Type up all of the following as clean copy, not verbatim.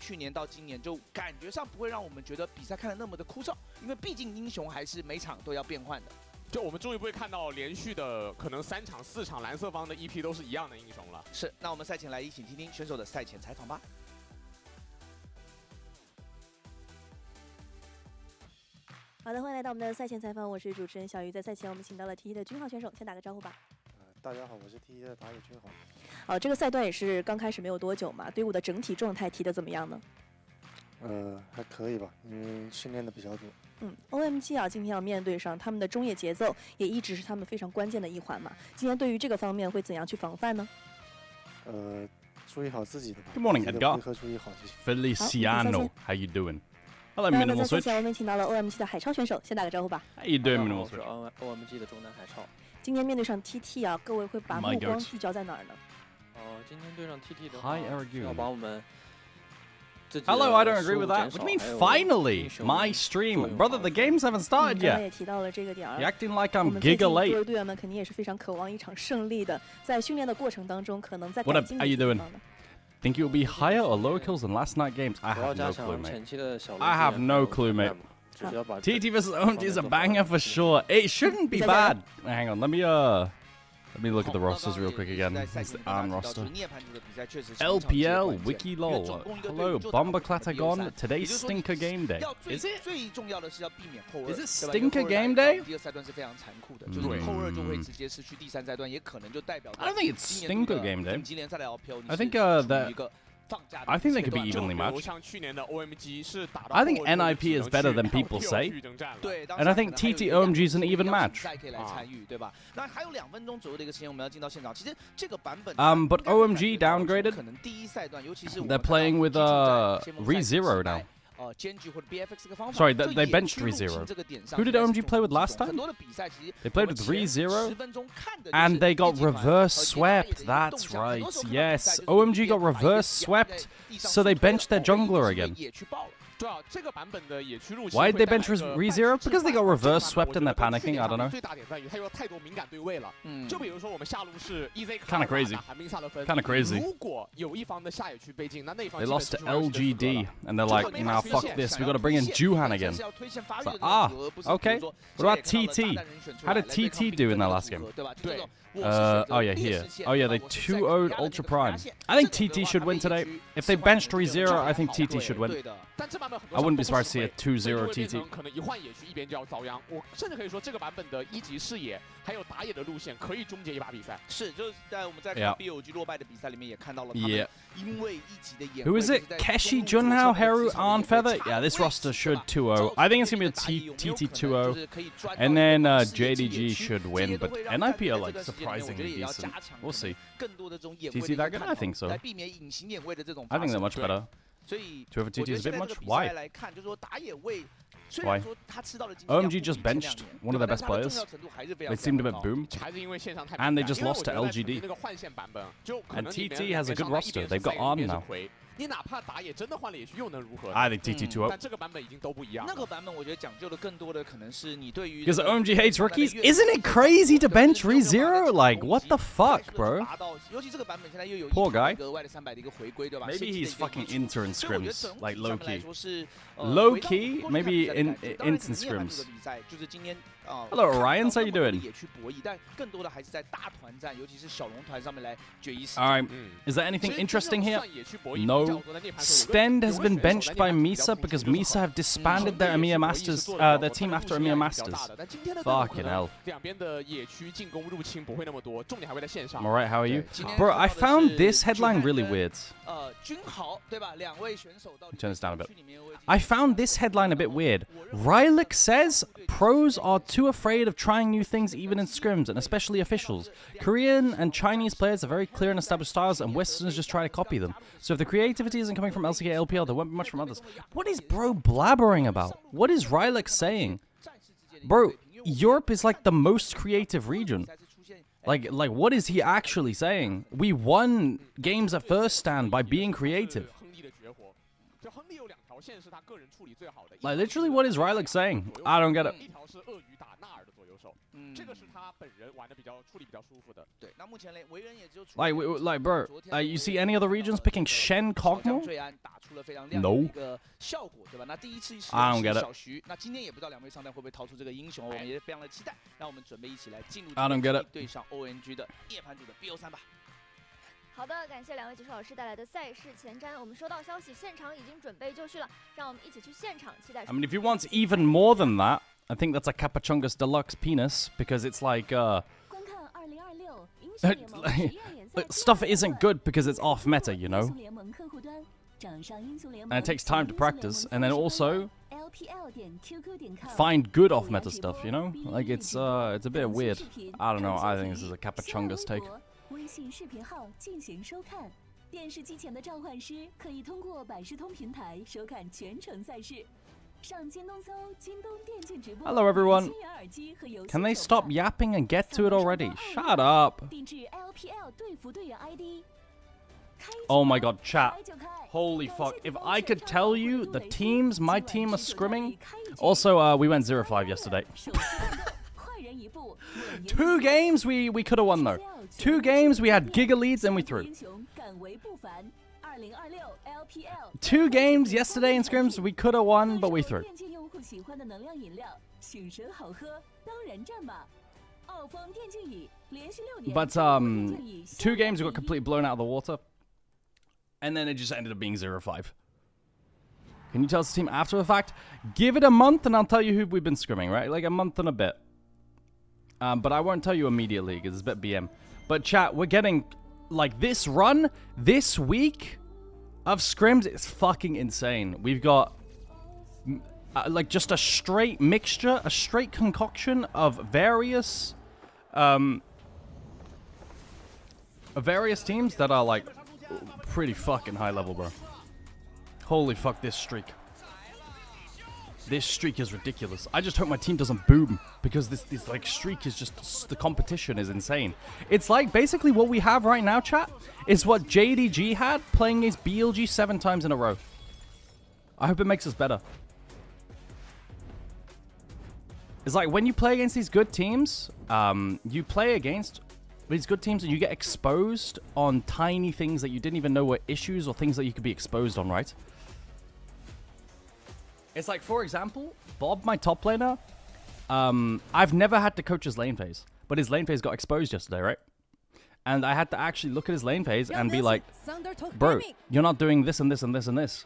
去年到今年就感觉上不会让我们觉得比赛看得那么的枯燥，因为毕竟英雄还是每场都要变换的。就我们终于不会看到连续的可能3场4场蓝色方的 EP 都是一样的英雄了。是，那我们赛前来一起听听选手的赛前采访吧。 好的，欢迎来到我们的赛前采访，我是主持人小鱼。在赛前，我们请到了 T1的君浩选手，先打个招呼吧。大家好，我是 T1的打野君浩。这个赛段也是刚开始没有多久嘛，队伍的整体状态踢得怎么样呢？还可以吧，因为训练的比较多。OMG 啊，今天要面对上他们的中野节奏，也一直是他们非常关键的一环嘛。今天对于这个方面会怎样去防范呢？注意好自己的吧。 Good morning, Edgar. 回合注意好就行。 Feliciano, how you doing? Hello, 那 Minimal 在赛 Switch. 前我们请到了 OMG 的海超选手，先打个招呼吧。 How you doing, 我 Minimal 是 Switch? OMG 的中南海超。今天面对上 TT 啊，各位会把 My 目光 goat. 聚焦在哪儿呢？今天对上 TT 的话， Hi, Aragoon. 要把我们自己的 Hello, I don't agree 失误 with that. 减 What 少 do you mean 还有 finally? 英雄 My 作 stream. 用 Brother, the games haven't 刚 started 才 yet. 也提到了这个点儿。 You're acting like 我 I'm 们最 giga 近各 late. 位队员们肯定也是非常渴望一场胜利的，在训练的过程当中，可能在 What 改 up? 进 How 的 you 地 doing? 方呢。 Think you'll be higher or lower kills than last night games? I 主要 have 加 no 强 clue, mate. 前期的小 I have no clue, mate. 只需要把 TT versus OMG is a banger for sure. It shouldn't be bad. Hang on, let me look at the rosters real quick again. It's the ARN roster. LPL, Wiki LOL. Hello, Bomber Clatagon. Today's Stinker Game Day. Is it? 最重要的是要避免后 Is it 对吧 Stinker Game Day? 第二赛段是非常残酷的，就是你后2就会直接失去第3赛段，也可能就代表 I don't think it's Stinker Game Day. 顶级联赛的 LPL， I think 一个放假的 I think they could be 阶段 evenly 比如 matched. 像去年的 OMG 是打到 I think 后面 NIP is better than people say. 对 And I think TT OMG is an even match. 可以来参与，对吧？那还有2分钟左右的一个时间，我们要进到现场。其实这个版本 But OMG downgraded. 可能第1赛段，尤其是 They're playing with ReZero now. GenG 或者 BFX 这个方法 Sorry, they benched ReZero. Who did OMG play with last time? 很多的比赛其实 They played with ReZero. 10分钟看的 And they got reverse swept. That's right. Yes, OMG got reverse swept. So they benched their jungler again. 也去爆了。 对啊，这个版本的野区路线 Why did they bench 会带来一个 ReZero? Because they got reverse 这个版 swept 本 and 我 they're 觉得 panicking. I don't know. 最大点在于它有太多敏感对位了。就比如说我们下路是 EZ Kinda crazy. 寒冰萨勒芬 Kinda crazy. 如果有一方的下野区被禁，那一方 They 基本 lost to 就是完全的 LGD. And they're like, nah, fuck this. We got to bring in Juhan again. Okay. What about TT? How did TT do in their last game? Oh yeah, here. Oh yeah, they 2-0'd Ultra Prime. I think TT should win today. If they benched ReZero, I think TT should win. 但这版本很多 I wouldn't be 时候 surprised to see a 2-0 TT. 可能一换野区一边就要遭殃。我甚至可以说，这个版本的1级视野还有打野的路线可以终结一把比赛。是，就是在我们在看 BOG 落败的比赛里面也看到了他们 Yeah. 因为1级的眼 Who is it? Keshi, Junhao, Heru, Arn Feather? Yeah, this roster should 2-0. I think it's going to be a TT 2-0. And then JDG should win, but NIP are like surprisingly decent. We'll see. TT that good? I think so. I think they're much better. 所以 2 over TT is a bit much? 比 Why? 赛来看，就是说打野位 Why? OMG just benched one of their best players. They seemed a bit boom. 还是因为线上太 And they 敏感 just 因为 lost 我 to 觉得 LGD. 那个换线版本就可 And 能里面 TT has a good 两边 roster. 上 They've got 一边 Arn 是 now. 魁你哪怕打野真的换了野区又能如何 I think TT 2-0. 但这个版本已经都不一样那个版本我觉得讲究的更多的可能是你对于 Because OMG hates rookies? Isn't it crazy to bench ReZero? Like, what the fuck, bro? 尤其这个版本现在又有 Poor guy. 额外的300的一个回归，对吧 Maybe he's fucking intern scrims, like low key. 回 Low 到 key, 过去 maybe 看 in 比赛的感觉当然 instant 可能面板 scrims. 这个比赛就是今天 Hello, Orion, how you 看到 doing? 野区博弈，但更多的还是在大团战，尤其是小龙团上面来决一死 All right, is there anything 其实 interesting 真正 here? 算野区博弈 No. 比较多的那盘手 Stend has been 有个 benched by 选手在那盘比较 Misa 普 because 及就好 Misa have disbanded their EMEA Masters, their team after EMEA Masters. 但今天的队伍可 Fucking 能 hell. 两边的野区进攻入侵不会那么多，重点还会在线上 I'm alright, how are you? 今天 Bro, 看 I 到的 found 是 this headline 君 really 汉 weird. 跟君豪对吧？两位选手到底 Turn this down a bit. 区里面有 I found this headline a bit weird. Rylak says pros are too afraid of trying new things even in scrims, and especially officials. Korean and Chinese players have very clear and established styles, and Westerners just try to copy them. So if the creativity isn't coming from LCK LPL, there won't be much from others. What is bro blabbering about? What is Rylak saying? Bro, Europe is like the most creative region. Like what is he actually saying? We won games at first stand by being creative. 就亨利有2条线是他个人处理最好的。Like literally, what is Rylak saying? I don't get it. 一条是鳄鱼打纳尔的左右手，这个是他本人玩的处理比较舒服的。对，那目前维恩也只有 like bro, you see any other regions picking Shen Kog'Maw? 最安打出了非常亮 No 的一个效果，对吧？那第一次 I don't get it. 小徐，那今天也不知道2位上单会不会掏出这个英雄，我们也非常的期待。让我们准备一起来进入 I don't get it. 对上 OMG 的夜盘组的 BO3吧。好的，感谢2位解说老师带来的赛事前瞻。我们收到消息，现场已经准备就绪了，让我们一起去现场期待。 I mean, if you want even more than that, I think that's a Capachungus Deluxe penis because it's like stuff isn't good because it's off meta, you know. And it takes time to practice, and then also find good off meta stuff, you know. Like it's a bit weird. I don't know. I think this is a Capachungus take. 微信视频号进行收看，电视机前的召唤师可以通过百视通平台收看全程赛事。上京东搜“京东电竞直播”。 Hello everyone. Can they stop yapping and get to it already? Shut up. 定制 LPL 队服队员 ID。 Oh my god, chat. Holy fuck. If I could tell you the teams my team are scrimming. Also, we went 0-5 yesterday. 2 games we could have won though. 2 games we had giga leads and we threw. 2 games yesterday in scrims we could have won, but we threw. But 2 games we got completely blown out of the water. And then it just ended up being 0-5. Can you tell us the team after the fact? Give it a month and I'll tell you who we've been scrimming, right? Like a month and a bit. But I won't tell you immediately because it's a bit BM. But chat, we're getting, like, this run, this week of scrims is fucking insane. We've got, like, just a straight mixture, a straight concoction of various teams that are, like, pretty fucking high level, bro. Holy fuck, this streak. This streak is ridiculous. I just hope my team doesn't boom because this like streak is just, the competition is insane. It's like basically what we have right now, chat, is what JDG had playing his BLG 7 times in a row. I hope it makes us better. It's like when you play against these good teams, you play against these good teams and you get exposed on tiny things that you didn't even know were issues or things that you could be exposed on, right? It's like, for example, Bob, my top laner, I've never had to coach his lane phase, but his lane phase got exposed yesterday, right? And I had to actually look at his lane phase and be like, bro, you're not doing this and this and this and this.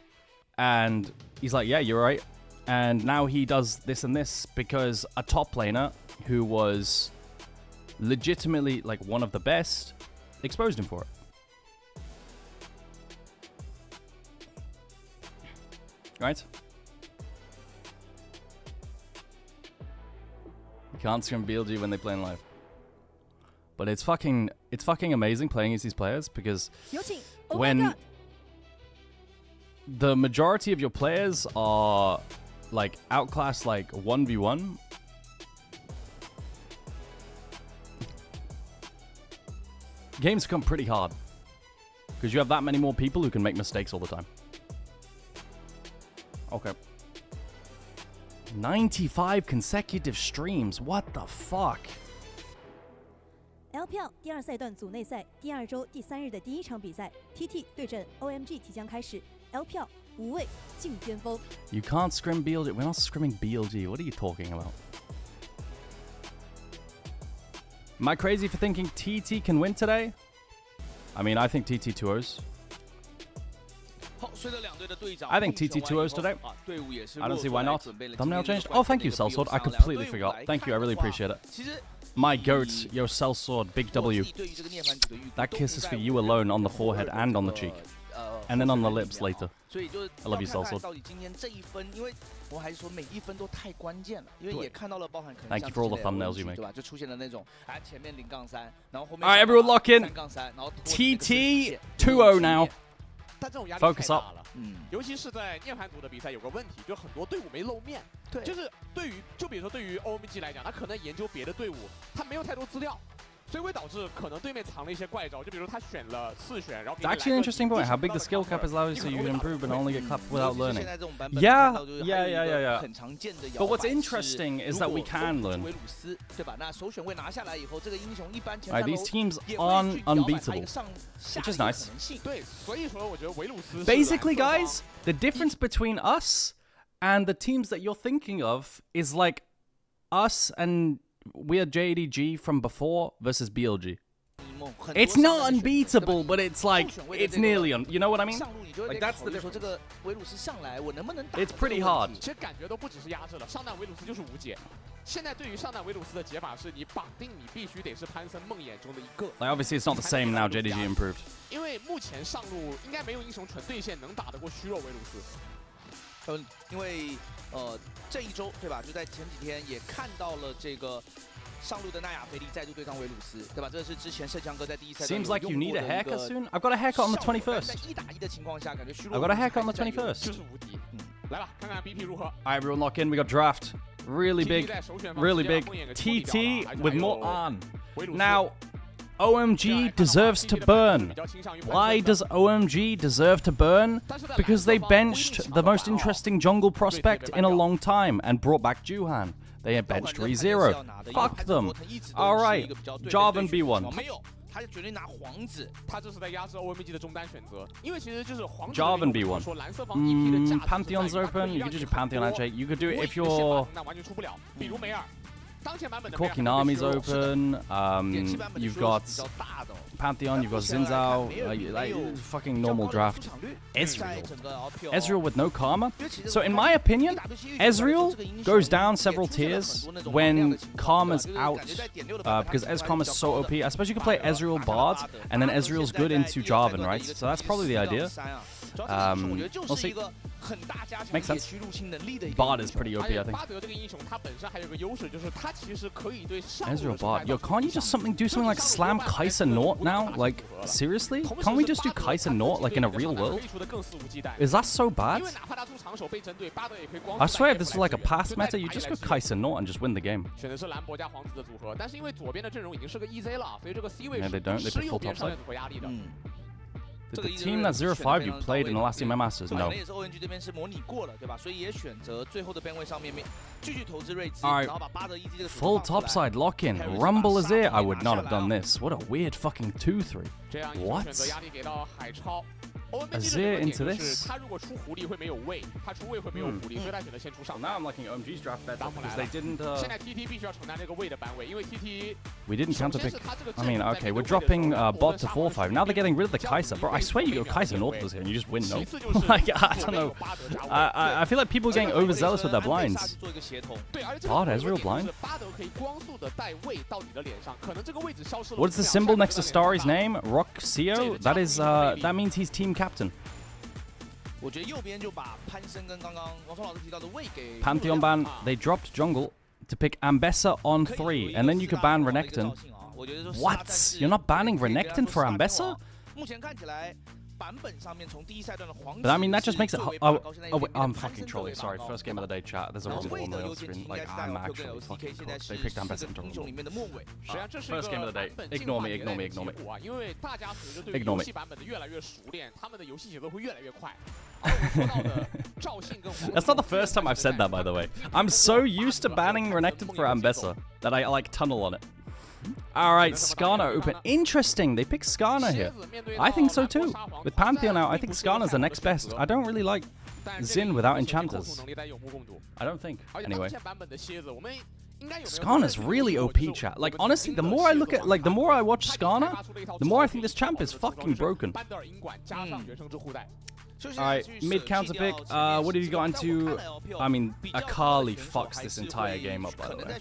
And he's like, yeah, you're right. And now he does this and this because a top laner who was legitimately like one of the best exposed him for it. Right? You can't scrim BLG when they play in live. But it's fucking amazing playing against these players because when the majority of your players are like outclassed like 1v1, games become pretty hard because you have that many more people who can make mistakes all the time. Okay. 95 consecutive streams. What the fuck? LPL 第2赛段组内赛第2周第3日的第1场比赛 ，TT 对阵 OMG 即将开始。LPL 5位竞巅峰。You can't scrim BLG. We're not scrimming BLG. What are you talking about? Am I crazy for thinking TT can win today? I mean, I think TT 2-0s. I think TT 2-0s today. I don't see why not. Thumbnail changed? Oh, thank you, Sellsword. I completely forgot. Thank you, I really appreciate it. My goat, yo, Sellsword, big W. That kiss is for you alone on the forehead and on the cheek. And then on the lips later. I love you, Sellsword. Thank you for all the thumbnails you make. Alright, everyone lock in. TT 2-0 now. 但这种压力 Focus up. 尤其是在涅槃图的比赛有个问题，就很多队伍没露面。对，就是比如说对于 OMG 来讲，他可能研究别的队伍，他没有太多资料。所以会导致可能对面藏了一些怪招，就比如他选了4选，然后 It's actually an interesting point. How big the skill cap is allowed so you can improve and only get clapped without learning. 现在这种版本 Yeah, 看到就是 yeah, 还有一 yeah, 个 yeah. 很常见的 But 摇 what's 摆 interesting is that we can learn. 维鲁斯对吧？那首选位拿下来以后，这个英雄一般前 Alright, 3 these 楼 teams 也会 aren't 去摇摆它一 unbeatable, 个上下 which 的 is 一个 nice. 可能性。对，所以说我觉得维鲁斯 Basically, guys, the difference between us and the teams that you're thinking of is like us and we are JDG from before versus BLG. It's not unbeatable, but it's like it's nearly you know what I mean? 上路你就会 Like 得 that's 考 the 虑说 difference. 这个维鲁斯上来我能不能打 It's pretty hard. 其实感觉都不只是压制了，上单维鲁斯就是无解。现在对于上单维鲁斯的解法是你绑定你必须得是潘森梦魇中的一个。Like obviously it's not the same now. JDG improved. 因为目前上路应该没有英雄纯对线能打得过虚弱维鲁斯。因为这一周对吧？就在前几天也看到了这个。上路的纳亚菲利再度对上维鲁斯，对吧？这是之前盛强哥在第一赛段 Seems like you need a 用过的一个 haircut soon. I've got a haircut on the 在 21st. 1打1的情况下，感觉虚弱。 I've got a haircut on the 21st. 就是无敌。来吧，看看 BP 如何。 Alright, everyone lock in. We got draft. Really big, really big. TT with more on. Now, OMG deserves to burn. Why does OMG deserve to burn? Because they benched the most interesting jungle prospect in a long time and brought back Juhan. They had benched ReZero. Fuck them. Alright, Jarvan B1. 没有，他决定拿皇子，他这是在压制 OMG 的中单选择，因为其实就是皇子 Jarvan B1. 说蓝色方 EP 的价值 Pantheon's open. You could just do Pantheon handshake. You could do it if you're 那完全出不了，比如梅尔。 Kokinami's open. You've got 比较大的。 Pantheon, you've got Zinzao, like fucking normal draft. Ezreal with no karma. So in my opinion, Ezreal goes down several tiers when karma's out, because karma's so OP. I suppose you could play Ezreal Bard, and then Ezreal's good into Jarvan, right? So that's probably the idea. We'll see. Makes sense. Bard is pretty OP, I think. Ezreal Bard. Yo, can't you just do something like slam Kai'Sa Nort now? Like, seriously? Can't we just do Kai'Sa Nort, like, in a real world? Is that so bad? I swear if this was like a past meta, you just go Kai'Sa Nort and just win the game. Yeah, they don't. They pick full topside. Did the team that 0-5 you played in the last team Masters? No. Alright, full topside lock-in. Rumble Azir? I would not have done this. What a weird fucking 2-3. What? Azir into this? Well, now I'm liking OMG's draft better because they didn't. We didn't counterpick. I mean, okay, we're dropping bot to 4-5. Now they're getting rid of the Kai'Sa. Bro, I swear you go Kai'Sa Nort this here and you just win, no? Like, I don't know. I feel like people are getting overzealous with their blinds. Bard Ezreal blind? What is the symbol next to Starry's name? Roxio? That is, that means he's team captain. Pantheon ban, they dropped jungle to pick Ambessa on 3, and then you could ban Renekton. What? You're not banning Renekton for Ambessa? But I mean, that just makes it. Oh, wait, I'm fucking trolling. Sorry, first game of the day, chat. There's a reason on the screen. Like, I'm actually fucking cooked. They picked Ambessa into Rumble. First game of the day. Ignore me, ignore me, ignore me. Ignore me. That's not the first time I've said that, by the way. I'm so used to banning Renekton for Ambessa that I, like, tunnel on it. Alright, Skarner open. Interesting, they picked Skarner here. I think so too. With Pantheon out, I think Skarner's the next best. I don't really like Xin without enchanters. I don't think. Anyway. Skarner's really OP, chat. Like, honestly, the more I look at, like, the more I watch Skarner, the more I think this champ is fucking broken. Alright, mid counter pick. What did he go into? I mean, Akali fucks this entire game up, by the way.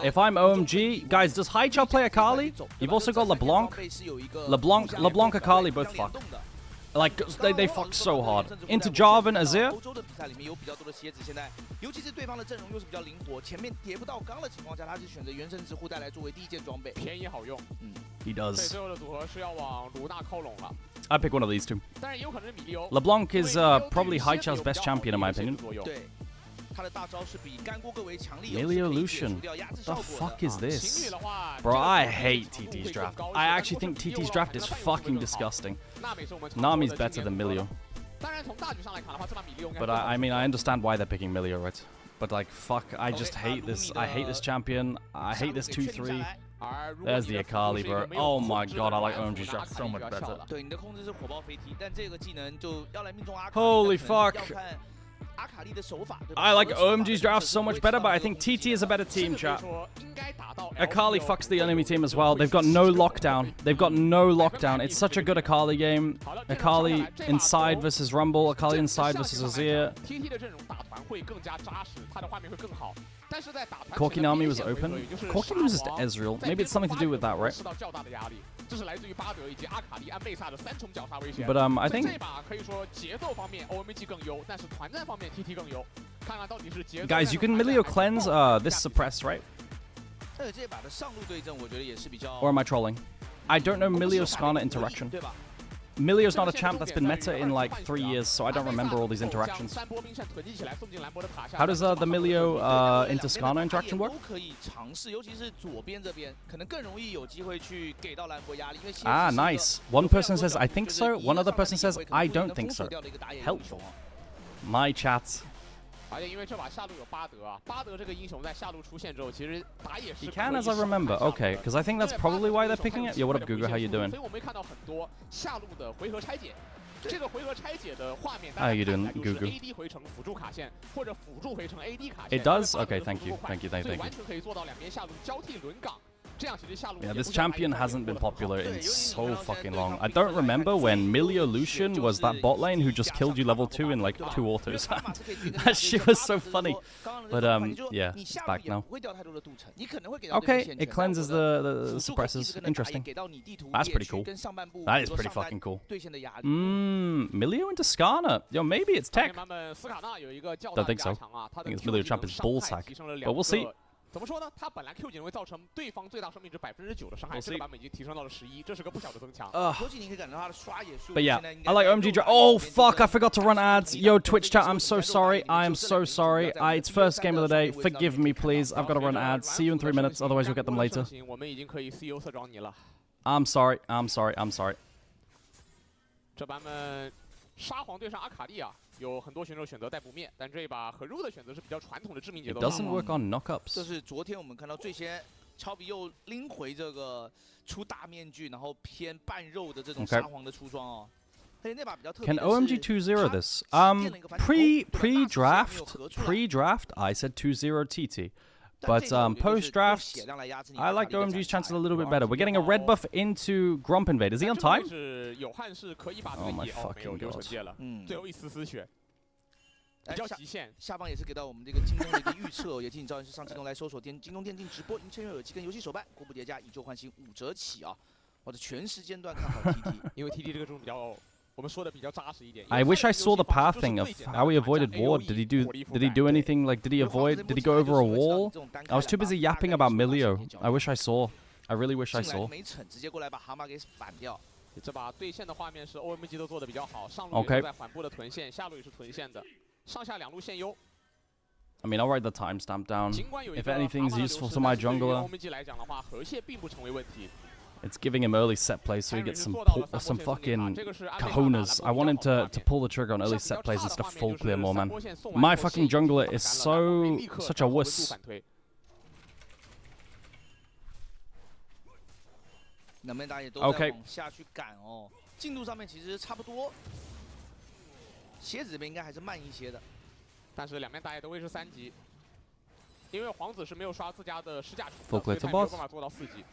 If I'm OMG, guys, does Haichao play Akali? You've also got LeBlanc. LeBlanc, Akali both fuck. Like, they fuck so hard. Into Jarvan, Azir. He does. I pick one of these two. LeBlanc is probably Haichao's best champion in my opinion. Milio Lucian. The fuck is this? Bro, I hate TT's draft. I actually think TT's draft is fucking disgusting. Nami's better than Milio. But I mean, I understand why they're picking Milio, right? But like, fuck, I just hate this. I hate this champion. I hate this 2-3. There's the Akali, bro. Oh my god, I like OMG's draft so much better. Holy fuck. I like OMG's draft so much better, but I think TT is a better team, chat. Akali fucks the enemy team as well. They've got no lockdown. They've got no lockdown. It's such a good Akali game. Akali inside versus Rumble. Akali inside versus Azir. Kokinami was open. Corki loses to Ezreal. Maybe it's something to do with that, right? But I think... Guys, you can Milio cleanse this suppress, right? Or am I trolling? I don't know Milio Skarner interaction. Milio's not a champ that's been meta in like 3 years, so I don't remember all these interactions. How does the Milio into Skarner interaction work? Ah, nice. One person says, I think so. One other person says, I don't think so. Helpful. My chat. He can, as I remember. Okay, because I think that's probably why they're picking it. Yo, what up, Gugu? How you doing? How are you doing, Gugu? It does? Okay, thank you. Thank you. Yeah, this champion hasn't been popular in so fucking long. I don't remember when Milio Lucian was that bot lane who just killed you level 2 in like 2 autos. That shit was so funny. But yeah, it's back now. Okay, it cleanses the suppressors. Interesting. That's pretty cool. That is pretty fucking cool. Milio into Skarner. Yo, maybe it's tech. Don't think so. I think it's Milio champ is ballsack. But we'll see. But yeah, I like OMG draft. Oh fuck, I forgot to run ads. Yo, Twitch chat, I'm so sorry. I am so sorry. It's first game of the day. Forgive me, please. I've got to run ads. See you in 3 minutes, otherwise you'll get them later. I'm sorry. I'm sorry. I'm sorry. It doesn't work on knockups. Okay. Can OMG 2-0 this? Pre-draft, I said 2-0 TT. But post-draft, I like OMG's chances a little bit better. We're getting a red buff into Gromp Invade. Is he on time? Oh my fucking god. 下方也是给到我们这个京东的一个预测，也请你照样是上京东来搜索京东电竞直播，赢千元耳机跟游戏手办，国补叠加以旧换新5折起啊！我的全时间段看好 TT， 因为 TT 这个中比较。 I wish I saw the pathing of how he avoided ward. Did he do anything? Like, did he go over a wall? I was too busy yapping about Milio. I wish I saw. I really wish I saw. Okay. I mean, I'll write the timestamp down. If anything's useful to my jungler. It's giving him early set plays so he gets some fucking cojones. I want him to pull the trigger on early set plays instead of full clear more, man. My fucking jungler is such a wuss. Okay. 进度上面其实差不多，蝎子这边应该还是慢一些的，但是两边打野都会是3级，因为皇子是没有刷自家的试驾图的，所以他没有办法做到4级。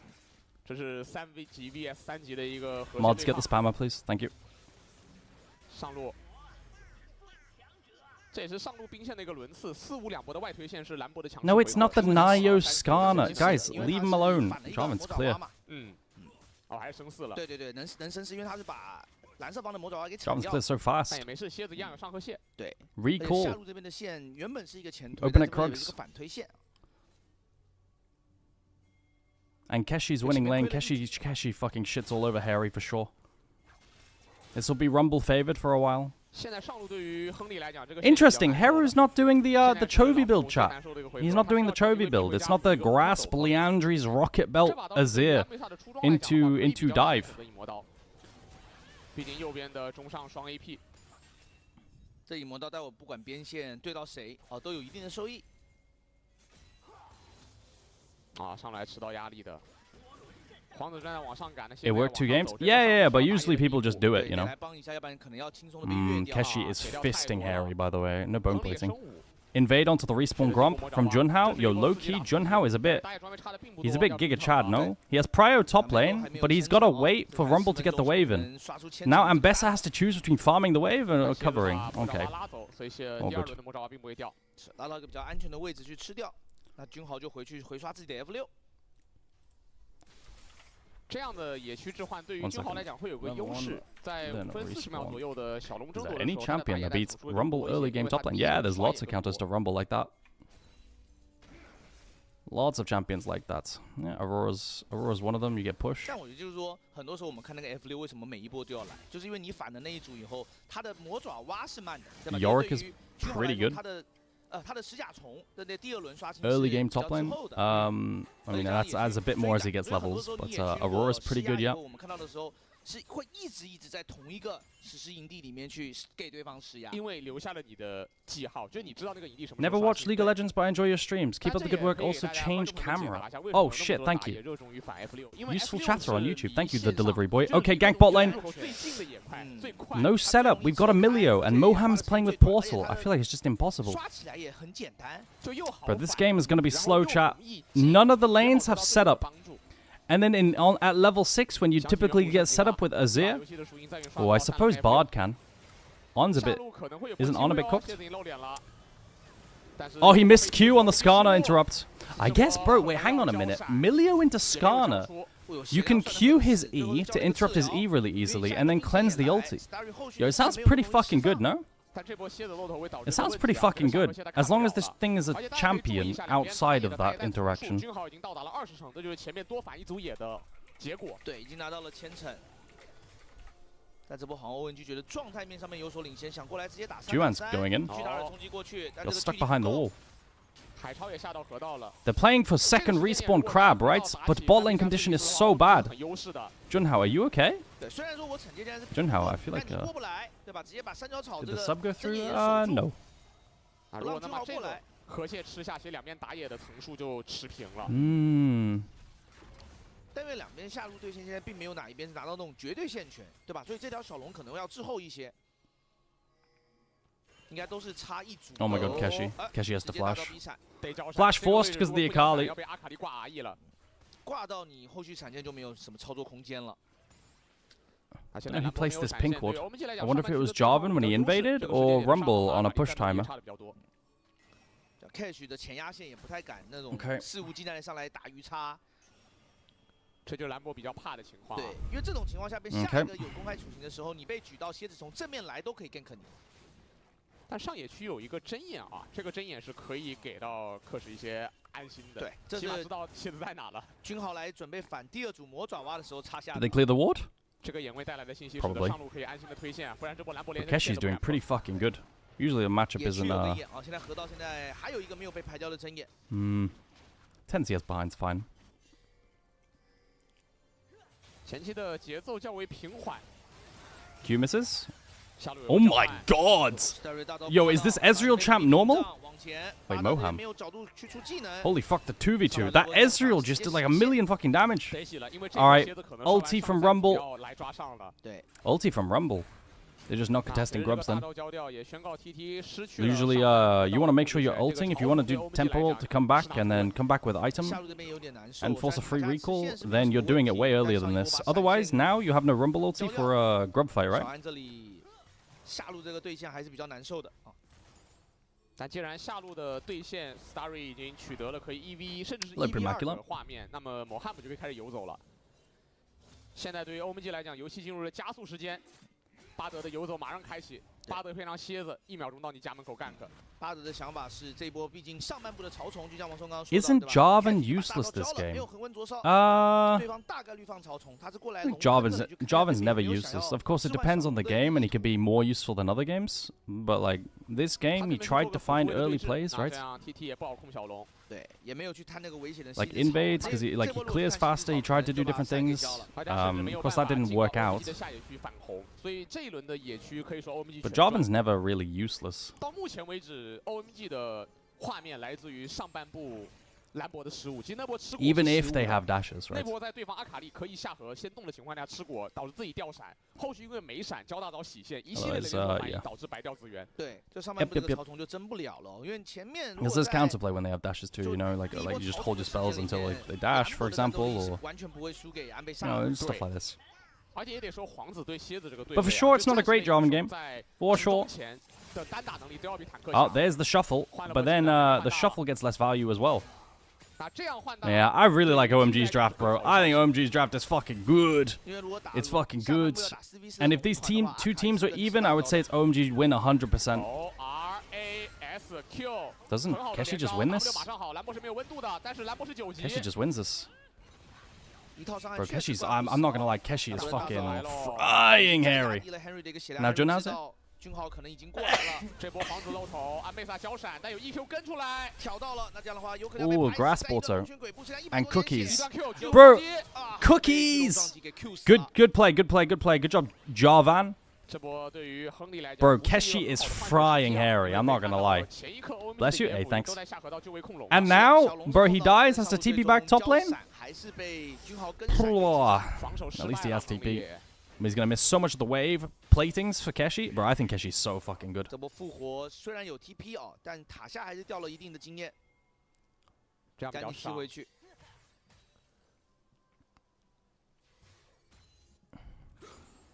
这是3级 vs 3级的一个核心 Mods, get the spammer, please. Thank you. 上路，这也是上路兵线的一个轮次，4-5两波的外推线是蓝波的强势。 No, it's not the Nio Skarner. Guys, leave him alone. Jarvan's clear. 哦，还是升4了。对对对，能升4，因为他是把蓝色方的魔爪给抢掉。 Jarvan's clear so fast. 但也没事，蝎子一样有上河蟹。对。Recall. 下路这边的线原本是一个前推， Open at 但是有一 Krugs. 个反推线。 And Keshi's winning lane. Keshi fucking shits all over Harry for sure. This will be Rumble favored for a while. Interesting. Heru's not doing the Chovy build, chat. He's not doing the Chovy build. It's not the Grasp, Leandri's Rocket Belt, Azir into dive. 毕竟右边的中上双 AP， 这一魔刀待会不管边线对到谁，都有一定的收益。上来吃到压力的。 It worked 2 games? Yeah, but usually people just do it, you know. Keshi is fisting Harry, by the way. No bone plating. Invade onto the respawn Gromp from Junhao. Yo, low-key, Junhao is he's a bit Giga Chad, no? He has prio top lane, but he's got to wait for Rumble to get the wave in. Now Ambessa has to choose between farming the wave and covering. Okay. All good. 拉到一个比较安全的位置去吃掉，那君豪就回去回刷自己的 F6。 这样的野区置换对于君豪来讲会有个优势，在5分40秒左右的小龙争夺的时候， Any champion that beats Rumble early game top lane? Yeah, there's lots of counters to Rumble like that. Lots of champions like that. Yeah, Aurora's one of them. You get push. 但我觉得就是说，很多时候我们看那个 F6为什么每一波都要来，就是因为你反了那一组以后，他的魔爪挖是慢的，对吧？ Yorick is pretty good. 他的石甲虫的那第二轮刷新 early game top lane. I mean that's adds a bit more as he gets levels, but Aurora's pretty good, yeah. 我们看到的时候是会一直在同一个实施营地里面去给对方施压，因为留下了你的记号，就你知道那个营地什么。 Never watched League of Legends, but I enjoy your streams. Keep up the good work. Also change camera. Oh shit, thank you. Useful chatter on YouTube. Thank you, the delivery boy. Okay, gank bot lane. No setup. We've got Emilio, and Moham's playing with Portal. I feel like it's just impossible. 刷起来也很简单。 But this game is going to be slow, chat. None of the lanes have setup. And then at level 6, when you typically get set up with Azir, oh, I suppose Bard can. On's isn't On a bit cooked? Oh, he missed Q on the Skarner interrupt. I guess, bro, wait, hang on a minute. Milio into Skarner. You can Q his E to interrupt his E really easily, and then cleanse the ulti. Yo, it sounds pretty fucking good, no? It sounds pretty fucking good, as long as this thing is a champion outside of that interaction. 对，已经拿到了千层。在这波好像 OMG 觉得状态面上面有所领先，想过来直接打3 Juan's going in. 巨大的冲击过去， You're stuck behind the wall. 海潮也下到河道了。 They're playing for second respawn crab, right? But bot lane condition is so bad. Junhao, are you okay? 对，虽然说我惩戒竟然是 Junhao, I feel like 但你过不来，对吧？直接把三角草 did 这 the 个 sub go 针 through? 眼 No. 如果能把这个河蟹吃下，其实两边打野的层数就持平了。但因为两边下路对线现在并没有哪一边是拿到那种绝对线权，对吧？所以这条小龙可能要滞后一些。 应该都是差一组。 Oh my god, Keshi. Keshi has to 直接拿 flash. 到 B 闪 Flash forced because of the Akali. 要被阿卡丽挂 RE 了，挂到你后续闪现就没有什么操作空间了。 I don't know who placed this pink ward. I wonder if it was Jarvan when he invaded or Rumble on a push timer. Cash 的前压线也不太敢那种肆无忌惮的上来打鱼叉。 这就是兰博比较怕的情况。对，因为这种情况下被下一个有公开处刑的时候，你被举到蝎子从正面来都可以 gank 你。 但上野区有一个针眼啊，这个针眼是可以给到克使一些安心的，对，起码知道蝎子在哪了。君豪来准备反第二组魔爪蛙的时候插下。 Did they clear the ward? 这个眼位带来的信息使得上路可以安心的推线，不然这波兰博连。Keshi's doing pretty fucking good. Usually the matchup isn't. 啊，现在河道现在还有一个没有被排掉的针眼。Tensi has behind's fine. 前期的节奏较为平缓。 Q misses. Oh my god! Yo, is this Ezreal champ normal? Wait, Moham. Holy fuck, the 2v2. That Ezreal just did like a million fucking damage. Alright, ulti from Rumble. Ulti from Rumble. They're just not contesting grubs then. Usually, you want to make sure you're ulting if you want to do tempo ult to come back and then come back with item and force a free recall, then you're doing it way earlier than this. Otherwise, now you have no Rumble ulti for a grub fight, right? 下路这个对线还是比较难受的啊。但既然下路的对线 Starry 已经取得了可以1v1甚至是1v2的画面，那么某汉姆就可以开始游走了。现在对于 OMG 来讲，游戏进入了加速时间，巴德的游走马上开启。巴德非常蝎子，1秒钟到你家门口 gank。巴德的想法是，这一波毕竟上半部的潮虫，就像王松刚刚说到 Isn't 的， Jarvan useless this 没 game? 有恒温灼烧， Uh, 对方大概率放潮虫，他是过来 I think Jarvan's never useless. Of course, it depends on the game, and he could be more useful than other games. But like this game, he tried to find early plays, right? 这样 TT 也不好控小龙。对，也没有去贪那个危险的 Like invades, because he clears faster. He tried to do different things. Of course, that didn't work out. 下野区反红，所以这一轮的野区可以说 OMG。 But Jarvan's never really useless. 到目前为止 ，OMG 的画面来自于上半部兰博的失误。其实那波吃果 Even if they have dashes, 那 right? 波在对方阿卡丽可以下河先动的情况下吃果，导致自己掉闪，后续因为没闪交大招洗线，一系列的连锁反应导致白掉资源。对，这上半部这个潮虫就争不了了，因为前面 Because there's counterplay when they have dashes too, you know, like you just hold your spells until like they dash, for example, or 完全不会输给安倍 you 上 know, stuff like this. 而且也得说皇子对蝎子这个对 But for sure, it's not a great Jarvan game. For sure. 的单打能力都要比坦克 Oh, 强。 there's the shuffle, but then the shuffle gets less value as well. 那这样换到 Yeah, I really like OMG's draft, bro. I think OMG's draft is fucking good. 因为如果打 It's fucking good. And if these two teams were even, I would say it's OMG win 100%. RASQ Doesn't Keshi just win this? 马上好，兰博是没有温度的，但是兰博是9级。 Keshi just wins this. 一套伤害 Bro, 确实 Keshi's, 不好 I'm not gonna lie, Keshi is fucking frying Harry. 低了 Henry 的一个血量 Now Jun has 知 it? 道俊豪可能已经过来了，这波皇子露头，安贝萨交闪，但有 EQ 跟出来，挑到了，那这样的话有可能 Ooh, 被拍死 grasp 在一个 auto. 龙卷鬼步现在100 And 多点 cookies. 血 Bro, 啊 cookies! 被给 Q 死 Good, 了 good play, good play, good play. Good job, Jarvan. 这波对于亨利来讲 Bro, Keshi is frying Harry. I'm not gonna lie. Bless you. Hey, thanks. And now, bro, he dies, has to TP back top lane. 还是被君豪跟闪 At least he has TP. But he's gonna miss so much of the wave platings for Keshi. Bro, I think Keshi's so fucking good. 这波复活虽然有 TP 哦，但塔下还是掉了一定的经验，这样比较少。赶紧踢回去。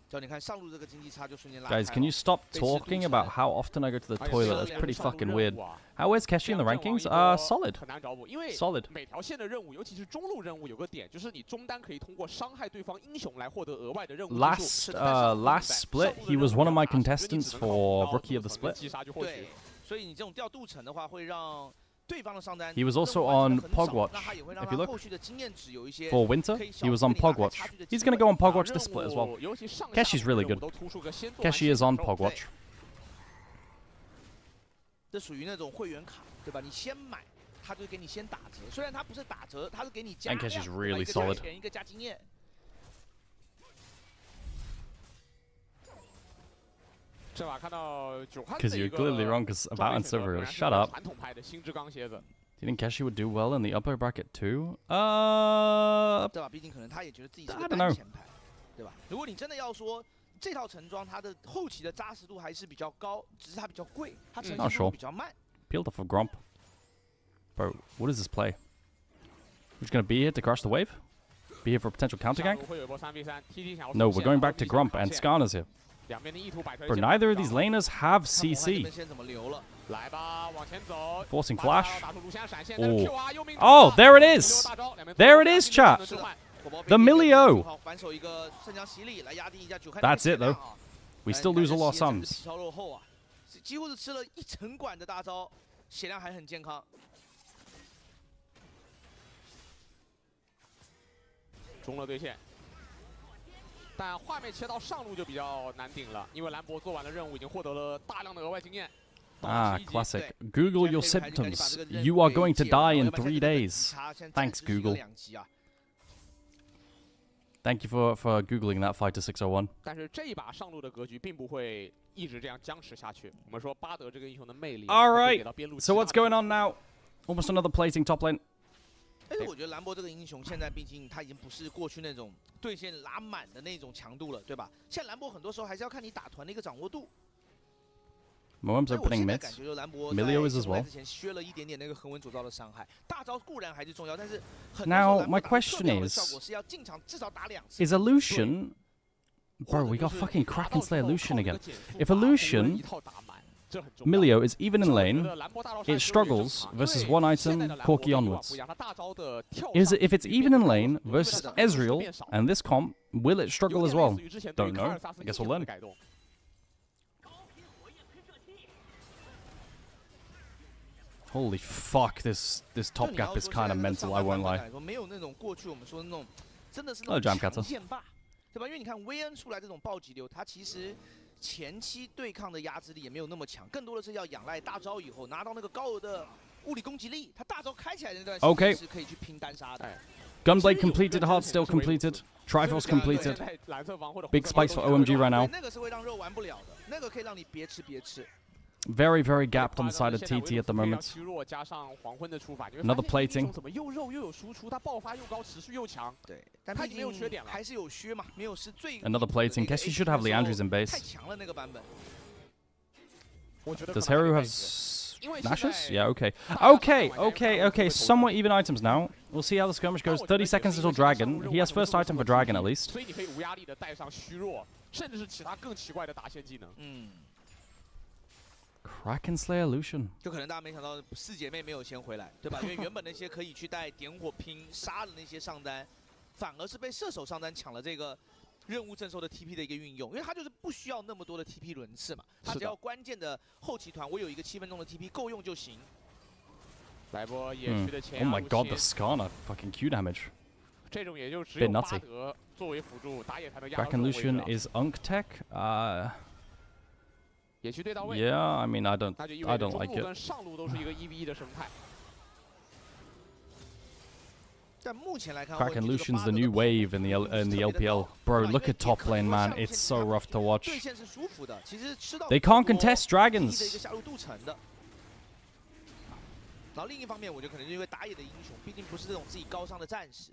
叫你看上路这个经济差就瞬间拉开了。 Guys, can you stop talking about how often I go to the toilet? That's pretty fucking weird. How is Keshi in the rankings? Solid. 很难找补，因为 Solid. 每条线的任务，尤其是中路任务，有个点就是你中单可以通过伤害对方英雄来获得额外的任务。 Last split, he was one of my contestants for Rookie of the Split. 对，所以你这种掉镀层的话，会让对方的上单 He was also on Pogwatch. If you look, for Winter, he was on Pogwatch. He's gonna go on Pogwatch this split as well. Keshi's really good. Keshi is on Pogwatch. 这属于那种会员卡，对吧？你先买，他就给你先打折。虽然他不是打折，他是给你加 And 量， Keshi's 对吧 really 一个加 solid. 钱，一个加经验。这把看到九汉 Because you're clearly wrong, because about and server. Shut up. 传统派的新之刚蝎子。 Do you think Keshi would do well in the upper bracket too? 对吧？毕竟可能他也觉得自己是 I 个 don't 单 know. 前排，对吧？如果你真的要说这套橙装，它的后期的扎实度还是比较高，只是它比较贵，它成长速度比较慢。 Peeled off of Gromp. Bro, what is this play? We're just gonna be here to crush the wave? Be here for a potential counter gank? 会有一波3v3，TT 想要 No, we're going back to Gromp and Skarner's here. 两边的意图摆出来。 Bro, neither of these laners have 看 CC. 你们先怎么留了。 来吧，往前走。 Forcing flash. 打出卢锡安闪现， Oh. 但是 Q 啊又命中 Oh, 了 there it is. 大招两边 There it is, chat. The Milio. 反手一个圣江洗礼来压低一下九汉。 That's it, though. We still lose all our 体 sums. 操肉厚啊，几乎是吃了一整管的大招，血量还很健康。中了对线，但画面切到上路就比较难顶了，因为兰博做完了任务，已经获得了大量的额外经验。 Ah, classic. Google your symptoms. You are going to die in 3 days. Thanks, Google. Thank you for Googling that 5-601. 但是这一把上路的格局并不会一直这样僵持下去。我们说巴德这个英雄的魅力。 All right. So what's going on now? Almost another plating top lane. 但是我觉得兰博这个英雄现在毕竟他已经不是过去那种对线拉满的那种强度了，对吧？现在兰博很多时候还是要看你打团的一个掌握度。 Moem's 所以我 opening 现在 mids. 感觉就兰博 Milio is as 在 well. 之前削了一点点那个恒温灼烧的伤害，大招固然还是重要，但是很多时 Now, 候兰博 my 打出 question 特别好的 is- 效果是要进场至少打2次。 Is Illusion... Bro, we got fucking Kraken Slayer Lucian again. If Illusion... Milio is even in lane, it struggles versus one item, Corki onwards. If it's even in lane versus Ezreal and this comp, will it struggle as well? Don't know. I guess we'll learn. Holy fuck, this top gap is kind of mental, I won't lie. 没有那种过去我们说的那种，真的是哦那种 jump 强线霸，对吧？因为你看威恩出来这种暴击流，他其实前期对抗的压制力也没有那么强，更多的是要仰赖大招以后拿到那个高额的物理攻击力，他大招开起来的那段时间是可以去拼单杀的。Gunblade completed, Heart still completed, Triforce completed. Big spikes for OMG right now. 那个是会让肉玩不了的，那个可以让你别吃别吃。 Very, very gapped on the side of TT at the moment. Another plating. 怎么又肉又有输出，它爆发又高，持续又强。对，但它已经没有缺点了，还是有削嘛，没有是最。Another plating. Guess you should have Leandri's in base. 太强了那个版本。 Does Heru have Nashes? Yeah, okay. Okay. Somewhat even items now. We'll see how the skirmish goes. 30 seconds until Dragon. He has first item for Dragon at least. 所以你可以无压力的带上虚弱，甚至是其他更奇怪的打线技能。Kraken Slayer Lucian. 就可能大家没想到四姐妹没有先回来，对吧？因为原本那些可以去带点火拼杀的那些上单，反而是被射手上单抢了这个任务赠送的 TP 的一个运用，因为他就是不需要那么多的 TP 轮次嘛，他只要关键的后期团我有一个7分钟的 TP 够用就行。来波野区的前 Oh my god, the Skarner fucking Q damage. 这种也就只有巴德作为辅助打野才能压。Kraken Lucian is Unk Tech. 野区对到位。 Yeah, I mean I don't like 中路跟 it. 上路都是一个1v1的生态。 但目前来看 Kraken Lucian's the new wave in the LPL. Bro, look at top lane, man. It's so rough to watch. They can't contest dragons. 然后另一方面，我觉得可能是因为打野的英雄，毕竟不是这种自己高尚的战士。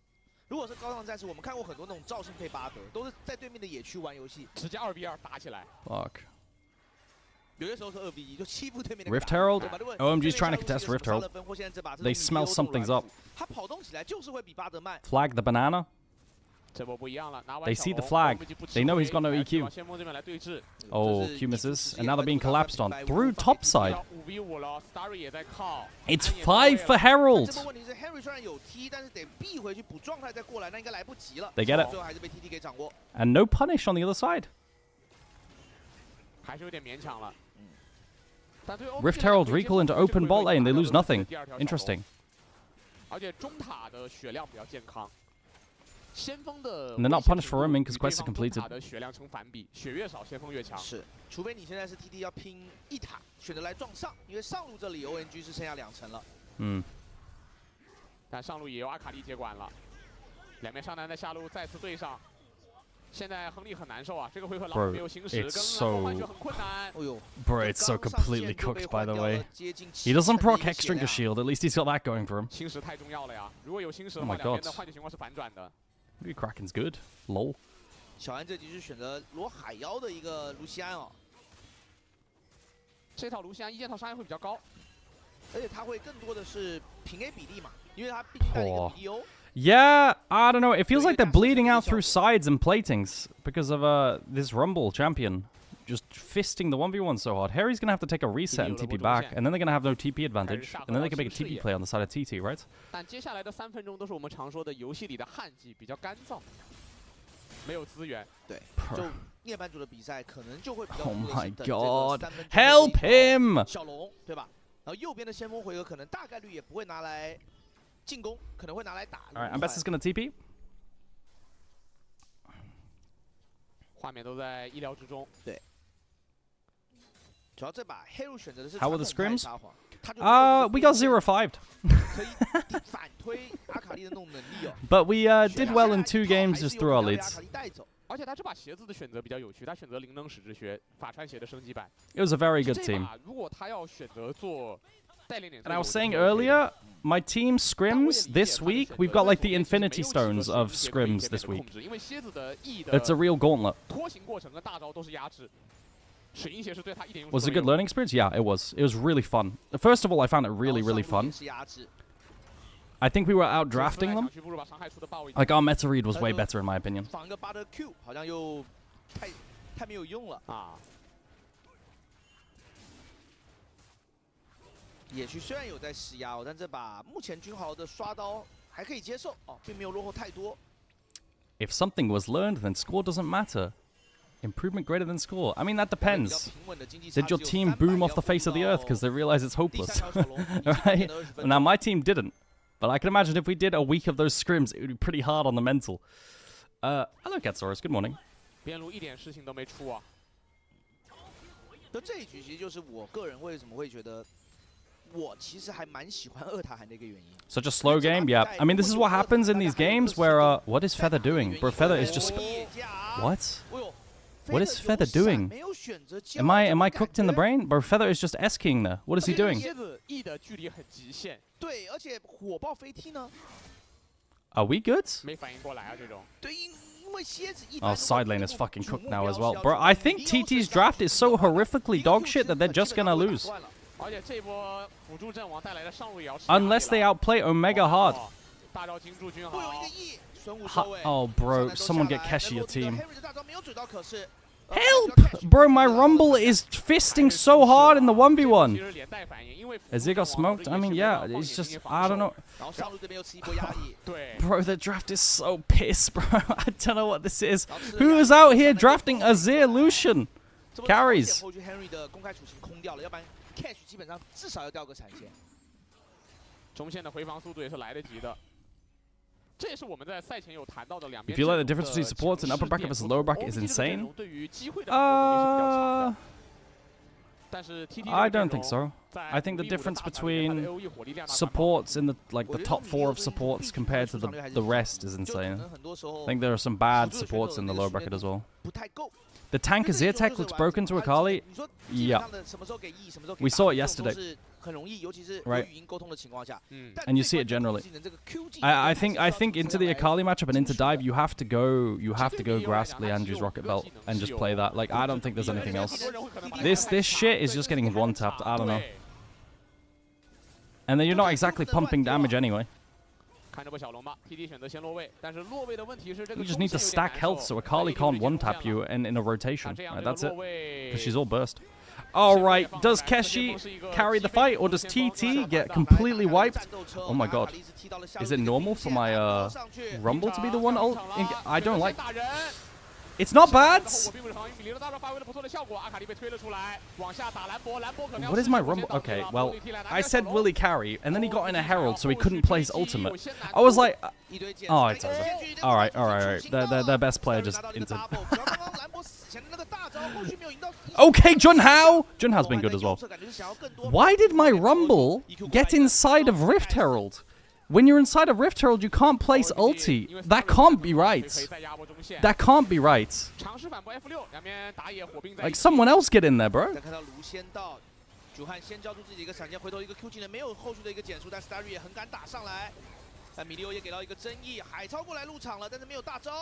如果是高尚战士，我们看过很多那种赵信配巴德，都是在对面的野区玩游戏，直接2v2打起来。Fuck. 有的时候是2v1，就欺负对面的。 Rift Herald. OMG's trying to contest Rift Herald. They smell something's up. 他跑动起来就是会比巴德慢。Flag the banana. 这波不一样了，拿完 They see the flag. They know he's got no EQ. 先锋这边来对峙。 Oh, Q misses, and now they're being collapsed on through top side. 5v5了 ，Starry 也在靠。 It's 5 for Herald. 这波问题是 Harry 虽然有踢，但是得避回去补状态再过来，那应该来不及了。 They get it. 最后还是被 TT 给掌握。 And no punish on the other side. 还是有点勉强了。 Rift Herald recall into open bot lane. They lose nothing. Interesting. 而且中塔的血量比较健康。 先锋的 And they're not punished for roaming because quests are completed. 的血量成反比，血越少，先锋越强。是，除非你现在是 TT 要拼一塔，选择来撞上，因为上路这里 OMG 是剩下2层了。但上路也有阿卡丽接管了，两边上单在下路再次对上。现在亨利很难受啊，这个回合狼没有行使，跟蓝魔换血很困难。Bro, it's so completely cooked, by the way. He doesn't proc Hexdrinker Shield. At least he's got that going for him. 星石太重要了呀！如果有星石的话，两边的换血情况是反转的。 Maybe Kraken's good. Lol. 小安这局是选择罗海妖的一个卢锡安哦。这套卢锡安一件套伤害会比较高，而且他会更多的是平 A 比例嘛，因为他毕竟带了一个比利欧。 Yeah, I don't know. It feels like they're bleeding out through sides and platings because of this Rumble champion just fisting the 1v1 so hard. Harry's gonna have to take a reset and TP back, and then they're gonna have no TP advantage, and then they can make a TP play on the side of TT, right? 但接下来的3分钟都是我们常说的游戏里的旱季，比较干燥，没有资源。对，就夜班组的比赛可能就会比较。 Oh my god! Help him! 小龙，对吧？然后右边的先锋回合可能大概率也不会拿来进攻，可能会拿来打。All right, Ambassador's gonna TP. 画面都在意料之中。对。 主要这把 Hero 选择的是 How were the scrims? 撒谎， We got 0-5'd. 可以反推阿卡丽的那种能力哦。But we did well in 2 games just through our leads. 而且他这把鞋子的选择比较有趣，他选择灵能使之靴法川鞋的升级版。 It was a very good team. 如果他要选择做带领点， And I was saying earlier, my team scrims this week, we've got like the infinity stones of scrims this week. 因为蝎子的 E 的 It's a real gauntlet. 拖行过程跟大招都是压制。 Was it a good learning experience? Yeah, it was. It was really fun. First of all, I found it really, really fun. I think we were out drafting them. Like our meta read was way better in my opinion. 防个巴德 Q 好像又太没有用了啊。野区虽然有在施压哦，但这把目前君豪的刷刀还可以接受哦，并没有落后太多。 If something was learned, then score doesn't matter. Improvement greater than score. I mean, that depends. Did your team boom off the face of the earth because they realize it's hopeless? Right? Now, my team didn't. But I can imagine if we did a week of those scrims, it would be pretty hard on the mental. Hello, Katsaurus. Good morning. 边路一点事情都没出啊。那这一局其实就是我个人为什么会觉得，我其实还蛮喜欢二塔韩的一个原因。 Such a slow game, yeah. I mean, this is what happens in these games where, what is Feather doing? Bro, Feather is just... What? What is Feather doing? Am I cooked in the brain? Bro, Feather is just S-keying there. What is he doing? Are we good? Oh, side lane is fucking cooked now as well. Bro, I think TT's draft is so horrifically dog shit that they're just gonna lose. Unless they outplay Omega hard. Oh, bro, someone get Keshi your team. Help! Bro, my Rumble is fisting so hard in the 1v1. Has he got smoked? I mean, yeah, it's just, I don't know. Bro, the draft is so pissed, bro. I don't know what this is. Who is out here drafting Azir Lucian? Carries. 这也是我们在赛前有谈到的两边。 If you like the difference between supports and upper bracket versus lower bracket is insane. I don't think so. I think the difference between supports in the top 4 of supports compared to the rest is insane. I think there are some bad supports in the lower bracket as well. The tank Azir tech looks broken to Akali. Yeah. We saw it yesterday. Right. And you see it generally. I think into the Akali matchup and into dive you have to go grasp Liandry's rocket belt and just play that. Like, I don't think there's anything else. This shit is just getting one tapped. I don't know. And then you're not exactly pumping damage anyway. You just need to stack health so Akali can't one-tap you in a rotation. Right, that's it. Because she's all burst. Alright, does Keshi carry the fight or does TT get completely wiped? Oh my god. Is it normal for my Rumble to be the one ult? I don't like... It's not bad! What is my Rumble? Okay, well, I said will he carry, and then he got in a Herald, so he couldn't play his ultimate. I was like... oh, it's over. Alright. Their best player just... Okay, Junhao! Junhao's been good as well. Why did my Rumble get inside of Rift Herald? When you're inside of Rift Herald, you can't place ulti. That can't be right. That can't be right. Like, someone else get in there, bro.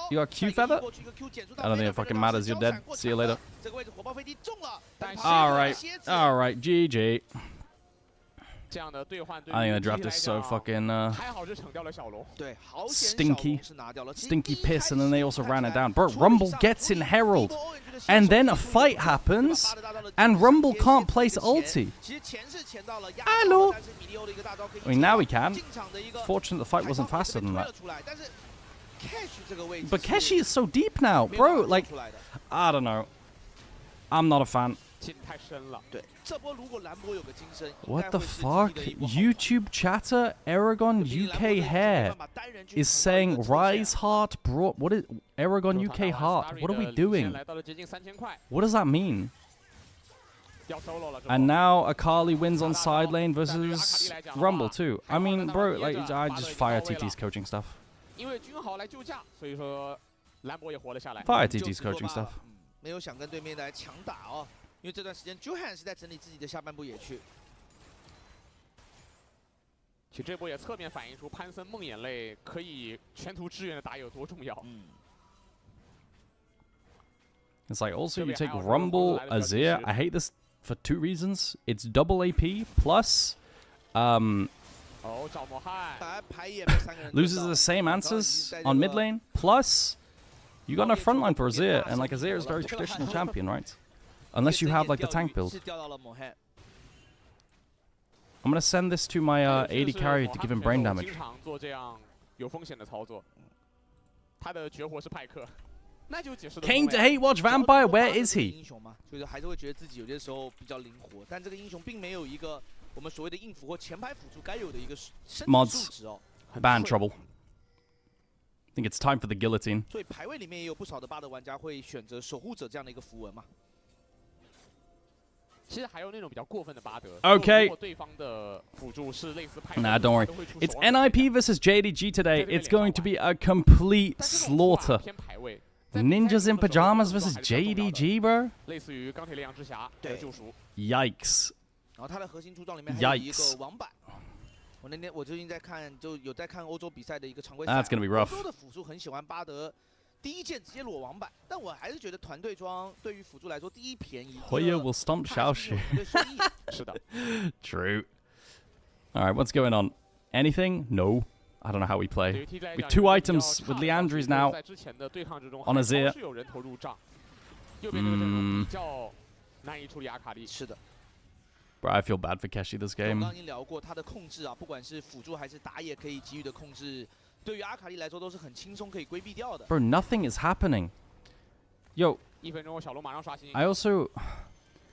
You got Q Feather? I don't think it fucking matters. You're dead. See you later. Alright, GG. I think the draft is so fucking stinky piss, and then they also ran it down. Bro, Rumble gets in Herald, and then a fight happens, and Rumble can't place ulti. Hello. I mean, now he can. Fortunate the fight wasn't faster than that. But Keshi is so deep now, bro. Like, I don't know. I'm not a fan. What the fuck? YouTube chatter Aragon UK Hair is saying Rise Heart brought... What is... Aragon UK Heart? What are we doing? What does that mean? And now Akali wins on side lane versus Rumble too. I mean, bro, like, I just fire TT's coaching stuff. Fire TT's coaching stuff. 因为这段时间 Johan 是在整理自己的下半部野区。其实这波也侧面反映出潘森梦魇类可以全图支援的打野有多重要。It's like also you take Rumble, Azir. I hate this for 2 reasons. It's double AP plus loses the same answers on mid lane. Plus you got no frontline for Azir, and like Azir is a very traditional champion, right? Unless you have like the tank build. I'm gonna send this to my AD carry to give him brain damage. 那就解释得 Came 通 to 了 hate watch Vampire. Where is 英 he? 雄嘛，就是还是会觉得自己有些时候比较灵活，但这个英雄并没有一个我们所谓的硬辅或前排辅助该有的一个身体 Mods 素质哦。 Bad trouble. I think it's time for the guillotine. 所以排位里面也有不少的巴德玩家会选择守护者这样的一个符文嘛。其实还有那种比较过分的巴德。 Okay. 如果对方的辅助是类似派 Nah, don't worry. It's NIP versus JDG today. It's going to be a complete slaughter. 偏排位。 Ninjas in pajamas versus JDG, bro. 类似于钢铁烈阳之侠的救赎。 Yikes. 然后他的核心出装里面还有一个网板。我最近在看，就有在看欧洲比赛的一个常规赛。 That's gonna be rough. 欧洲的辅助很喜欢巴德第一件直接裸网板，但我还是觉得团队装对于辅助来说第一便宜。 Hoya will stomp Xiaoxu. 是的。True. All right, what's going on? Anything? No. I don't know how we play. With 2 items with Leandries now on Azir. 是有人头入账。右边这个阵容比较难以处理阿卡丽。是的。 Bro, I feel bad for Keshi this 我 game. 刚刚已经聊过他的控制啊，不管是辅助还是打野可以给予的控制，对于阿卡丽来说都是很轻松可以规避掉的。 Bro, nothing is happening. Yo. 1分钟，小龙马上刷新。 I also.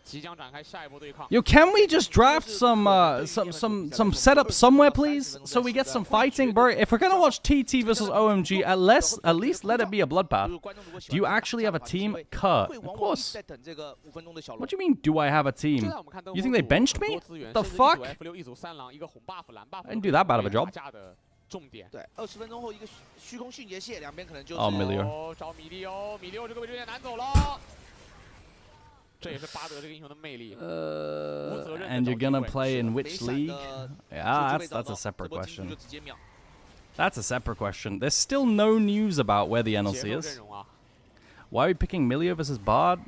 即将展开下一波对抗。 Yo, can we just draft some setup somewhere, please, so we get some fighting, bro? If we're gonna watch TT versus OMG, at least let it be a bloodbath. Do you actually have a team? Kurt, of course. What do you mean? Do I have a team? You think they benched me? The fuck? I didn't do that bad of a job. 对，20分钟后一个虚空迅捷蟹，两边可能就是。哦，Milio。找米利欧，米利欧这个位置有点难走了。 这也是巴德这个英雄的魅力。And you're gonna play in which league? Yeah, that's a separate question. That's a separate question. There's still no news about where the NLC is. Why are we picking Milio versus Bard?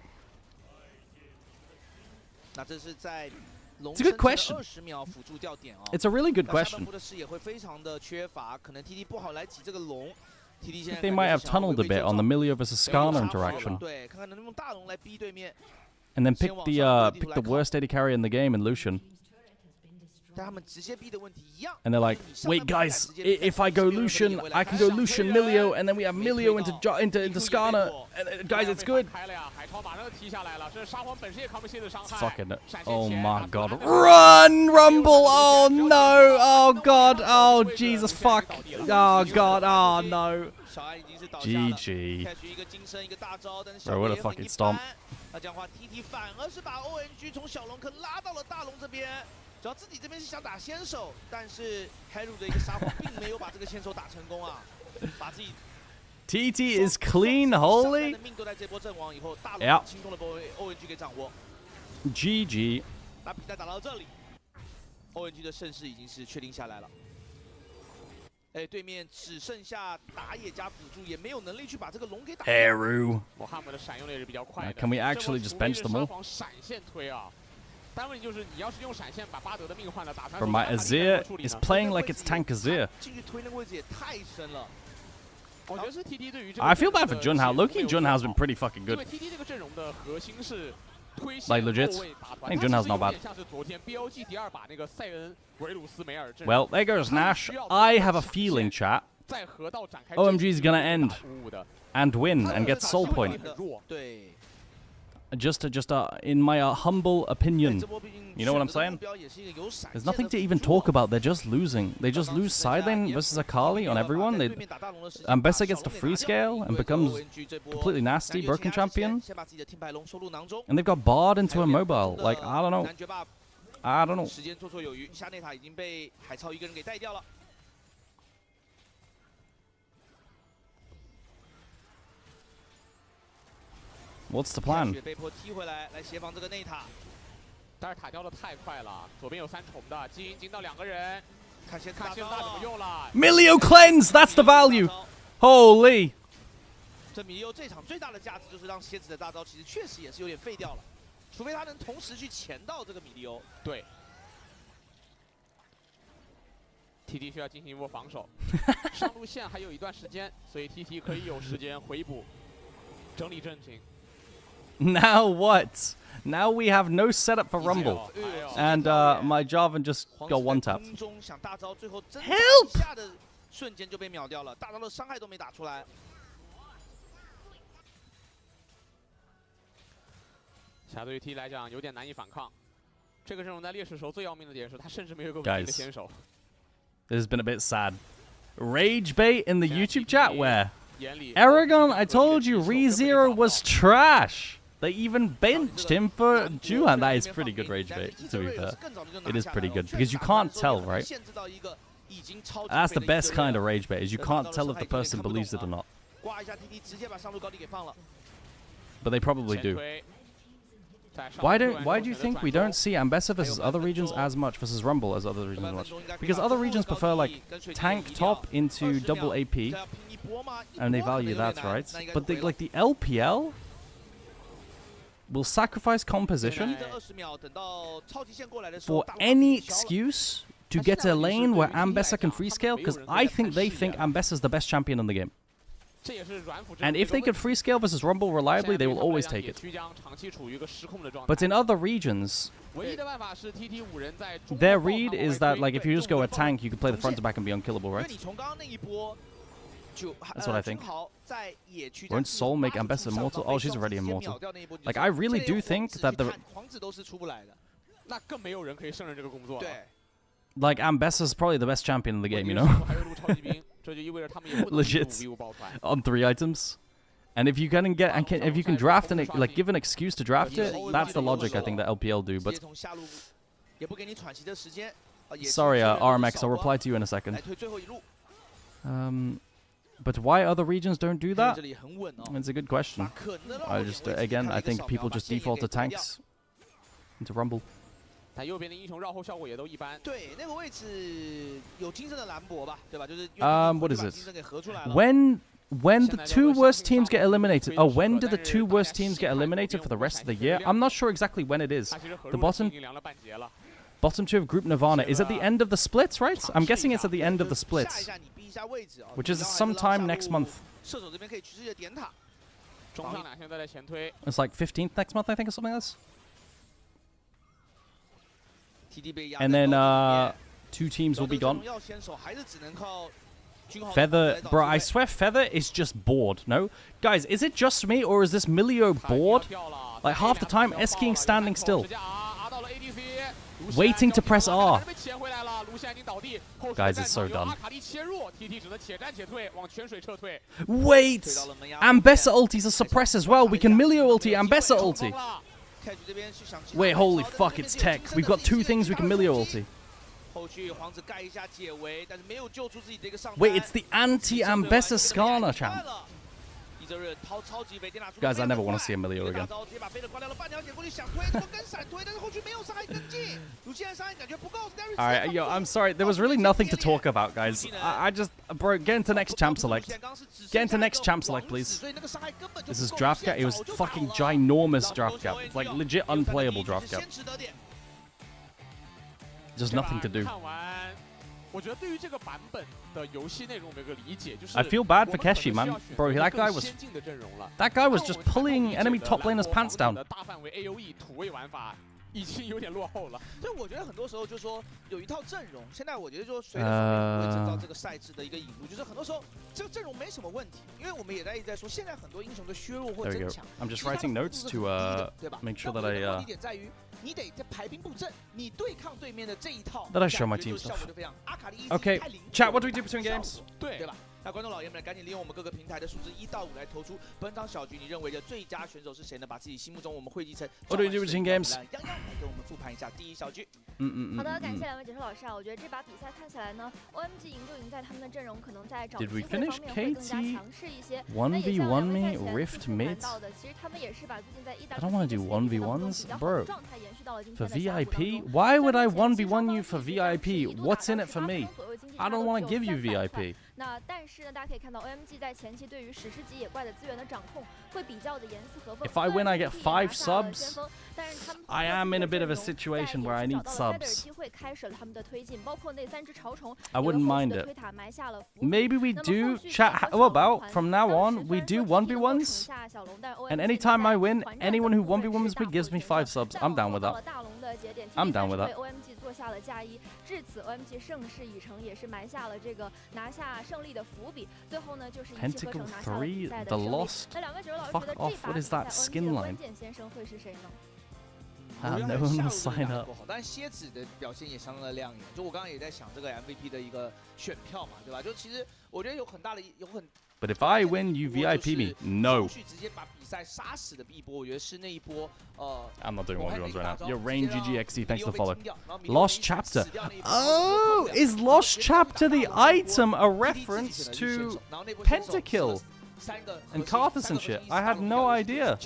It's a good question. It's a really good question. I think they might have tunneled a bit on the Milio versus Skarner interaction. And then pick the worst AD carry in the game in Lucian. And they're like, wait guys, if I go Lucian, I can go Lucian Milio, and then we have Milio into Skarner. Guys, it's good. It's fucking, oh my god. Run, Rumble! Oh no! Oh god! Oh Jesus fuck! Oh god! Oh no! GG. Bro, what a fucking stomp. 那这样的话 ，TT 反而是把 OMG 从小龙坑拉到了大龙这边，只要自己这边是想打先手，但是 Haru 的一个撒谎并没有把这个先手打成功啊，把自己 TT is clean, holy. 命都在这波阵亡以后，大龙 Yeah. 轻松的被 OMG 给掌握。 GG. 那比赛打到这里 ，OMG 的胜势已经是确定下来了。 哎，对面只剩下打野加辅助，也没有能力去把这个龙给打。Haru. 我汉姆的闪用力是比较快的。 Can we actually just bench them all? 闪现推啊！但问题就是你要是用闪现把巴德的命换了，打穿。 Bro, my Azir is playing like it's tank Azir. 进去推那个位置也太深了。我觉得是 TT 对于这个。 I feel bad for Junhao. Loki Junhao's been pretty fucking 因 good. 为 TT 这个阵容的核心是。 Like legit. I think Junhao's not bad. Well, there goes Nash. I have a feeling, chat. OMG's gonna end and win and get soul point. Just in my humble opinion. You know what I'm saying? There's nothing to even talk about. They're just losing. They just lose side lane versus Akali on everyone. Ambessa gets to free scale and becomes completely nasty, broken champion. And they've got Bard into a mobile. Like, I don't know. I don't know. What's the plan? 但是塔掉的太快了，左边有3重的，基因进到2个人，看现在大怎么用了。Milio cleanse, that's the value. Holy. 这米利欧这场最大的价值就是让蝎子的大招其实确实也是有点废掉了，除非他能同时去潜到这个米利欧。对。TT 需要进行一波防守，上路线还有一段时间，所以 TT 可以有时间回补，整理阵型。 Now what? Now we have no setup for Rumble. And my Jarvan just got one tap. Help! 下对于 T 来讲有点难以反抗。这个阵容在劣势时候最要命的点是，他甚至没有一个稳定的先手。This has been a bit sad. Rage bait in the YouTube chat where Aragon, I told you ReZero was trash. They even benched him for Juhan. That is pretty good rage bait, to be fair. It is pretty good because you can't tell, right? That's the best kind of rage bait, is you can't tell if the person believes it or not. But they probably do. Why do you think we don't see Ambessa versus other regions as much versus Rumble as other regions as much? Because other regions prefer like tank top into double AP, and they value that, right? But like the LPL will sacrifice composition for any excuse to get a lane where Ambessa can free scale, because I think they think Ambessa is the best champion in the game. And if they can free scale versus Rumble reliably, they will always take it. But in other regions, their read is that like if you just go a tank, you can play the front to back and be unkillable, right? That's what I think. Won't Soul make Ambessa immortal? Oh, she's already immortal. Like, I really do think that the... Like, Ambessa's probably the best champion in the game, you know? Legit. On 3 items. And if you can get... if you can draft and like give an excuse to draft it, that's the logic I think that LPL do, but... Sorry, RMX, I'll reply to you in a second. But why other regions don't do that? It's a good question. I just, again, I think people just default to tanks into Rumble. What is it? When the 2 worst teams get eliminated... Oh, when do the 2 worst teams get eliminated for the rest of the year? I'm not sure exactly when it is. The bottom 2 of Group Nirvana is at the end of the splits, right? I'm guessing it's at the end of the splits, which is sometime next month. It's like 15th next month, I think, or something like this. And then 2 teams will be gone. Feather, bro, I swear Feather is just bored, no? Guys, is it just me, or is this Milio bored? Like, half the time, S-keying standing still. Waiting to press R. Guys, it's so done. Wait! Ambessa ulti's a suppress as well. We can Milio ulti, Ambessa ulti. Wait, holy fuck, it's tech. We've got 2 things we can Milio ulti. Wait, it's the anti-Ambessa Skarner champ. Guys, I never want to see a Milio again. Alright, yo, I'm sorry. There was really nothing to talk about, guys. I just... Bro, get into next champ select. Get into next champ select, please. This is draft gap. It was fucking ginormous draft gap. It's like legit unplayable draft gap. There's nothing to do. I feel bad for Keshi, man. Bro, that guy was just pulling enemy top laners' pants down. 已经有点落后了。所以我觉得很多时候就是说有一套阵容，现在我觉得说随着会征召这个赛制的一个引入，就是很多时候这个阵容没什么问题，因为我们也一直在说，现在很多英雄的削弱或增强。I'm just writing notes to make sure that I 问题点在于你得在排兵布阵，你对抗对面的这一套。 That I show my team stuff. Okay, chat. What do we do between games? 对吧？ 那观众老爷们，赶紧利用我们各个平台的数字1到5来投出本场小局，你认为的最佳选手是谁呢？把自己心目中我们汇集成。What do we do between games? 来跟我们复盘一下第一小局。好的，感谢两位解说老师啊！我觉得这把比赛看起来呢 ，OMG 赢就赢在他们的阵容可能在找机会方面会更加强势一些。 1v1 me, Rift mid. 其实他们也是把最近在I don't want to do 1v1s, bro. For VIP? Why would I 1v1 you for VIP? What's in it for me? I don't want to give you VIP. 那但是呢，大家可以看到 OMG 在前期对于史诗级野怪的资源的掌控会比较的严丝合缝。 If I win, I get 5 subs. I am in a bit of a situation where I need subs. I wouldn't mind it. Maybe we do chat. How about from now on we do 1v1s? And anytime I win, anyone who 1v1s me gives me 5 subs. I'm down with that. I'm down with that. 做下了嫁衣，至此 OMG 盛世已成，也是埋下了这个拿下胜利的伏笔。最后呢，就是一气呵成拿下了比赛的胜利。那两位解说老师觉得这把比赛 OMG 的关键先生会是谁呢？ no one will sign up. 但蝎子的表现也相当的亮眼。就我刚刚也在想这个 MVP 的一个选票嘛，对吧？就其实我觉得有很大的But if I win, you VIP me. No. 直接把比赛杀死的一波，我觉得是那一波I'm not doing 1v1s right now. Yo, Rain GGXE, thanks for the follow. Lost Chapter. Oh, is Lost Chapter the item a reference to Pentakill and Karthus and shit? I had no idea.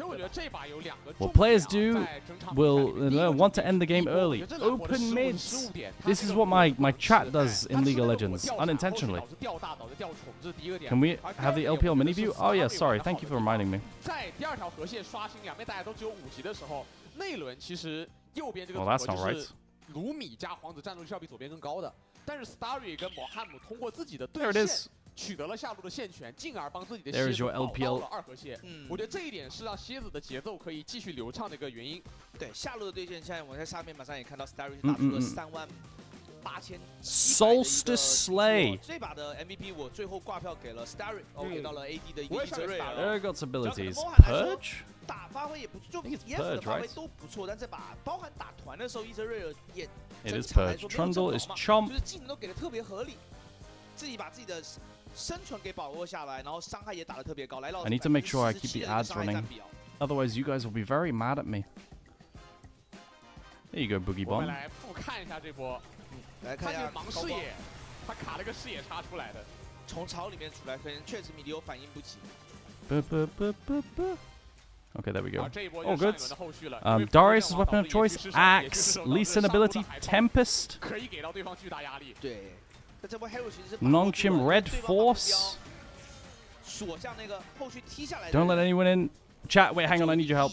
What players do will want to end the game early. Open mids. This is what my chat does in League of Legends, unintentionally. Can we have the LPL mini view? Oh yeah, sorry. Thank you for reminding me. Well, that's not right. There it is. 取得了下路的线权，进而帮自己的 There 蝎 is 子 your 保 LPL 到了2和线。我觉得这一点是让蝎子的节奏可以继续流畅的一个原因。对，下路的对线，现在我们在下面马上也看到 Starry 打出了38700 Solstice Slay. 这把的 MVP 我最后挂票给了 Starry， 给到了 AD 的一个瑞尔。Urgot's abilities. Purge? 打发挥也不错，就 EF 的发挥都不错，但这把包含打团的时候，伊泽瑞尔也 It is Purge. Trundle is Chomp. 就是技能都给的特别合理，自己把自己的 生存给把握下来，然后伤害也打得特别高。来到 I need to make sure I keep the ads running. Otherwise, you guys will be very mad at me. There you go, Boogie 我们 Bomb. 来复看一下这波，来看一下盲视野，他卡了个视野插出来的，从巢里面出来，可能确实米迪欧反应不及。Okay, there we go. 这一波 Oh, 就 good. 上一轮的后续了。Darius' weapon of choice: Axe, Lee Sin ability, Tempest. 可以给到对方巨大压力。对。 Nongchim Red Force. Don't let anyone in. Chat, wait, hang on, I need your help.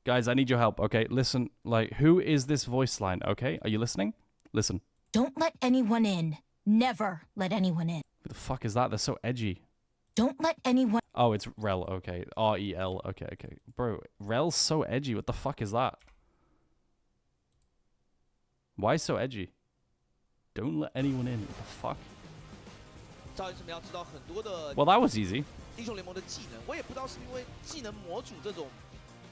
Guys, I need your help, okay? Listen, like, who is this voice line, okay? Are you listening? Listen. Don't let anyone in. Never let anyone in. Who the fuck is that? They're so edgy. Don't let anyone... Oh, it's Rel, okay. R-E-L, okay, okay. Bro, Rel's so edgy. What the fuck is that? Why so edgy? Don't let anyone in. What the fuck? Well, that was easy. 英雄联盟的技能，我也不知道是因为技能模组这种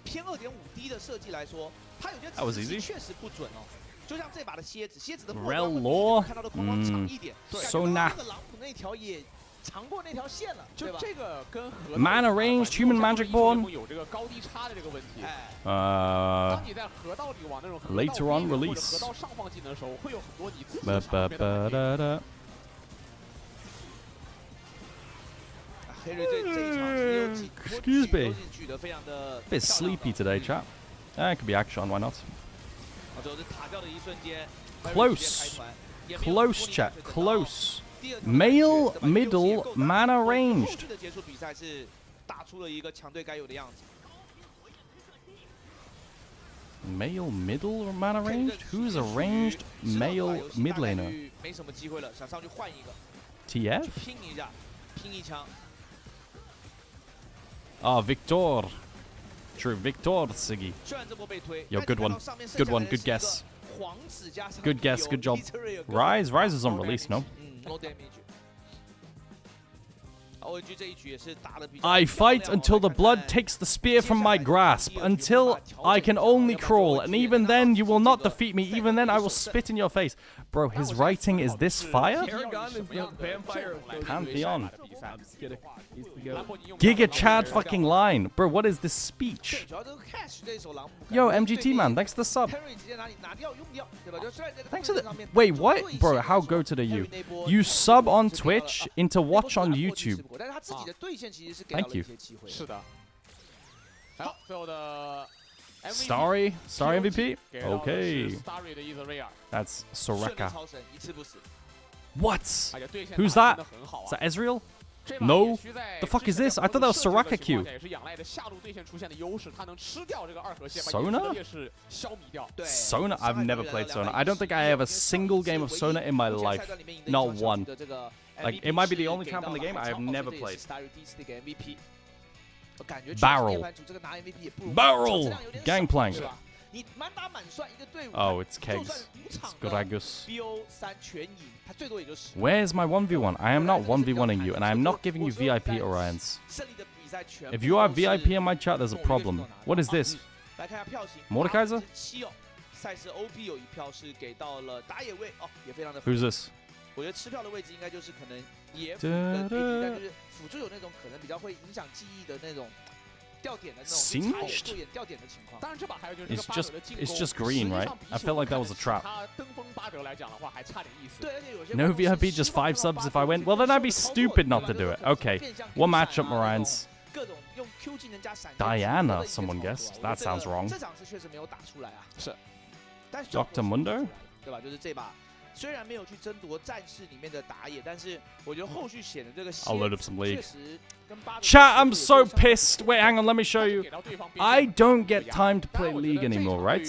偏 2.5D 的设计来说，它有些指示确实不准哦。就像这把的蝎子，蝎子的末端看到的框框长一点，so nah. 那个狼普那条也长过那条线了，就这个跟 Mana ranged human magic born. 有这个高低差的这个问题。当你在河道里往那种 later on release 河道上方技能的时候，会有很多你自己的场面的。 Excuse me. Bit sleepy today, chat. It could be action, why not? Close. Close, chat. Close. Male, middle, mana ranged. Male, middle, or mana ranged? Who's a ranged male mid laner? TF? Ah, Victor. True, Victor, Siggy. Yo, good one. Good one, good guess. Good guess, good job. Rise? Rise is on release, no? I fight until the blood takes the spear from my grasp, until I can only crawl, and even then you will not defeat me, even then I will spit in your face. Bro, his writing is this fire? Pantheon. Giga Chad fucking line. Bro, what is this speech? Yo, MGT man, thanks for the sub. Thanks for the... Wait, what? Bro, how goated are you? You sub on Twitch into watch on YouTube. Thank you. Starry? Starry MVP? Okay. That's Soraka. What? Who's that? Is that Ezreal? No. The fuck is this? I thought that was Soraka Q. Sona? Sona? I've never played Sona. I don't think I have a single game of Sona in my life. Not one. Like, it might be the only champ in the game I have never played. Barrel. Barrel! Gangplank. Oh, it's Kegs. It's Gragus. Where's my 1v1? I am not 1v1ing you, and I am not giving you VIP Orions. If you are VIP in my chat, there's a problem. What is this? 来看一下票型 Mordekaiser 7哦，赛事 OP 有一票是给到了打野位哦，也非常的。 Who's this? 我觉得吃票的位置应该就是可能野辅跟 AD， 但就是辅助有那种可能比较会影响记忆的那种掉点的那种插眼做眼掉点的情况。当然，这把还有就是这个 It's 巴 just 德的进攻 it's just green, right? I felt like that was a trap. 他登峰巴德来讲的话，还差点意思。对，而且有些 No VIP, just 5 subs if I win. Well, then I'd be stupid not to do it. Okay, one matchup, Morans. 各种用 Q 技能加闪 Diana, someone guessed. That sounds wrong. 这场是确实没有打出来啊。是，但是 Dr. Mundo? 对吧？就是这把，虽然没有去争夺战士里面的打野，但是我觉得后续显的这个 I'll load up some league. 确实跟巴德 Chat, I'm so pissed. Wait, hang on, let me show you. I don't get time to play League anymore, right?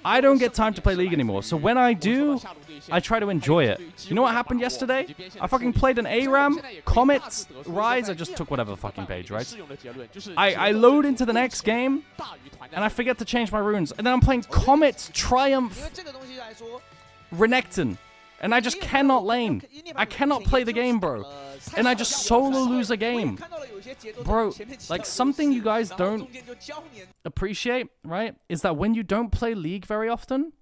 I don't get time to play League anymore. So when I do, I try to enjoy it. You know what happened yesterday? I fucking played an ARAM, Comet, Rise. I just took whatever fucking page, right? I load into the next game, and I forget to change my runes. And then I'm playing Comet, Triumph, 因为这个东西来说， Renekton. And I just cannot lane. I cannot play the game, bro. And I just solo lose a game. Bro, like something you guys don't appreciate, right, is that when you don't play League very often,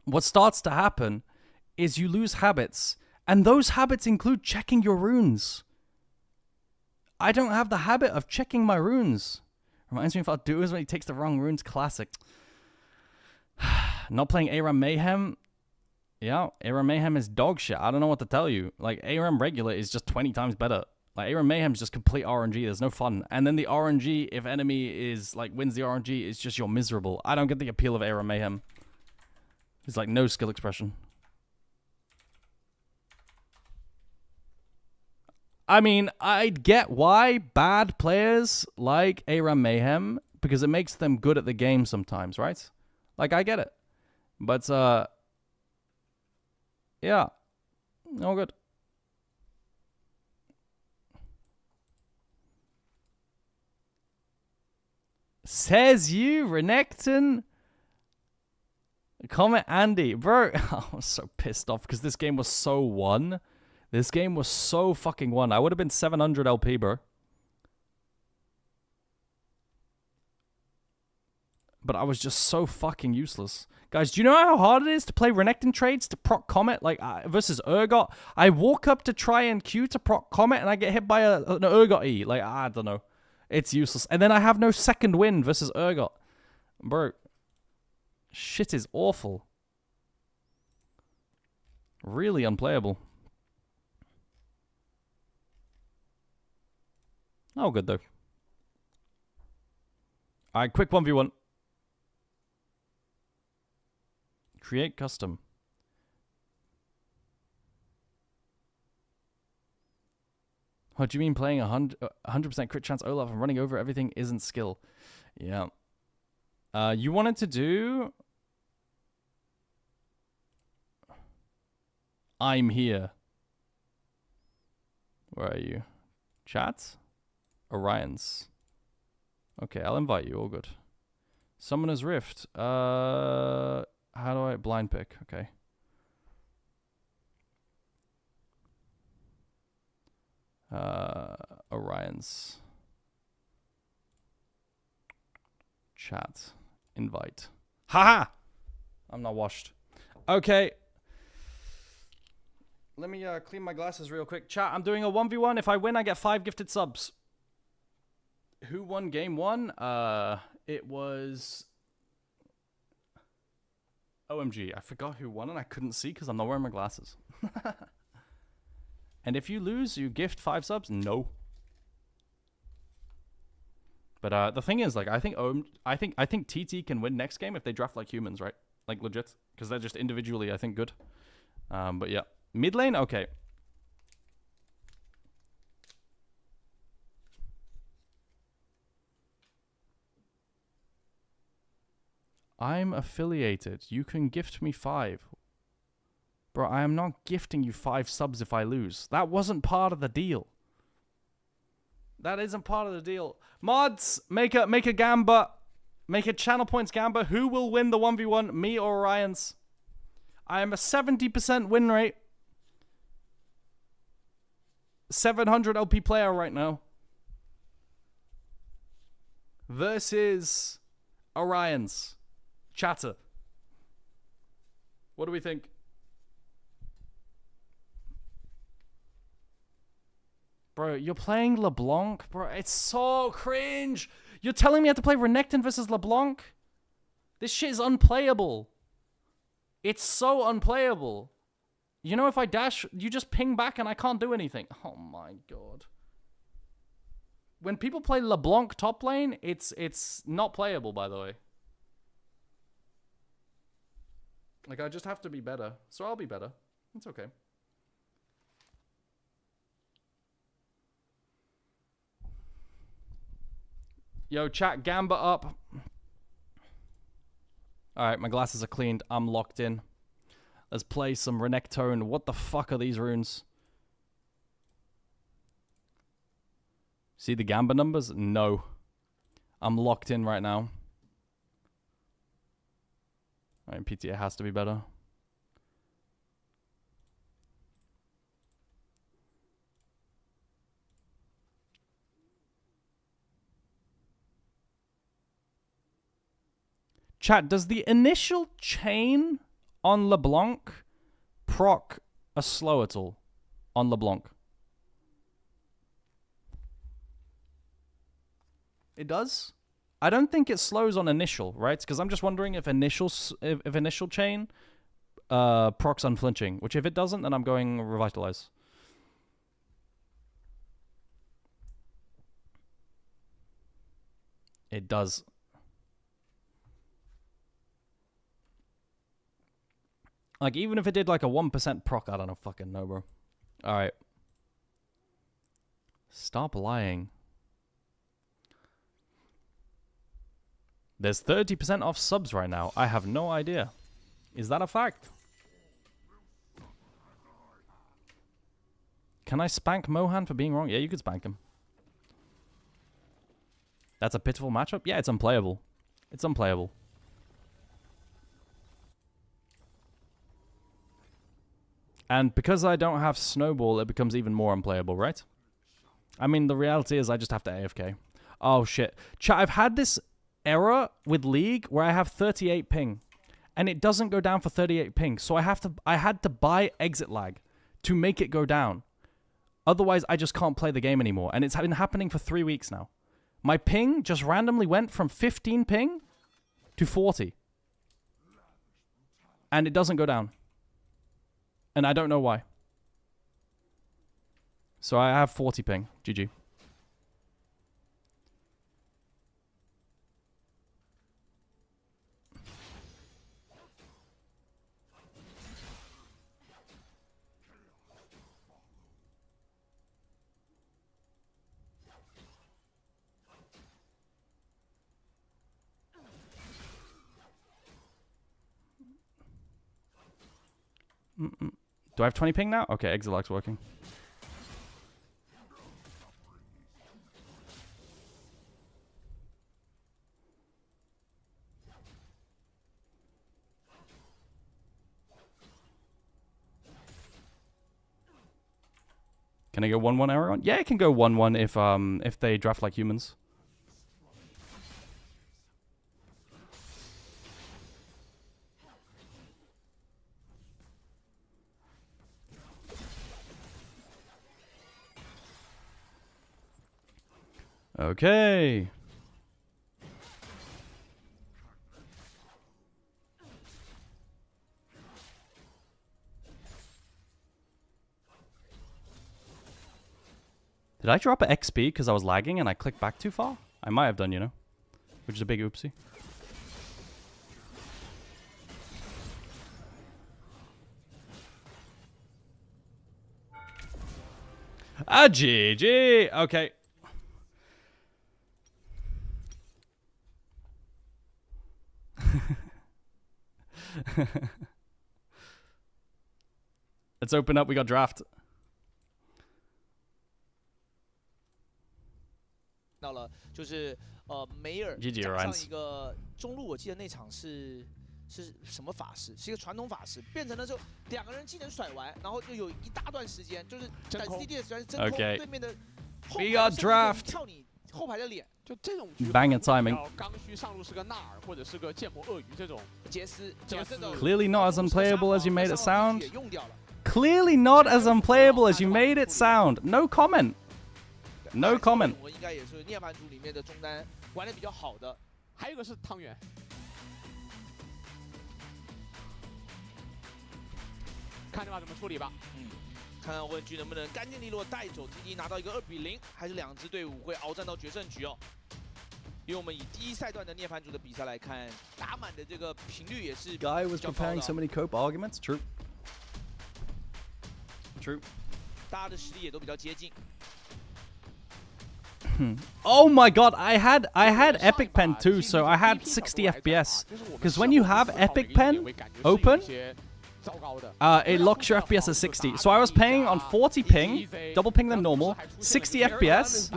what starts to happen is you lose habits. And those habits include checking your runes. I don't have the habit of checking my runes. Reminds me of Alduas when he takes the wrong runes. Classic. Not playing ARAM Mayhem. Yeah, ARAM Mayhem is dog shit. I don't know what to tell you. Like, ARAM regular is just 20 times better. Like, ARAM Mayhem is just complete RNG. There's no fun. And then the RNG, if enemy is, like, wins the RNG, it's just you're miserable. I don't get the appeal of ARAM Mayhem. It's like no skill expression. I mean, I get why bad players like ARAM Mayhem, because it makes them good at the game sometimes, right? Like, I get it. But, yeah. No good. Says you, Renekton. Comment Andy. Bro, I'm so pissed off because this game was so won. This game was so fucking won. I would have been 700 LP, bro. But I was just so fucking useless. Guys, do you know how hard it is to play Renekton trades to proc Comet like versus Urgot? I walk up to try and Q to proc Comet and I get hit by an Urgot E. Like, I don't know. It's useless. And then I have no second win versus Urgot. Bro. Shit is awful. Really unplayable. Oh, good though. Alright, quick 1v1. Create custom. What do you mean playing 100% crit chance Olaf and running over everything isn't skill? Yeah. You wanted to do... I'm here. Where are you? Chat? Orion's. Okay, I'll invite you. All good. Summoner's Rift. How do I blind pick? Okay. Orion's. Chat. Invite. Haha! I'm not washed. Okay. Let me clean my glasses real quick. Chat, I'm doing a 1v1. If I win, I get 5 gifted subs. Who won game 1? It was... OMG. I forgot who won and I couldn't see because I'm not wearing my glasses. And if you lose, you gift 5 subs? No. But the thing is, like, I think TT can win next game if they draft like humans, right? Like, legit. Because they're just individually, I think, good. But yeah. Mid lane? Okay. I'm affiliated. You can gift me 5. Bro, I am not gifting you 5 subs if I lose. That wasn't part of the deal. That isn't part of the deal. Mods, make a gamba. Make a channel points gamba. Who will win the 1v1? Me or Orion's? I am a 70% win rate. 700 LP player right now. Versus Orions. Chatter. What do we think? Bro, you're playing LeBlanc? Bro, it's so cringe. You're telling me I have to play Renekton versus LeBlanc? This shit is unplayable. It's so unplayable. You know, if I dash, you just ping back and I can't do anything. Oh my god. When people play LeBlanc top lane, it's not playable, by the way. Like, I just have to be better. So I'll be better. It's okay. Yo, chat, Gamba up. Alright, my glasses are cleaned. I'm locked in. Let's play some Renekton. What the fuck are these runes? See the Gamba numbers? No. I'm locked in right now. Alright, PTA has to be better. Chat, does the initial chain on LeBlanc proc a slow at all on LeBlanc? It does? I don't think it slows on initial, right? Because I'm just wondering if initial chain procs unflinching, which if it doesn't, then I'm going revitalize. It does. Like, even if it did like a 1% proc, I don't fucking know, bro. Alright. Stop lying. There's 30% off subs right now. I have no idea. Is that a fact? Can I spank Mohan for being wrong? Yeah, you could spank him. That's a pitiful matchup? Yeah, it's unplayable. It's unplayable. And because I don't have Snowball, it becomes even more unplayable, right? I mean, the reality is I just have to AFK. Oh, shit. Chat, I've had this error with League where I have 38 ping. And it doesn't go down for 38 ping. So I had to buy exit lag to make it go down. Otherwise, I just can't play the game anymore. And it's been happening for 3 weeks now. My ping just randomly went from 15 ping to 40. And it doesn't go down. And I don't know why. So I have 40 ping. GG. Do I have 20 ping now? Okay, exit lag's working. Can I go 1-1 Aragon? Yeah, it can go 1-1 if they draft like humans. Okay. Did I drop an XP because I was lagging and I clicked back too far? I might have done, you know, which is a big oopsie. Ah, GG. Okay. Let's open up. We got draft. 到了，就是梅尔 GG 加上一个中路，我记得那场是什么法师？是一个传统法师，变成了就两个人技能甩完，然后就有一大段时间就是等 CD 的时间真空，对面的后排跳你后排的脸，就这种局 Bang it timing. 刚需上路是个纳尔或者是个剑魔鳄鱼这种杰斯 Clearly not as unplayable as you made it sound. Clearly not as unplayable as you made it sound. No comment. No comment. 我应该也是涅槃族里面的中单玩的比较好的。还有一个是汤圆。看这把怎么处理吧。看看OMG能不能干净利落带走 TT 拿到一个2比0，还是两支队伍会鏖战到决胜局哦。因为我们以第一赛段的涅槃族的比赛来看，打满的这个频率也是 Guy was preparing so many cope arguments. True. True. 大家的实力也都比较接近。Oh my god, I had Epic Pen too, so I had 60 FPS. Because when you have Epic Pen open, it locks your FPS at 60. So I was playing on 40 ping, double ping than normal, 60 FPS.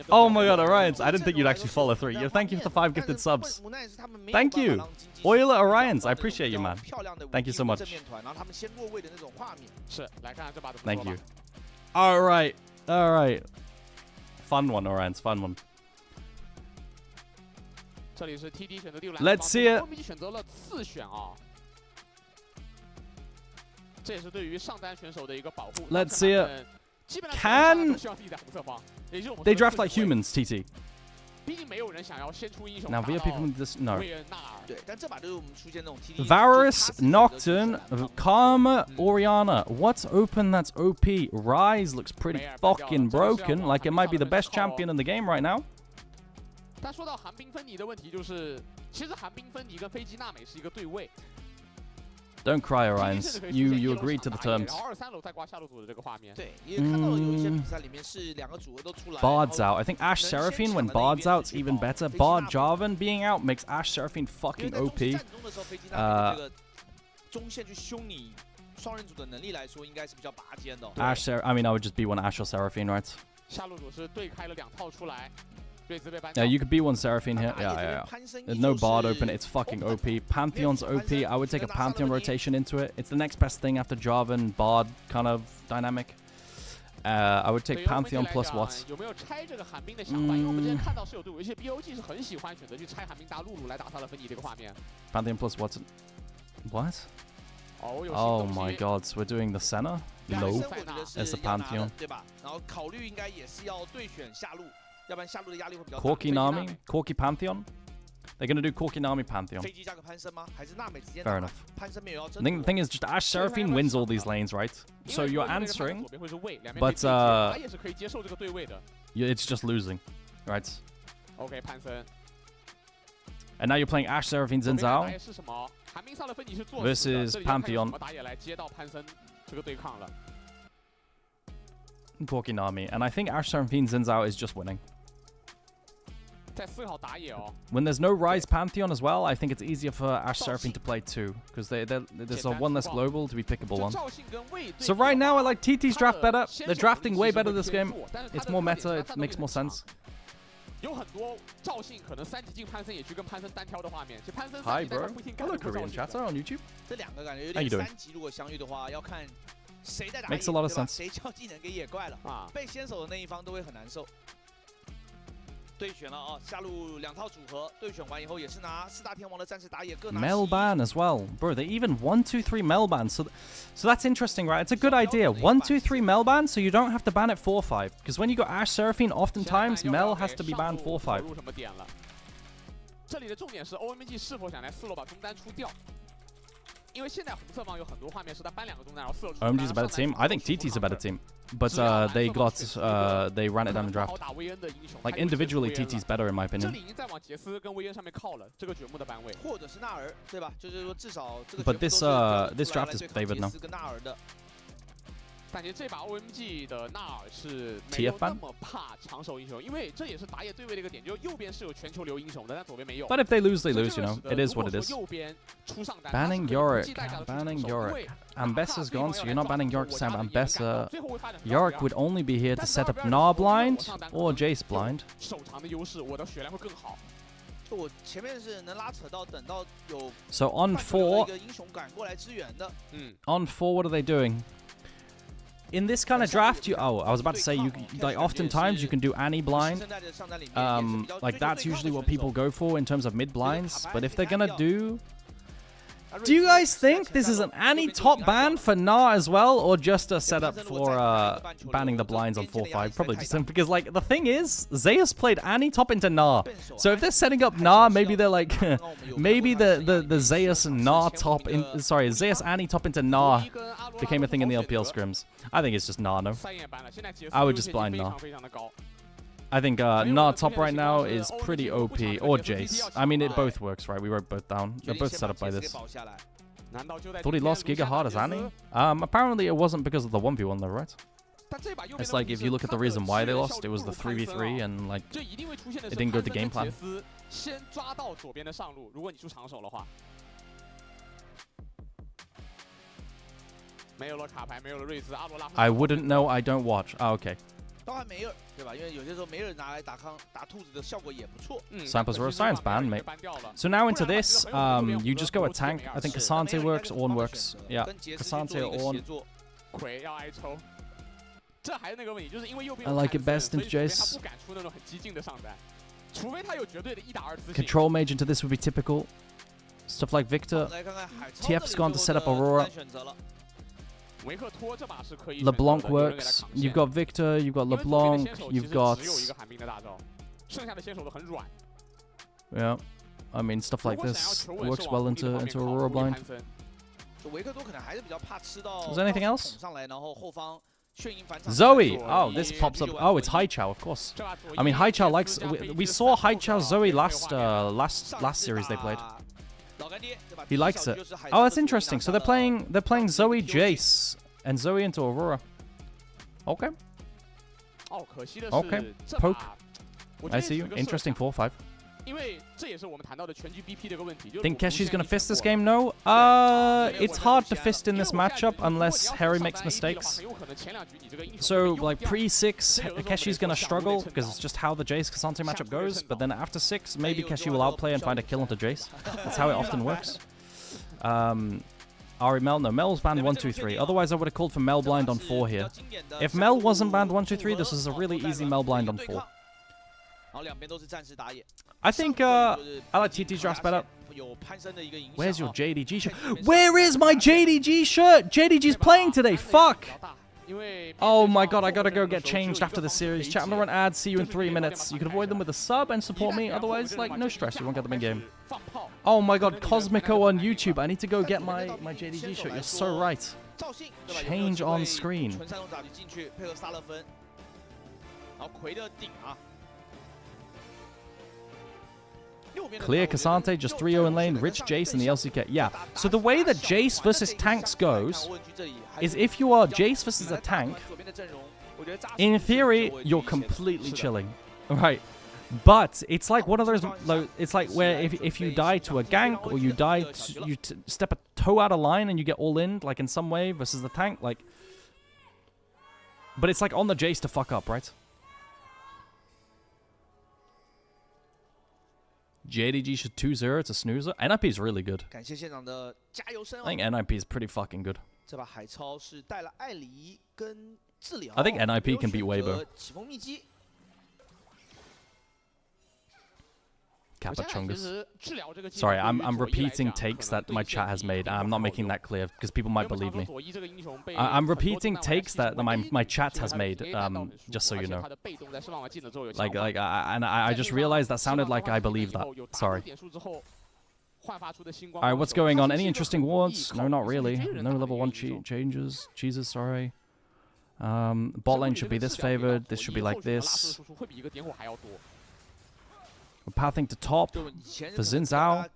Oh my god, Orions, I didn't think you'd actually follow through. Yo, thank you for the 5 gifted subs. Thank you. Euler Orions, I appreciate you, man. Thank you so much. Thank you. Alright, alright. Fun one, Orions, fun one. 这里是 TD 选择第6栏 Let's see it. OMG 选择了4选啊，这也是对于上单选手的一个保护。 Let's see it. Can they draft like humans, TT? 毕竟没有人想要先出英雄。 Now VIP from this no. 对，但这把就是我们出现那种 TD。 Varus, Nocturne, Karma, Oriana. What's open that's OP? Rise looks pretty fucking broken. Like it might be the best champion in the game right now. 但说到寒冰芬妮的问题，就是其实寒冰芬妮跟飞机娜美是一个对位。 Don't cry, Orions. You agreed to the terms. 然后2、3楼再挂下路组的这个画面。对，也看到了有一些比赛里面是2个组合都出来。 Bard's out. I think Ashe Seraphine when Bard's out's even better. Bard Jarvan being out makes Ashe Seraphine fucking OP. 中线去凶你双人组的能力来说，应该是比较拔尖的。 Ashe I mean, I would just be one Ashe or Seraphine, right? 下路组是对开了2套出来。 Yeah, you could be one Seraphine here. Yeah. There's no Bard open. It's fucking OP. Pantheon's OP. I would take a Pantheon rotation into it. It's the next best thing after Jarvan, Bard kind of dynamic. I would take Pantheon plus what? 有没有拆这个寒冰的想法？因为我们之前看到是有队伍，一些 BOG 是很喜欢选择去拆寒冰打露露来打他的芬妮这个画面。Pantheon plus what? What? Oh my god, so we're doing the Senna? Low as the Pantheon. 对吧？然后考虑应该也是要对选下路。 要不然下路的压力会比较大。 Corki Nami, Corki Pantheon. They're gonna do Corki Nami Pantheon. 飞机加个攀升吗？还是娜美直接 Fair enough. 攀升没有要争。 I think the thing is just Ashe Seraphine wins all these lanes, right? So you're answering, but it's just losing, right? OK 攀升。 And now you're playing Ashe Seraphine Xin Zhao versus Pantheon. Corki Nami, and I think Ashe Seraphine Xin Zhao is just winning. When there's no Rise Pantheon as well, I think it's easier for Ashe Seraphine to play too, because there's a one less global to be pickable one. So right now I like TT's draft better. They're drafting way better this game. It's more meta, it makes more sense. Hi bro. Hello Korean chatter on YouTube. How you doing? Makes a lot of sense. 谁叫技能给野怪了啊？被先手的那一方都会很难受。对选了啊，下路2套组合，对选完以后也是拿4大天王的战士打野各拿。Melban as well, bro. They even 1-2-3 Melban, so that's interesting, right? It's a good idea. 1-2-3 Melban, so you don't have to ban it 4-5. Because when you got Ashe Seraphine, oftentimes Mel has to be banned 4-5. 这里的重点是 OMG 是否想在4楼把中单出掉。 因为现在红色方有很多画面是他搬2个中单，然后4楼出。 OMG's a better team. I think TT's a better team, but they ran it down the draft. Like individually, TT's better in my 这 opinion. 里已经在往杰斯跟威恩上面靠了，这个掘墓的班位。或者是纳尔，对吧？就是说至少这个。 But this draft is favored now. 感觉这把 OMG 的纳尔是没有那么怕长手英雄，因为这也是打野对位的一个点，就右边是有全球流英雄的，但左边没有。 But if they lose, they lose. You know, it is what it is. 右边出上单 Banning Yorick, banning Yorick. Ambessa's gone, so you're not banning Yorick, Sam. Ambessa, Yorick would only be here to set up Gnar blind or Jace blind. 手长的优势，我的血量会更好。 我前面是能拉扯到，等到有 So on 4, 一个英雄赶过来支援的。on 4, what are they doing? in this kind of draft, I was about to say, like oftentimes you can do Annie blind. Like that's usually what people go for in terms of mid blinds. But if they're gonna do you guys think this is an Annie top ban for Na as well, or just a setup for banning the blinds on 4-5? Probably just because, like, the thing is, Zeus played Annie top into Na. So if they're setting up Na, maybe they're like, maybe the Zeus Na top in, sorry, Zeus Annie top into Na became a thing in the LPL scrims. I think it's just Na, no. I would just blind Na. I think Na top right now is pretty OP, or Jace. I mean, it both works, right? We wrote both down. They're both set up by this. Thought he lost Giga hard as Annie? Apparently it wasn't because of the 1v1 though, right? It's like, if you look at the reason why they lost, it was the 3v3 and, like, it didn't go to game plan. I wouldn't know, I don't watch. Oh, okay. Samples were a science ban, mate. So now into this, you just go a tank. I think Cassante works, Ornn works. Yeah, Cassante or Ornn. I like it best into Jace. Control mage into this would be typical. Stuff like Victor. TF's gone to set up Aurora. LeBlanc works. You've got Victor, you've got LeBlanc, you've got... Yeah, I mean, stuff like this works well into Aurora blind. Is there anything else? Zoe! Oh, this pops up. Oh, it's Haichao, of course. I mean, Haichao likes... We saw Haichao Zoe last series they played. He likes it. Oh, that's interesting. So they're playing Zoe Jace and Zoe into Aurora. Okay. Okay. Poke. I see you. Interesting 4-5. Think Keshi's gonna fist this game? No. It's hard to fist in this matchup unless Harry makes mistakes. So, like, pre-6, Keshi's gonna struggle because it's just how the Jace Cassante matchup goes. But then after 6, maybe Keshi will outplay and find a kill into Jace. That's how it often works. Ari Mel? No, Mel's banned 1-2-3. Otherwise, I would have called for Mel blind on 4 here. If Mel wasn't banned 1-2-3, this is a really easy Mel blind on 4. I think I like TT's drafts better. Where's your JDG shirt? Where is my JDG shirt? JDG's playing today. Fuck. Oh my god, I gotta go get changed after the series. Chat, I'm gonna run ads. See you in 3 minutes. You can avoid them with a sub and support me. Otherwise, like, no stress. You won't get them in game. Oh my god, Cosmico on YouTube. I need to go get my JDG shirt. You're so right. Change on screen. Clear Cassante, just 3-0 in lane, Rich Jace, and the LCK. Yeah, so the way that Jace versus tanks goes is if you are Jace versus a tank, in theory, you're completely chilling, right? But it's like one of those, it's like where if you die to a gank or you die, you step a toe out of line and you get all in, like in some way versus the tank, like. But it's like on the Jace to fuck up, right? JDG should 2-0, it's a snoozer. NIP is really good. I think NIP is pretty fucking good. I think NIP can beat Weibo. Kappa Chungus. Sorry, I'm repeating takes that my chat has made. I'm not making that clear because people might believe me. I'm repeating takes that my chat has made, just so you know. I just realized that sounded like I believe that. Sorry. Alright, what's going on? Any interesting wards? No, not really. No level 1 changes. Jesus, sorry. Bot lane should be this favored. This should be like this. We're pathing to top for Xin Zhao.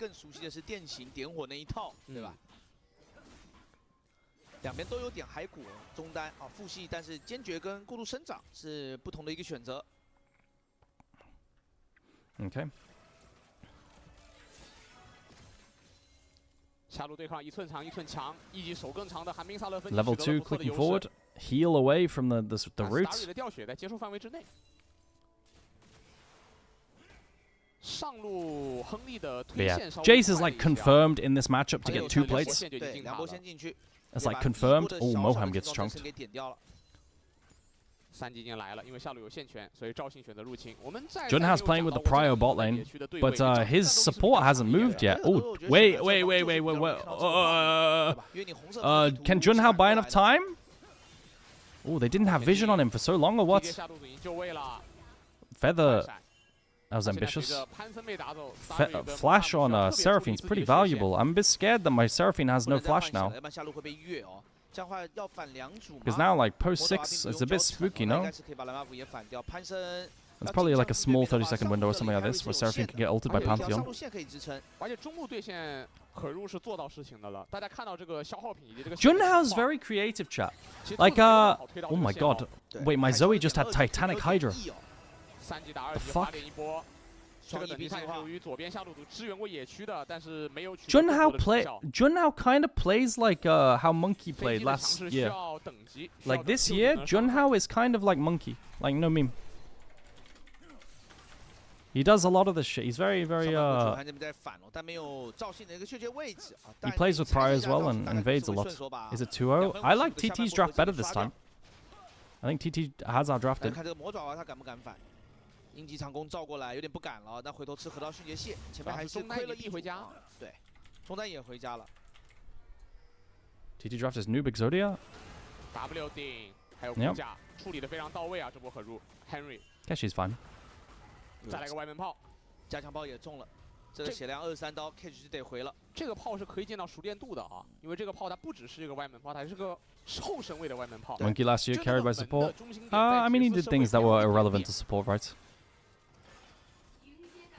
Okay. Level 2, clicking forward. Heal away from the roots. But yeah, Jace is like confirmed in this matchup to get 2 plates. It's like confirmed. Oh, Moham gets chunked. 3级已经来了，因为下路有线权，所以赵信选择入侵。我们在 Junhao's playing with the prio bot lane, but his support hasn't moved yet. Oh, wait. Can Junhao buy enough time? Oh, they didn't have vision on him for so long, or what? Feather. That was ambitious. Flash on Seraphine's pretty valuable. I'm a bit scared that my Seraphine has no flash now. Because now, like, post 6, it's a bit spooky, no? It's probably like a small 30-second window or something like this, where Seraphine can get ulted by Pantheon. Junhao's very creative, chat. Like, oh my god. Wait, my Zoe just had Titanic Hydra. The fuck? Junhao kind of plays like how Monkey played last year. Like this year, Junhao is kind of like Monkey. Like, no meme. He does a lot of this shit. He's very, very, he plays with Prio as well and invades a lot. Is it 2-0? I like TT's draft better this time. I think TT has outdrafted. 应急长弓照过来，有点不敢了，但回头吃河道迅捷蟹，前面还是亏了一回家。对，中单也回家了。TT draft his new big Zodia. W 顶，还有骨架处理的非常到位啊！这波河入 Henry。Guess she's fine. 再来个外门炮，加强炮也中了。这个血量23刀 ，Catch 是得回了。这个炮是可以见到熟练度的啊，因为这个炮它不只是一个外门炮，它还是个后身位的外门炮。Monkey last year carried by support. I mean, he did things that were irrelevant to support, right?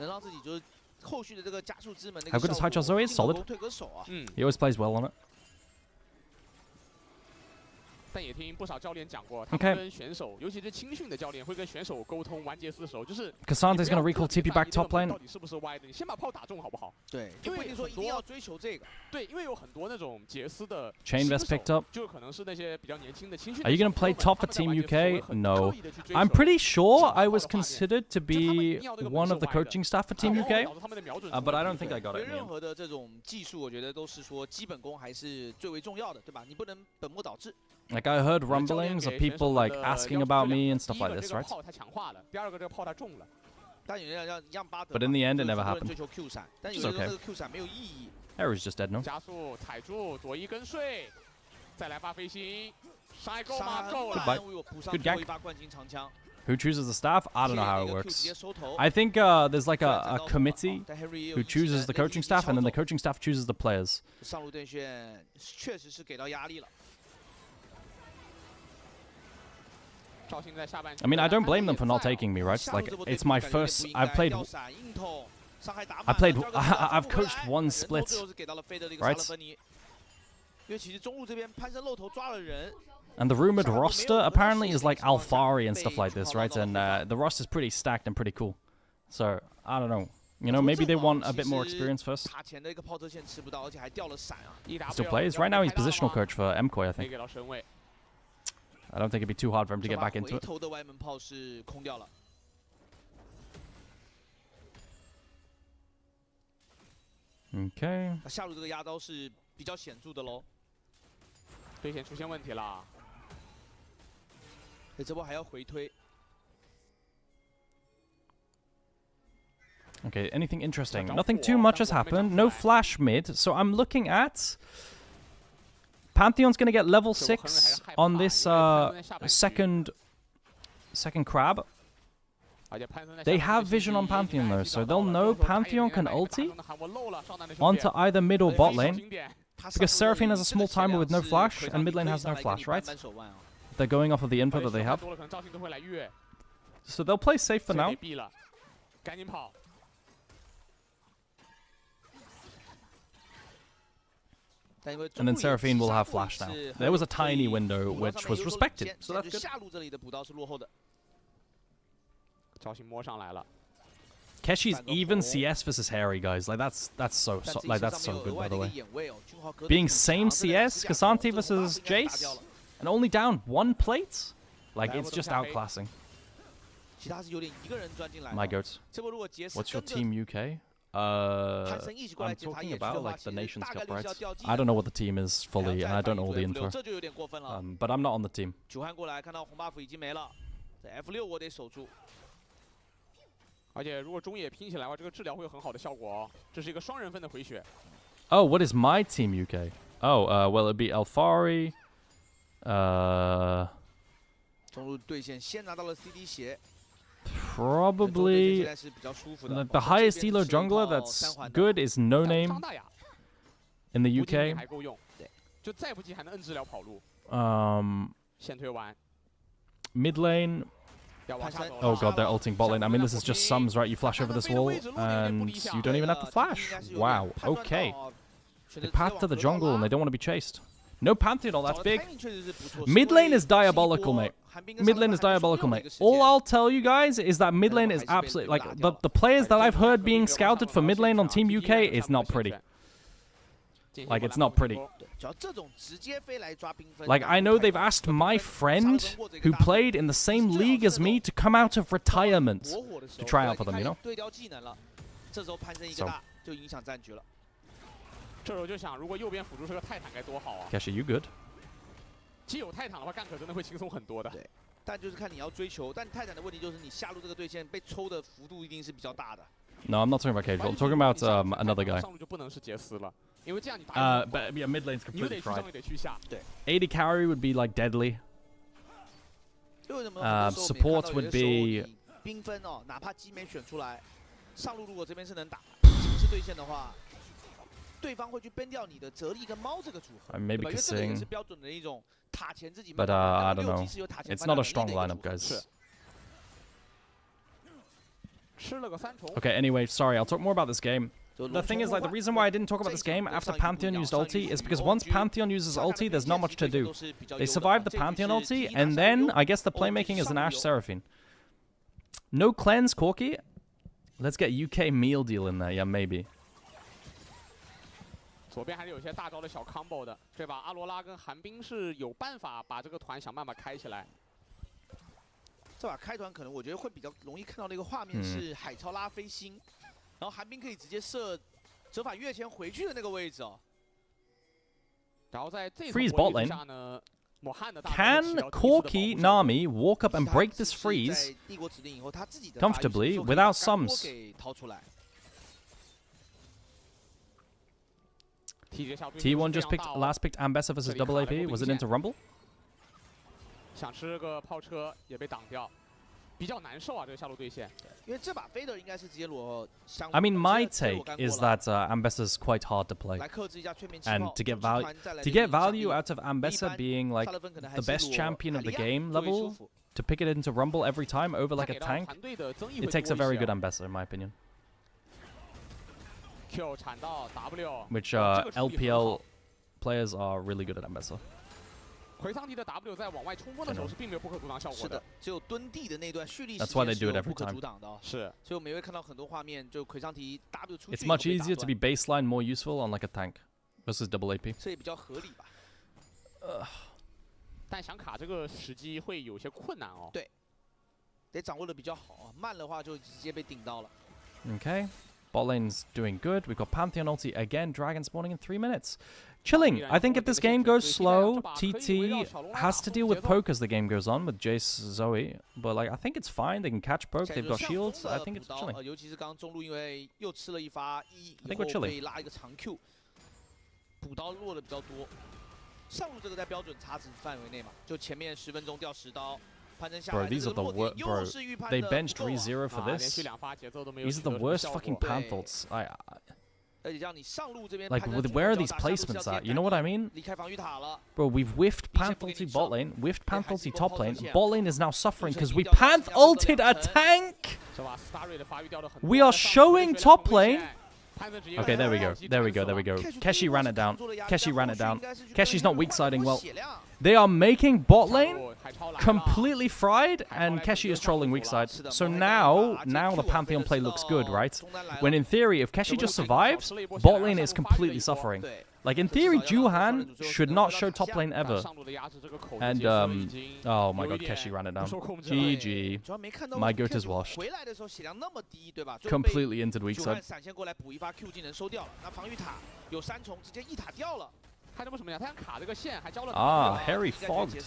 能让自己就是后续的这个加速之门那 How good is High Zoe? Solid. 退个手啊。He always plays well on it. 但也听不少教练讲过，他们跟选手，尤其是青训的教练，会跟选手沟通，完结厮守，就是。Casante's gonna recall TP back top lane. 到底是不是歪的？你先把炮打中好不好？对，就不一定说一定要追求这个。对，因为有很多那种杰斯的 Chain vest picked up. 就可能是那些比较年轻的青训。Are you gonna play top for Team UK? No. I'm pretty sure I was considered to be one of the coaching staff for Team UK, but I don't think I got it. 任何的这种技术，我觉得都是说基本功还是最为重要的，对吧？你不能本末倒置。Like I heard rumblings of people like asking about me and stuff like this, right? But in the end, it never happened. It's okay. Harry's just dead, no? Goodbye. Good gank. Who chooses the staff? I don't know how it works. I think there's like a committee who chooses the coaching staff, and then the coaching staff chooses the players. I mean, I don't blame them for not taking me, right? Like, it's my first. I've coached one split, right? And the rumored roster apparently is like Alfari and stuff like this, right? And the roster's pretty stacked and pretty cool. So I don't know. You know, maybe they want a bit more experience first. Still plays. Right now, he's positional coach for MKOI, I think. I don't think it'd be too hard for him to get back into it. Okay. 下路这个压刀是比较显著的喽。对线出现问题了。这波还要回推。 Okay, anything interesting? Nothing too much has happened. No flash mid, so I'm looking at... Pantheon's gonna get level 6 on this second crab. They have vision on Pantheon though, so they'll know Pantheon can ulti onto either mid or bot lane. Because Seraphine has a small timer with no flash, and mid lane has no flash, right? They're going off of the info that they have. So they'll play safe for now. And then Seraphine will have flash now. There was a tiny window which was respected, so that's good. Keshi's even CS versus Harry, guys. Like that's so good, by the way. Being same CS, Cassante versus Jace, and only down 1 plate? Like, it's just outclassing. My goats. What's your Team UK? I'm talking about like the Nations Cup, right? I don't know what the team is fully, and I don't know all the info. But I'm not on the team. 这 F6我得守住。而且如果中野拼起来的话，这个治疗会有很好的效果哦。这是一个双人份的回血。Oh, what is my team UK? Oh, well, it'd be Alfari. 中路对线先拿到了 CD 鞋。 Probably the highest elo jungler that's good is No Name in the UK. 还够用，就再不济还能摁治疗跑路。先推完 Mid lane. Oh god, they're ulting bot lane. I mean, this is just sums, right? You flash over this wall, and you don't even have to flash. Wow, okay. They path to the jungle, and they don't want to be chased. No Pantheon, oh, that's big. Mid lane is diabolical, mate. Mid lane is diabolical, mate. All I'll tell you guys is that mid lane is absolutely... Like, the players that I've heard being scouted for mid lane on Team UK is not pretty. Like, it's not pretty. Like, I know they've asked my friend, who played in the same league as me, to come out of retirement to try out for them, you know? So. 这时候就想，如果右边辅助是个泰坦该多好啊 Keshi, you good? 既有泰坦的话，干可真的会轻松很多的。对，但就是看你要追求。但泰坦的问题就是你下路这个对线被抽的幅度一定是比较大的。No, I'm not talking about casual. I'm talking about another guy. 上路就不能是杰斯了，因为这样你打。But yeah, mid lane's 你又得 completely 去上 fried. 又得去下。对。AD carry would be like deadly. Support would be. 缤纷哦，哪怕鸡没选出来，上路如果这边是能打强势对线的话。 对方会去崩掉你的泽利跟猫这个组合， Maybe 因为这个也是 Kasing. 标准的一种塔前自己。But I don't know. It's not a strong lineup, guys. 吃了个三重。 Okay, anyway, sorry, I'll talk more about this game. The thing is, like, the reason why I didn't talk about this game after Pantheon used ulti is because once Pantheon uses ulti, there's not much to do. They survive the Pantheon ulti, and then I guess the playmaking is an Ashe Seraphine. No cleanse, Corky. Let's get UK meal deal in there, yeah, maybe. 左边还是有些大招的小 combo 的，这把阿罗拉跟寒冰是有办法把这个团想办法开起来。这把开团可能我觉得会比较容易看到的一个画面是海超拉飞星，然后寒冰可以直接射折返越前回去的那个位置哦。然后在这 freeze bot lane. Can Corky Nami walk up and break this freeze comfortably without sums? T1 just last picked Ambessa versus double AP. Was it into Rumble? 想吃个炮车也被挡掉，比较难受啊这个下路对线。因为这把飞的应该是直接裸相。I mean, my take is that Ambessa's quite hard to play, and to get value out of Ambessa being like the best champion of the game level, to pick it into Rumble every time over like a tank, it takes a very good Ambessa in my opinion. Q 铲到 W， which LPL players are really good at Ambessa. 奎桑迪的 W 在往外冲锋的时候是并没有不可阻挡效果的。是的，只有蹲地的那段蓄力时 That's why 间 they 是 do it 有 every 不可 time. 阻挡的哦。是，所以我们也会看到很多画面，就奎桑迪 W 出去。It's much easier to be baseline more useful on like a tank versus double AP. 这也比较合理吧。但想卡这个时机会有些困难哦。对，得掌握的比较好啊，慢的话就直接被顶到了。Okay. Bot lane's doing good. We've got Pantheon ulti again. Dragon spawning in 3 minutes. Chilling. I think if this game goes slow, TT has to deal with poke as the game goes on with Jace Zoe. But like, I think it's fine. They can catch poke. They've got shields. I think it's chilling. 尤其是刚刚中路因为又吃了一发以后被拉一个长 Q， 补刀落的比较多。上路这个在标准差值范围内嘛，就前面10分钟掉10刀。 Bro, these are the worst. Bro, they benched ReZero for this. These are the worst fucking Panthults. Like, where are these placements at? You know what I mean? Bro, we've whiffed Panthulty bot lane, whiffed Panthulty top lane. Bot lane is now suffering because we Panth-ulted a tank! We are showing top lane. Okay, there we go. There we go. There we go. Keshi ran it down. Keshi ran it down. Keshi's not weak siding well. They are making bot lane completely fried, and Keshi is trolling weak side. So now the Pantheon play looks good, right? When in theory, if Keshi just survives, bot lane is completely suffering. Like in theory, Juhan should not show top lane ever. And oh my god, Keshi ran it down. GG. My goat is washed. Completely into the weak side. 啊 ，Harry Fogged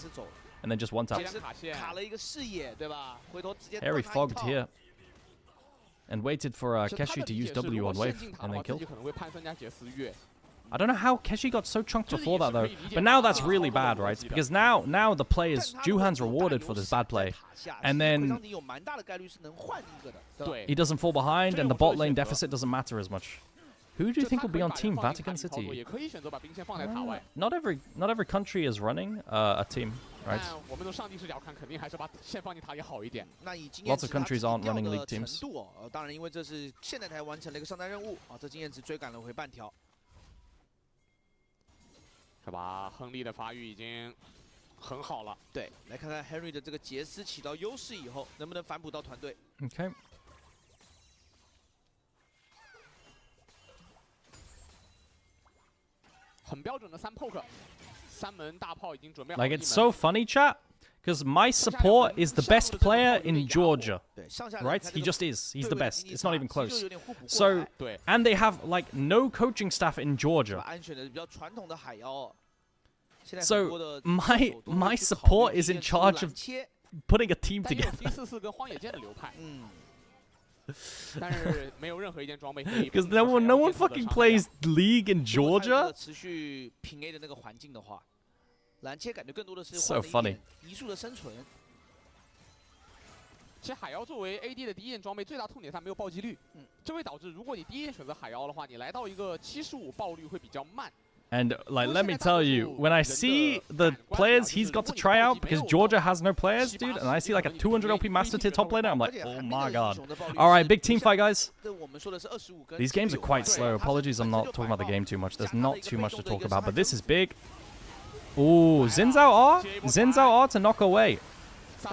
and then just one tap. 卡了一个视野，对吧？回头直接 Harry fogged here and waited for Keshi to use W on wave and then killed. 可能会判算人家杰斯越。 I don't know how Keshi got so chunked before that though, but now that's really bad, right? Because now the players, Juhan's rewarded for this bad play, and then he doesn't fall behind, and the bot lane deficit doesn't matter as much. Who do you think will be on Team Vatican City? Not every country is running a team, right? Lots of countries aren't running league teams. 当然，因为这是现代台完成了一个上单任务啊，这经验值追赶了回半条。 是吧？亨利的发育已经很好了。对，来看看 Henry 的这个杰斯起到优势以后，能不能反哺到团队 Okay. 很标准的3 poke， 3门大炮已经准备好。 Like it's so funny, chat, because my support is the best player in Georgia, right? He just is. He's the best. It's not even close. So, and they have like no coaching staff in Georgia. So my support is in charge of putting a team together. Because no one fucking plays League in Georgia. So funny. 其实海妖作为 AD 的第一件装备，最大痛点它没有暴击率，这会导致如果你第一件选择海妖的话，你来到一个75爆率会比较慢。 And like, let me tell you, when I see the players he's got to try out, because Georgia has no players, dude, and I see like a 200 LP Master Tier top laner, I'm like, oh my god. Alright, big team fight, guys. These games are quite slow. Apologies, I'm not talking about the game too much. There's not too much to talk about, but this is big. Ooh, Xin Zhao R to knock away.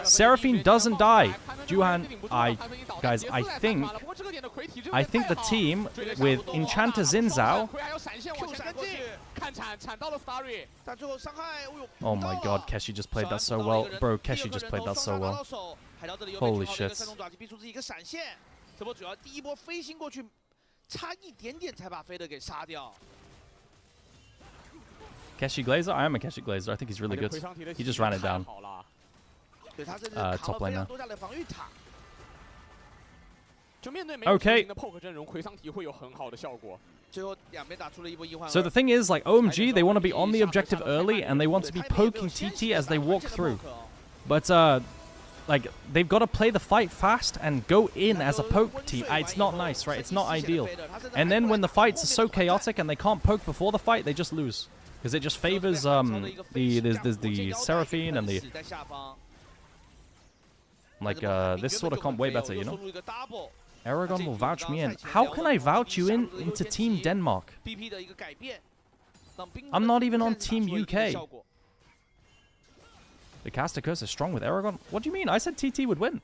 Seraphine doesn't die. Juhan, guys, I think the team with Enchanter Xin Zhao. Oh my god, Keshi just played that so well. Bro, Keshi just played that so well. Holy shit. Keshi Glazer? I am a Keshi Glazer. I think he's really good. He just ran it down. Top laner. Okay. So the thing is, like, OMG, they want to be on the objective early, and they want to be poking TT as they walk through. But, like, they've got to play the fight fast and go in as a poke team. It's not nice, right? It's not ideal. And then when the fights are so chaotic and they can't poke before the fight, they just lose. Because it just favors, the Seraphine and the... Like, this sort of comp way better, you know? Aragon will vouch me in. How can I vouch you into Team Denmark? I'm not even on Team UK. The caster curse is strong with Aragon? What do you mean? I said TT would win.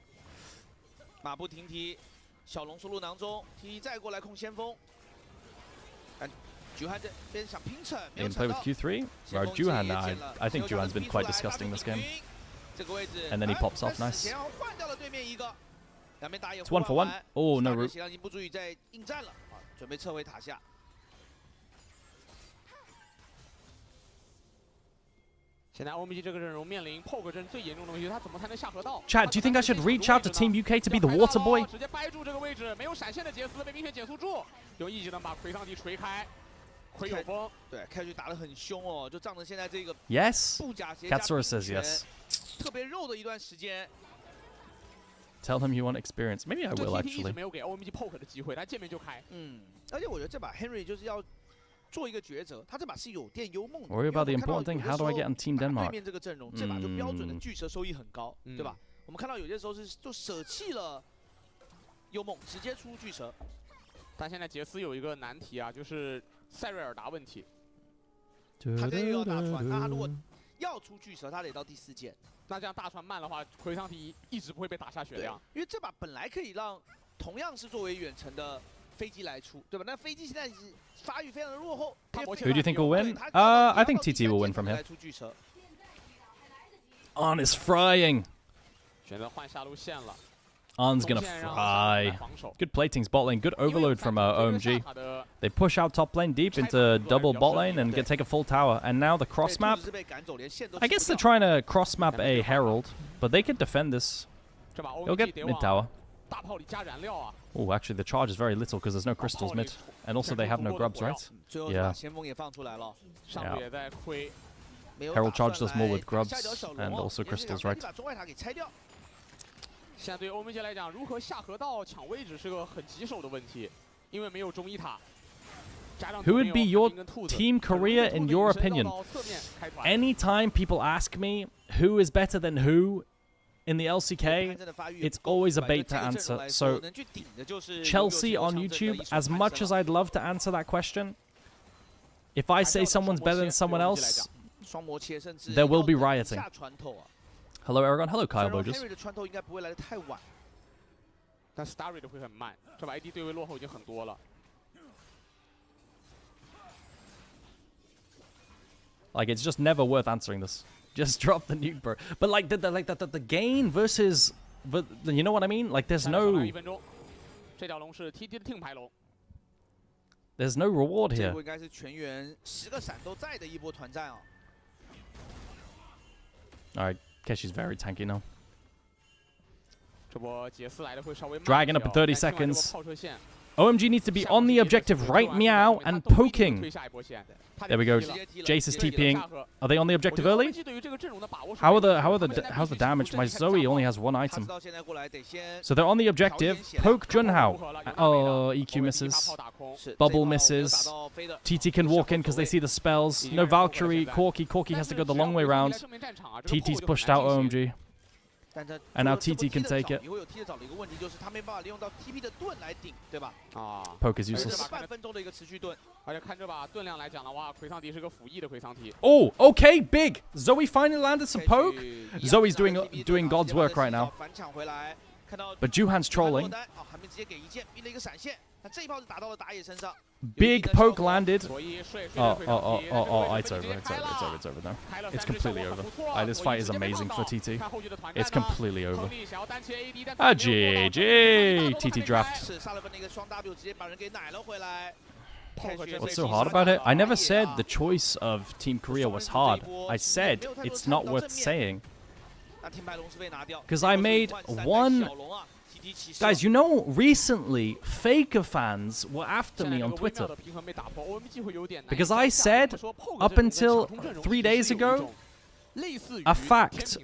You can play with Q3? Or Juhan? I think Juhan's been quite disgusting this game. And then he pops off, nice. It's 1 for 1. Oh, no root. 现在 OMG 这个阵容面临 poke 阵最严重的问题，他怎么才能下河道 ？Chad, do you think I should reach out to Team UK to be the water boy? 直接掰住这个位置，没有闪现的杰斯被明显减速住，用一技能把魁上帝锤开。 魁有风，对，开局打得很凶哦，就仗着现在这个 Yes. Katsura says yes. 特别肉的一段时间。 Tell him you want experience. Maybe I will actually. 没有给 OMG poke 的机会，他见面就开。而且我觉得这把 Henry 就是要做一个抉择，他这把是有电有梦的。 Worry about the important thing. How do I get on Team Denmark? 对面这个阵容，这把就标准的巨蛇收益很高，对吧？我们看到有些时候是就舍弃了幽梦，直接出巨蛇。但现在杰斯有一个难题啊，就是塞瑞尔达问题。 他这又要大船，那他如果要出巨蛇，他得到第4件。那这样大船慢的话，魁上帝一直不会被打下血量。因为这把本来可以让同样是作为远程的飞机来出，对吧？那飞机现在发育非常的落后。Who do you think will win? I think TT will win from here. On is frying. 选择换下路线了。Arn's gonna fry. Good platings bot lane. Good overload from OMG. They push out top lane deep into double bot lane and take a full tower. And now the cross map. I guess they're trying to cross map a Herald, but they could defend this. They'll get mid tower. Oh, actually the charge is very little because there's no crystals mid. And also they have no grubs, right? Yeah. Herald charge does more with grubs and also crystals, right? 现在对欧美界来讲，如何下河道抢位置是个很棘手的问题，因为没有中一塔。 Who would be your team Korea in your opinion? Anytime people ask me who is better than who in the LCK, it's always a bait to answer. So Chelsea on YouTube, as much as I'd love to answer that question, if I say someone's better than someone else, there will be rioting. Hello, Aragon. Hello, Kyle Bogus. 但 star rate 会很慢，这把 AD 对位落后已经很多了。 Like, it's just never worth answering this. Just drop the nuke, bro. But like the gain versus, but you know what I mean? Like, there's no reward here. Alright, Keshi's very tanky now. Dragon up in 30 seconds. OMG needs to be on the objective right meow and poking. There we go. Jace is TPing. Are they on the objective early? How's the damage? My Zoe only has one item. So they're on the objective. Poke Junhao. Oh, EQ misses. Bubble misses. TT can walk in because they see the spells. No Valkyrie. Corki has to go the long way round. TT's pushed out OMG. And now TT can take it. Poke is useless. Oh, okay, big! Zoe finally landed some poke. Zoe's doing God's work right now. But Juhan's trolling. Big poke landed. Oh, it's over now. It's completely over. This fight is amazing for TT. It's completely over. GG! TT draft. What's so hard about it? I never said the choice of Team Korea was hard. I said it's not worth saying. Because I made one... Guys, you know, recently, Faker fans were after me on Twitter. Because I said, up until 3 days ago, a fact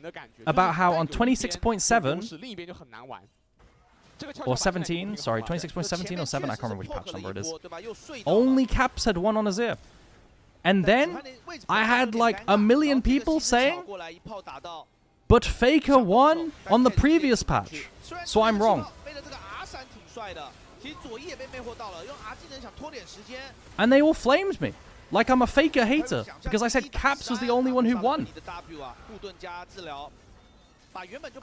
about how on 26.7, or 17, sorry, 26.17 or 7, I can't remember which patch number it is, only Caps had won on Azir. And then, I had like 1 million people saying, but Faker won on the previous patch. So I'm wrong. And they all flamed me. Like I'm a Faker hater. Because I said Caps was the only one who won.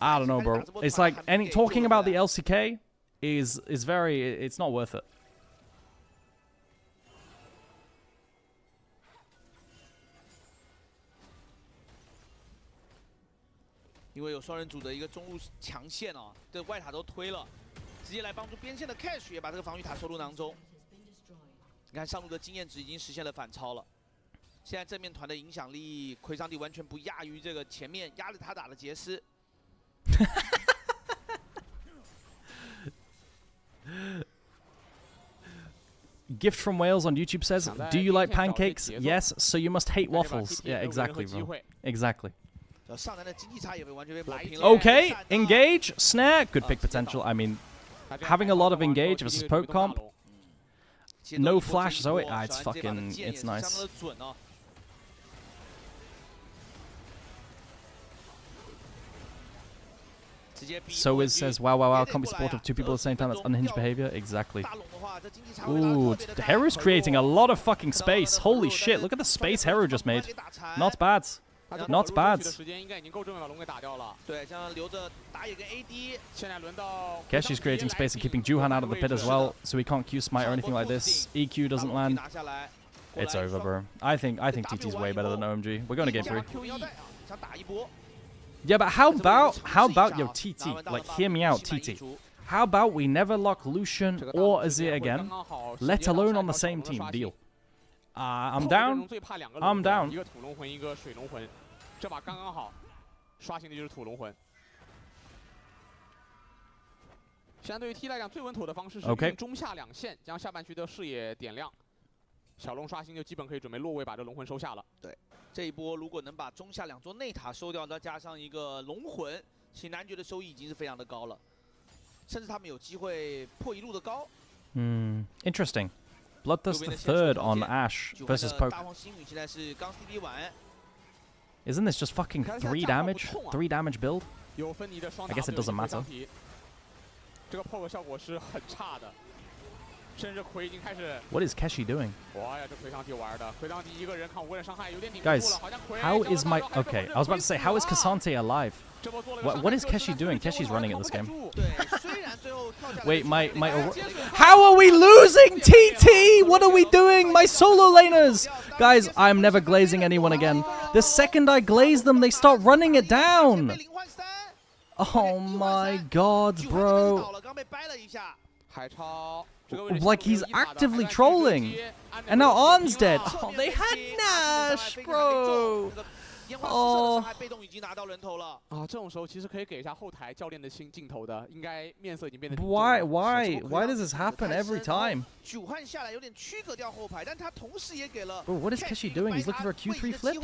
I don't know, bro. It's like talking about the LCK is very... It's not worth it.因为有双人组的一个中路强线哦，这外塔都推了，直接来帮助边线的 Cash 也把这个防御塔收入囊中。你看上路的经验值已经实现了反超了，现在正面团的影响力，魁伤帝完全不亚于这个前面压着他打的杰斯。Gift from Wales on YouTube says, "Do you like pancakes? Yes, so you must hate waffles." Yeah, exactly, bro. Exactly. Okay, engage, snare, good pick potential. I mean, having a lot of engage versus poke comp, no flash Zoe, it's nice. So says, wow, can't be supportive of 2 people at the same time, that's unhinged behavior. Exactly. Ooh, Heru's creating a lot of fucking space. Holy shit, look at the space Heru just made. Not bad. Not bad. Keshi's creating space and keeping Juhan out of the pit as well, so he can't Q smite or anything like this. EQ doesn't land. It's over, bro. I think TT's way better than OMG. We're going to game 3. Yeah, but how about yo TT? Like, hear me out, TT. How about we never lock Lucian or Azir again, let alone on the same team? Deal. I'm down. I'm down. 一个土龙魂，一个水龙魂，这把刚刚好，刷新的就是土龙魂。现在对于 T 来讲，最稳妥的方式是用中下两线将下半区的视野点亮。小龙刷新就基本可以准备落位，把这龙魂收下了。对，这一波如果能把中下2座内塔收掉，再加上一个龙魂，其实男爵的收益已经是非常的高了，甚至他们有机会破1路的高。Interesting. Bloodthirst the third on Ashe versus Poke. Isn't this just fucking 3 damage? 3 damage build? I guess it doesn't matter. 这个 Poke 效果是很差的，甚至奎已经开始。What is Keshi doing? 哇呀，这奎桑提玩的，奎桑提一个人抗5个人伤害，有点顶不住了。 Guys, how is my... Okay, I was about to say, how is Cassante alive? What is Keshi doing? Keshi's running at this game. Wait, my... How are we losing, TT? What are we doing? My solo laners! Guys, I'm never glazing anyone again. The second I glaze them, they start running it down. Oh my god, bro. Like, he's actively trolling. And now Arn's dead. Oh, they had Nash, bro. Oh. 啊，这种时候其实可以给一下后台教练的镜头的，应该面色已经变得。Why does this happen every time? Bro, what is Keshi doing? He's looking for a Q3 flip?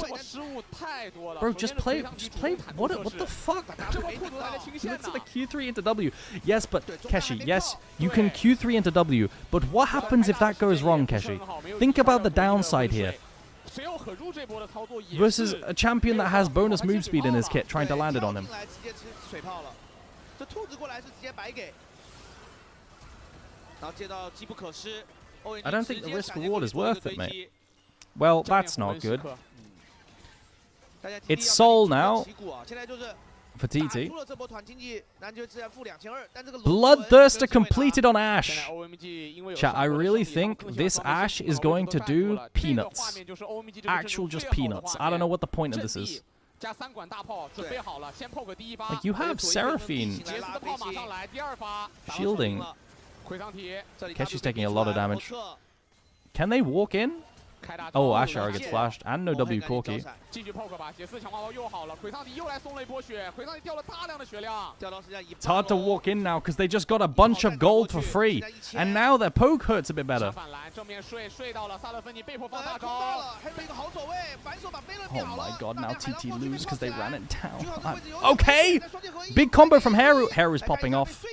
Bro, just play. What the fuck? He looks at the Q3 into W. Yes, but Keshi, yes, you can Q3 into W. But what happens if that goes wrong, Keshi? Think about the downside here. Versus a champion that has bonus move speed in his kit, trying to land it on him. I don't think the risk reward is worth it, mate. Well, that's not good. It's Soul now for TT. Bloodthirster completed on Ashe. Chat, I really think this Ashe is going to do peanuts. Actual just peanuts. I don't know what the point of this is. Like, you have Seraphine shielding. Keshi's taking a lot of damage. Can they walk in? Oh, Ashara gets flashed, and no W Corki. It's hard to walk in now because they just got a bunch of gold for free, and now their poke hurts a bit better. Oh my god, now TT lose because they ran it down. Okay! Big combo from Haru. Haru's popping off.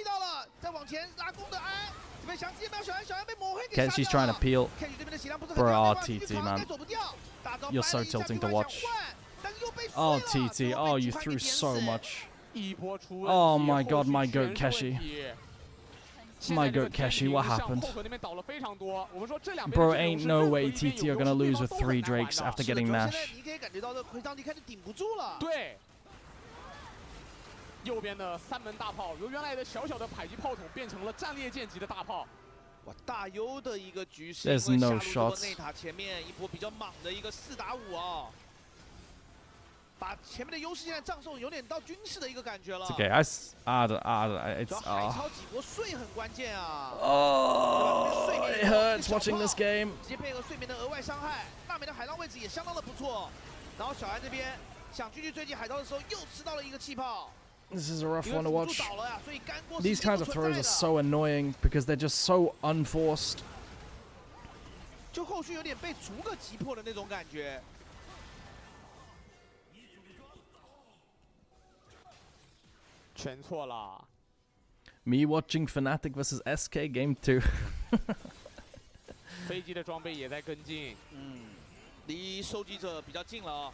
She's trying to peel. Bro, TT, man. You're so tilting to watch. Oh, TT. Oh, you threw so much. Oh my god, my goat Keshi. My goat Keshi, what happened? Bro, ain't no way TT are gonna lose with 3 Drakes after getting Nash. 右边的3门大炮，由原来的小小的迫击炮筒变成了战列舰级的大炮。哇，大优的一个局势， There's no shots. 内塔前面一波比较莽的一个4打5啊，把前面的优势现在葬送，有点到军事的一个感觉了。It's okay. It's海超几波睡很关键啊。Oh, it hurts watching this game. 直接配合睡眠的额外伤害，大美的海浪位置也相当的不错。然后小安这边想继续追击海盗的时候，又吃到了一个气泡。 This is a rough one to watch. These kinds of throws are so annoying because they're just so unforced. 就后续有点被逐个击破的那种感觉。全错了。Me watching Fnatic versus SK Game 2. 飞机的装备也在跟进。离收集者比较近了啊。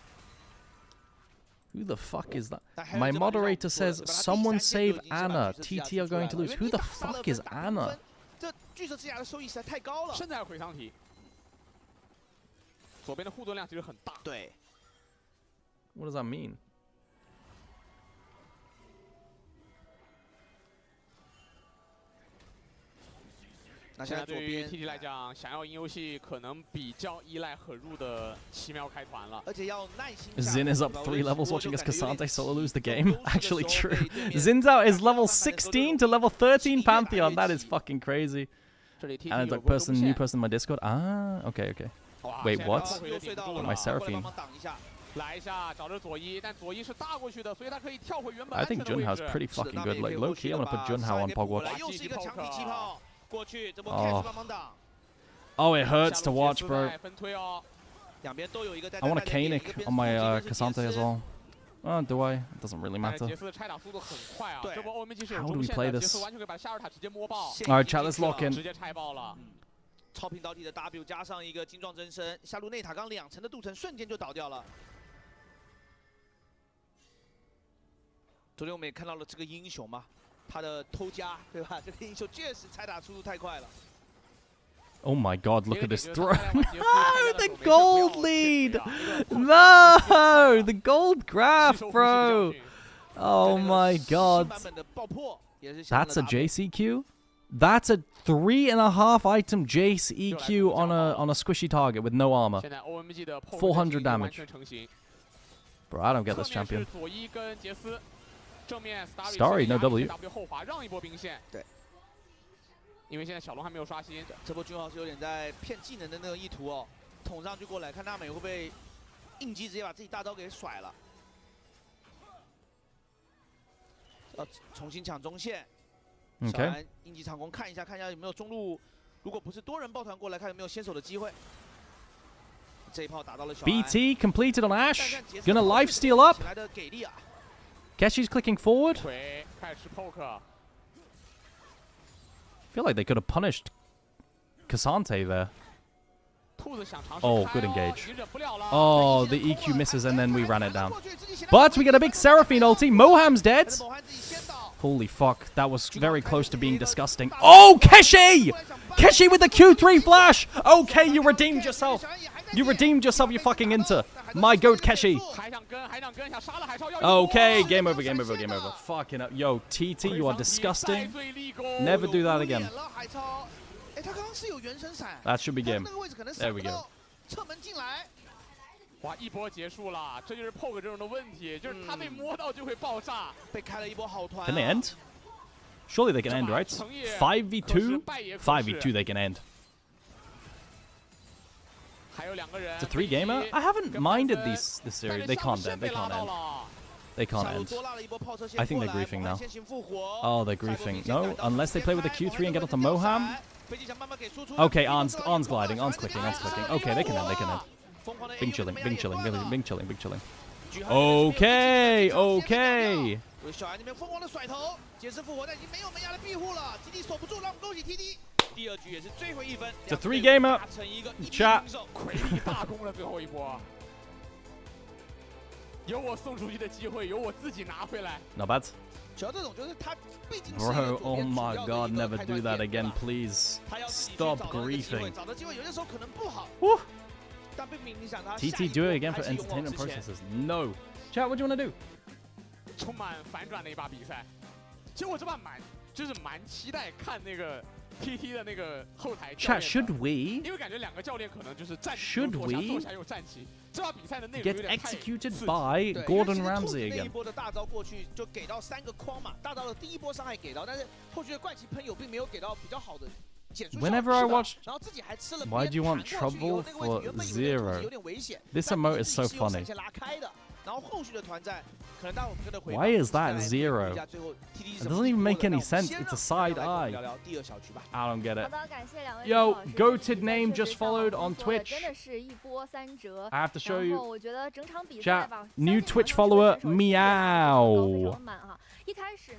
Who the fuck is that? My moderator says, someone save Anna. TT are going to lose. Who the fuck is Anna? 这巨蛇之牙的收益实在太高了。现在回上体，左边的护盾量其实很大。对。What does that mean? 那现在左对于边 TT 来讲，想要赢游戏可能比较依赖狠入的奇妙开团了。而且要耐心。 Zin is up 3 levels watching as Cassante solo lose the game. Actually true. Zinzao is level 16 to level 13 Pantheon. That is fucking crazy. And it's like new person in my Discord. Ah, okay. Wait, what? My Seraphine. I think Junhao's pretty fucking good. Like low key, I'm gonna put Junhao on Pogwatch. Oh, it hurts to watch, bro. I want a Kanik on my Cassante as well. Oh, do I? It doesn't really matter. How do we play this? Alright, chat, let's lock in. 超频导体的 W 加上一个精壮真身，下路内塔刚2层的镀层瞬间就倒掉了。昨天我们也看到了这个英雄嘛，他的偷家，对吧？这个英雄确实拆打速度太快了。 Oh my god, look at this throw. No, the gold lead! No! The gold graph, bro! Oh my god. That's a Jace EQ? That's a 3.5 item Jace EQ on a squishy target with no armor. 400 damage. Bro, I don't get this champion. Starry, no W. 对。 因为现在小龙还没有刷新，这波君豪是有点在骗技能的那个意图哦，捅上去过来，看娜美会不会应激直接把自己大招给甩了。重新抢中线，小兰应急长弓看一下有没有中路，如果不是多人抱团过来，看有没有先手的机会。这一炮打到了小兰。BT completed on Ashe. Gonna lifesteal up. Keshi's clicking forward. I feel like they could have punished Cassante there. Oh, good engage. Oh, the EQ misses and then we ran it down. But we get a big Seraphine ulti. Moham's dead. Holy fuck, that was very close to being disgusting. Oh, Keshi! Keshi with the Q3 flash! Okay, you redeemed yourself. You redeemed yourself, you fucking Inter. My goat, Keshi. Okay, game over. Fucking up. Yo, TT, you are disgusting. Never do that again. That should be game. There we go. 哇，一波结束了，这就是 Poke 这种的问题，就是他被摸到就会爆炸。被开了一波好团。 Can they end? Surely they can end, right? 5v2? 5v2 they can end. It's a 3-gamer? I haven't minded this series. They can't end. They can't end. They can't end. I think they're griefing now. Oh, they're griefing. No, unless they play with the Q3 and get onto Moham. Okay, Arn's gliding. Arn's clicking. Okay, they can end. Bing chilling. Okay. It's a 3-gamer. Chat. 有我送出去的机会，有我自己拿回来。 Not bad. Bro, oh my god, never do that again, please. Stop griefing. Woo. TT, do it again for entertainment processes. No. Chat, what do you want to do? 充满反转的一把比赛。其实我这把蛮期待看那个 TT 的那个后台。Chat, should we? 因为感觉两个教练可能就是站起 Should we 坐下又站起。这把比赛的内容 get executed by Gordon Ramsay again? 一波的大招过去就给到3个框嘛，大招的第一波伤害给到，但是后续的怪奇喷友并没有给到比较好的。 Whenever I watched, why do you want trouble for 0? This emote is so funny. Why is that 0? It doesn't even make any sense. It's a side eye. I don't get it. Yo, goated name just followed on Twitch. I have to show you. Chat, new Twitch follower, meow.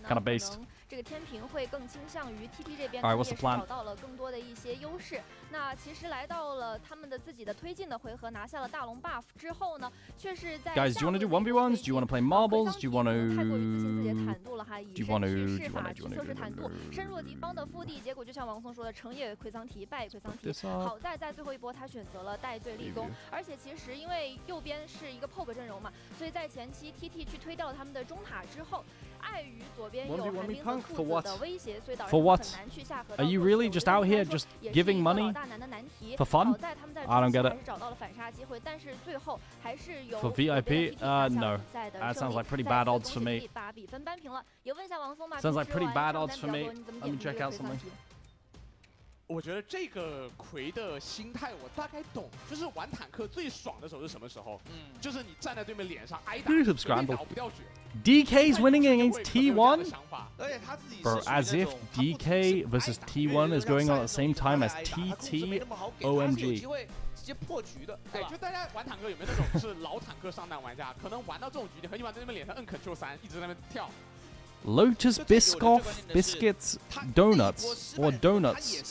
Kind of based. 这个天平会更倾向于 TT 这边， Alright, 也 what's 是 the plan? 找到了更多的一些优势。那其实来到了他们的自己的推进的回合，拿下了大龙 buff 之后呢，却是在 Guys, do you want to do 1v1s? Do you want to play marbles? Do you want to? 太过于自信自己的坦度了哈，以 Do you want 身 to? 驱势法去测试坦度，深入敌方的腹地，结果就像王松说的，成也魁苍蹄，败也魁苍蹄。好在在最后一波他选择了带队立功，而且其实因为右边是一个 Poke 阵容嘛，所以在前期 TT 去推掉了他们的中塔之后。碍于左边有 1v1 寒 me 冰 punk 的 for 兔 what? 子的威胁，所以导致 For 他们 what? 很难去下河 Are you really just out here just giving money ？ for fun? 在他们在 I don't get it. 还是找到了反杀机会，但是最后还是由 For VIP? No. That sounds like pretty bad odds for me. 把比分扳平了。也问一下王松吧。 Sounds like pretty bad 上 odds 单 for 比 me. 较多，你怎么 Let me 解读 check 这 out 个 something. 我觉得这个魁的心态我大概懂，就是玩坦克最爽的时候是什么时候？就是你站在对面脸上挨打， YouTube 随便 scramble. 倒不掉血。 DK's winning against T1? 而且他自己 Bro, as if DK versus T1 is going on at the same time as TT OMG. 直接破局的，对，就大家玩坦克有没有那种是老坦克上单玩家，可能玩到这种局，你很喜欢在那边脸上摁 Ctrl3，一直在那边跳。 Lotus Biscoff biscuits donuts or donuts.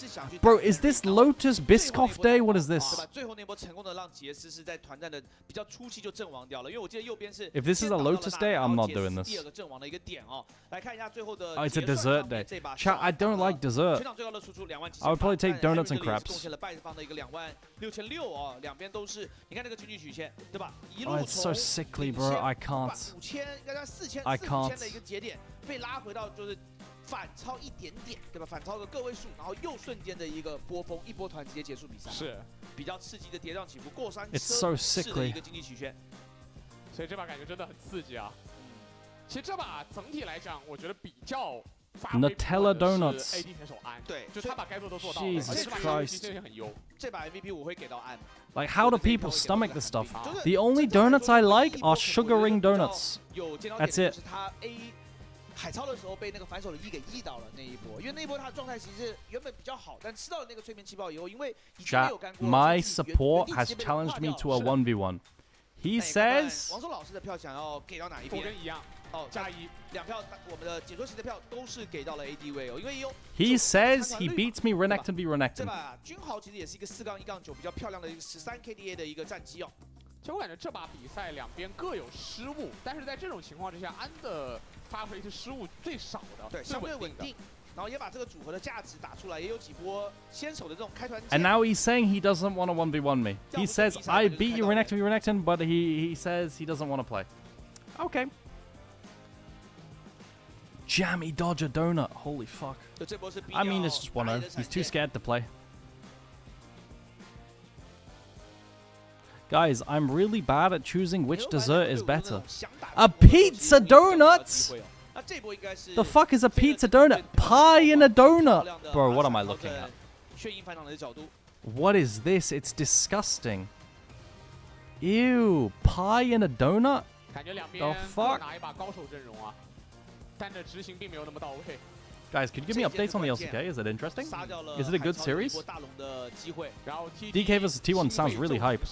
Bro, is this Lotus Biscoff day? What is this? 最后那波成功的让杰斯是在团战的比较初期就阵亡掉了，因为我记得右边是 If this is a Lotus day, I'm not doing 第 this. 二个阵亡的一个点哦。来看一下最后的 Oh, it's a dessert day. Chat, I don't like dessert. 全场最高的输出2万7千。 I would probably take donuts and 贡 crabs. 献了败方的一个26006哦，两边都是，你看这个经济曲线，对吧？一路 Oh, it's so 从 sickly, bro. I can't. 5000，应该在4000、I can't 4000的一个节点，被拉回到就是反超一点点，对吧？反超个个位数，然后又瞬间的一个波峰，一波团直接结束比赛，是比较刺激的跌宕起伏，过山 It's so 车式的 sickly. 一个经济曲线。所以这把感觉真的很刺激啊。其实这把整体来讲，我觉得比较。 Nutella donuts. AD 选手安，对，就他把该做都做到了， Jesus Christ. 很优。这把 MVP 我会给到安。 Like, how do people stomach this stuff? The only donuts I like are sugar ring donuts. That's it. 他 A 海超的时候被那个反手的给E到了那一波，因为那一波他的状态其实原本比较好，但吃到了那个催眠气泡以后，因为已经没有干过。 My support has challenged me to a 1v1. He says. 王松老师的票想要给到哪一边？我跟一样。 哦，加1，2票，我们的解说席的票都是给到了 AD 位哦，因为有。 He says he beats me Renekton v 这 Renekton. 把君豪其实也是一个4-1-9比较漂亮的一个13 KDA 的一个战绩哦。其实我感觉这把比赛两边各有失误，但是在这种情况之下，安的发挥是失误最少的，对，相对稳定。 然后也把这个组合的价值打出来，也有几波先手的这种开团。 And now he's saying he doesn't want to 1v1 me. He says I beat you Renekton v Renekton, but he says he doesn't want to play. Okay. Jammy Dodger Donut. Holy fuck. I mean, it's just 1-0. He's too scared to play. Guys, I'm really bad at choosing which dessert is better. A pizza donut? The fuck is a pizza donut? Pie in a donut? Bro, what am I looking at? What is this? It's disgusting. Ew, pie in a donut? The fuck? Guys, could you give me updates on the LCK? Is it interesting? Is it a good series? DK vs T1 sounds really hype.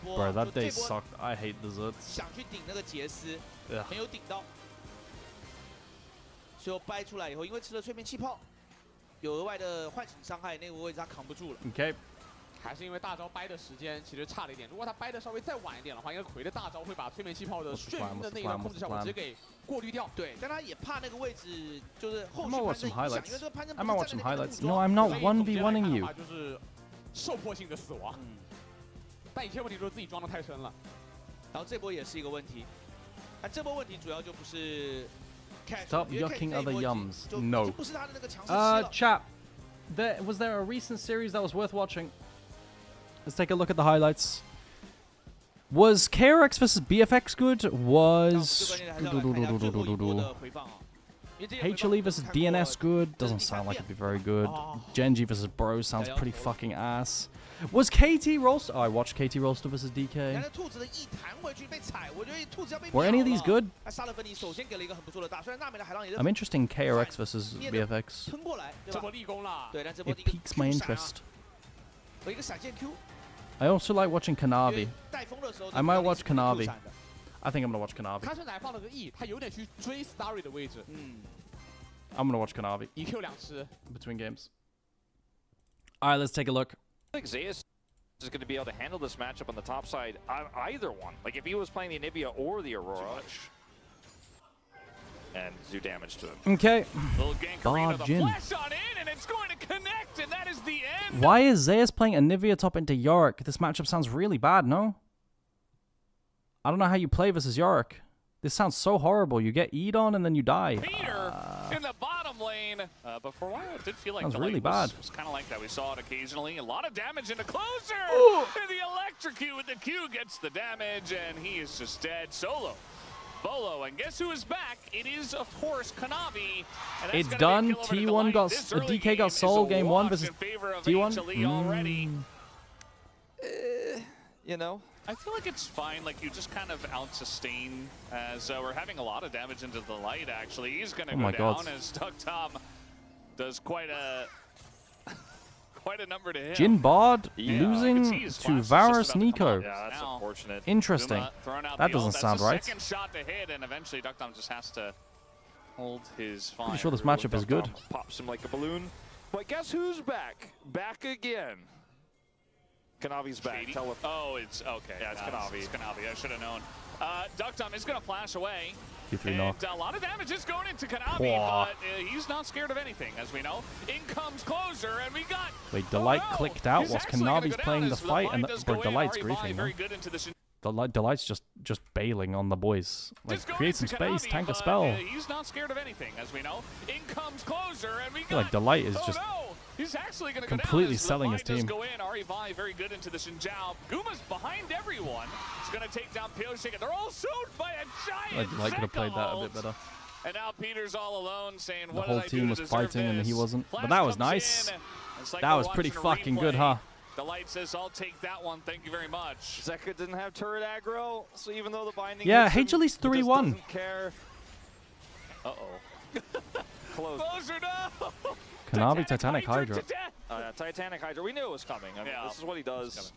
Bro, that day sucked. I hate desserts. 想去顶那个杰斯， Ugh. 没有顶到，最后掰出来以后，因为吃了催眠气泡，有额外的唤醒伤害，那个位置他扛不住了。 Okay. 还是因为大招掰的时间其实差了一点，如果他掰的稍微再晚一点的话，应该魁的大招会把催眠气泡的眩晕的那个控制效果直接给过滤掉。对，但他也怕那个位置就是后 I 续 might 攀 watch 升 some 影响，因为 highlights. 这个攀升 I 不 might watch 是站 some 在那个 highlights. 木 No, 桩 I'm not 1v1ing you. 就是受迫性的死亡。但以前问题就是自己装的太深了。然后这波也是一个问题，那这波问题主要就不是 Stop yucking other yums. No. 不是他的那个强势期了。 Chat. Was there a recent series that was worth watching? Let's take a look at the highlights. Was KRX vs BFX good? Was HLE vs DNS good? Doesn't sound like it'd be very good. GenG vs Bro sounds pretty fucking ass. Was KT Rollster? Oh, I watched KT Rollster vs DK. Were any of these good? I'm interested in KRX vs BFX. It piques my interest. I also like watching Kanavi. I might watch Kanavi. I think I'm gonna watch Kanavi. 他甚至还放了个 E， 他有点去追 Starry 的位置。I'm gonna watch Kanavi. EQ 2吃 between games. All right, let's take a look. I think Zeus is going to be able to handle this matchup on the top side. Either one. Like if he was playing the Anivia or the Aurora. And do damage to him. Okay. Bargain. Why is Zeus playing Anivia top into Yorick? This matchup sounds really bad, no? I don't know how you play versus Yorick. This sounds so horrible. You get E'd on and then you die. Peter in the bottom lane. But for a while, it did feel like Sounds the really lane bad. was kind of like that. We saw it occasionally. A lot of damage into closer. And the electrocute with the Q gets the damage, and he is just dead solo. Bolo, and guess who is back? It is, of course, Kanavi. And It's done. T1 got DK got soul game 1 versus T1. Already. You know, I feel like it's fine. Like, you just kind of out-sustain as we're having a lot of damage into the light, actually. He's going to go down as Duck-Tom does quite a number to him. Jin Bard losing to Varus Nico. Yeah, that's unfortunate. Interesting. That doesn't sound right. Second shot to hit, and eventually Duck-Tom just has to hold his fire. Pretty sure this matchup is good. Pops him like a balloon. But guess who's back? Back again. Kanavi's back. Oh, it's okay. Yeah, it's Kanavi. It's Kanavi. I should have known. Duck-Tom is going to flash away. And a lot of damage is going into Kanavi, but he's not scared of anything, as we know. In comes closer, and we got... Wait, Delight clicked out whilst Kanavi's playing the fight, and bro, Delight's griefing, man. Delight's just bailing on the boys. Like, create some space, tank a spell. He's not scared of anything, as we know. In comes closer, and we got... Like, Delight is just he's actually going to completely selling his team. Go in. Ari very good into the Xinjiao. Guma's behind everyone. He's going to take down Pioshik, and they're all sued by a giant Like could have played that a bit better. And now Peter's all alone saying, the whole team was fighting and he wasn't. But that was nice. That was pretty fucking good, huh? The light says, I'll take that one. Thank you very much. Zeka didn't have turret aggro, so even though the binding... Yeah, H-Ellie's 3-1. Care. Uh-oh. Closer, no! Kanavi, Titanic Hydra. Titanic Hydra. We knew it was coming. I mean, this is what he does.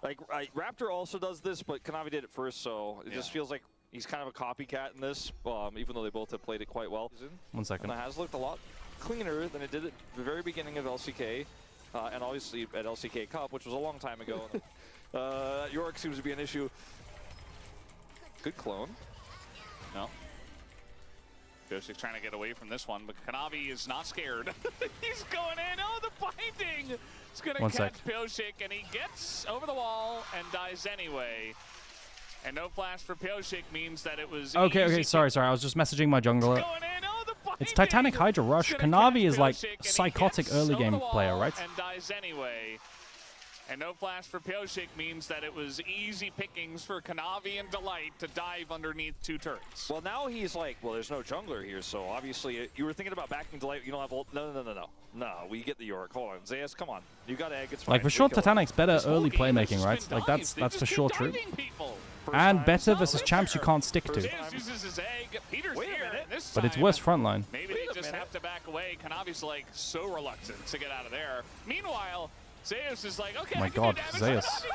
Like, Raptor also does this, but Kanavi did it first, so it just feels like he's kind of a copycat in this, even though they both have played it quite well. 1 second. And it has looked a lot cleaner than it did at the very beginning of LCK, and obviously at LCK Cup, which was a long time ago. York seems to be an issue. Good clone. No. Pioshik's trying to get away from this one, but Kanavi is not scared. He's going in. Oh, the binding! He's going to catch Pioshik, and he gets over the wall and dies anyway. And no flash for Pioshik means that it was Okay, sorry. I was just messaging my jungler. It's Titanic Hydra Rush. Kanavi is like psychotic early game player, right? And dies anyway. And no flash for Pioshik means that it was easy pickings for Kanavi and Delight to dive underneath 2 turrets. Well, now he's like, well, there's no jungler here, so obviously you were thinking about backing Delight. You don't have ult. No, we get the York. Hold on, Zeus, come on. You got egg. It's fine. Like for sure, Titanic's better early playmaking, right? Like that's for sure true. And better versus champs you can't stick to. But it's worse frontline. Maybe they just have to back away. Kanavi's like so reluctant to get out of there. Meanwhile, Zeus is like, okay, oh my god, Zeus.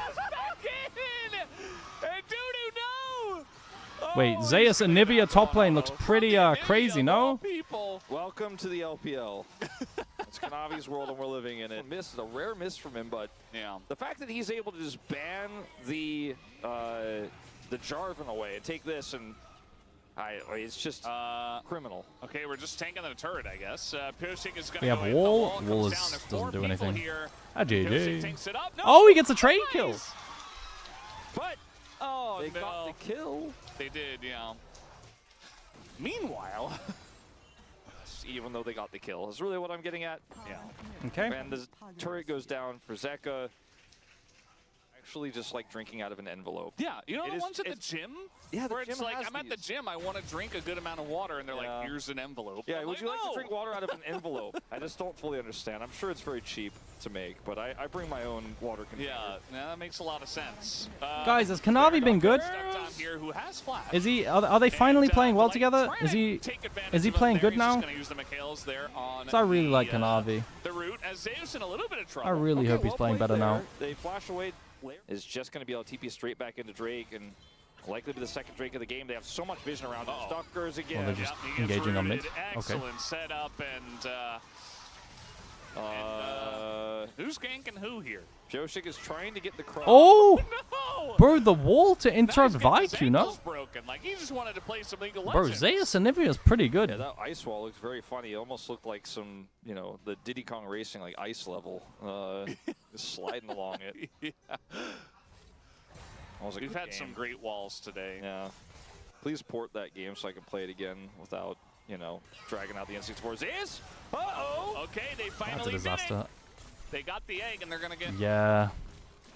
Wait, Zeus and Nivea top lane looks pretty crazy, no? Welcome to the LPL. It's Kanavi's world and we're living in it. Miss is a rare miss from him, but the fact that he's able to just ban the Jarvan away and take this and it's just criminal. Okay, we're just tanking the turret, I guess. Pioshik is going to we have wall. Wall doesn't do anything. GG. Oh, he gets a trade kill. But they got the kill. They did, yeah. Meanwhile, even though they got the kill, is really what I'm getting at. Yeah. Okay. And the turret goes down for Zeka. Actually, just like drinking out of an envelope. Yeah, you know the ones at the gym? Yeah, where it's like, I'm at the gym, I want to drink a good amount of water, and they're like, here's an envelope. Yeah, would you like to drink water out of an envelope? I just don't fully understand. I'm sure it's very cheap to make, but I bring my own water container. Yeah, that makes a lot of sense. Guys, has Kanavi been good? Is he? Are they finally playing well together? Is he playing good now? So I really like Kanavi. I really hope he's playing better now. They flash away. Is just going to be able to TP straight back into Drake and likely be the second Drake of the game. They have so much vision around him. Stalkers again. Well, they're just engaging on mid. Okay. Excellent setup and who's ganking who here? Pioshik is trying to get the cross. Oh! No! Bro, the wall to interrupt Vyke, you know? Broken. Like, he just wanted to play some League of Bro, Legends. Zeus and Nivea is pretty good. Yeah, that ice wall looks very funny. It almost looked like some, you know, the Diddy Kong Racing, like, ice level. Just sliding along it. Yeah. We've had some great walls today. Yeah. Please port that game so I can play it again without, you know, dragging out the N64 Zeus. Uh-oh. Okay, they That's a finally did disaster. it. They got the egg, and they're gonna get. Yeah.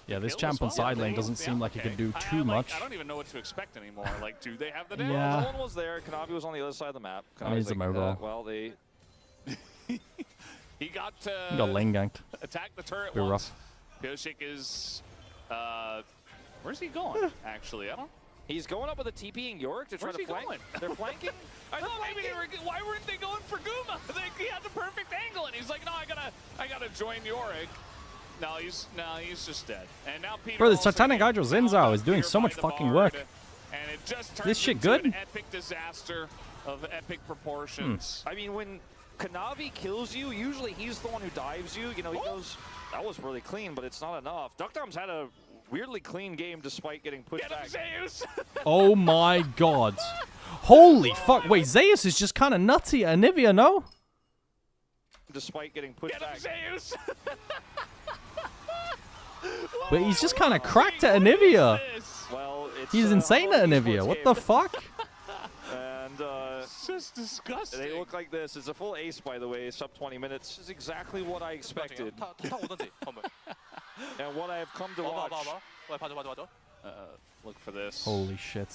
Yeah, this Kills champ on well. side lane Yeah, doesn't seem like he okay. can do too much. I don't even know what to expect anymore. Like, do they have the damage? Yeah. No one was there. Kanavi was on the other side of the map. Oh, he's a mobile. Well, they. He got He got lane ganked. attacked the turret Be once. rough. Pioshik is. Where's he going? Actually, I don't. He's going up with a TPing Yorick to try Where's to he flank. going? They're flanking. I thought maybe they were. Why weren't they going for Guma? He had the perfect angle, and he's like, no, I gotta join Yorick. No, he's just dead. And now Peter. Bro, this also Titanic getting Hydro Zinzao is doing here so by much the fucking Bard, work. And it just turns This shit into good? an epic disaster of epic proportions. I mean, when Kanavi kills you, usually he's the one who dives you. You know, he goes, that was really clean, but it's not enough. Duckdom's had a weirdly clean game despite getting pushed back. Zeus! Oh my god. Holy fuck. Wait, Zeus is just kind of nutty at Anivia, no? Despite getting pushed back. Zeus! But he's just kind of cracked at Anivia. Well, it's, He's insane at Anivia. What the fuck? And it's just disgusting. they look like this. It's a full ace, by the way. Sub 20 minutes. This is exactly what I expected. And what I have come to watch. Look for this. Holy shit.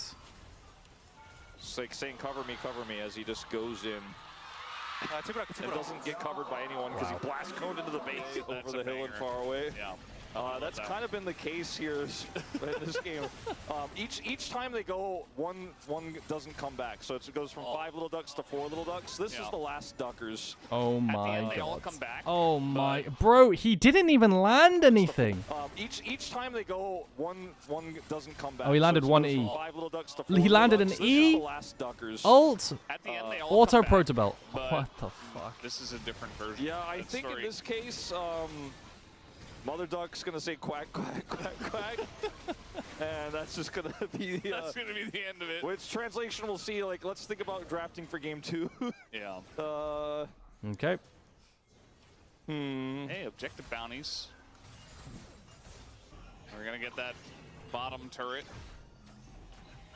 It's like saying cover me as he just goes in. And doesn't get covered by anyone because he blast coned into the base over the hill and far away. Yeah. That's kind of been the case here in this game. Each time they go, one doesn't come back. So it goes from 5 little ducks to 4 little ducks. This is the last duckers. Oh At the my end, they all god. come back. Oh my. Bro, he didn't even land anything. Each time they go, one doesn't come back. Oh, he landed so one goes from E. 5 little ducks to 4 He little landed an ducks. This E. is the last duckers. Ult. At the end, they all Auto come back, protobelt. but What the fuck? This is a different version. Yeah, of I that think story. in this case, Mother Duck's gonna say quack, quack, quack, quack, and that's just gonna be the. That's gonna be the end of it. Which translation we'll see. Like, let's think about drafting for game 2. Yeah. Okay. Hey, objective bounties. We're gonna get that bottom turret.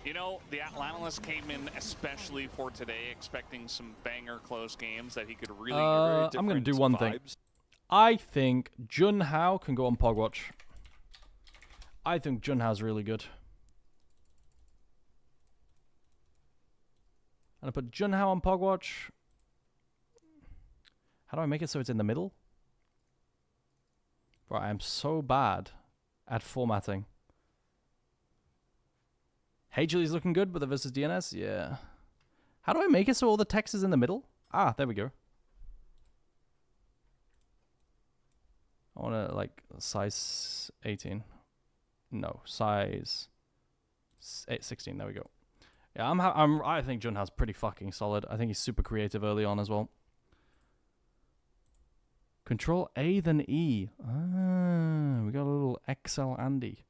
You know, the analyst came in especially for today, expecting some banger close games that he could really. I'm gonna do one thing. I think Junhao can go on Pogwatch. I think Junhao's really good. And I put Junhao on Pogwatch. How do I make it so it's in the middle? Bro, I am so bad at formatting. Hey, Julie's looking good, but the versus DNS, yeah. How do I make it so all the text is in the middle? Ah, there we go. I want to like size 18. No, size 16. There we go. Yeah, I think Junhao's pretty fucking solid. I think he's super creative early on as well. Control A then E. Ah, we got a little XL Andy.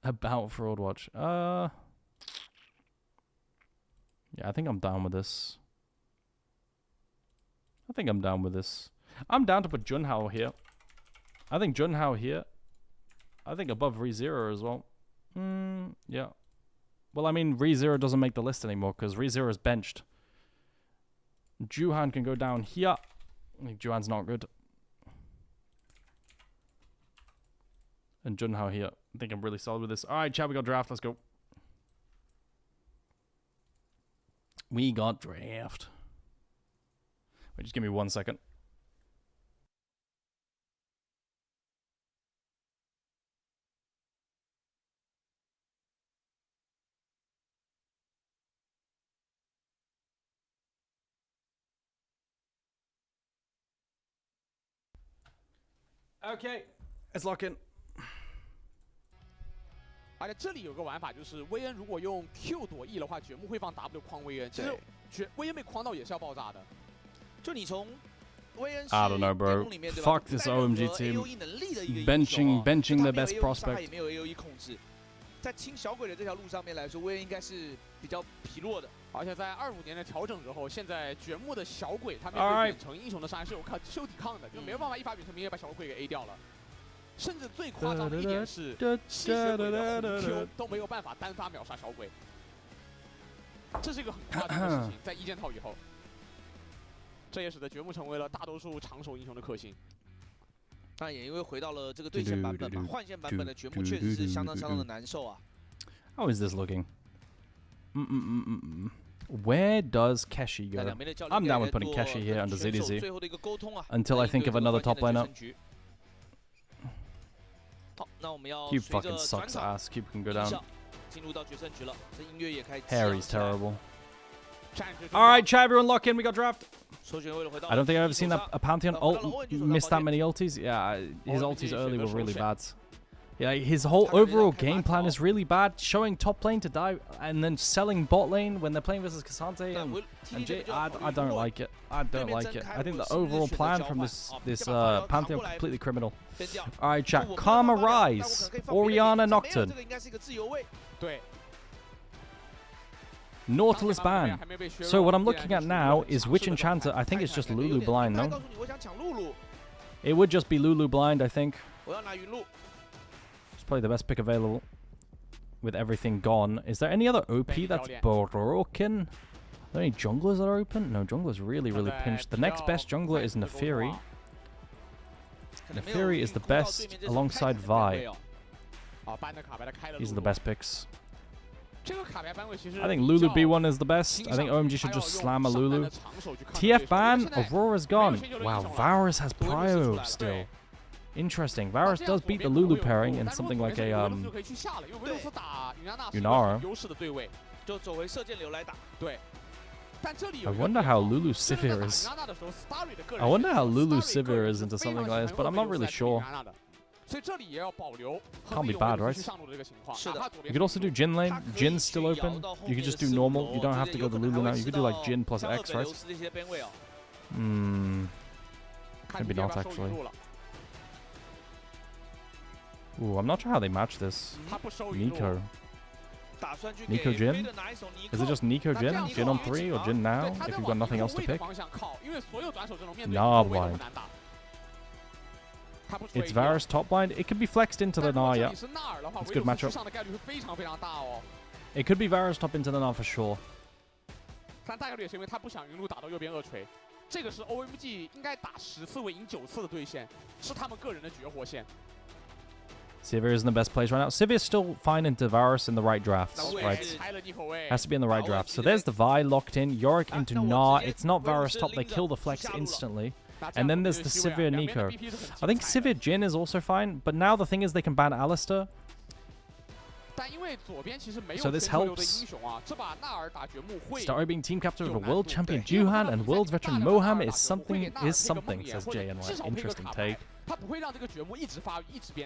About Fraud Watch. Yeah, I think I'm down with this. I'm down to put Junhao here. I think Junhao here. I think above ReZero as well. Yeah. Well, I mean, ReZero doesn't make the list anymore because ReZero is benched. Juhan can go down here. I think Juhan's not good. And Junhao here. I think I'm really solid with this. All right, chat, we got draft. Let's go. We got draft. Wait, just give me 1 second. Okay, let's lock in. 而且这里有个玩法，就是薇恩如果用 Q 躲 E 的话，掘木会放 W 框薇恩。其实薇恩被框到也是要爆炸的。就你从薇恩 I don't know, bro. Fuck this OMG team. Benching the best prospect. 也没有 AOE 控制，在清小鬼的这条路上面来说，薇恩应该是比较疲弱的。而且在25年的调整之后，现在掘木的小鬼他面对远程英雄的伤害是有抵抗的，就没有办法一发远程明夜把小鬼给 A 掉了。甚至最夸张的一点是，吸血鬼的红 Q 都没有办法单发秒杀小鬼，这是一个很夸张的事情，在一件套以后，这也使得掘墓成为了大多数长手英雄的克星。那也因为回到了这个对线版本嘛，换线版本的掘墓确实是相当的难受啊。How is this looking? Where does Keshi go? I'm down with putting Keshi here under ZDZ until I think of another top laner. Cube fucking sucks ass. Cube can go down. Harry's terrible. Alright, chat, everyone lock in. We got draft. I don't think I've ever seen a Pantheon ult miss that many ultis. Yeah, his ultis early were really bad. Yeah, his whole overall game plan is really bad. Showing top lane to die and then selling bot lane when they're playing versus Cassante and Jay. I don't like it. I don't like it. I think the overall plan from this Pantheon completely criminal. Alright, chat. Karma Rise. Orianna Nocturne. Nautilus ban. So what I'm looking at now is which enchanter. I think it's just Lulu Blind, no? It would just be Lulu Blind, I think. It's probably the best pick available with everything gone. Is there any other OP that's broken? Are there any junglers that are open? No, jungler's really pinched. The next best jungler is Nefiri. Nefiri is the best alongside Vi. These are the best picks. I think Lulu B1 is the best. I think OMG should just slam a Lulu. TF ban, Aurora's gone. Wow, Varus has Prio still. Interesting. Varus does beat the Lulu pairing in something like a Yunara. I wonder how Lulu Sivir is. I wonder how Lulu Sivir is into something like this, but I'm not really sure. Can't be bad, right? You could also do Jin lane. Jin's still open. You could just do normal. You don't have to go to Lulu now. You could do like Jin plus X, right? Maybe not actually. Ooh, I'm not sure how they match this. Nico. Nico Jin? Is it just Nico Jin? Jin on 3 or Jin now? If you've got nothing else to pick? Nah blind. It's Varus top blind. It could be flexed into the Gnar, yeah. It's a good matchup. It could be Varus top into the Gnar for sure. Sivir isn't the best place right now. Sivir's still fine into Varus in the right drafts, right? Has to be in the right draft. So there's the Vi locked in. Yorick into Gnar. It's not Varus top. They kill the flex instantly. And then there's the Sivir Nico. I think Sivir Jin is also fine, but now the thing is they can ban Alistar. So this helps. Starry being team captain of a world champion Juhan and world veteran Moham is something, says JNY. Interesting take.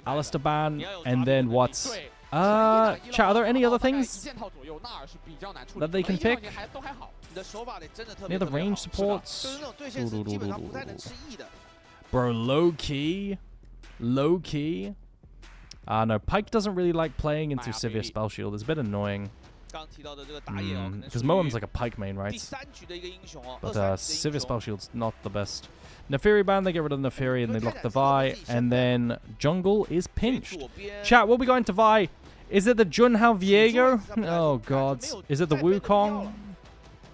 Alistar ban, and then what's... chat, are there any other things that they can pick? Near the range supports? Bro, low-key. Low-key. No, Pyke doesn't really like playing into Sivir Spell Shield. It's a bit annoying. Because Moam's like a Pyke main, right? But Sivir Spell Shield's not the best. Nefiri ban, they get rid of Nefiri and they lock the Vi. And then Jungle is pinched. Chat, what we got into Vi? Is it the Junhao Viego? Oh god. Is it the Wukong?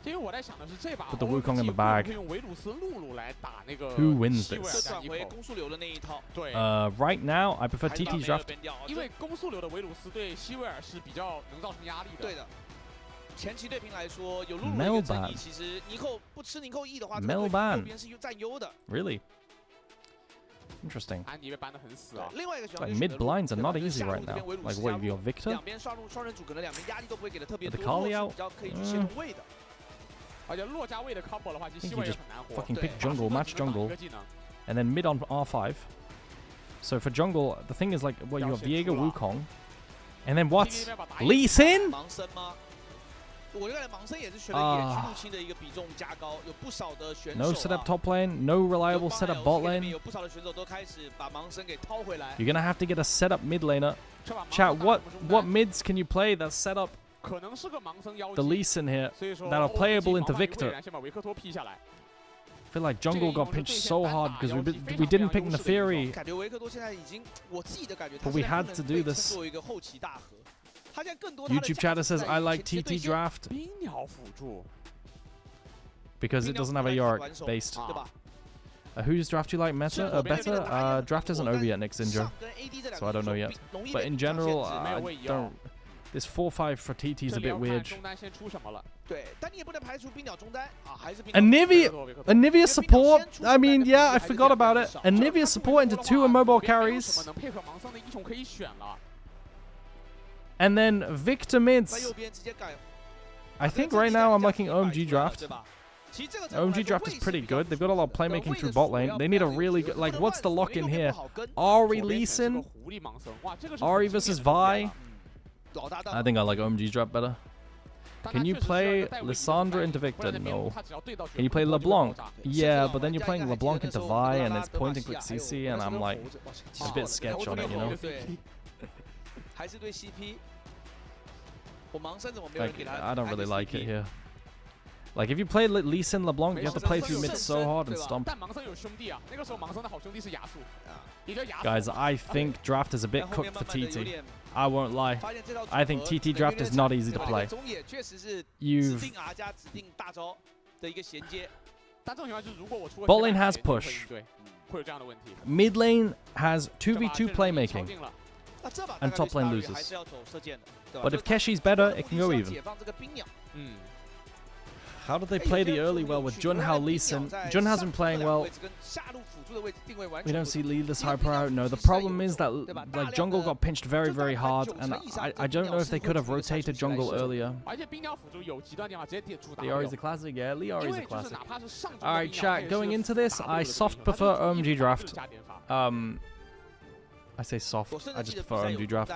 Put the Wukong in the bag. Who wins this? Right now, I prefer TT's draft. Melban. Melban. Really? Interesting. Like mid blinds are not easy right now. Like what, you got Victor? With the Kali out? I think you just fucking pick jungle, match jungle, and then mid on R5. So for jungle, the thing is like, what, you have Viego, Wukong, and then what? Lee Sin? No setup top lane, no reliable setup bot lane. You're gonna have to get a setup mid laner. Chat, what mids can you play that set up the Lee Sin here that are playable into Victor? I feel like jungle got pinched so hard because we didn't pick Neferi. 感觉维克多现在已经，我自己的感觉， But we had to do this. 作为一个后期大核，他现在更多 YouTube chatter says I like TT draft 冰鸟辅助 because it doesn't have a Yorick based. Whose draft do you like better? Draft isn't over yet, Nick Zinjo, so I don't know yet. But in general, I don't. This 4-5 for TT is a bit weird. 对，但你也不能排除冰鸟中单啊，还是冰 Anivia support. I mean, yeah, I forgot about it. Anivia support into 2 immobile carries. And then Victor mids. I think right now I'm liking OMG draft. OMG draft is pretty good. They've got a lot of playmaking through bot lane. They need a really good, like, what's the lock in here? Ari Lee Sin? Ari versus Vi? I think I like OMG draft better. Can you play Lissandra into Victor? No. Can you play LeBlanc? Yeah, but then you're playing LeBlanc into Vi and it's point and click CC and I'm like a bit sketch on it, you know? Like, I don't really like it here. Like, if you play Lee Sin LeBlanc, you have to play through mid so hard and stomp. Guys, I think draft is a bit cooked for TT. I won't lie. I think TT draft is not easy to play. Bot lane has push. Mid lane has 2v2 playmaking. And top lane loses. But if Keshi's better, it can go even. How do they play the early well with Junhao Lee Sin? Junhao's been playing well. We don't see Lee this high pro. No, the problem is that like jungle got pinched very, very hard, and I don't know if they could have rotated jungle earlier. Liori's a classic, yeah. Liori's a classic. All right, chat. Going into this, I soft prefer OMG draft. I say soft. I just prefer OMG draft.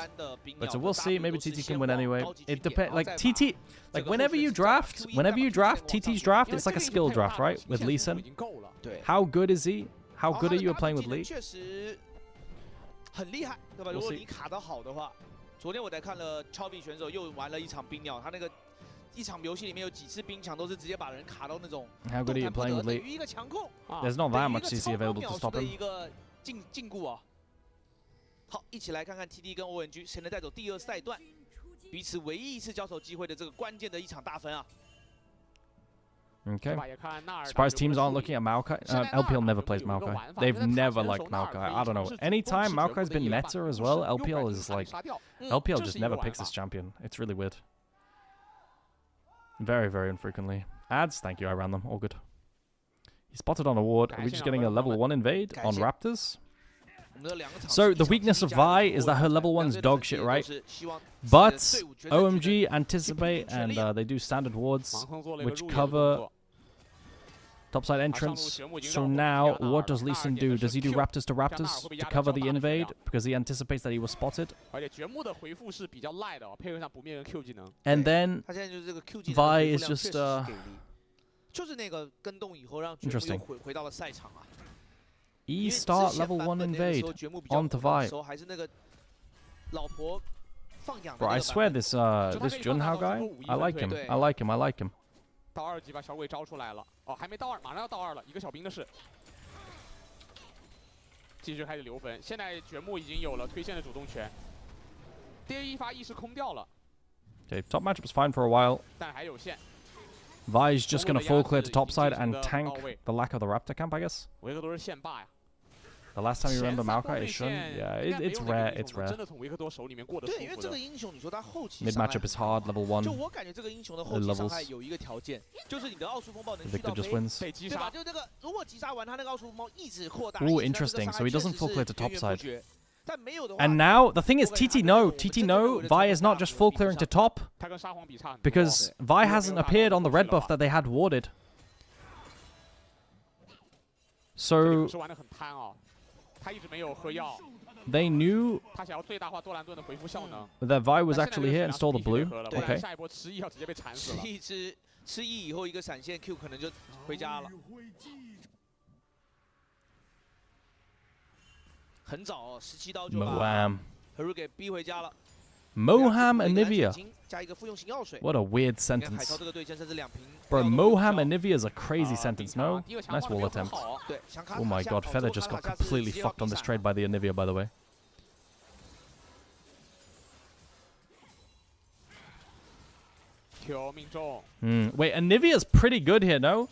But so we'll see. Maybe TT can win anyway. It depends. Like TT, like whenever you draft, TT's draft, it's like a skill draft, right? With Lee Sin. How good is he? How good are you at playing with Lee? We'll see. 昨天我在看了超比选手又玩了一场冰鸟，他那个一场游戏里面有几次冰墙都是直接把人卡到那种。How good are you playing with Lee? There's not that much CC available to stop him. 禁锢啊。好，一起来看看 TT 跟 OMG 谁能带走第2赛段，彼此唯一一次交手机会的这个关键的一场大分啊。Okay. Surprised teams aren't looking at Maokai. LPL never plays Maokai. They've never liked Maokai. I don't know. Anytime Maokai's been meta as well, LPL is like... LPL just never picks this champion. It's really weird. Very, very infrequently. Ads? Thank you, I ran them. All good. He spotted on a ward. Are we just getting a level 1 invade on Raptors? So the weakness of Vi is that her level 1's dog shit, right? But OMG anticipate and they do standard wards which cover topside entrance. So now what does Lee Sin do? Does he do Raptors to Raptors to cover the invade because he anticipates that he was spotted? And then Vi is just interesting. E-start level 1 invade onto Vi. Bro, I swear this Junhao guy, I like him. I like him. I like him. 到2级把小鬼招出来了，哦，还没到2，马上要到2了，一个小兵的事。继续开始留分，现在掘木已经有了推线的主动权，第一发意识空掉了。Okay, top matchup is fine for a while. 但还有线。 Vi's just gonna full clear to topside and tank the lack of the Raptor camp, I guess. 维克多是线霸呀。 The last time you remember Maokai is Shun? Yeah, it's rare, it's rare. Mid matchup is hard, level 1. The levels. Victor just wins. Ooh, interesting. So he doesn't full clear to topside. And now, the thing is, TT no, Vi is not just full clearing to top. Because Vi hasn't appeared on the red buff that they had warded. So... They knew that Vi was actually here and stole the blue. Okay. 吃 E 以后一个闪现 Q 可能就回家了。很早哦，17刀就把 Haru 给逼回家了。Moham and Nivea. 加一个复用型药水。 What a weird 海 sentence. 潮这个对阵甚至2瓶。 Bro, Moham and Nivea is a crazy sentence, no? 第一个强 Nice 化得 wall 没有很 attempt. 好。对，想卡 Oh my 下 god, 跑 Feather 之后 just 卡 got 塔下是 completely 直接要 fucked on 必 this 闪 trade by the Nivea, by the way. Q 命中。 Wait, and Nivea's pretty good here, no?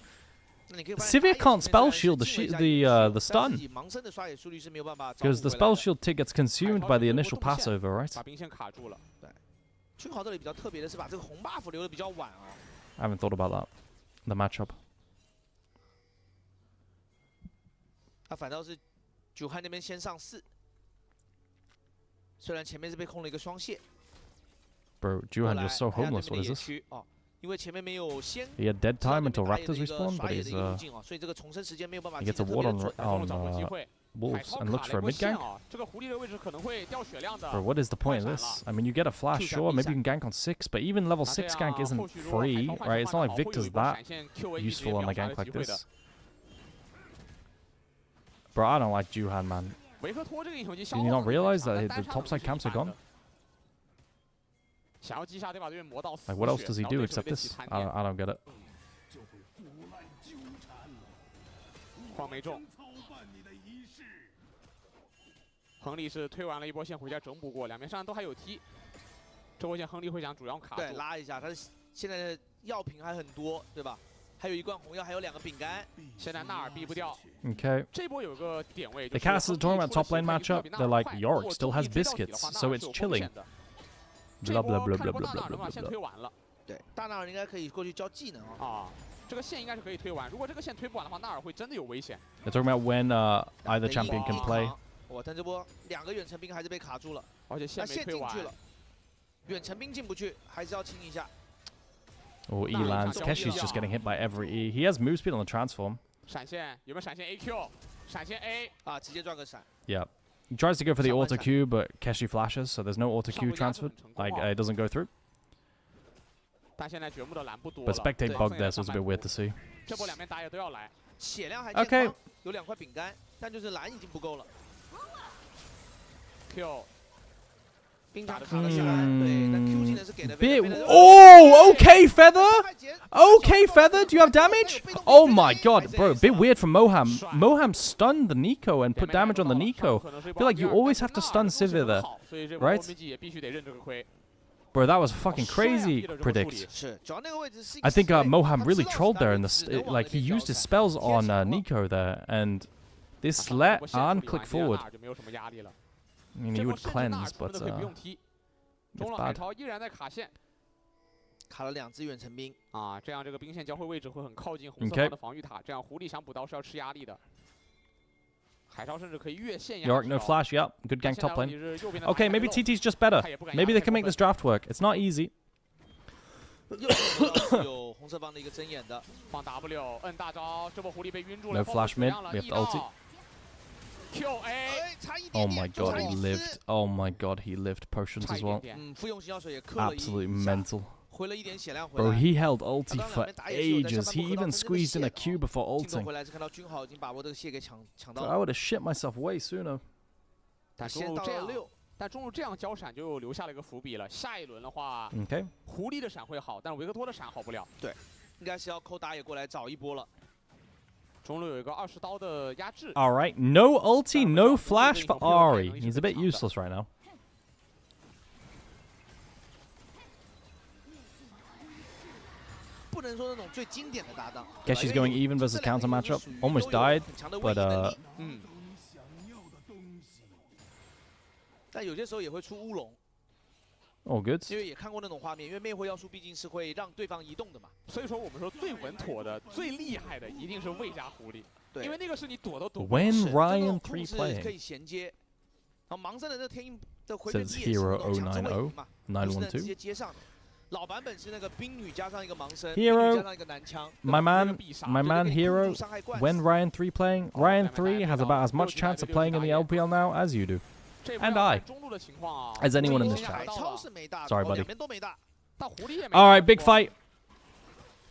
那你可以发现 Sivir 他 can't 前面 spell 虽然 shield 是 the 进了一下 the 但 stun 自己盲僧的刷野速率是没有办法找 because the 回来 spell 的 shield tick gets consumed by the initial Passover, right? 把兵线卡住了。君豪这里比较特别的是把这个红 buff 留的比较晚啊。 I haven't thought about that. The matchup. 他反倒是九汉那边先上4，虽然前面是被控了一个双线。 Bro, Juhan just so 后来 homeless. 对 What 面 is 的 this? 野区哦，因为前面没有先 He had dead 知道 time 对 until 面打野的 Raptors 一个 respawn, 刷 but 野 he's 的一个路径哦，所以这个重生时间没有办法 he 记 gets 得 a 特 ward 别 on 准。 on 海 Wolves 潮 and 卡 looks 了 for a 一波 mid 线 gank. 啊，这个狐狸的位置可能会掉血量的。 Bro, what is the point of this? I mean, you get a flash, sure. Maybe you can gank on 6, but even level 6 gank isn't free, right? It's not like Victor's that useful on a gank like this. Bro, I don't like Juhan, man. 维克托这个英雄机 Did you not realize that the topside camps are gone? 想要击杀对把对面磨到 Like, what else does he do except this? I don't get it. 框没中。亨利是推完了一波线回家整补过，两边上都还有踢。这波线亨利会想主要卡住，对，拉一下，他现在的药品还很多，对吧？还有一罐红药，还有2个饼干。现在纳尔避不掉。 Okay. 这波有个点位。 The cast is talking about top lane matchup. They're like, Yorick still has biscuits, so it's chilling. Blah blah blah blah blah blah blah blah. 对，大纳尔应该可以过去教技能啊。这个线应该是可以推完，如果这个线推不完的话，纳尔会真的有危险。 They're talking about when either champion can play. 哇，但这波2个远程兵还是被卡住了，而且线没推完。远程兵进不去，还是要清一下。 Oh, E lands. Keshi's just getting hit by every E. He has move speed on the transform. 闪现有没有闪现 AQ？ 闪现 A 啊，直接转个闪。 Yeah. He tries to go for the auto Q, but Keshi flashes, so there's no auto Q transferred. Like, it doesn't go through. 但现在掘墓的蓝不多 But spectate bug there, so it's a bit weird to see. 这波两边打野都要来，血量还 Okay. 有2块饼干，但就是蓝已经不够了。 Q 兵卡卡了下来，对，但 Q 技能是给的。 Oh, okay, Feather. Okay, Feather. Do you have damage? Oh my god, bro. Bit weird from Moham. Moham stunned the Nico and put damage on the Nico. I feel like you always have to stun Sivir there, right? Bro, that was fucking crazy. Predict. I think Moham really trolled there in the like he used his spells on Nico there, and this let on click forward. I mean, he would cleanse, but it's bad. 卡了2只远程兵啊，这样这个兵线交汇位置会很靠近红色方的防御塔，这样狐狸想补刀是要吃压力的。海潮甚至可以越线压。Yorick, no flash. Yep, good gank top lane. Okay, maybe TT's just better. Maybe they can make this draft work. It's not easy. 有红色方的一个睁眼的，放 W 摁大招，这波狐狸被晕住了。 No flash mid. We have to ulti. Oh my god, he lived. Oh my god, he lived potions as well. Absolutely mental. Bro, he held ulti for ages. He even squeezed in a Q before ulting. Bro, I would have shit myself way sooner. 但中路这样交闪就留下了一个伏笔了。下一轮的话， Okay. 狐狸的闪会好，但维克托的闪好不了。对，应该是要扣打野过来找一波了。 中路有一个20刀的压制。 All right, no ulti, no flash for Ari. He's a bit useless right now. 不能说那种最经典的搭档。 Guess she's going even versus counter matchup. Almost died, but 但有些时候也会出乌龙。 all good. 因为也看过那种画面，因为魅惑要素毕竟是会让对方移动的嘛。所以说我们说最稳妥的、最厉害的一定是魏加狐狸，对，因为那个是你躲都躲。 When Ryan 3 playing? 可以衔接，然后盲僧的那个天鹰的回旋 Says 踢也是 Hero 那种强制位移嘛， 990 直接接上。老版本是那个冰女加上一个盲僧， Hero 加上一个男枪。 My man Hero. When Ryan 3 playing? Ryan 3 has about as much chance of playing in the LPL now as you do. And I. As anyone in this chat. Sorry, buddy. Alright, big fight.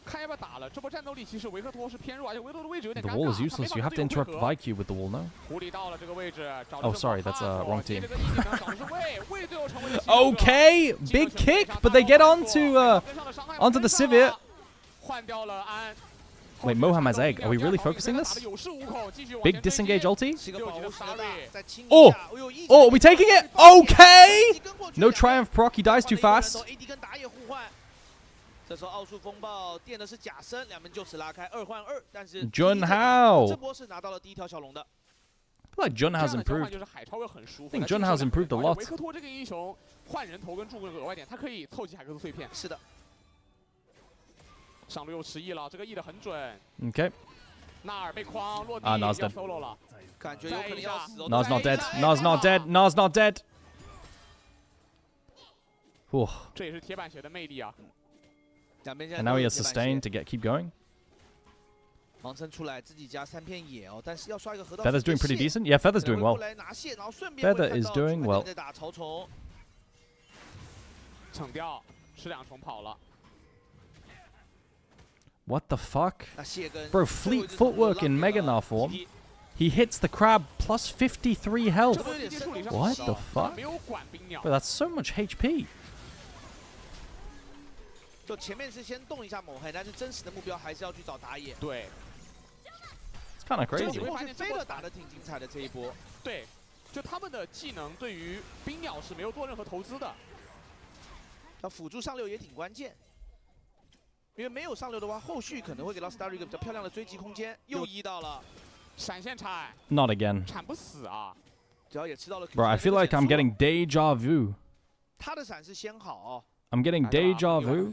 看要不要打了。这波战斗力其实维克托是偏弱，而且维克托的位置有点 The 尴尬。 wall is useless. You have to interrupt Viku with the wall now. 狐狸到了这个位置，找 Oh, sorry, that's wrong team. 这个 E 技能找的是魏，魏最后成为了 Okay, big kick, but they get onto the Sivir. 换掉了安。 Wait, Mohammed's egg. Are we really focusing this? Big disengage ulti? Oh! Oh, are we taking it? Okay! No triumph proc, he dies too fast. 这时候奥数风暴垫的是假身，两边就此拉开2换2，但是 Junhao. 这波是拿到了第一条小龙的。 I feel like Junhao's improved. I think Junhao's improved a lot. 维克托这个英雄换人头跟助攻额外点，他可以凑齐海克斯碎片。是的。 上路又迟疑了，这个 E 的很准。 Okay. 纳尔被框落地， Nas 要 dead. solo 了。感觉有可能要死哦。 Nas not dead. Nas not dead. Nas not dead. 这也是铁板鞋的魅力啊。 And now he has sustain to keep going. 盲僧出来自己加3片野哦，但是要刷一个河道。 Feather's doing pretty decent. Yeah, Feather's doing well. Feather is doing well. 打草丛，惩掉，吃2重跑了。 What the fuck? Bro, fleet footwork in Meganar form. He hits the crab plus 53 health. What the fuck? Bro, that's so much HP. 就前面是先动一下某黑，但是真实的目标还是要去找打野。对。It's kind of crazy. 过去飞了打的挺精彩的这一波。对，就他们的技能对于冰鸟是没有做任何投资的。要辅助上流也挺关键。 因为没有上流的话，后续可能会给到 Star 一个比较漂亮的追击空间。又移到了，闪现铲 Not again. 铲不死啊！只要也吃到了。Bro, I feel like I'm getting deja vu. 他的闪是先好哦。 I'm getting deja vu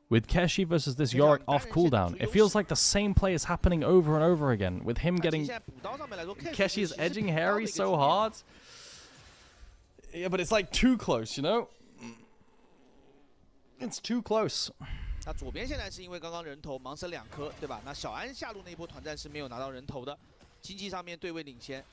with Keshi versus this Yorick off cooldown. It feels like the same play is happening over and over again with him getting. Keshi's edging Harry so hard. Yeah, but it's like too close, you know? It's too close. 那左边现在是因为刚刚人头盲僧2颗，对吧？那小安下路那一波团战是没有拿到人头的，经济上面对位领先。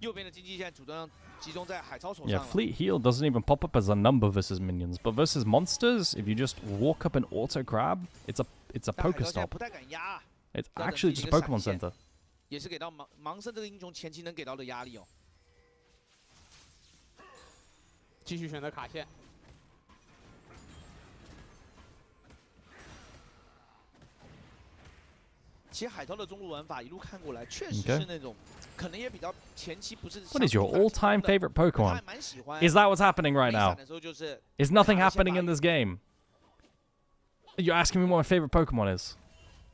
右边的经济现在主动集中在海超手上了。 Yeah, fleet heal doesn't even pop up as a number versus minions, but versus monsters, if you just walk up and auto grab, it's a poker stop. 不太敢压。It's actually just a Pokemon Center. 也是给到盲僧这个英雄前期能给到的压力哦。继续选择卡线。 其实海涛的中路玩法一路看过来，确实是那种可能也比较前期不是。 What is your all-time favorite Pokemon? Is that what's happening right now? Is nothing happening in this game? You're asking me what my favorite Pokemon is?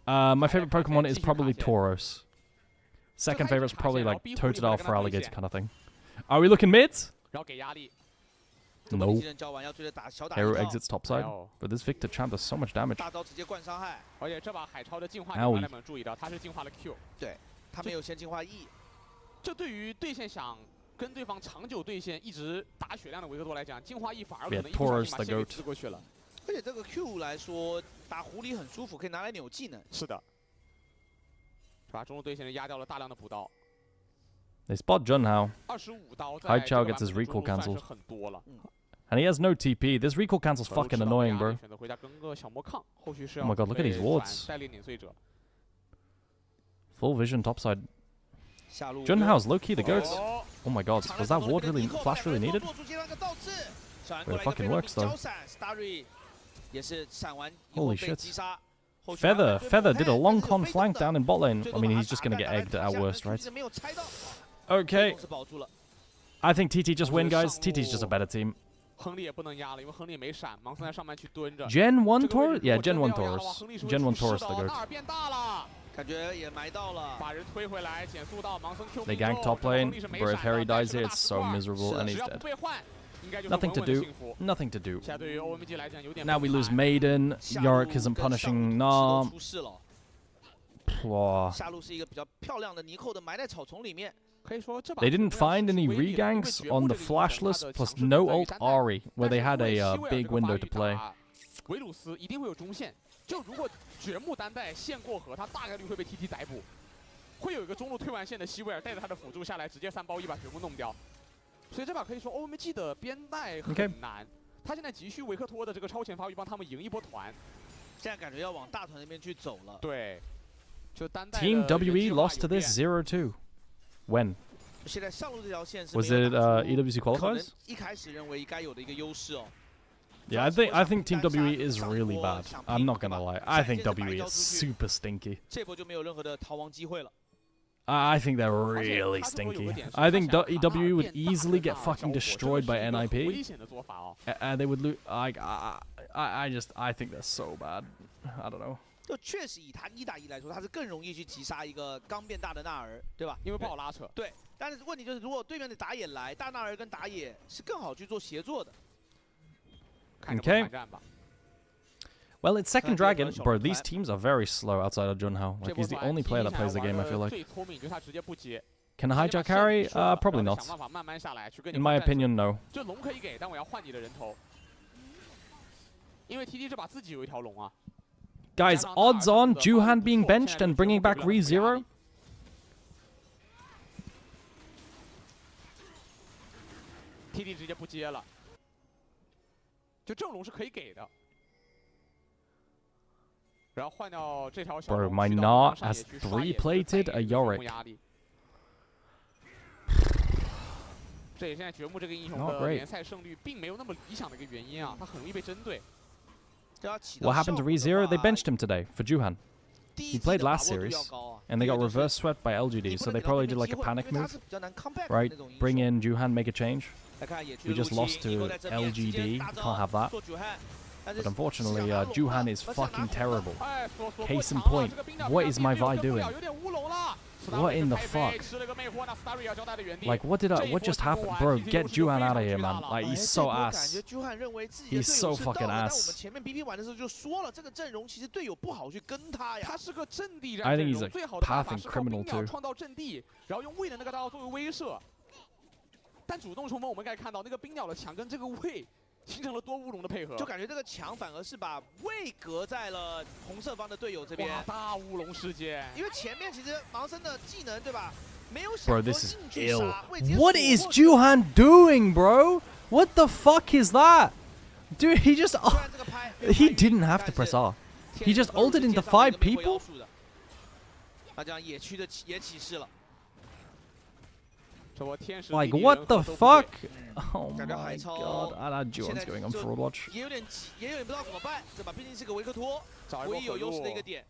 My favorite Pokemon is probably Tauros. Second favorite is probably like Totodile for Alligator kind of thing. Are we looking mid? No. Hero exits topside, but this Victor Champ does so much damage. 大招直接灌伤害，而且这把海超的进化，玩家们注意到，他是进化了 Q， 对，他没有先进化 E。这对于对线想跟对方长久对线一直打血量的维克多来讲，进化 E 反而可能一不小心把线给刺过去了。而且这个 Q 来说，打狐狸很舒服，可以拿来扭技能。是的，是吧？中路对线人压掉了大量的补刀。 They spot Junhao. 25刀 High Chow gets his recall cancelled. And he has no TP. This recall cancel's fucking annoying, bro. Oh my god, look at these wards. Full vision topside. Junhao's low-key the goat. Oh my god, was that ward really, flash really needed? But it fucking works though. Holy shit. Feather did a long con flank down in bot lane. I mean, he's just gonna get egged at worst, right? Okay. I think TT just win, guys. TT's just a better team. Gen 1 Taurus? Yeah, Gen 1 Taurus. Gen 1 Taurus the goat. They gank top lane, but if Harry dies here, it's so miserable and he's dead. Nothing to do. Nothing to do. Now we lose Maiden. Yorick isn't punishing Nah. They didn't find any reganks on the flashless plus no ult Ahri, where they had a big window to play. 维鲁斯一定会有中线，就如果掘木单带线过河，他大概率会被 TT 逮捕，会有一个中路退完线的希维尔带着他的辅助下来，直接3包1把掘木弄掉。所以这把可以说 OMG 的边带很难，他现在急需维克托的这个超前发育帮他们赢一波团。现在感觉要往大团那边去走了。对，就单带 Team 的 WE 人计划 lost to 有变 this 0-2. When? 现在上路这条线是 Was 没有 it 打出 EWC 可能 qualifiers? 一开始认为该有的一个优势哦。 Yeah, I think Team WE is really bad. I'm not gonna lie. I think WE is super stinky. 这波就没有任何的逃亡机会了。 I think they're really stinky. I think WE would easily get fucking destroyed by NIP. And they would lose. I think they're so bad. I don't know. 就确实以他1打1来说，他是更容易去击杀一个刚变大的纳尔，对吧？因为不好拉扯。对，但是问题就是，如果对面的打野来，大纳尔跟打野是更好去做协作的。 Okay. Well, it's second dragon, bro. These teams are very slow outside of Junhao. Like he's the only player that plays the game. I feel like. Can hijack carry? Probably not. In my opinion, no. 这龙可以给，但我要换你的人头。因为 TT 这把自己有一条龙啊。 Guys, odds on Juhan being benched and bringing back ReZero? TT 直接不接了。就正龙是可以给的。 然后换掉这条小 Bro, my Gnar has 3-plated a Yorick. 这也是现在掘木这个英雄的联赛胜率并没有那么理想的一个原因啊，他很容易被针对。 What happened to ReZero? They benched him today for Juhan. He played last series, and they got reverse swept by LGD, so they probably did like a panic move. Right? Bring in Juhan, make a change. We just lost to LGD, can't have that. But unfortunately, Juhan is fucking terrible. Case in point, what is my Vi doing? What in the fuck? Like, what just happened? Bro, get Juhan out of here, man. Like, he's so ass. He's so fucking ass. I think he's a pathing criminal too. 但主动冲锋，我们可以看到那个冰鸟的墙跟这个位形成了多乌龙的配合，就感觉这个墙反而是把位隔在了红色方的队友这边。大乌龙事件，因为前面其实盲僧的技能对吧，没有 Bro, this is ill. What is Juhan doing, bro? What the fuck is that? Dude, he just he didn't have to press R. He just ulted into 5 people. 他这样野区的野起势了。 Like, what the fuck? Oh my god. Juhan's going on fraud watch. 也有点不知道怎么办，对吧？毕竟是个维克托，唯一有优势的一个点。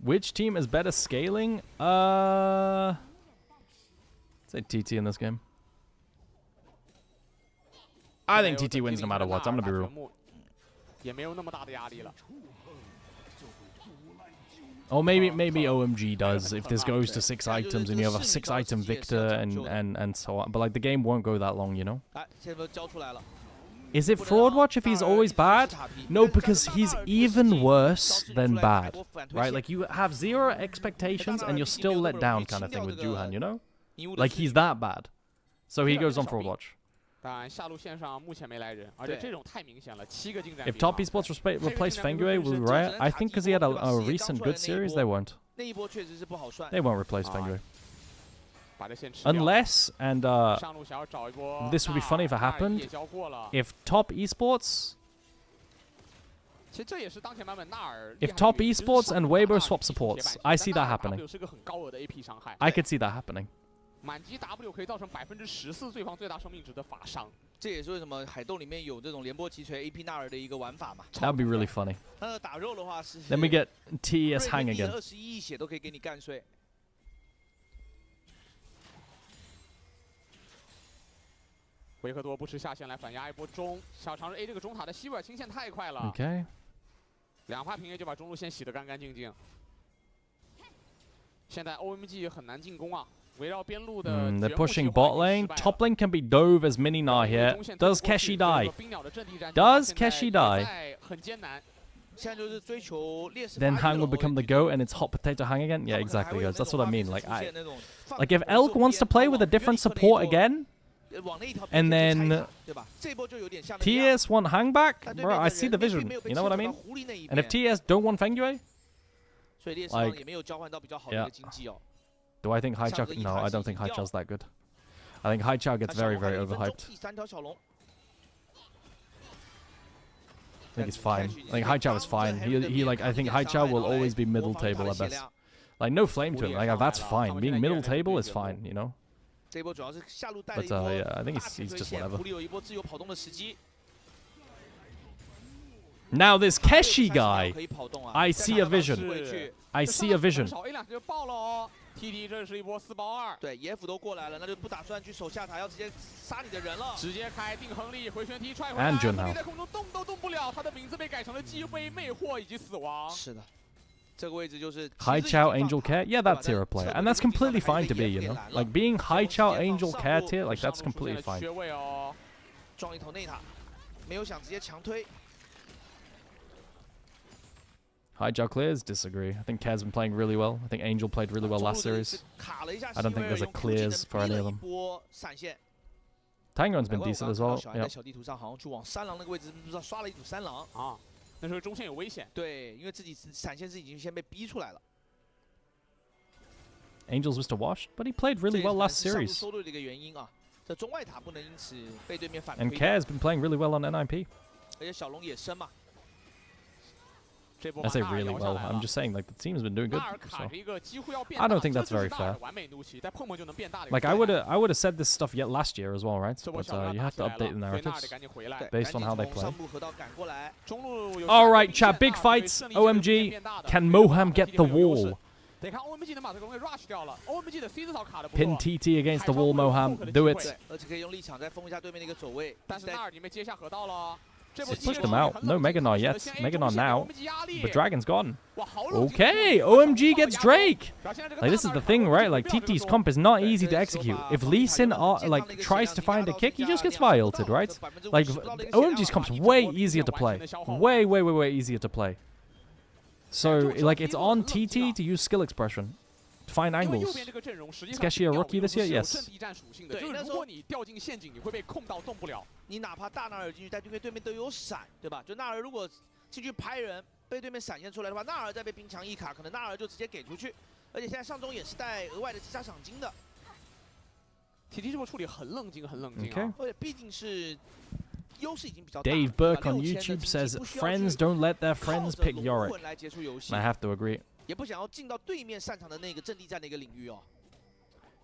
Which team is better scaling? Say TT in this game. I think TT wins no matter what. I'm gonna be real. 也没有那么大的压力了。 Or maybe OMG does if this goes to 6 items and you have a 6-item Victor and so on. But like the game won't go that long, you know? Is it fraud watch if he's always bad? No, because he's even worse than bad. Right? Like you have 0 expectations and you're still let down kind of thing with Juhan, you know? Like he's that bad. So he goes on fraud watch. 当然，下路线上目前没来人，而且这种太明显了，7个进展。 If Top Esports replace Fengue with Riot, I think because he had a recent good series, they won't. They won't replace Fengue. Unless, and this would be funny if it happened, if Top Esports and Weibo swap supports, I see that happening. I could see that happening. 满击 W 可以造成14%对方最大生命值的法伤，这也是为什么海斗里面有这种连波击锤 AP 纳尔的一个玩法嘛。That'd be really funny. 那打肉的话是 Then we get TES hang again. 21亿血都可以给你干碎。维克多不吃下线来反压一波中，想尝试 A 这个中塔的希维尔清线太快了。 Okay. 2发平 A 就把中路线洗得干干净净。现在 OMG 很难进攻啊。 They're pushing bot lane. Top lane can be dove as mini Gnar here. Does Keshi die? Does Keshi die? Then Hang will become the GOAT and it's hot potato Hang again? Yeah, exactly, guys. That's what I mean. Like if Elk wants to play with a different support again, and then TS want Hang back, bro, I see the vision. You know what I mean? And if TS don't want Fengue, like, yeah. Do I think Haichuck? No, I don't think Haichuck's that good. I think Haichao gets very, very overhyped. I think he's fine. I think Haichao is fine. He like, I think Haichao will always be middle table at best. Like, no flame to him. Like, that's fine. Being middle table is fine, you know? But, yeah, I think he's just whatever. Now, this Keshi guy. I see a vision. I see a vision. TT 这是一波4包2，对，野辅都过来了，那就不打算去守下塔，要直接杀你的人了。直接开定横力回旋踢踹回来，你在空中动都动不了，他的名字被改成了击飞、魅惑以及死亡。是的，这个位置就是 Haichao Angel Care. Yeah, that's tier player, and that's completely fine to be, you know. Like being Haichao Angel Care tier, like that's completely fine. 缺位哦，撞一头内塔，没有想直接强推。 Haichao clears? Disagree. I think Kaz been playing really well. I think Angel played really well last series. I don't think there's a clears for any of them. Tangon's been decent as well. Yeah. 小地图上好像去往三郎那个位置，不知道刷了一组三郎啊。那时候中线有危险。对，因为自己闪现是已经先被逼出来了。Angel's Mr. Washed, but he played really well last series. 收队的一个原因啊，这中外塔不能因此被对面反。And Kaz been playing really well on NIP. 而且小龙也深嘛。 I say really well. I'm just saying, like, the team's been doing good. So. I don't think that's very fair. Like, I would have said this stuff yet last year as well, right? But you have to update the narratives based on how they play. All right, chat. Big fights. OMG. Can Moham get the wall? Pin TT against the wall, Moham. Do it. Push them out. No Mega Gnar yet. Mega Gnar now. But Dragon's gone. Okay, OMG gets Drake. Like, this is the thing, right? Like, TT's comp is not easy to execute. If Lee Sin like tries to find a kick, he just gets violated, right? Like, OMG's comp's way easier to play. Way, way, way, way easier to play. So, like, it's on TT to use skill expression. Find angles. Is Keshi a rookie this year? Yes. 你哪怕大纳尔进去，但对面都有闪，对吧？就纳尔如果进去拍人，被对面闪现出来的话，纳尔再被冰墙一卡，可能纳尔就直接给出去。而且现在上中也是带额外的击杀赏金的。TT 这波处理很冷静，很冷静啊。而且毕竟是优势已经比较大。 Dave Burke on YouTube says, "Friends don't let their friends pick Yorick." I have to agree. 也不想要进到对面擅长的那个阵地战的一个领域哦。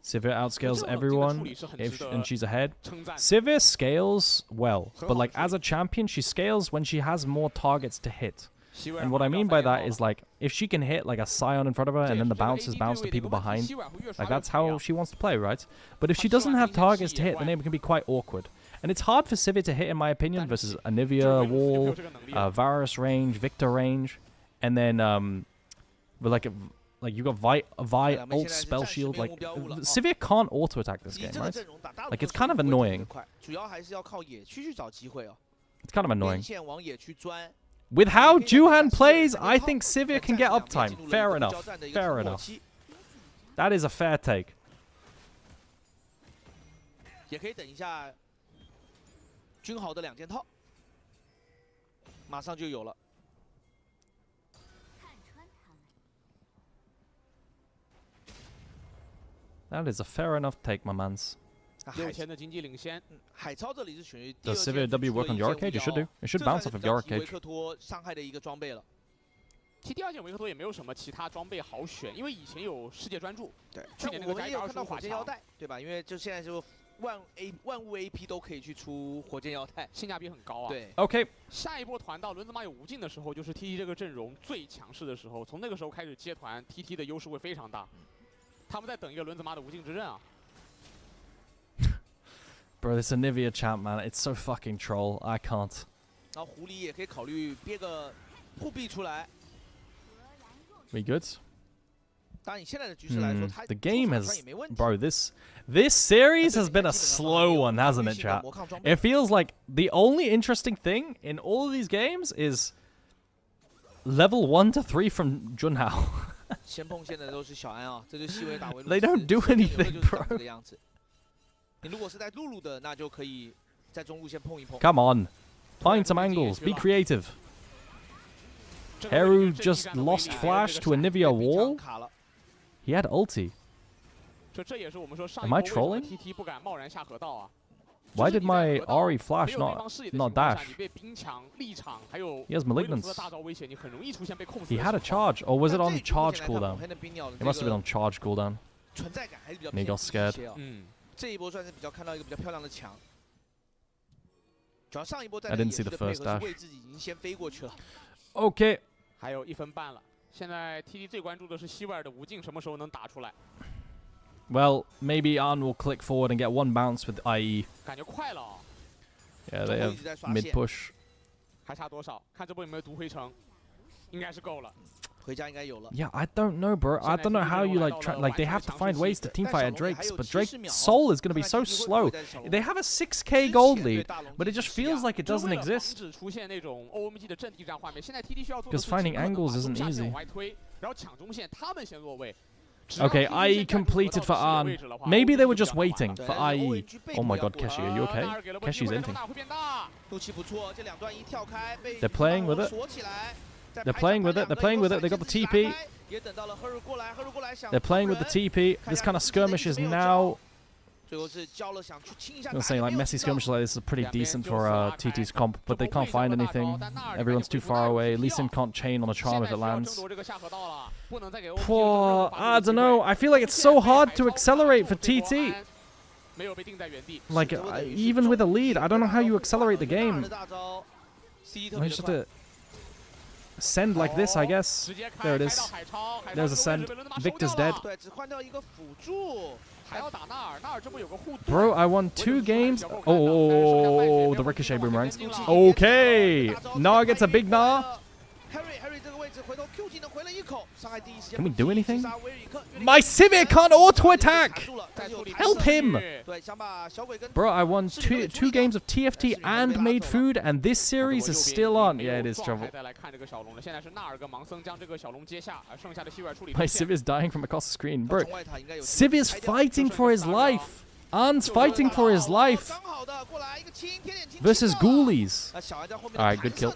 Sivir outscales everyone, and she's ahead. Sivir scales well, but like as a champion, she scales when she has more targets to hit. And what I mean by that is like, if she can hit like a Scion in front of her and then the bounces bounce to people behind, like that's how she wants to play, right? But if she doesn't have targets to hit, then it can be quite awkward. And it's hard for Sivir to hit, in my opinion, versus Anivia, Wall, Varus range, Victor range, and then but like you got Vi ult spell shield. Like Sivir can't auto attack this game, right? Like it's kind of annoying. It's kind of annoying. With how Juhan plays, I think Sivir can get uptime. Fair enough. Fair enough. That is a fair take. 也可以等一下君豪的2件套，马上就有了。 That is a fair enough take, my mans. Does Sivir W work on Yorick Cage? It should do. It should bounce off of Yorick Cage. TT 2件维克托也没有什么其他装备好选，因为以前有世界专注。对，去年那个加125看到火箭腰带，对吧？因为就现在就万物 AP 都可以去出火箭腰带，性价比很高啊。对 ，OK。下一波团到轮子马有无尽的时候，就是 TT 这个阵容最强势的时候。从那个时候开始接团 ，TT 的优势会非常大。 他们在等一个轮子马的无尽之刃啊 ！Bro, this Anivia champ, man, it's so fucking troll. I can't. 然后狐狸也可以考虑憋个护臂出来。We good? 当然，以现在的局势来说，他 the game has, bro. This series has been a slow one, hasn't it, chat? It feels like the only interesting thing in all of these games is level 1 to 3 from Junhao. 先碰线的都是小安啊，这就是细微打维路。 They don't do anything, bro. 这个样子。你如果是在露露的，那就可以在中路先碰一碰。 Come on, find some angles, be creative. Heru just lost flash to Anivia wall. He had ulti. 这也是我们说上一 Am I 波为什么 trolling? TT 不敢贸然下河道啊。 Why did my Ari flash 没有对方 not 视野的 not 情况下 dash? 你被冰墙、立场还有 He has 维鲁 malignance. 斯的大招威胁，你很容易出现被控死 He 的 had a 情况。 charge, or was it 但 on 这一局 charge 目前来看 cooldown? 红黑的冰鸟的 It must have been on 这 charge cooldown. 个存在感还是比较 He 偏 got 低一 scared. 些啊。嗯，这一波算是比较看到一个比较漂亮的墙。主要上一波在 I 野 didn't see 区 the 的配 first 合 dash. 是位置已经先飞过去了。 Okay. 还有1分半了。现在 TT 最关注的是希维尔的无尽什么时候能打出来。 Well, maybe Arn will click forward and get one bounce with IE. 感觉快了啊！ Yeah, they have mid push. 还差多少？看这波有没有读回城，应该是够了。 回家应该有了。 Yeah, I don't know, bro. I don't know how you like like they have to find ways to teamfight at Drake's, but Drake's soul is going to be so slow. They have a 6k gold lead, but it just feels like it doesn't exist. 出现那种 OMG 的阵地战画面，现在 TT 需要做的 Because finding angles isn't easy. 然后抢中线，他们先落位。 Okay, IE completed for Arn. Maybe they were just waiting for IE. Oh my god, Keshi, are you okay? Keshi's inting. They're playing with it. They're playing with it. They're playing with it. They got the TP. They're playing with the TP. This kind of skirmish is now. I was saying like messy skirmishes like this are pretty decent for TT's comp, but they can't find anything. Everyone's too far away. Lee Sin can't chain on a charm if it lands. Poor, I don't know. I feel like it's so hard to accelerate for TT. Like even with a lead, I don't know how you accelerate the game. I just have to send like this, I guess. There it is. There's a send. Victor's dead. Bro, I won 2 games. Oh, the ricochet boomerangs. Okay, Nar gets a big Nar. Can we do anything? My Sivir can't auto-attack! Help him! Bro, I won two games of TFT and made food, and this series is still on. Yeah, it is trouble. My Sivir's dying from across the screen. Bro, Sivir's fighting for his life. Arn's fighting for his life. Versus Ghoulies. Alright, good kill.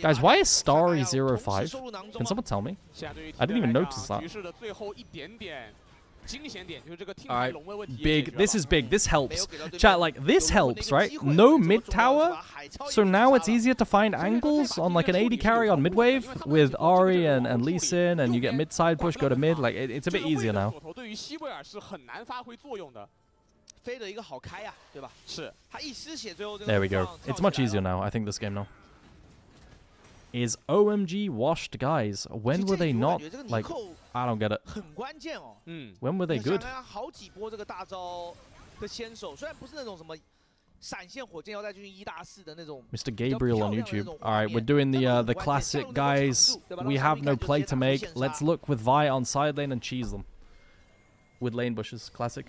Guys, why is Starry 05? Can someone tell me? I didn't even notice that. Alright, big. This is big. This helps. Chat, like, this helps, right? No mid tower. So now it's easier to find angles on like an AD carry on mid wave with Ari and Lee Sin, and you get mid side push, go to mid. Like, it's a bit easier now. There we go. It's much easier now. I think this game now. Is OMG washed, guys? When were they not? Like, I don't get it. When were they good? Mr. Gabriel on YouTube. Alright, we're doing the classic, guys. We have no play to make. Let's look with Vi on side lane and cheese them. With lane bushes. Classic.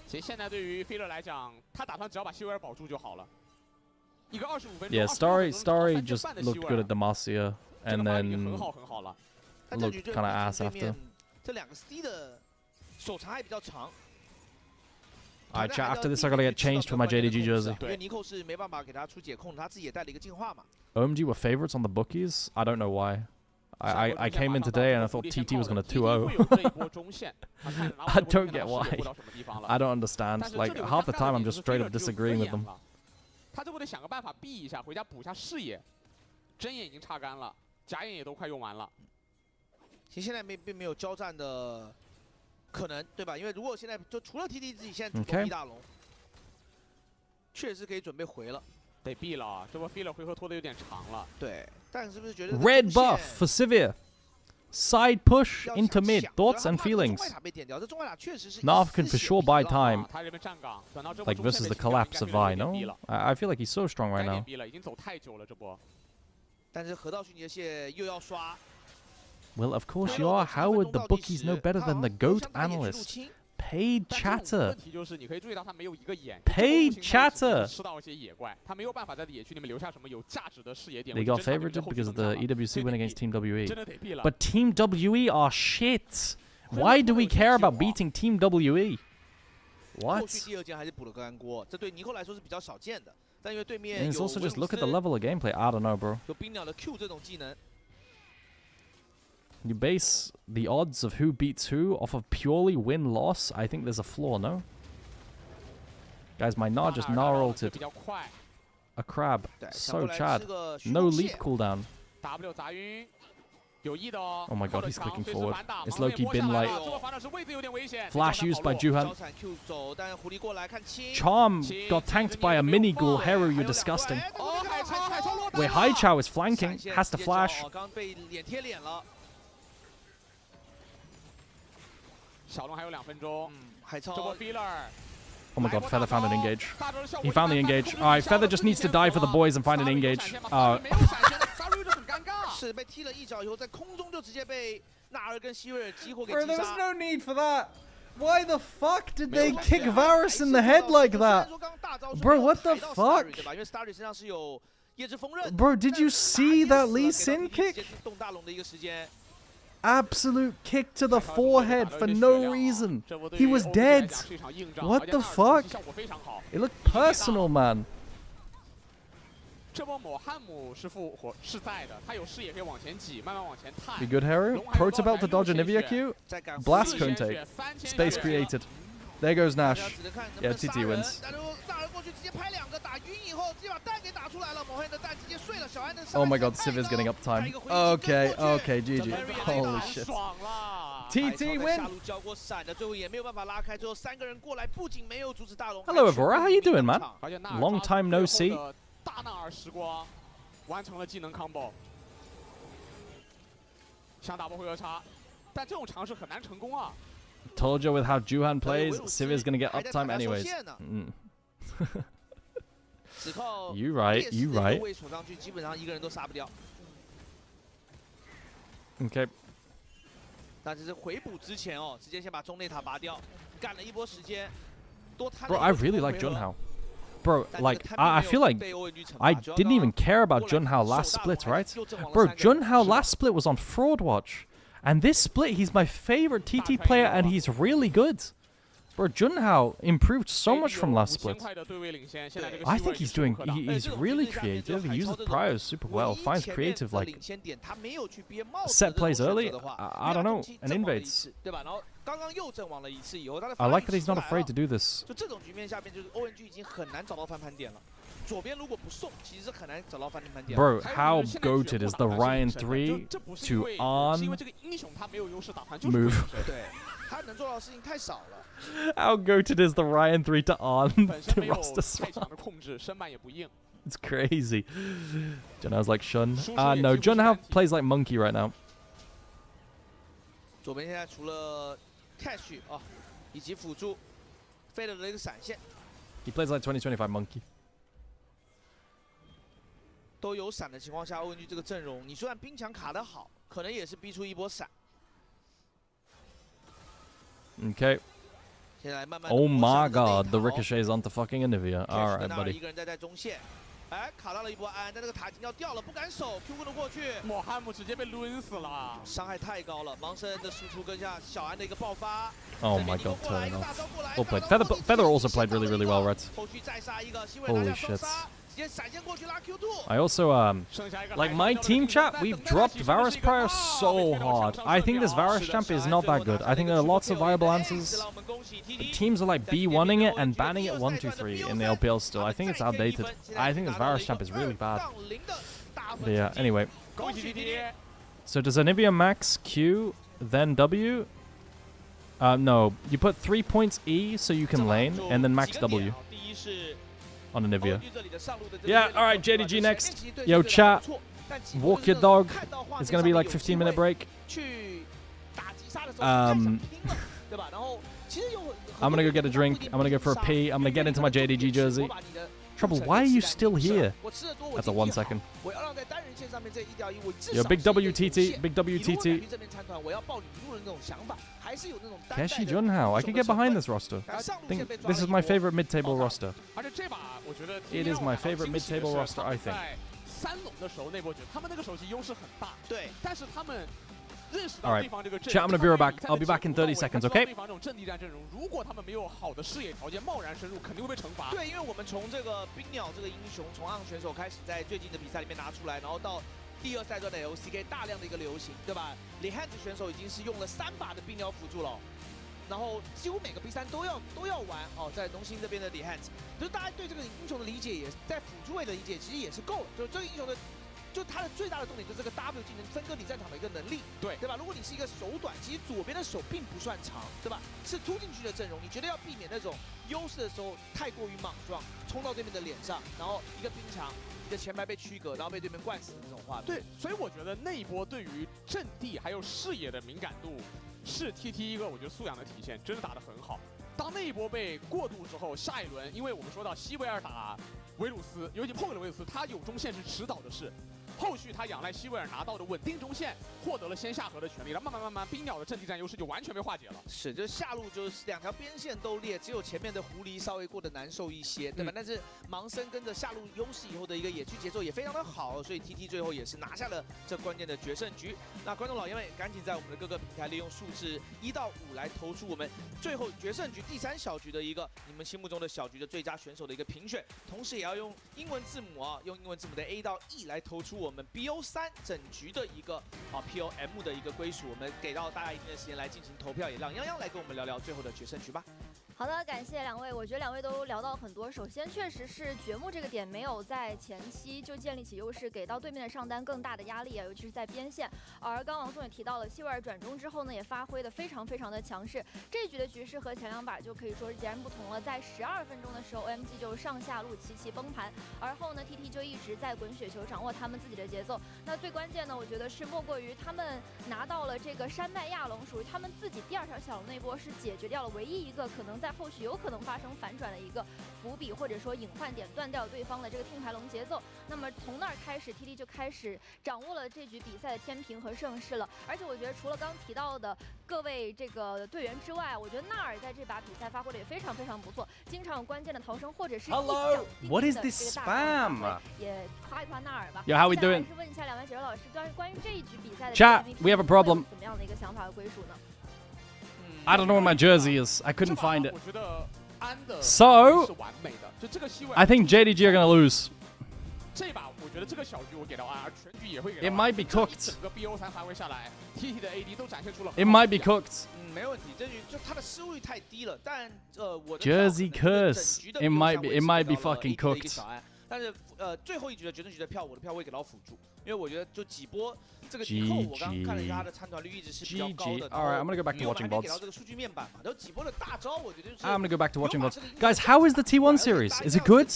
其实现在对于菲勒来讲，他打算只要把希维尔保住就好了。一个25分钟。Yeah, Starry just looked good at Demacia, and then looked kind of ass after. Alright, chat. After this, I gotta get changed for my JDG jersey. OMG were favorites on the bookies. I don't know why. I came in today and I thought TT was gonna 2-0. I don't get why. I don't understand. Like half the time I'm just straight up disagreeing with them. 他这波得想个办法避一下，回家补一下视野。针眼已经擦干了，假眼也都快用完了。其实现在并没有交战的可能，对吧？因为如果现在就除了 TT 自己现在主动逼大龙，确实可以准备回了。得避了，这波 filler 回合拖得有点长了。对，但是不是觉得 Red buff for Sivir. Side push into mid. Thoughts and feelings. Narf can for sure buy time. Like versus the collapse of Vi, no? I feel like he's so strong right now. Well, of course you are. How would the bookies know better than the GOAT analyst? Paid chatter. Paid chatter. They got favorited because of the EWC win against Team WE. But Team WE are shit. Why do we care about beating Team WE? What? And it's also just look at the level of gameplay. I don't know, bro. you base the odds of who beats who off of purely win-loss, I think there's a flaw, no? Guys, my Gnar just Gnar ulted. A crab. So Chad. No leap cooldown. Oh my god, he's clicking forward. It's low-key bin light. Flash used by Juhan. Charm got tanked by a mini ghoul. Heru, you're disgusting. Wait, Haichao is flanking. Has to flash. Oh my god, Feather found an engage. He found the engage. Alright, Feather just needs to die for the boys and find an engage. There was no need for that. Why the fuck did they kick Varus in the head like that? Bro, what the fuck? Bro, did you see that Lee Sin kick? Absolute kick to the forehead for no reason. He was dead. What the fuck? It looked personal, man. You good, Heru? Protobelt to dodge a Nivea Q? Blast cone take. Space created. There goes Nash. Yeah, TT wins. Oh my god, Civ is getting uptime. Okay, okay, GG. Holy shit. TT win! Hello, Evora. How you doing, man? Long time no see. Told you with how Juhan plays, Civ is gonna get uptime anyways. You right, you right. Okay. Bro, I really like Junhao. Bro, like, I feel like I didn't even care about Junhao last split, right? Bro, Junhao last split was on Fraud Watch. And this split, he's my favorite TT player, and he's really good. Bro, Junhao improved so much from last split. I think he's doing, he's really creative. He uses priors super well, finds creative, like, set plays early. I don't know, and invades. I like that he's not afraid to do this. Bro, how goated is the Ryan 3 to on move? How goated is the Ryan 3 to on to roster swap? It's crazy. Junhao's like Shun. No, Junhao plays like Monkey right now. He plays like 2025 Monkey. 都有闪的情况下 ，OMG 这个阵容，你虽然兵强卡得好，可能也是逼出一波闪。Okay. Oh my god, the ricochet is onto fucking Anivia. Alright, buddy. 一个人在中线，哎，卡到了一波安，但这个塔已经要掉了，不敢守 ，Q 棍过去，莫汉姆直接被抡死了，伤害太高了。盲僧的输出跟下小安的一个爆发。Oh my god, turning off. Well played. Feather also played really, really well, Red. Holy shit. I also, like my team chat, we've dropped Varus Prior so hard. I think this Varus champ is not that good. I think there are lots of viable answers. Teams are like B1ing it and banning it 1-2-3 in the LPL still. I think it's outdated. I think this Varus champ is really bad. But yeah, anyway. So does Anivia max Q, then W? No, you put 3 points E so you can lane, and then max W. On Anivia. Yeah, alright, JDG next. Yo, chat. Walk your dog. It's gonna be like 15-minute break. I'm gonna go get a drink. I'm gonna go for a pee. I'm gonna get into my JDG jersey. Trouble, why are you still here? That's a 1 second. Yo, big WTT, big WTT. Keshi Junhao, I can get behind this roster. I think this is my favorite mid-table roster. It is my favorite mid-table roster, I think. Alright, chat, I'm gonna be right back. I'll be back in 30 seconds, okay? 对，因为我们从这个冰鸟这个英雄，从昂选手开始在最近的比赛里面拿出来，然后到第2赛段的 LCK 大量的一个流行，对吧？李汉子选手已经是用了3把的冰鸟辅助了。 然后几乎每个 B3都要玩哦，在农心这边的李汉子，就是大家对这个英雄的理解也在辅助位的理解其实也是够了，就是这个英雄的，就他的最大的重点就是这个 W 技能分割你战场的一个能力，对吧？如果你是一个手短，其实左边的手并不算长，对吧？是突进去的阵容，你绝对要避免那种优势的时候太过于莽撞，冲到对面的脸上，然后一个冰墙，你的前排被区隔，然后被对面灌死的那种画面。对，所以我觉得那一波对于阵地还有视野的敏感度。 是 TT 一个我觉得素养的体现，真的打得很好。当那一波被过渡之后，下一轮，因为我们说到西维尔打维鲁斯，尤其碰了维鲁斯，他有中线是迟早的事。后续他仰赖西维尔拿到的稳定中线，获得了先下河的权利，然后慢慢，冰鸟的阵地战优势就完全被化解了。是，就是下路就是2条边线都裂，只有前面的狐狸稍微过得难受一些，对吧？但是盲僧跟着下路优势以后的一个野区节奏也非常的好，所以 TT 最后也是拿下了这关键的决胜局。那观众老爷们赶紧在我们的各个平台利用数字1到5来投出我们最后决胜局第3小局的一个你们心目中的小局的最佳选手的一个评选，同时也要用英文字母啊，用英文字母的 A 到 E 来投出我们 BO3整局的一个POM 的一个归属，我们给到大家一定的时间来进行投票，也让泱泱来跟我们聊聊最后的决胜局吧。好的，感谢2位，我觉得2位都聊到很多。首先，确实是掘墓这个点没有在前期就建立起优势，给到对面的上单更大的压力啊，尤其是在边线。而刚王松也提到了，西维尔转中之后呢，也发挥的非常的强势。这一局的局势和前2把就可以说是截然不同了。在12分钟的时候 ，OMG 就上下路齐崩盘，而后呢 ，TT 就一直在滚雪球，掌握他们自己的节奏。那最关键呢，我觉得是莫过于他们拿到了这个山脉亚龙，属于他们自己第2条小龙那波是解决掉了唯一一个可能在后续有可能发生反转的一个伏笔，或者说隐患点，断掉对方的这个听牌龙节奏。那么从那儿开始 ，TT 就开始掌握了这局比赛的天平和盛世了。而且我觉得除了刚提到的各位这个队员之外，我觉得纳尔在这把比赛发挥的也非常不错，经常有关键的逃生或者是 Hello, what is this spam? 也夸一夸纳尔吧。 Yeah, how we doing? 是问一下2位解说老师，关于这一局比赛的 Chat, we have a problem. 怎么样的一个想法和归属呢？ I don't know where my jersey is. I couldn't find it. So, I think JDG are gonna lose. It might be cooked. It might be cooked. 没问题，这局就他的失误率太低了，但我的 Jersey curse. It might be fucking cooked. 但是最后一局的决胜局的票，我的票会给到辅助，因为我觉得就几波这个以后，我刚刚看了一下他的参团率一直是比较高的。Alright, I'm gonna go back to watching VODs. 给到这个数据面板嘛，然后几波的大招，我觉得就是。I'm gonna go back to watching VODs. Guys, how is the T1 series? Is it good?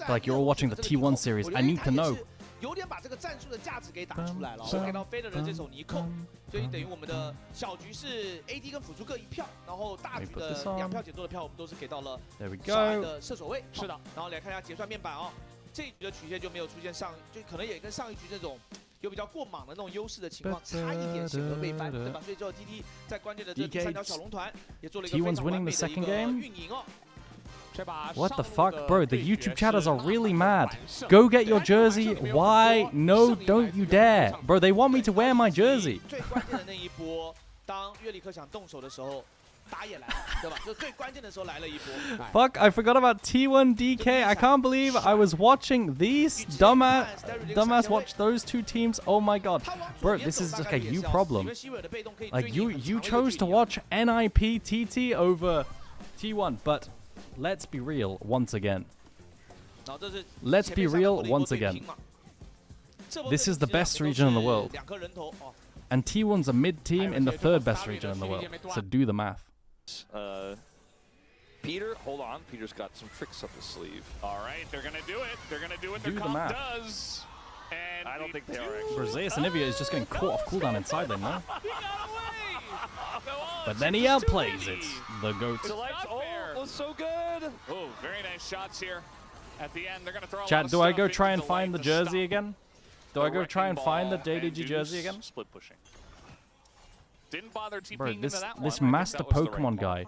Like you're all watching the T1 series. I need to know. 有点把这个战术的价值给打出来了。我给到飞的人这手尼扣，所以等于我们的小局是 AD 跟辅助各1票，然后大局的2票解座的票，我们都是给到了小爱的射手位。是的，然后来看一下结算面板哦，这一局的曲线就没有出现就可能也跟上一局这种有比较过莽的那种优势的情况差一点，显得被翻，对吧？所以最后 TT 在关键的这3条小龙团也做了一个非常完美的一个运营哦。 What the fuck, bro? The YouTube chatters are really mad. Go get your jersey. Why? No, don't you dare. Bro, they want me to wear my jersey. 最关键的那一波，当约里克想动手的时候，打野来了，对吧？就最关键的时候来了一波。Fuck, I forgot about T1 DK. I can't believe I was watching these dumbass watch those 2 teams. Oh my god. Bro, this is like a you problem. Like you chose to watch NIP TT over T1, but let's be real once again. Let's be real once again. This is the best region in the world. And T1's a mid-team in the 3rd best region in the world. So do the math. Peter, hold on. Peter's got some tricks up his sleeve. All right, they're going to do it. They're going to do what their Do the comp math. does. And I don't think they are actually. Bro, Zeus and Ivia is just getting caught off cooldown inside lane now. But then he outplays it. The GOAT. Was so good. Oh, very nice shots here. At the end, they're going to throw a lot Chat, of do I stuff go into try and the find the lane to jersey stop again? Do I go try and find the JDG jersey again? Split pushing. Didn't bother Bro, TPing into that one. this I think master that was the right Pokemon call. guy.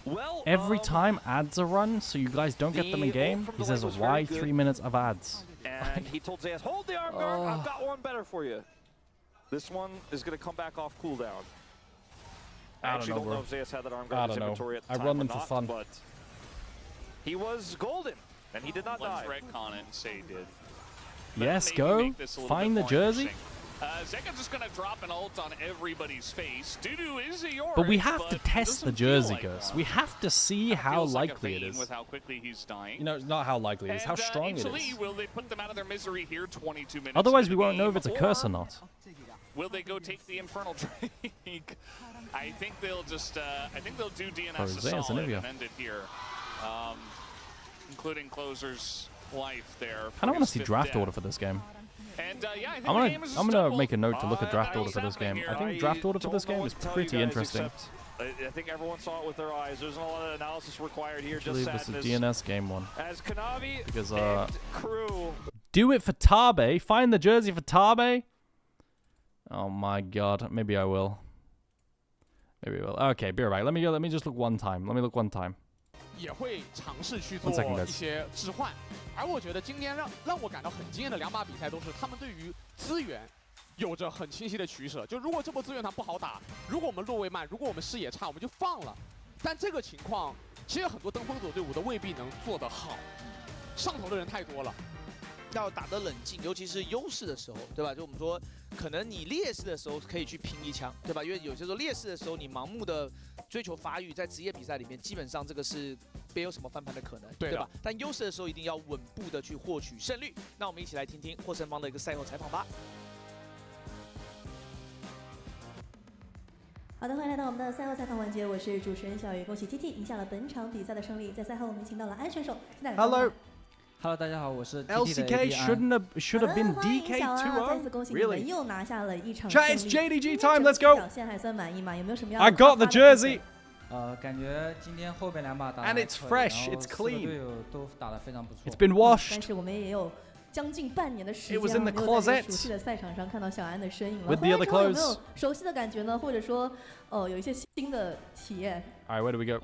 Well, Every time ads are run, so you guys don't get them in game, he says, why 3 minutes of ads? And he told Zayas, hold the arm guard, I've got one better for you. This one is going to come back off cooldown. I actually don't know if Zayas had that arm guard in his inventory at the time I run or them for not, fun. But he was golden, and he did not die. Let's retcon it and say he did. Yes, go. Find the jersey. Zeka just gonna drop an ult on everybody's face. Dudu is a Yorick, But we have to test the jersey, like Gus. We have to see how likely it is. With how quickly he's dying. You know, not how likely it is, how strong it Italy, is. will they put them out of their misery here? 22 minutes. Otherwise, we won't know if it's a curse or not. Will they go take the Infernal Drake? I think they'll just, I think they'll do DNS a solid and end it here. Including Closer's life there. I don't want to see draft order for this game. And, yeah, I think I'm gonna make a note to look at draft order for this game. I think draft order for this game is pretty interesting. I think everyone saw it with their eyes. There's not a lot of analysis required here. I believe this is DNS game 1. As Kanavi because and crew. Do it for Tabe. Find the jersey for Tabe. Oh my god. Maybe I will. Maybe I will. Okay, be right back. Let me just look one time. Let me look one time. 也会尝试去做一些置换，而我觉得今天让我感到很惊艳的2把比赛都是他们对于资源有着很清晰的取舍。就如果这波资源它不好打，如果我们落位慢，如果我们视野差，我们就放了。但这个情况其实很多登峰组队伍都未必能做得好，上头的人太多了。要打得冷静，尤其是优势的时候，对吧？就我们说，可能你劣势的时候可以去拼一枪，对吧？因为有些时候劣势的时候，你盲目的追求发育，在职业比赛里面，基本上这个是别有什么翻盘的可能，对吧？但优势的时候一定要稳步的去获取胜率。那我们一起来听听获胜方的一个赛后采访吧。好的，欢迎来到我们的赛后采访环节，我是主持人小鱼。恭喜 TT 赢下了本场比赛的胜利。在赛后，我们请到了安选手。Hello， 大家好，我是 LCK should have been DK 2-0. 再次恭喜你们又拿下了一场 It's JDG time. Let's go. 表现还算满意吗？有没有什么要 I got the jersey. 感觉今天后边2把打 And it's fresh. It's clean. 队友都打得非常不错。 It's been washed. 但是我们也有将近半年的时间， It was in the 没有在 closet. 熟悉的赛场上看到小安的身影了。 With the other 回来之后有没 clothes. 有熟悉的感觉呢？或者说，有一些新的体验？ All right, where do we go?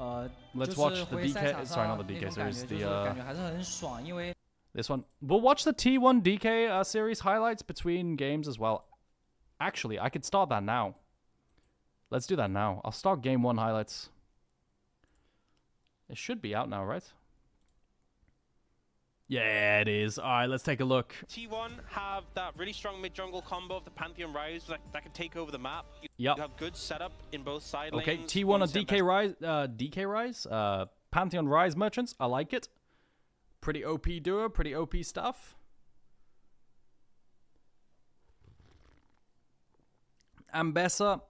Let's watch the DK. Sorry, not the DK series. The 感觉还是很爽，因为 this one. We'll watch the T1 DK series highlights between games as well. Actually, I could start that now. Let's do that now. I'll start game 1 highlights. It should be out now, right? Yeah, it is. All right, let's take a look. T1 have that really strong mid-jungle combo of the Pantheon Rise that can take over the map. Yep. You have good setup in both side Okay, lanes. T1 or DK Rise, Pantheon Rise merchants. I like it. Pretty OP duo, pretty OP stuff. Ambessa.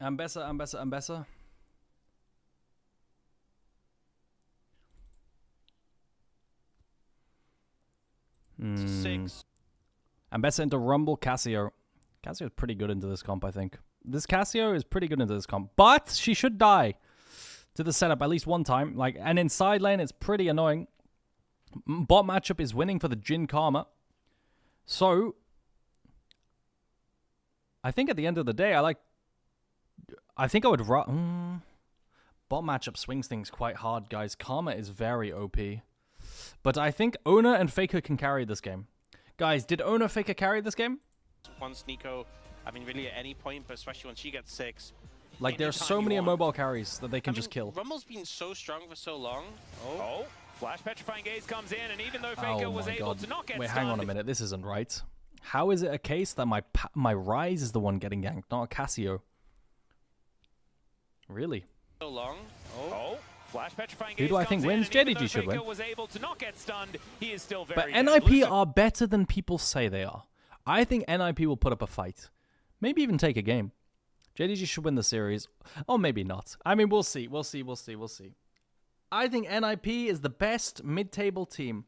Ambessa into Rumble, Cassio. Cassio is pretty good into this comp, I think. This Cassio is pretty good into this comp. But she should die to the setup at least one time. And in side lane, it's pretty annoying. Bot matchup is winning for the Jin Karma. So, I think at the end of the day, I think I would... Bot matchup swings things quite hard, guys. Karma is very OP. But I think Ona and Faker can carry this game. Guys, did Ona Faker carry this game? Once Nico, I mean, really at any point, but especially when she gets 6. Like, there's so many mobile carries that they can just kill. Rumble's been so strong for so long. Oh, Flash Petrifying Gaze comes in, and even though Faker was able to not get Wait, stunned... hang on a minute. This isn't right. How is it a case that my Rise is the one getting yanked, not a Cassio? Really? So long. Flash Petrifying Who Gaze do I think wins? JDG should win. was able to not get stunned, he is still But very NIP are better than people say they are. I think NIP will put up a fight. Maybe even take a game. JDG should win the series. Or maybe not. I mean, we'll see. We'll see. I think NIP is the best mid-table team.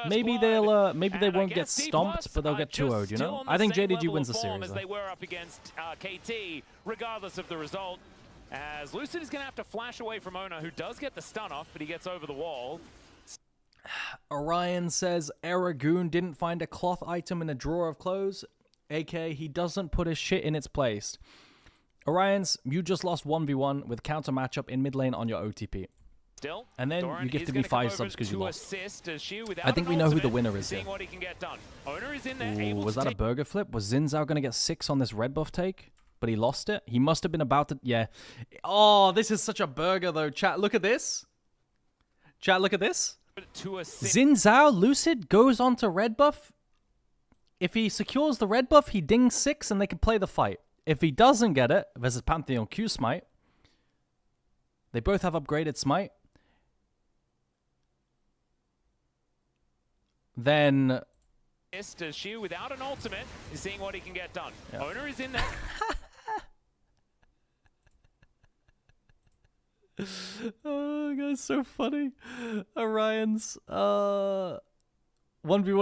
Maybe they'll maybe they won't get stomped, but they'll get 2-0'd, you know? I think JDG wins the series. As they were up against KT, regardless of the result. As Lucid is going to have to flash away from Ona, who does get the stun off, but he gets over the wall. Orion says Aragoon didn't find a cloth item in a drawer of clothes, aka he doesn't put his shit in its place. Orions, you just lost 1v1 with counter matchup in mid lane on your OTP. Still, and then Doran you gifted me 5 subs because you lost. I I think we know who the winner is here. Ooh, was that a burger flip? Was Zinzao going to get 6 on this red buff take? But he lost it? He must have been about to... Yeah. Oh, this is such a burger, though. Chat, look at this. Chat, look at this. Xin Zhao Lucid goes on to red buff. If he secures the red buff, he dings 6 and they can play the fight. If he doesn't get it versus Pantheon Q Smite, they both have upgraded Smite. Then As Shu without an ultimate is seeing what he can get done. Yeah. Owner is in there. Oh, that's so funny. Orion's 1v1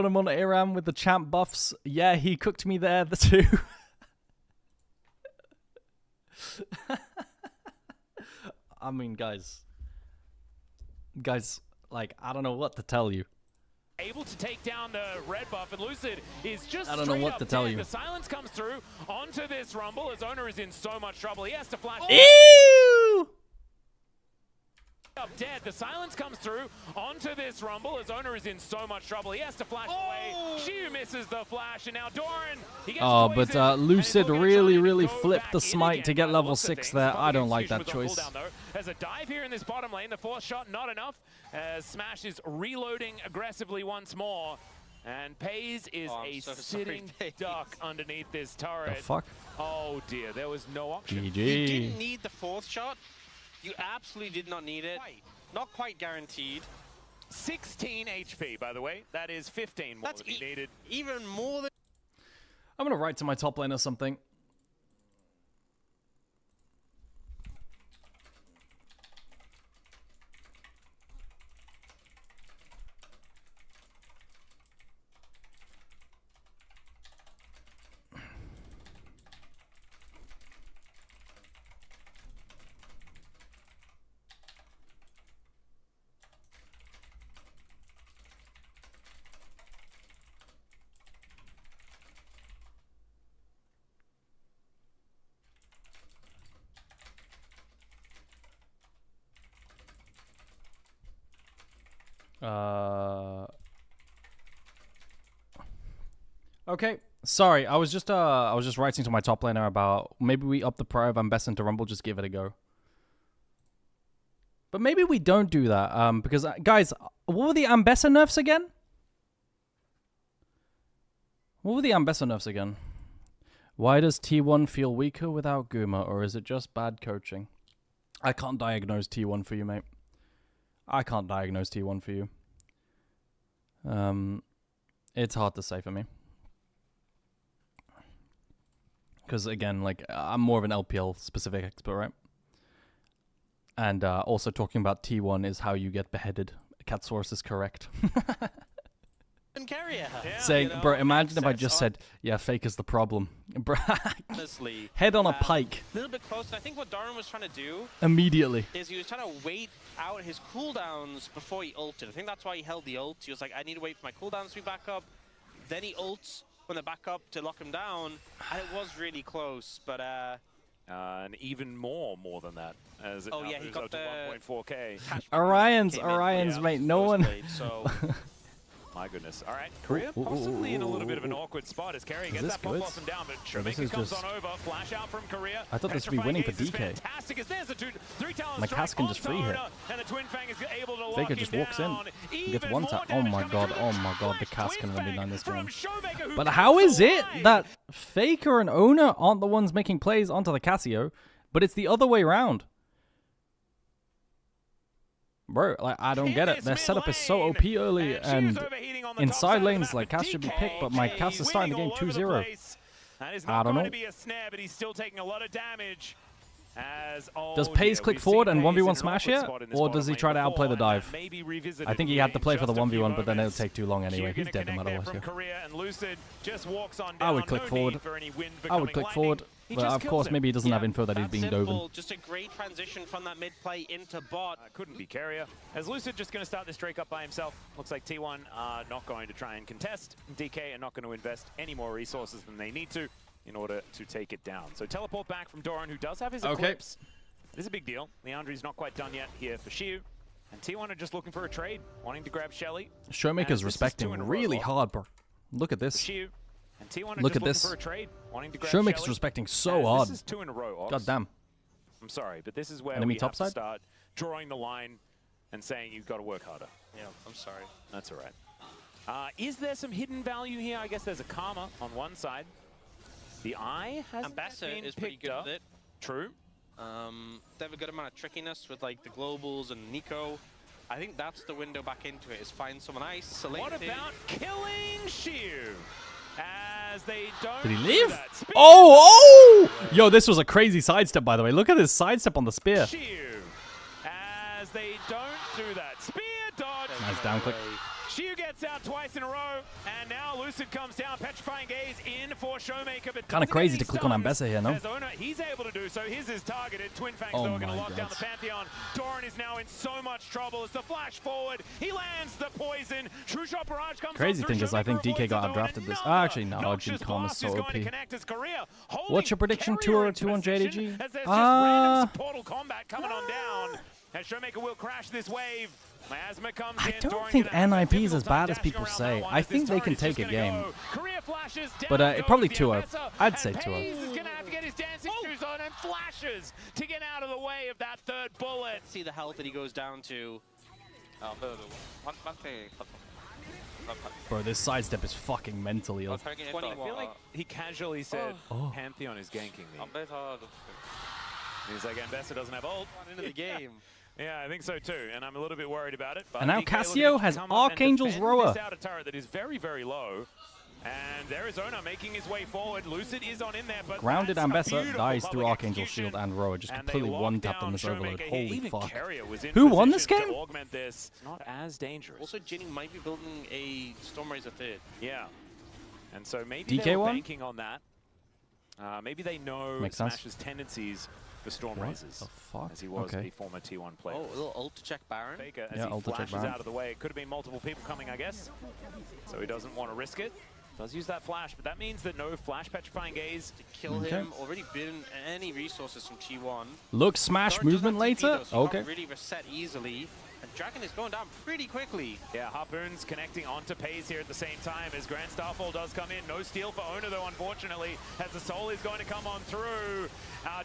him on ARAM with the champ buffs. Yeah, he cooked me there too. I mean, guys, like, I don't know what to tell you. Able to take down the red buff, and Lucid is just I don't know what to tell you. The silence comes through onto this Rumble as Owner is in so much trouble. He has to flash. Ew! Up dead. The silence comes through onto this Rumble as Owner is in so much trouble. He has to flash away. Shu misses the flash, and now Doran. He gets but Lucid really flipped the smite to get level 6 there. I don't like that choice. There's a dive here in this bottom lane. The fourth shot not enough as Smash is reloading aggressively once more. And Pays is sitting duck underneath this turret. The fuck? Oh dear, there was no option. GG. You didn't need the fourth shot. You absolutely did not need it. Not quite guaranteed. 16 HP, by the way. That is 15 more than he needed. Even more than... I'm going to write to my top lane or something. Okay, sorry. I was just writing to my top laner about maybe we up the pro of Ambessa into Rumble, just give it a go. But maybe we don't do that because guys, what were the Ambessa nerfs again? What were the Ambessa nerfs again? Why does T1 feel weaker without Guma, or is it just bad coaching? I can't diagnose T1 for you, mate. I can't diagnose T1 for you. It's hard to say for me. Because, again, like, I'm more of an LPL specific expert, right? And also talking about T1 is how you get beheaded. Catsource is correct. Saying, bro, imagine if I just said, yeah, Fake is the problem. Bro, head on a pike. A little bit close, and I think what Doran was trying to do immediately is he was trying to wait out his cooldowns before he ulted. I think that's why he held the ult. He was like, I need to wait for my cooldowns to be back up. Then he ults when they're back up to lock him down, and it was really close, but and even more than that, as it he got to 1.4K. Orion's mate, no one. My goodness. All right, Korea possibly in a little bit of an awkward spot as Carrier gets that bomb blossom down, but Shoemaker comes on over. Flash out from Korea. I thought this would be winning for DK. Fantastic as there's a three talent my Cass can just free hit. Faker just walks in. He gets one tap. Oh my god, the Cass can win behind this game. But how is it that Faker and Owner aren't the ones making plays onto the Cassio, but it's the other way around? Bro, like, I don't get it. Their setup is so OP early, and in side lanes, like, Cass should be picked, but my Cass is starting the game 2-0. I don't know. Does Pays click forward and 1v1 smash here, or does he try to outplay the dive? I think he had to play for the 1v1, but then it'll take too long anyway. He's dead no matter what. I would click forward. But of course, maybe he doesn't have info that he's being doven. Just a great transition from that mid play into bot. Couldn't be Carrier. As Lucid just going to start this Drake up by himself. Looks like T1 are not going to try and contest. DK are not going to invest any more resources than they need to in order to take it down. So teleport back from Doran, who does have his Eclipse. This is a big deal. Leandri's not quite done yet here for Shiu. And T1 are just looking for a trade, wanting to grab Shelly. Showmaker's respecting really hard, bro. Look at this. Shiu. And T1 look at this. For a trade, wanting to grab Showmaker's Shelly. respecting so hard. This is 2 in a row, Ox. God damn. I'm sorry, but this is where Enemy we top have side? to start drawing the line and saying you've got to work harder. Yeah, I'm sorry. That's all right. Is there some hidden value here? I guess there's a Karma on one side. The Eye hasn't been is pretty good up. with it. True. They have a good amount of trickiness with like the globals and Nico. I think that's the window back into it, is find someone isolated. What about killing Shiv? As they don't. Did he leave? Oh! Yo, this was a crazy sidestep, by the way. Look at his sidestep on the spear. Shiv. As they don't do that. Spear dodge. Nice down click. Shiu gets out twice in a row, and now Lucid comes down. Petrifying Gaze in for Showmaker, but Kind of crazy to click on Ambessa here, no? He's able to do so. His is targeted. Twin Fangs Oh though are going my to lock down God. the Pantheon. Doran is now in so much trouble as the flash forward. He lands the poison. True Shot Barrage comes Crazy through. thing is, I think Showmaker DK got avoids outdrafted the this. zone. Actually, no. Noxious G-Com is Blast so going OP. to connect his career. What's your prediction, Carrier 2 or 2 on position, JDG? as there's just random portal combat coming on down. And Showmaker will crash this wave. Miasma comes I in. don't Doran think gonna have a NIP is as difficult bad time as people dashing say. around that one I as think this they can turret is take a just gonna game. go. Career flashes down But goes probably the 2-0. Ambessa, I'd say and 2-0. Pays is gonna have to get his dancing shoes on and flashes to get out of the way of that third bullet. See the health that he goes down to. Bro, this sidestep is fucking mental, yo. I feel like he casually said, Pantheon is ganking me. He's like, Ambessa doesn't have ult. Into the game. Yeah, I think so too, and I'm a little bit worried about it. But And now DK Cassio looking to has come up and Archangel's defend Roar. this outer turret that is very, very low. And there is Ona making his way forward. Lucid is on in there, but Grounded that's a Ambessa beautiful dies through public Archangel's execution. Shield and Roa. Just And they completely lock one-tapped on down this overload. Showmaker here. Holy Even fuck. Carrier was in Who won this position game? to augment this. It's not as dangerous. Also, Ginny might be building a Stormraiser third. Yeah. And so maybe DK they were one? banking on that. Maybe they know Makes sense. Smash's tendencies for Storm What Raisers. the fuck? As he was Okay. a former T1 player. Oh, a little ult to check Baron. Faker as Yeah, he ult to check flashes Baron. out of the way. It could have been multiple people coming, I guess. So he doesn't want to risk it. Does use that flash, but that means that no flash Petrifying Gaze to kill him. Already been any resources from T1. Look, smash Doran doesn't movement have TP later? though, so Okay. can't really reset easily. And Dragon is going down pretty quickly. Yeah, Harpoons connecting onto Pays here at the same time as Grand Starfall does come in. No steal for Ona though, unfortunately, as the Soul is going to come on through.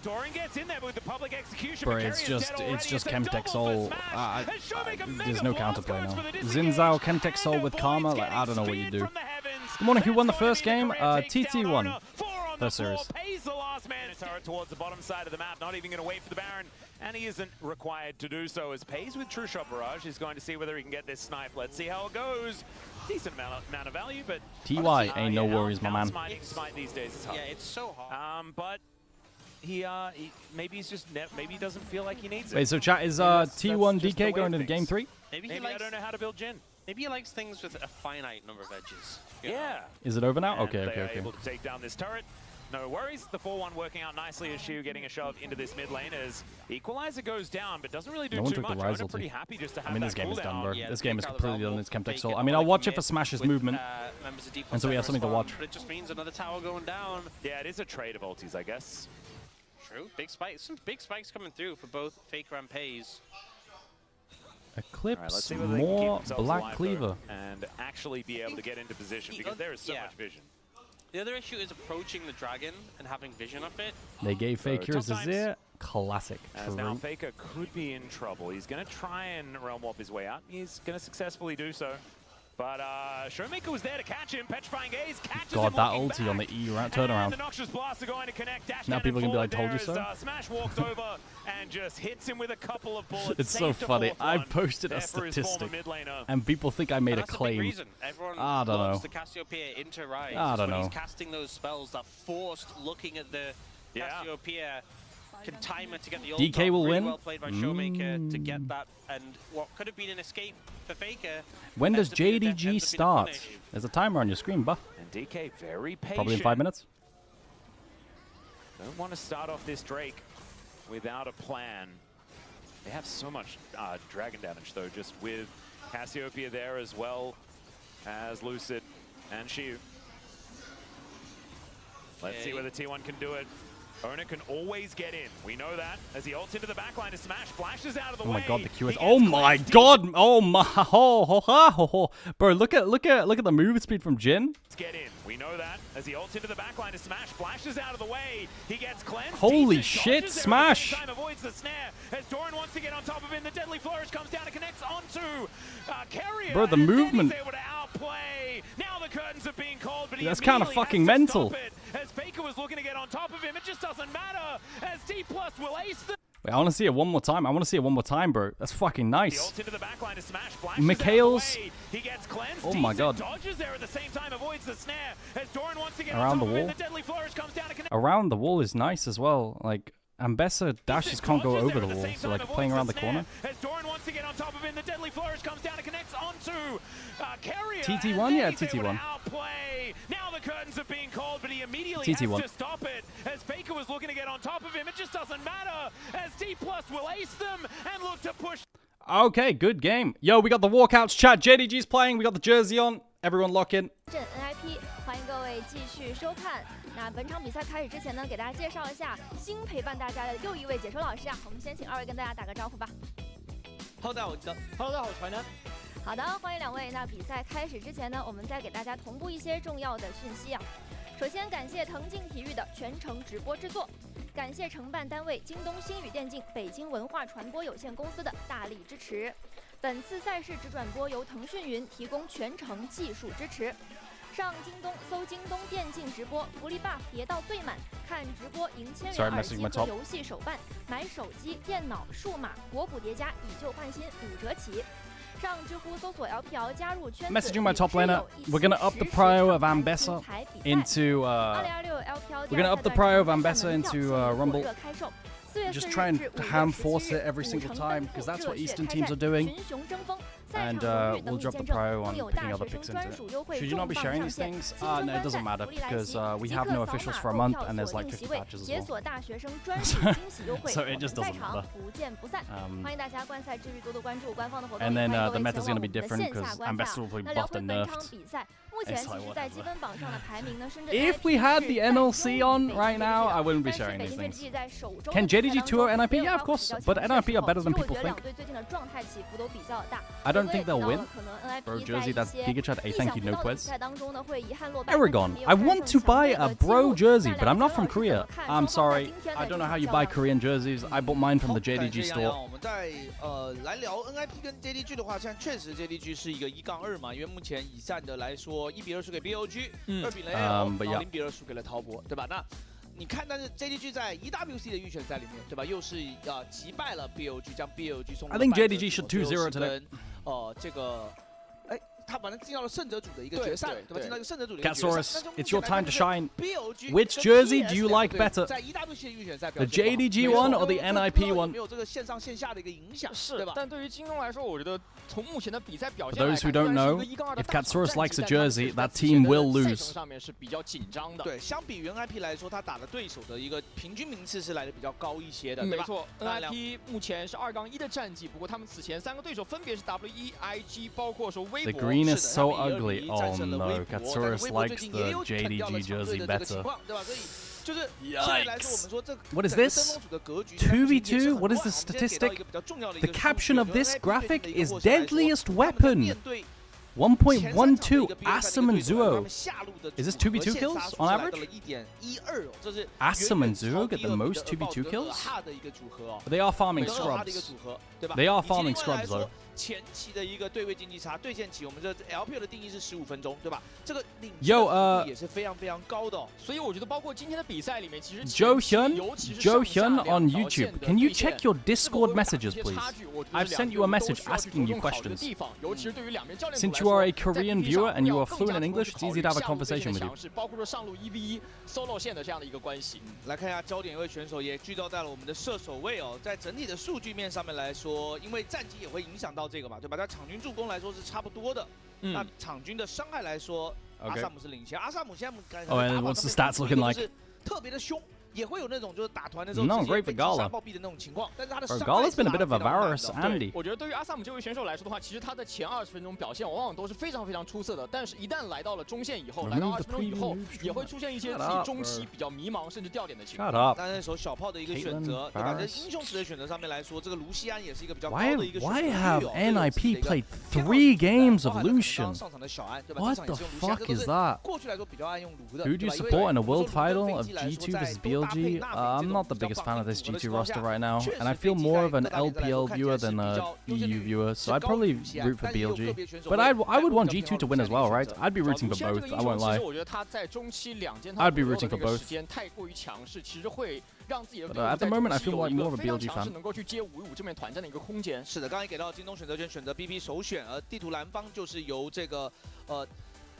Doran gets in there with the public execution. Bro, but it's Carrier's just dead already. It's a Chemtech double Soul. for Smash, as Showmaker mega There's no blast counterplay goes now. for the disengage, Zinzao Chemtech Soul and with avoids Karma. Like, getting I don't know what you spin do. from the heavens. Good morning. Who That's won the going to first be the game? career takes TT down won. Ona. 4 on the First floor. series. Pays the last man. Turret towards the bottom side of the map, not even going to wait for the Baron, and he isn't required to do so. As Pays with True Shot Barrage is going to see whether he can get this snipe. Let's see how it goes. Decent amount of value, but TY ain't no worries, my man. Smite these days is hard. Yeah, it's so hard. But he maybe he's just maybe he doesn't feel like he needs it. Wait, so chat is That's T1 just the DK way going of into game things. 3? Maybe I don't know how to build Jhin. Maybe he likes things with a finite number of edges. Yeah. Is it over now? And Okay, they okay, are okay. able to take down this turret. No worries. The 4-1 working out nicely as Shiu getting a shove into this mid lane as Equalizer goes down, but doesn't really do No one too took the much. Rise Ona ulti. pretty happy just to have I mean, that this game is done, cooldown. bro. Yeah, This they game is take out the completely Rumble, done. It's Chemtech fake Soul. it, I mean, or I'll they watch it commit for Smash's with, movement. members of And so we have something to respond, watch. But it just means another tower going down. Yeah, it is a trade of ultis, I guess. True. Big spikes. Some big spikes coming through for both Faker and Pays. Eclipse, Let's see whether they can keep more themselves Black alive, Cleaver. though, and actually be able to get into position because there is so much vision. The other issue is approaching the dragon and having vision of it. They gave So, Fake Heroes tough times. Azir. Classic. As now True. Faker could be in trouble. He's going to try and realm warp his way out. He's going to successfully do so. But Showmaker was there to catch him. Petrifying Gaze catches him. God, that walking ulti on the back. E And turnaround. the Noxious Blast are going to connect. Dash Now down people and are gonna be like, forward "Told you there so." as, Smash walks over and just hits him with a couple of bullets. It's so Saved a funny. fourth I one posted a there for his former statistic, mid laner. and people think I made And a that's the big claim. reason. Everyone I don't loves know. the Cassiopeia into Rise. I don't when know. He's casting those spells that forced looking at the Cassiopeia. Can time it to get the ult DK off. will Really win. well played by Showmaker to get that, and what could have been an escape for Faker. When does ends up being a JDG ends up start? being a punish. There's a timer on your screen, buh. And DK very patient. Probably in 5 minutes. Don't want to start off this Drake without a plan. They have so much dragon damage, though, just with Cassiopeia there as well as Lucid and Shiu. Let's see whether T1 can do it. Ona can always get in. We know that as he ults into the backline to smash, flashes out of the Oh way. my god, the QS. Oh my god. Oh my. Bro, look at the move speed from Jin. Get in. We know that as he ults into the backline to smash, flashes out of the way. He gets cleansed. Holy shit, smash. Avoids the snare as Doran wants to get on top of him. The deadly flourish comes down and connects onto Carrier. Bro, the movement. Able to outplay. Now the curtains are being called, but that's kind of fucking mental. As Faker was looking to get on top of him, it just doesn't matter as D+ will ace the. Wait, I want to see it one more time. I want to see it one more time, bro. That's fucking nice. Mikhail's. Oh my god. Around the wall. Around the wall is nice as well. Like, Ambessa dashes can't go over the wall, so like playing around the corner. TT1? Yeah, TT1. Now the curtains are being called, but he immediately TT1. has to stop it. As Faker was looking to get on top of him, it just doesn't matter. As D+ will ace them and look to push. Okay, good game. Yo, we got the walkouts chat. JDG's playing. We got the jersey on. Everyone lock in. NIP， 欢迎各位继续收看。那本场比赛开始之前呢，给大家介绍一下新陪伴大家的又一位解说老师啊。我们先请2位跟大家打个招呼吧。Hello， 大家好，我是Hello， 大家好，我是淮南。好的，欢迎2位。那比赛开始之前呢，我们再给大家同步一些重要的讯息啊。首先感谢腾讯体育的全程直播制作，感谢承办单位京东星宇电竞北京文化传播有限公司的大力支持。本次赛事直转播由腾讯云提供全程技术支持。上京东搜京东电竞直播，福利 buff 叠到最满，看直播赢1000元耳机和游戏手办，买手机、电脑、数码国补叠加以旧换新5折起。上知乎搜索 LPL 加入圈子。 Messaging my top laner. We're gonna up the prio of Ambessa into we're gonna up the prio of Ambessa into Rumble. Just try and ham force it every single time because that's what Eastern teams are doing. And we'll drop the prio on picking other picks into it. Should you not be sharing these things? No, it doesn't matter because we have no officials for a month and there's like 50 patches as well. So it just doesn't matter. And then the meta's going to be different because Ambessa will be buffed and nerfed. If we had the NLC on right now, I wouldn't be sharing these things. Can JDG 2-0 NIP? Yeah, of course. But NIP are better than people think. I don't think they'll win. Bro, Jersey, that's GigaChat. Hey, thank you, NoQuez. Aragon. I want to buy a bro jersey, but I'm not from Korea. I'm sorry. I don't know how you buy Korean jerseys. I bought mine from the JDG store. 我们在来聊 NIP 跟 JDG 的话，现在确实 JDG 是一个1-2嘛，因为目前以战的来说，1-2输给 BOG，2比0比2输给了滔博，对吧？那你看，但是 JDG 在 EWC 的预选赛里面，对吧？又是击败了 BOG， 将 BOG 送入。I think JDG should 2-0 today. 这个，哎，他反正进到了胜者组的一个决赛，对吧？进到一个胜者组的一个决赛。Catsaurus, it's your time to shine. Which jersey do you like better? 在 EWC 的预选赛 The JDG one or the NIP one? 没有这个线上线下的一个影响，是吧？但对于京东来说，我觉得从目前的比赛表现 For those who don't know, if Catsaurus likes a jersey, that team will lose. 上面是比较紧张的。对，相比于 NIP 来说，他打的对手的一个平均名次是来的比较高一些的，没错 ，NIP 目前是2-1的战绩，不过他们此前3个对手分别是 WE、IG， 包括说微博。The green is so ugly. Oh no, Catsaurus likes the JDG jersey better. Yikes. What is this? 2v2? What is the statistic? The caption of this graphic is deadliest weapon. 1.12 Assam and Zuo. Is this 2v2 kills on average? Assam and Zuo get the most 2v2 kills? They are farming scrubs. They are farming scrubs though. 前期的一个对位竞技差，对线期我们这 LPL 的定义是15分钟，对吧？这个领先的也是非常非常高的。所以我觉得，包括今天的比赛里面，其实 Joe Hyun on YouTube, can you check your Discord messages, please? I've sent you a message asking you questions. Since you are a Korean viewer and you are fluent in English, it's easy to have a conversation with you. 包括说上路1v1 solo 线的这样的一个关系。来看一下焦点位选手也聚焦在了我们的射手位哦，在整体的数据面上面来说，因为战绩也会影响到这个嘛，对吧？在场均助攻来说是差不多的。那场均的伤害来说，阿萨姆是领先。阿萨姆现在感觉 what's the stats looking like? 特别的凶，也会有那种就是打团的时候 No, 直接 great 被 for 击杀 Gala. 暴毙的那种情况，但是他的 Bro, 伤害 Gala's 是 been a 拿 bit 得 of a 非常慢 virus, 的。 Andy. 我觉得对于阿萨姆这位选手来说的话，其实他的前20分钟表现往往都是非常非常出色的，但是一旦来到了中线以后，来到20分钟以后，也会出现一些自己中期比较迷茫甚至掉点的情况。 Shut up. 但是手小炮的一个选择，对吧？在英雄池的选择上面来说，这个卢锡安也是一个比较高 Why 的一个选择。 have NIP played 3 games of Lucian? 上场的小安，对吧？ What 这 the 场也是用卢锡安， fuck 这都 is 是 that? 过去来说比较爱用卢的。 Who do you 对吧？因为 support in a 我说 world 卢跟 title of 飞机来说 G2 在 versus 都搭配 BLG? 纳美 I'm 这 not 种 the 比较 biggest 绑 fan of 定 this 组合的 G2 情况 roster 下， right now, 确 and I 实 feel 飞机 more 在 of an 各大联赛来 LPL 说看起 viewer 来是 than 比 a 较优先 EU 于 viewer, so 是 I'd 高于 probably 卢锡安， root for 但是也有 BLG. 个别选手 But 会 I 在 would 乎 want 比较 G2 to 偏 win 好 as well, 卢锡安 right? 的选择。 I'd be rooting 卢 for 锡安这 both, 个 I 英雄 won't 其实 lie. 我觉得他在中期2件 I'd 套 be 左右的 rooting 那 for 个 both. 时间太过于强势，其实会让自己的 But 队伍 at the 在 moment, 中 I 期 feel 有 like 一 more 个 of a 非常 BLG 强势 fan. 能够去接5-1-5正面团战的一个空间。是的，刚才给到京东选择权选择 BP 首选，而地图蓝方就是由这个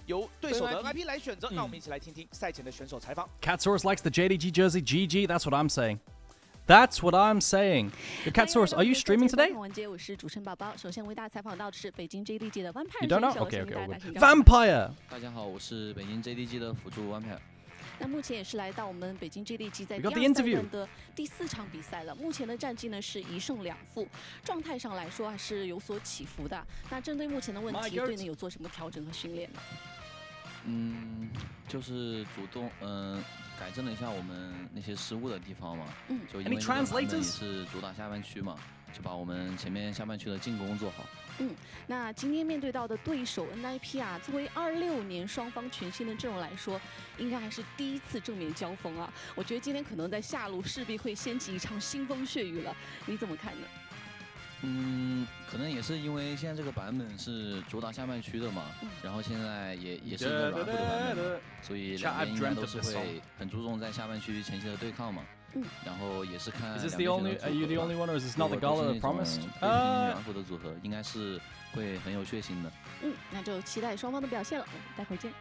由对手的 NIP 来选择。那我们一起来听听赛前的选手采访。Catsaurus likes the JDG jersey. GG, that's what I'm saying. That's what I'm saying. Catsaurus, are you streaming today? 完结，我是主持人宝宝。首先为大家采访到的是北京 JDG 的 Vampire You don't know? 选手 Okay, 先给 okay, 大家 okay. 请教。 Vampire! 大家好，我是北京 JDG 的辅助 Vampire。那目前也是来到我们北京 JDG 在 We 第 got 2 the 赛 interview. 段的第4场比赛了。目前的战绩呢是1胜2负，状态上来说还是有所起伏的。那针对目前的问 My 题， goat. 队内有做什么调整和训练呢？就是主动改正了一下我们那些失误的地方嘛。就因 Any 为这个版本也 translators? 是主打下半区嘛，就把我们前面下半区的进攻做好。那今天面对到的对手 NIP 啊，作为26年双方全新的阵容来说，应该还是第一次正面交锋啊。我觉得今天可能在下路势必会掀起一场腥风血雨了，你怎么看呢？可能也是因为现在这个版本是主打下半区的嘛，然后现在也是一个软服的版本嘛，所以两边应该都是会很注重在下半区前期的对抗嘛。然后也是看 Is this the only? Are you the only one, or is this not the Gala that promised? 软服的组合应该是会很有血性的。那就期待双方的表现了，我们待会儿见。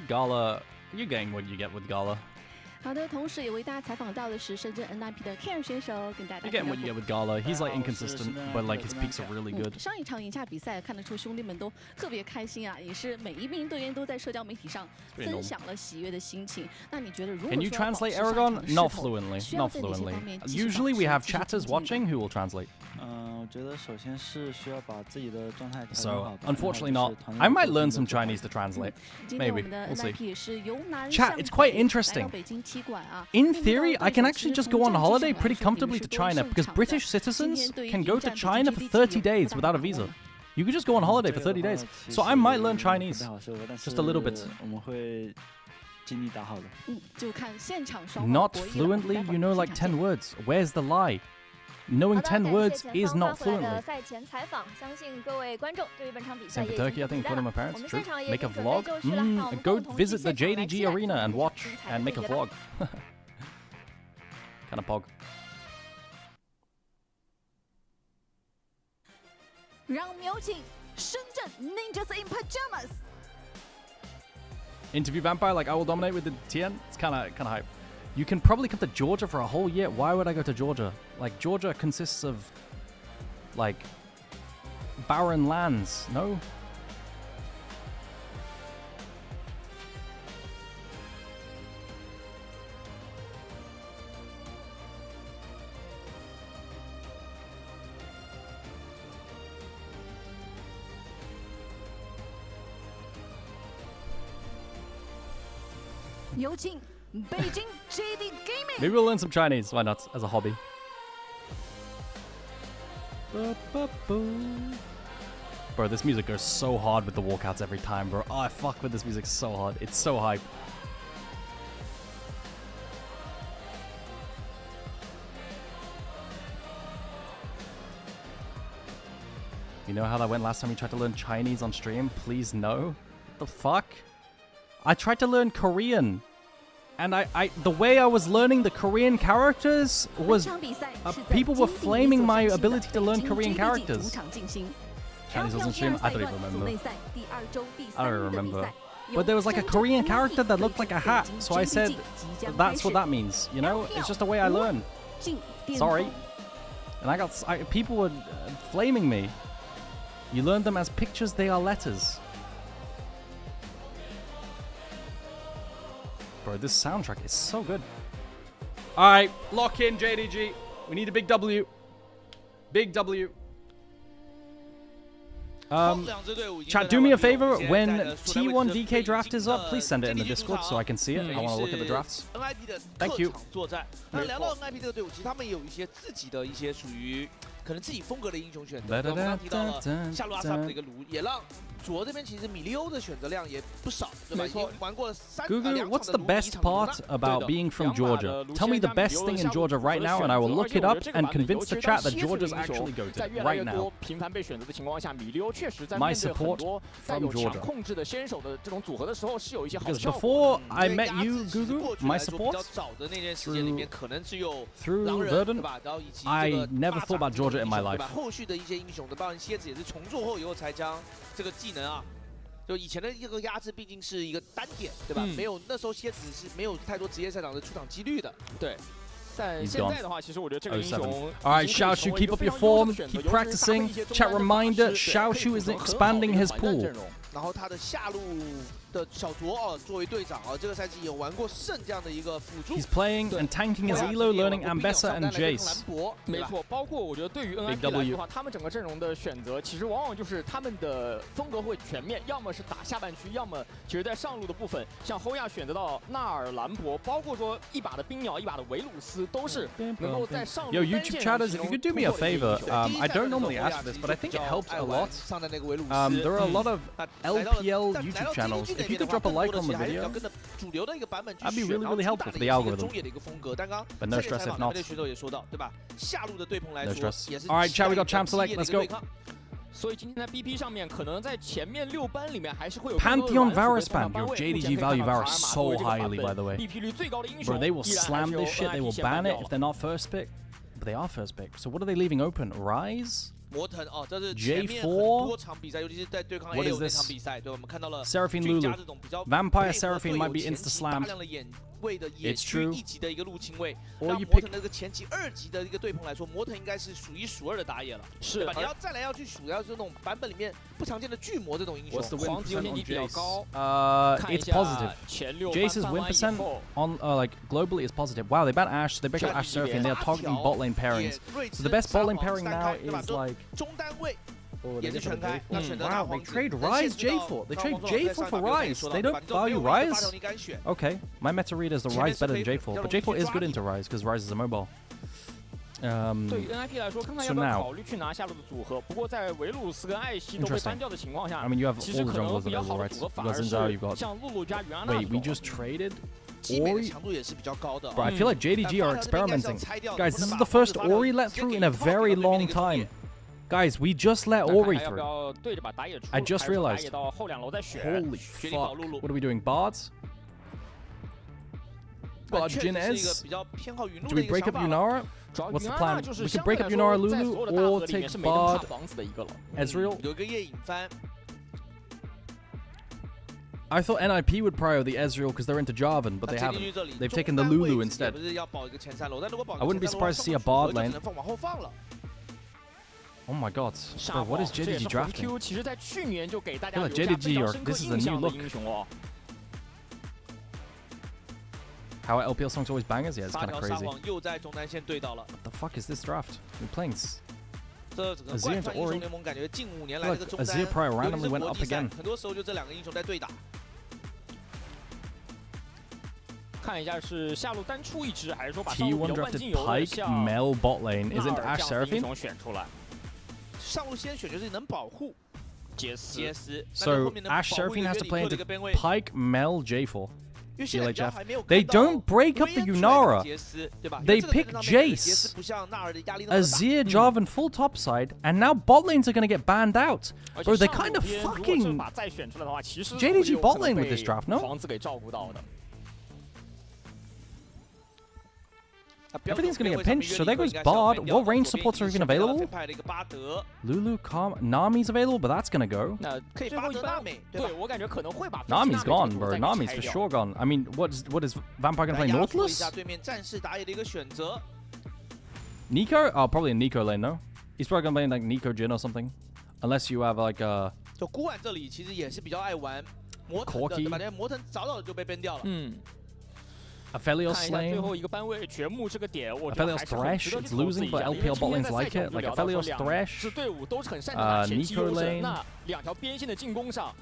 Gala, you're getting what you get with Gala. 好的，同时也为大家采访到的是深圳 NIP 的 Care 选手，跟大家 You're getting what you get with Gala. He's like inconsistent, but like his peaks are really good. 上一场赢下比赛，看得出兄弟们都特别开心啊，也是每一名队员都在社交媒体上分享了喜悦的心情。那你觉得如果 Can you translate Aragon? Not fluently. Not fluently. Usually we have chatters watching who will translate. 我觉得首先是需要把自己的状态调整 So 好。 unfortunately not. I might learn some Chinese to translate. 今天我 Maybe. 们的 We'll see. NIP 也是由南 Chat, it's quite 向 interesting. 来到北京踢馆啊。 In theory, I can actually just go on holiday pretty comfortably to China because British citizens can go to China for 30 days without a visa. You could just go on holiday for 30 days. So I might learn Chinese. Just a little bit. 我们会尽力打好的。就看现场双方 Not 博弈了 fluently, you know like 10 words. Where's the lie? Knowing 10 words is not 回来 fluently. 的赛前采访，相信各位观众对于本场比赛 Same 也 for 已经 Turkey, I 很 think, 期待 one of 了 my。我 parents. 们 True. 现场也已 Make a 经准备 vlog. 就绪了，让我们 Go 共同去 visit the 现场来 JDG 期待 arena and 本 watch 场精彩的 and make a 对决吧 vlog. Kind of pog. 让我们有请深圳 Ninjas in Pajamas。 Interview Vampire like I will dominate with the TN. It's kind of hype. You can probably come to Georgia for a whole year. Why would I go to Georgia? Like Georgia consists of like barren lands. No. Beijing JD Gaming。 Maybe we'll learn some Chinese. Why not? As a hobby. Bro, this music goes so hard with the walkouts every time, bro. Oh, I fuck with this music so hard. It's so hype. You know how that went last time you tried to learn Chinese on stream? Please no. What the fuck? I tried to learn Korean. And the way I was learning the Korean characters was people were flaming my ability to learn Korean characters. Chinese wasn't stream? I don't even remember. I don't remember. But there was like a Korean character that looked like a hat, so I said that's what that means, you know? It's just the way I learn. Sorry. And people were flaming me. You learn them as pictures, they are letters. Bro, this soundtrack is so good. All right, lock in JDG. We need a big W. Big W. Chat, do me a favor. When T1 DK draft is up, please send it in the Discord so I can see it. I want to look at the drafts. Thank you. 那聊到 NIP 这个队伍，其实他们也有一些自己的一些属于可能自己风格的英雄选择。我们刚刚提到了夏洛阿萨姆的一个卢，也让卓这边其实米利欧的选择量也不少，对吧？已经玩过了Gugu, what's the best part about being from Georgia? Tell me the best thing in Georgia right now, and I will look it up and convince the chat that Georgia's actually goated right now. My support from Georgia. Because before I met you, Gugu, my support through Verdun, I never thought about Georgia in my life. 后续的一些英雄的，包含蝎子也是重做后以后才将这个技能啊。 就以前的一个压制毕竟是一个单点，对吧？没有那时候蝎子是没有太多职业赛场的出场几率的。对，但现在的话，其实我觉得这个英雄。All right, Xiaoshu, keep up your form, keep practicing. Chat reminder: Xiaoshu is expanding his pool. 然后他的下路的小卓哦，作为队长啊，这个赛季有玩过圣这样的一个辅助。 He's playing and tanking his elo, learning Ambessa and Jace. 没错，包括我觉得对于 NIP 来说的话，他们整个阵容的选择，其实往往就是他们的风格会全面，要么是打下半区，要么其实在上路的部分，像后亚选择到纳尔兰博，包括说一把的冰鸟，一把的维鲁斯，都是能够在上路。Yo, YouTube chatters, if you could do me a favor, I don't normally ask this, but I think it helps a lot. There are a lot of LPL YouTube channels. If you could drop a like on the video, that'd be really, really helpful for the algorithm. But no stress if not. No stress. All right, chat, we got champ select. Let's go. 所以今天在 BP 上面，可能在前面6班里面还是会有 Pantheon Varus ban. Your JDG value Varus so highly, by the way. Bro, they will slam this shit. They will ban it if they're not first pick. But they are first pick. So what are they leaving open? Rise? 魔腾哦，这是前面很多场比赛，尤其是在对抗 AO 那场比赛，对，我们看到了 Seraphine Lulu. Vampire Seraphine might be insta slammed. It's true. 一级的一个入侵位， Or 让 you 魔 pick 腾的这个前期2级的一个对碰来说，魔腾应该是数1数2的打野了，是对吧？你要再来要去数，要是那种版本里面不常见的巨魔这种英雄， What's the win 黄金 percent 面积 on 比较高。 It's positive. 前6 Jace's win percent on like globally is positive. Wow, they ban Ashe. They pick up Ashe Seraphine. They are targeting bot lane pairings. So the best bot lane pairing now is like. 中单位。 Oh,也是全开， wow, they trade Rise J4. They trade J4 for Rise. They don't value Rise? Okay, my meta read is the Rise better than J4, but J4 is good into Rise because Rise is a mobile. 对于 NIP 来说，看看要不要考虑去拿下路的组合。不过在维鲁斯跟艾希都被单掉的情况下， I mean, you have 其实 all 可 the 能 junglers 比较 available, 好的 right? 组合 You 反 got 而 Zinzao, you 是 got. 像露露加约安娜。 Wait, we just traded? 基本的强度也是比较高的。 Bro, I feel like JDG are experimenting. Guys, this is the first Ori let through in a very long time. Guys, we just let Ori through. I just realized. Holy fuck. What are we doing? Bards? Bard Jinez? Do we break up Yunara? What's the plan? We could break up Yunara Lulu or take Bard Ezreal. I thought NIP would prio the Ezreal because they're into Jarvan, but they haven't. They've taken the Lulu instead. I wouldn't be surprised to see a Bard lane. Oh my god. Bro, what is JDG drafting? I feel like JDG this is a new look. How are LPL songs always bangers? Yeah, it's kind of crazy. What the fuck is this draft? We're playing Azir into Ori. Look, Azir Prior randomly went up again. 很多时候就这两个英雄在对打。看一下是下路单出一支，还是说把 T1 drafted Pike Mel bot lane. Isn't Ashe Seraphine? 上路先选就是能保护杰斯。 So Ashe Seraphine has to play into Pike Mel J4. CLHF. They don't break up the Yunara. They pick Jace, Azir, Jarvan full topside, and now bot lanes are going to get banned out. Bro, they're kind of fucking JDG bot lane with this draft, no? Everything's going to get pinched, so there goes Bard. What range supports are even available? Lulu, Calm, Nami's available, but that's going to go. Nami's gone, bro. Nami's for sure gone. I mean, what is Vampire going to play? Nautilus? Nico? Oh, probably a Nico lane, no? He's probably going to play like Nico Jin or something. Unless you have like a... Corki. Aphelios 看一下最 Slain. 后一个班位掘墓这个点，我觉得 Aphelios 还是很 Thresh, 值得 it's 去投资 losing, 一 but 下。因为 LPL 今 bot 天 lanes 在 like 赛前 it. 就 Like 聊到说 Aphelios 两 Thresh, 支队伍都很擅长打前期 Nico 优势。 lane. 那两条边线的进攻上，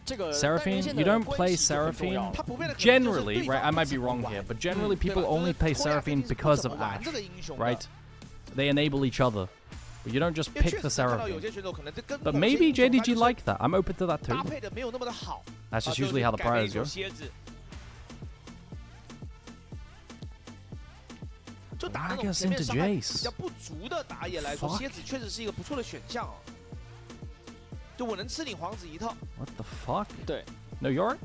这个 Seraphine, you don't play Seraphine. Generally, right? I might be wrong here, but generally people only play Seraphine because of Ashe, right? They enable each other. But you don't just pick the Seraphine. But maybe JDG like that. I'm open to that too. That's just usually how the pros go. 就打那种前面伤害比较不足的打野来说，蝎子确实是一个不错的选项哦。就我能吃你皇子一套。 What the fuck? 对。 No Yorick?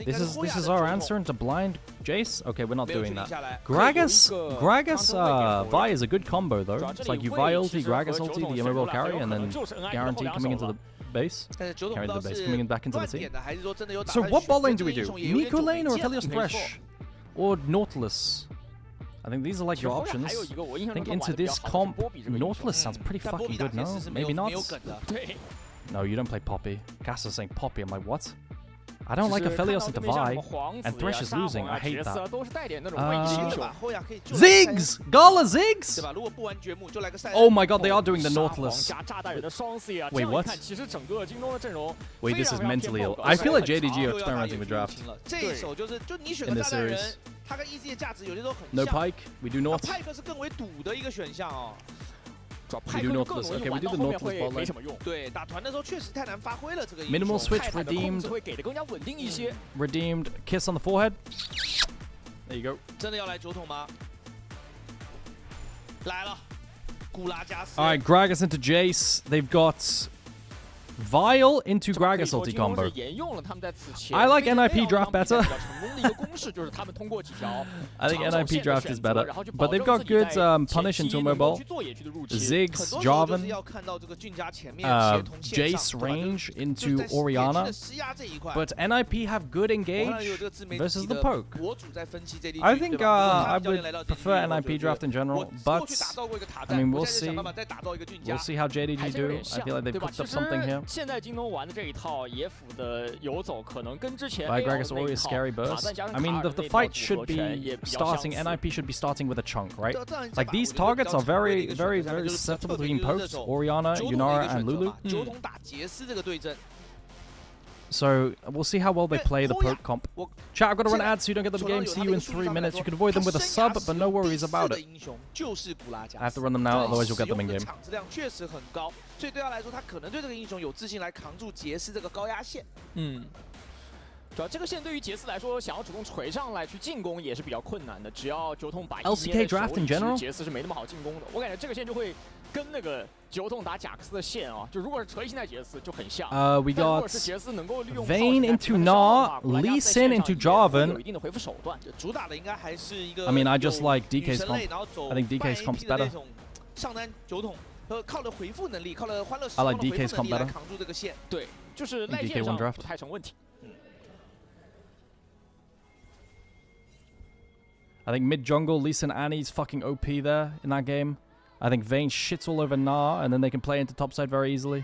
This is our answer into blind Jace? Okay, we're not doing that. Gragas Vi is a good combo though. It's like you Vi ulti, Gragas ulti, the immobile carry, and then guarantee coming into the base. Carry the base, coming back into the team. So what bot lane do we do? Nico lane or Aphelios Thresh? Or Nautilus? I think these are like your options. I think into this comp, Nautilus sounds pretty fucking good, no? Maybe not? No, you don't play Poppy. Gas is saying Poppy, I'm like, what? I don't like Aphelios into Vi, and Thresh is losing, I hate that. Ziggs! Gala Ziggs! Oh my god, they are doing the Nautilus. Wait, what? Wait, this is mentally ill. I feel like JDG are experimenting with draft. In this series. No Pike, we do Naut. We do Nautilus. Okay, we do the Nautilus bot lane. Minimal switch redeemed. Redeemed. Kiss on the forehead. There you go. Alright, Gragas into Jace. They've got Vile into Gragas ulti combo. I like NIP draft better. I think NIP draft is better. But they've got good punish into mobile. Ziggs, Jarvan, Jace range into Orianna. But NIP have good engage versus the poke. I think I would prefer NIP draft in general. But, I mean, we'll see. We'll see how JDG do. I feel like they've cooked up something here. 现在京东玩的这一套野辅的游走，可能跟之前 Gragas Ori scary burst. I mean, the fight should be starting. NIP should be starting with a chunk, right? Like these targets are very susceptible to being poked. Orianna, Yunara, and Lulu. So we'll see how well they play the poke comp. Chat, I've got to run ads so you don't get the game. See you in 3 minutes. You can avoid them with a sub, but no worries about it. I have to run them now, otherwise you'll get them in game. 所以对他来说，他可能对这个英雄有自信来扛住杰斯这个高压线。主要这个线对于杰斯来说，想要主动锤上来去进攻也是比较困难的。只要酒桶把LCK draft in general， 杰斯是没那么好进攻的。我感觉这个线就会跟那个酒桶打贾克斯的线啊，就如果是锤现在杰斯就很像。We got Vayne into Na, Lee Sin into Jarvan. 有一定的回复手段。主打的应该还是一个。I mean, I just like DK's comp. I think DK's comp's better. 上单酒桶。靠了回复能力，靠了欢乐时 I 光 like 的回 DK's 复能力 comp 来 better. 扛住这个线。对，就是赖线上不太成问题。I think mid jungle, Lee Sin Annie's fucking OP there in that game. I think Vayne shits all over Na, and then they can play into topside very easily.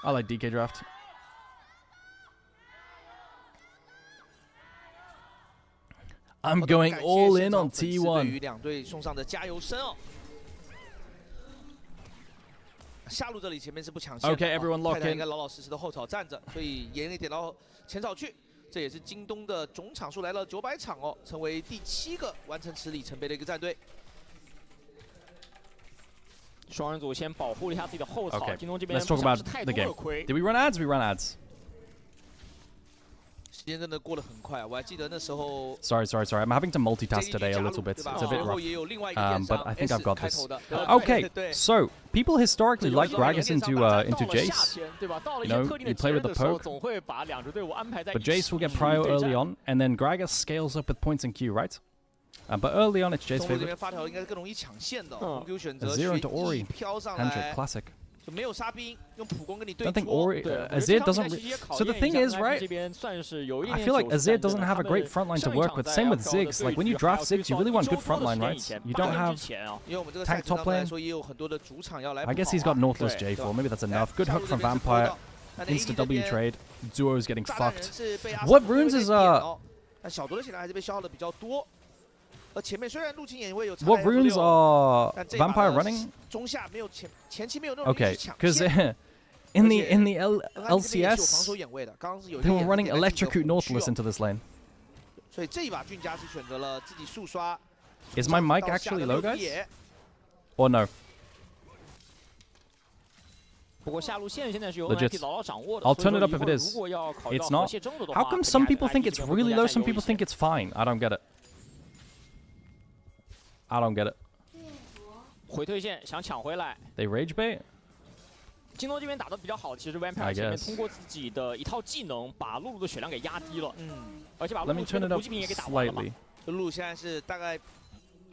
I like DK draft. I'm going all in on T1. 两队送上的加油声哦。下路这里前面是不抢线的 Okay, everyone lock in. 应该老老实实的后草站着，所以也点到前草去。这也是京东的总场数来到900场哦，成为第7个完成此里程碑的一个战队。双人组先保护了一下自己的后草， Okay, 京东这边 let's talk about the game. Did we run ads? We run ads. 时间真的过得很快啊！我还记得那时候。Sorry. I'm having to multitask today a little bit. It's a bit rough. But I think I've got this. Okay, so people historically like Gragas into Jace. You know, you play with the poke. But Jace will get prio early on, and then Gragas scales up with points and Q, right? But early on, it's Jace's favorite. Azir into Ori. Handshake, classic. Don't think Ori, Azir doesn't. So the thing is, right? I feel like Azir doesn't have a great frontline to work with. Same with Ziggs. Like when you draft Ziggs, you really want good frontline, right? You don't have tank top lane. I guess he's got Nautilus J4. Maybe that's enough. Good hook from Vampire. Insta W trade. Duo's getting fucked. What runes is 但小多的血量还是被消耗的比较多。前面虽然入侵眼位有 What runes are 但这一把 Vampire running? 中下没有前期没有那种 Okay, 去抢 because 线。 in the 防 LCS, 守眼位的，刚刚是有 they were 一点 running 点在进 Electrocute 攻区 Nautilus into this lane. 所以这一把俊家是选择了自己速刷。 Is my mic actually low, guys? Or no? 不过下路线现在是由 Legit. OMG 牢牢掌握的。 I'll turn it up if it 如 is. 果要考虑到 It's 和 not. 谐争夺的 How 话， come 肯定 some 还是 people think NIP it's 这边会 really 更加 low, 占 some 优一 people 些 think it's fine? I don't get it. I don't get it. 回退线想抢回来。 They rage bait? 京东这边打得比较好，其实 I Vampire 前面 guess. 通过自己的一套技能，把露露的血量给压低了。而且把 Let 露 me 露这 turn 边 it 的 up 补给品也给打完了嘛。 slightly. 露露现在是大概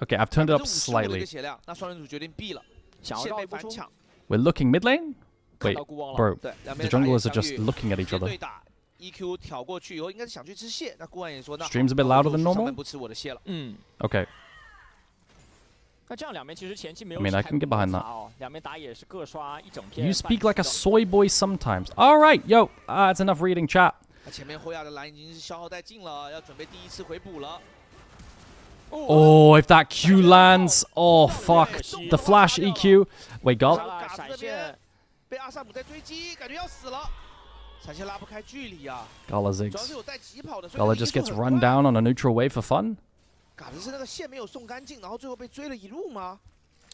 Okay, I've turned it up 55%的一 slightly. 个血量，那双人组决定 B 了，想要线绕一波被反抢。 We're looking mid lane? 看 Wait, 到孤王了。 bro. 对，两 The 边打野 junglers are 相 just 遇 looking at 直 each 接 other. 对打 EQ 挑过去以后，应该是想去吃蟹。那顾万也说，那 Stream's a bit louder than 上 normal? 半不吃我的蟹了。Okay. 那这样两边其实前期没 I 有 mean, I can get behind that. 哦，两边打野是各刷一整片。 You speak like a soy boy sometimes. Alright, yo, that's enough reading chat. 那前面后亚的蓝已经是消耗殆尽了，要准备第一次回补了。 Oh, if that Q lands. Oh, fuck. The flash EQ. Wait, Gal. 嘎子这边被阿萨姆在追击，感觉要死了。闪现拉不开距离啊。 Gala 主要 zigs. 是有带疾跑的，所以 Gala just gets run down on a neutral wave for fun. 嘎子是那个线没有送干净，然后最后被追了一路吗？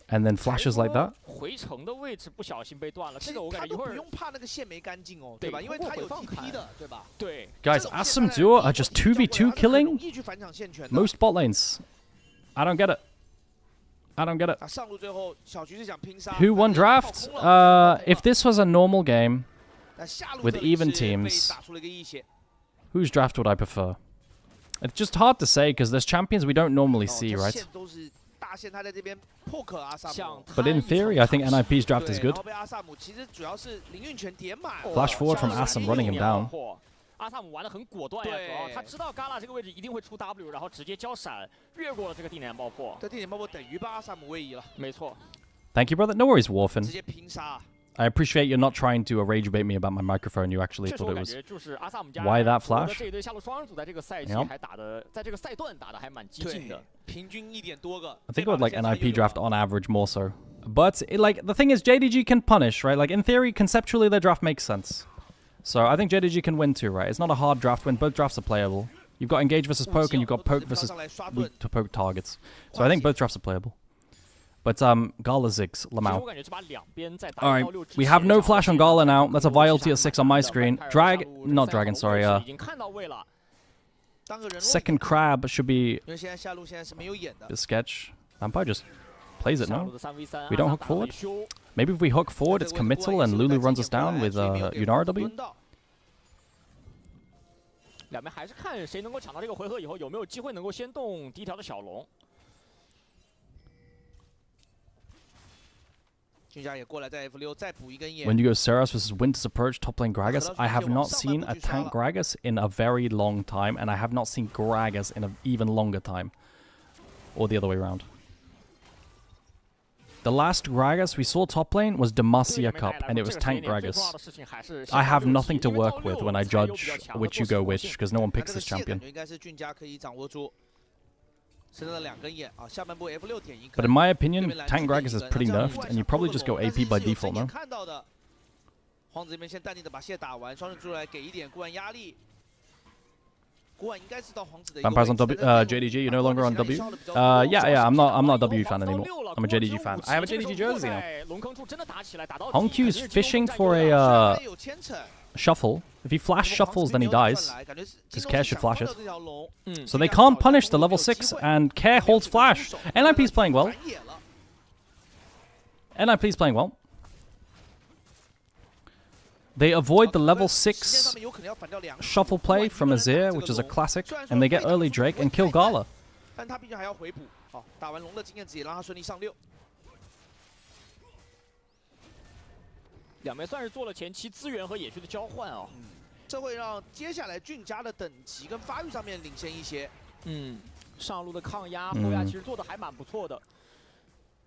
And then flashes like that. 回城的位置不小心被断了，这个我感他都不觉一会儿用怕那个线没干净哦，对吧？因为他有 TP 的，对吧？对。 Guys, Assam Duo are just 2v2 killing 易去反抢线权的。 most bot lanes. I don't get it. I don't get it. 上路最后小徐是想拼杀。 Who won draft? If this was a normal game 但下路 with 这里 even 是被 teams, 打出了一个一血。 whose draft would I prefer? It's just hard to say because there's champions we don't normally see, right? 线都是大线，他在这边 poke 阿萨姆。 But in theory, I think NIP's draft is 然 good. 后被阿萨姆其实主要是凌运权点满。 Flash forward from Assam, running him down. 阿萨姆玩得很果断呀，主要他知道嘎拉这个位置一定会出 W， 然后直接交闪越过了这个地点爆破。这地点爆破等于把阿萨姆位移了。没错。 Thank you, brother. No worries, 直 Warfin. 接拼杀。 I appreciate you're not trying to rage bait me about my microphone. You actually 确实 thought 我 it 感 was. 觉就是阿萨姆家 Why that flash? 这一对下路双人组在这个赛季 Yep. 还打的，在这个赛段打的还蛮激进的。平均1点多个。 I think I would like NIP draft on average more so. But like the thing is, JDG can punish, right? Like in theory, conceptually, their draft makes sense. So I think JDG can win too, right? It's not a hard draft win. Both drafts are playable. You've got engage versus poke, and you've got poke versus weak to poke targets. So I think both drafts are playable. But Gala zigs Lamau. Alright, we have no flash on Gala now. That's a Vial tier 6 on my screen. Not Dragon, sorry. Second crab should be the sketch. Vampire just plays it now. We don't hook forward. Maybe if we hook forward, it's committal and Lulu runs us down with Yunara W. 两边还是看谁能够抢到这个回合以后有没有机会能够先动第一条的小龙。 When you go Seras versus Winter's Approach top lane Gragas, I have not seen a tank Gragas in a very long time, and I have not seen Gragas in an even longer time. Or the other way around. The last Gragas we saw top lane was Demacia Cup, and it was tank Gragas. I have nothing to work with when I judge which you go which, because no one picks this champion. But in my opinion, tank Gragas is pretty nerfed, and you probably just go AP by default now. Vampires on W, JDG, you're no longer on W? Yeah, I'm not a W fan anymore. I'm a JDG fan. I have a JDG jersey now. Hongq's fishing for a shuffle. If he flash shuffles, then he dies. Because Care should flash it. So they can't punish the level 6, and Care holds flash. NIP's playing well. NIP's playing well. They avoid the level 6 shuffle play from Azir, which is a classic, and they get early Drake and kill Gala. 但他毕竟还要回补，打完龙的经验值也让他顺利上6。两边算是做了前期资源和野区的交换哦。这会让接下来俊家的等级跟发育上面领先一些。上路的抗压后压其实做的还蛮不错的。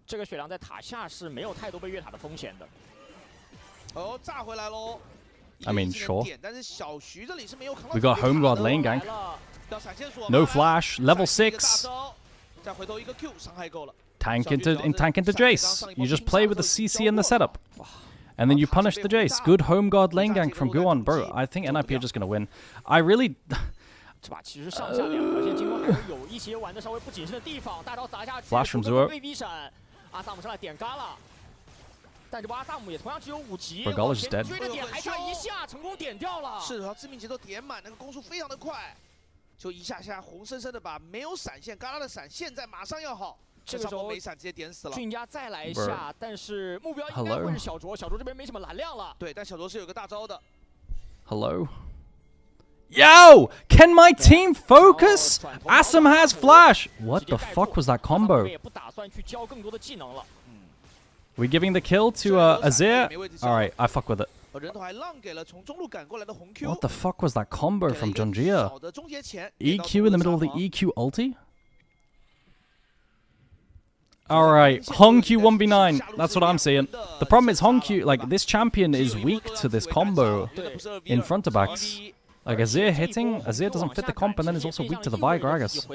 这个血量在塔下是没有太多被越塔的风险的。哦，炸回来喽！ I mean, sure. 但是小徐这里是没有扛到。 We got home guard lane gank. No flash, level 6. Tank into Jace. You just play with the CC and the setup. And then you punish the Jace. Good home guard lane gank from Guan. Bro, I think NIP are just going to win. I really... 这把其实上下两条线，金光还是有一些玩的稍微不谨慎的地方。大招砸下去 ，Flash from Zuo。对 V 闪，阿萨姆上来点嘎了，但这波阿萨姆也同样只有5级。Regala is dead。追着点还差一下，成功点掉了。是的，致命节奏点满，那个攻速非常的快，就一下下活生生的把没有闪现嘎啦的闪，现在马上要好。 这个时候没闪直接点死了。俊家再来一下，但是目标应该会是小卓。小卓这边没什么蓝量了。对，但小卓是有个大招的。Hello. Yo! Can my team focus? Asam has flash! What the fuck was that combo? We giving the kill to Azir? Alright, I fuck with it. What the fuck was that combo from Jongjia? EQ in the middle of the EQ ulti? Alright, Hongq 1v9. That's what I'm seeing. The problem is Hongq, like, this champion is weak to this combo in front of backs. Like, Azir hitting, Azir doesn't fit the comp, and then is also weak to the Vigragas.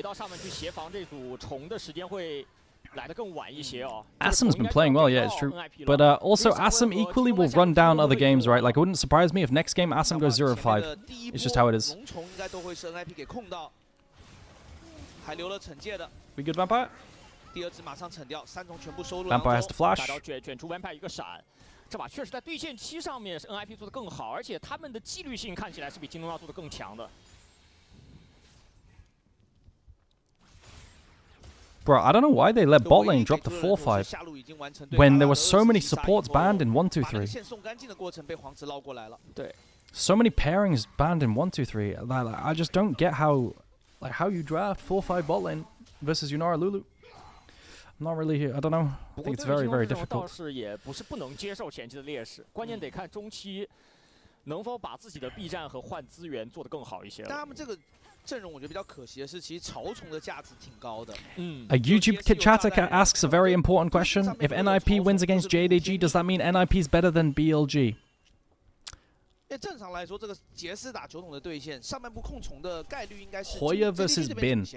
Asam's been playing well, yeah, it's true. But also, Asam equally will run down other games, right? Like, it wouldn't surprise me if next game Asam goes 0-5. It's just how it is. We good, Vampire? Vampire has to flash. 这把确实在对线期上面是 NIP 做的更好，而且他们的纪律性看起来是比京东要做的更强的。Bro, I don't know why they let bot lane drop to 4-5 when there were so many supports banned in 1-2-3. So many pairings banned in 1-2-3. I just don't get how you draft 4-5 bot lane versus Yunara Lulu. I'm not really here. I don't know. I think it's very, very difficult. 是也不是不能接受前期的劣势，关键得看中期能否把自己的避战和换资源做得更好一些。但他们这个阵容我觉得比较可惜的是，其实曹崇的价值挺高的。A YouTube chatter asks a very important question. If NIP wins against JDG, does that mean NIP is better than BLG? 正常来说，这个杰斯打酒桶的对线，上半部控虫的概率应该是 Hoya versus Bin。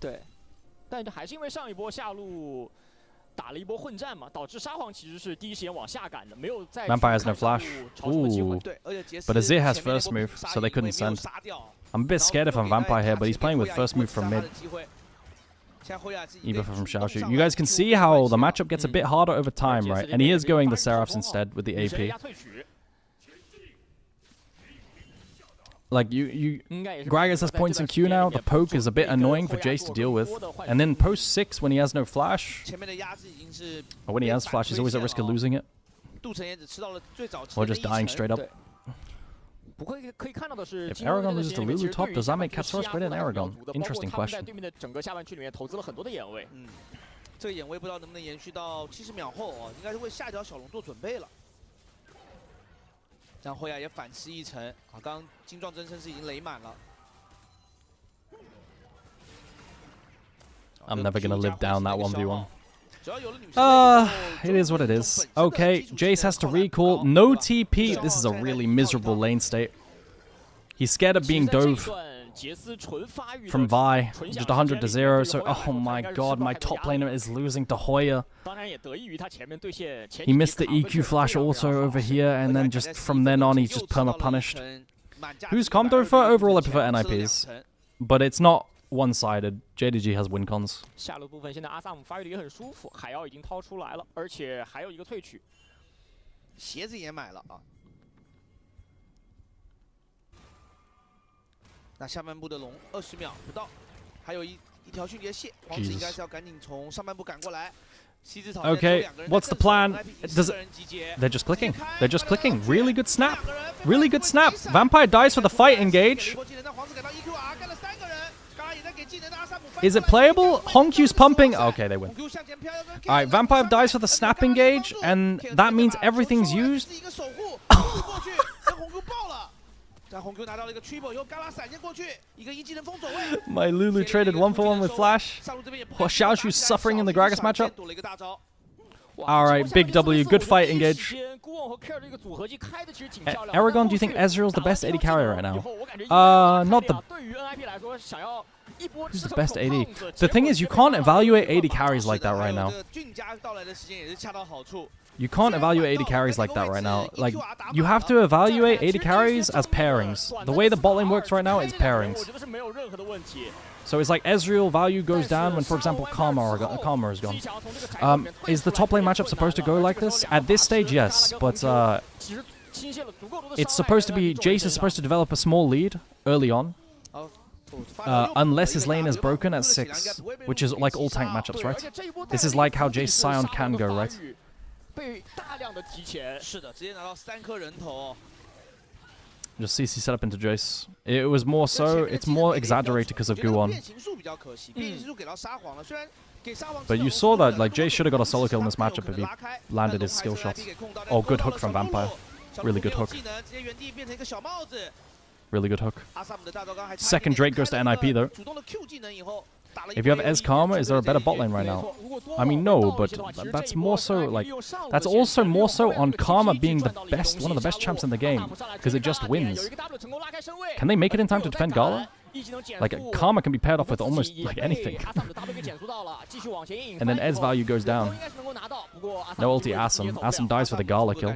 对。 但还是因为上一波下路打了一波混战嘛，导致沙皇其实是第一时間往下赶的，没有再 Vampire has no flash. Ooh. But Azir has first move, so they couldn't send. I'm a bit scared if I'm Vampire here, but he's playing with first move from mid. Even from Xiaoshu. You guys can see how the matchup gets a bit harder over time, right? And he is going the Seraphs instead with the AP. Like, Gragas has points in Q now. The poke is a bit annoying for Jace to deal with. And then post 6, when he has no flash, or when he has flash, he's always at risk of losing it. Or just dying straight up. If Aragon loses to Lulu top, does that make Katsuros greater than Aragon? Interesting question. 这个眼位不知道能不能延续到70秒后哦，应该是为下一条小龙做准备了。 让辉亚也反吃一层啊！刚刚精壮真身是已经雷满了。I'm never gonna live down that 1v1. It is what it is. Okay, Jace has to recall. No TP. This is a really miserable lane state. He's scared of being dove from Vi. Just 100 to 0. So, oh my god, my top laner is losing to Hoya. He missed the EQ flash auto over here, and then just from then on, he's just perma-punished. Who's Comdo for? Overall, I prefer NIPs. But it's not one-sided. JDG has win cons. 下路部分现在阿萨姆发育的也很舒服，海妖已经掏出来了，而且还有一个萃取，鞋子也买了啊。 那下半部的龙20秒不到，还有一条迅捷蟹，皇子应该是要赶紧从上半部赶过来。Okay, what's the plan? They're just clicking. They're just clicking. Really good snap. Really good snap. Vampire dies for the fight engage. Is it playable? Hongq's pumping. Okay, they win. Alright, Vampire dies for the snap engage, and that means everything's used. My Lulu traded 1-for-1 with Flash. Xiaoshu's suffering in the Gragas matchup. All right, big W, good fight, engage. Aragon, do you think Ezreal's the best AD carrier right now? Not the... Who's the best AD? The thing is, you can't evaluate AD carries like that right now. You can't evaluate AD carries like that right now. Like, you have to evaluate AD carries as pairings. The way the bot lane works right now is pairings. So it's like Ezreal value goes down when, for example, Karma is gone. Is the top lane matchup supposed to go like this? At this stage, yes. But it's supposed to be... Jace is supposed to develop a small lead early on. Unless his lane is broken at 6, which is like all tank matchups, right? This is like how Jace Scion can go, right? Just CC setup into Jace. It was more so, it's more exaggerated because of Guwon. But you saw that, like, Jace should have got a solo kill in this matchup if he landed his skill shots. Oh, good hook from Vampire. Really good hook. Really good hook. Second Drake goes to NIP though. If you have Ez Karma, is there a better bot lane right now? I mean, no, but that's more so like... That's also more so on Karma being the best, one of the best champs in the game. Because it just wins. Can they make it in time to defend Gala? Like, Karma can be paired off with almost like anything. And then Ez value goes down. No ulti Assam. Assam dies for the Gala kill.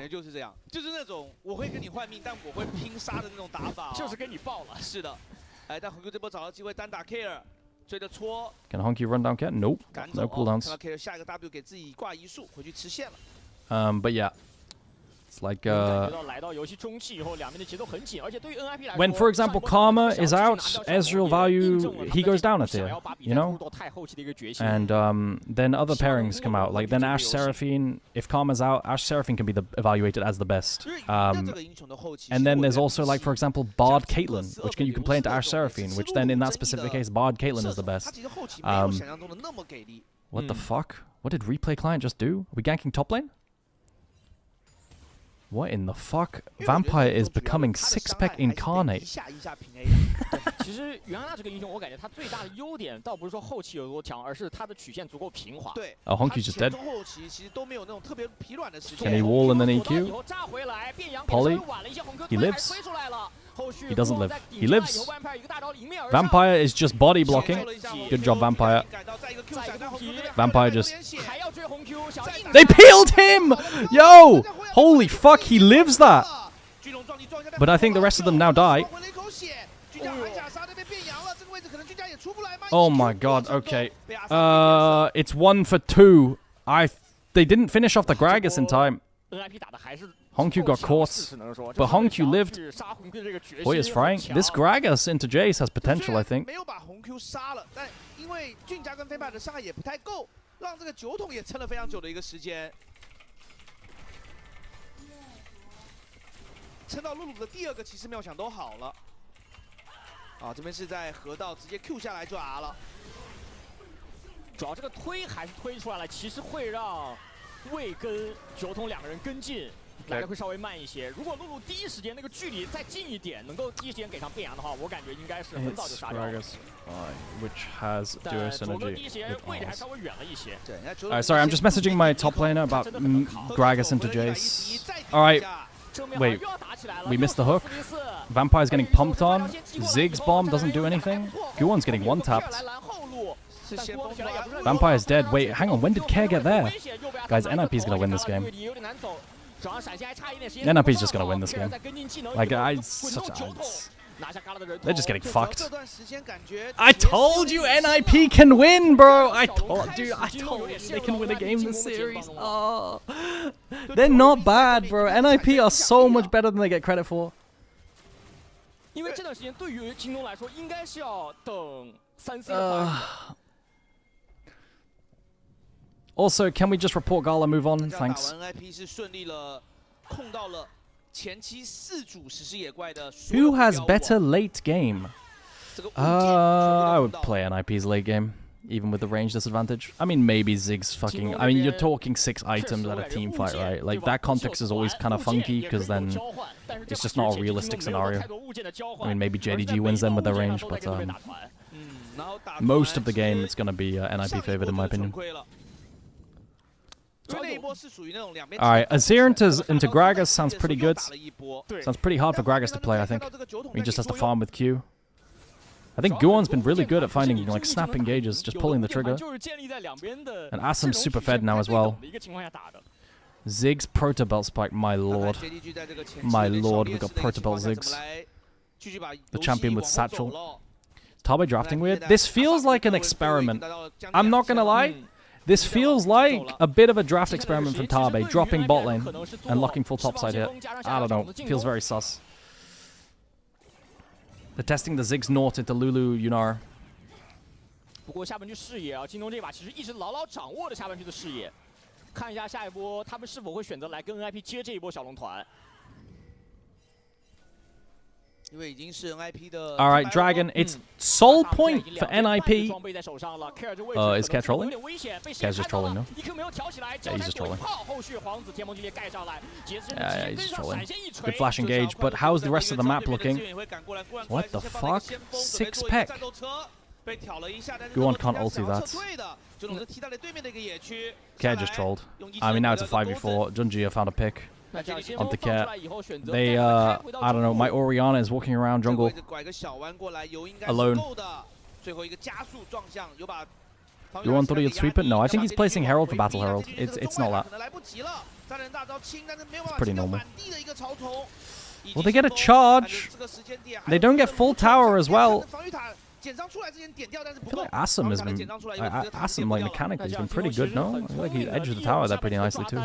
Can Honky run down Cat? Nope. No cooldowns. But yeah. It's like, when, for example, Karma is out, Ezreal value, he goes down a tier, you know? And then other pairings come out. Like, then Ashe Seraphine, if Karma's out, Ashe Seraphine can be evaluated as the best. And then there's also, like, for example, Bard Caitlyn, which you can play into Ashe Seraphine, which then, in that specific case, Bard Caitlyn is the best. What the fuck? What did Replay Client just do? Are we ganking top lane? What in the fuck? Vampire is becoming six-pack incarnate. Oh, Honky's just dead. Can he wall and then EQ? Polly? He lives? He doesn't live. He lives. Vampire is just body blocking. Good job, Vampire. Vampire just... They peeled him! Yo! Holy fuck, he lives that! But I think the rest of them now die. Oh my god, okay. It's 1 for 2. They didn't finish off the Gragas in time. Hongq got caught, but Hongq lived. Boy is frying. This Gragas into Jace has potential, I think. Which has duo synergy. Sorry, I'm just messaging my top laner about Gragas into Jace. Alright. Wait, we missed the hook. Vampire's getting pumped on. Ziggs bomb doesn't do anything. Guwon's getting one-tapped. Vampire's dead. Wait, hang on, when did Care get there? Guys, NIP's gonna win this game. NIP's just gonna win this game. Like, they're just getting fucked. I told you NIP can win, bro! I told you they can win a game in this series. Oh. They're not bad, bro. NIP are so much better than they get credit for. Also, can we just report Gala move on? Thanks. Who has better late game? I would play NIP's late game, even with the range disadvantage. I mean, maybe Ziggs fucking... I mean, you're talking 6 items at a team fight, right? Like, that context is always kind of funky, because then it's just not a realistic scenario. I mean, maybe JDG wins them with their range, but most of the game, it's going to be NIP favored, in my opinion. Alright, Azir into Gragas sounds pretty good. Sounds pretty hard for Gragas to play, I think. He just has to farm with Q. I think Guon's been really good at finding, like, snap engages, just pulling the trigger. And Asam's super fed now as well. Ziggs Proto Belt Spike, my lord. My lord, we got Proto Belt Ziggs. The champion with Satchel. Tabe drafting weird. This feels like an experiment. I'm not gonna lie. This feels like a bit of a draft experiment from Tabe, dropping bot lane and locking full topside hit. I don't know. Feels very sus. They're testing the Ziggs Nort into Lulu Yunar. 不过下半区视野啊，京东这把其实一直牢牢掌握着下半区的视野，看一下下一波他们是否会选择来跟 NIP 接这一波小龙团。 Alright, Dragon, it's soul point for NIP. Is Cat trolling? Cat's just trolling, no? Yeah, he's just trolling. Yeah, he's just trolling. Good flash engage, but how's the rest of the map looking? What the fuck? 6 peck. Guon can't ulti that. Cat just trolled. I mean, now it's a 5v4. Junji found a pick. Onto Cat. They, I don't know, my Orianna is walking around jungle alone. You want 3 sweep it? No, I think he's placing Herald for Battle Herald. It's not that. It's pretty normal. Well, they get a charge. They don't get full tower as well. I feel like Asam has been, Asam, like, mechanically has been pretty good, no? I feel like he edged the tower there pretty nicely too.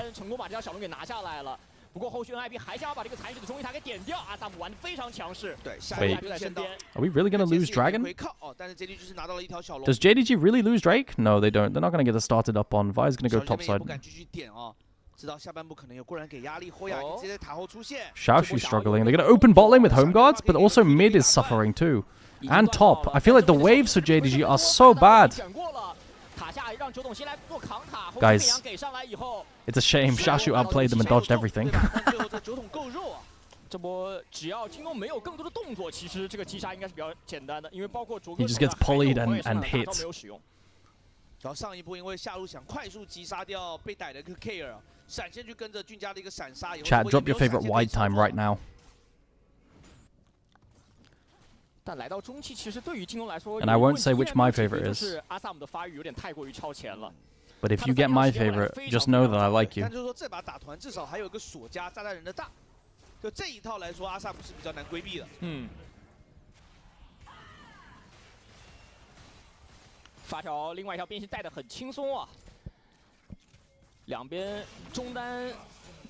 不过后续 NIP 还想要把这个残血的中一塔给点掉，阿萨姆玩得非常强势。对， Wait, are we really gonna lose Dragon? Does JDG really lose Drake? No, they don't. They're not gonna get us started up on. Vi's gonna go topside. Xiaoshu's struggling. They're gonna open bot lane with home guards, but also mid is suffering too. And top. I feel like the waves for JDG are so bad. Guys, it's a shame. Xiaoshu outplayed them and dodged everything. He just gets pullied and hit. Chat, drop your favorite wide time right now. 但来到中期，其实对于京东来说 And I won't say which my favorite is. 是阿萨姆的发育有点太过于超前了。 But if you get my favorite, just know that I like you. 但就是说这把打团至少还有一个锁家炸弹人的大，就这一套来说，阿萨姆是比较难规避的。发条另外一条边线带得很轻松啊，两边中单。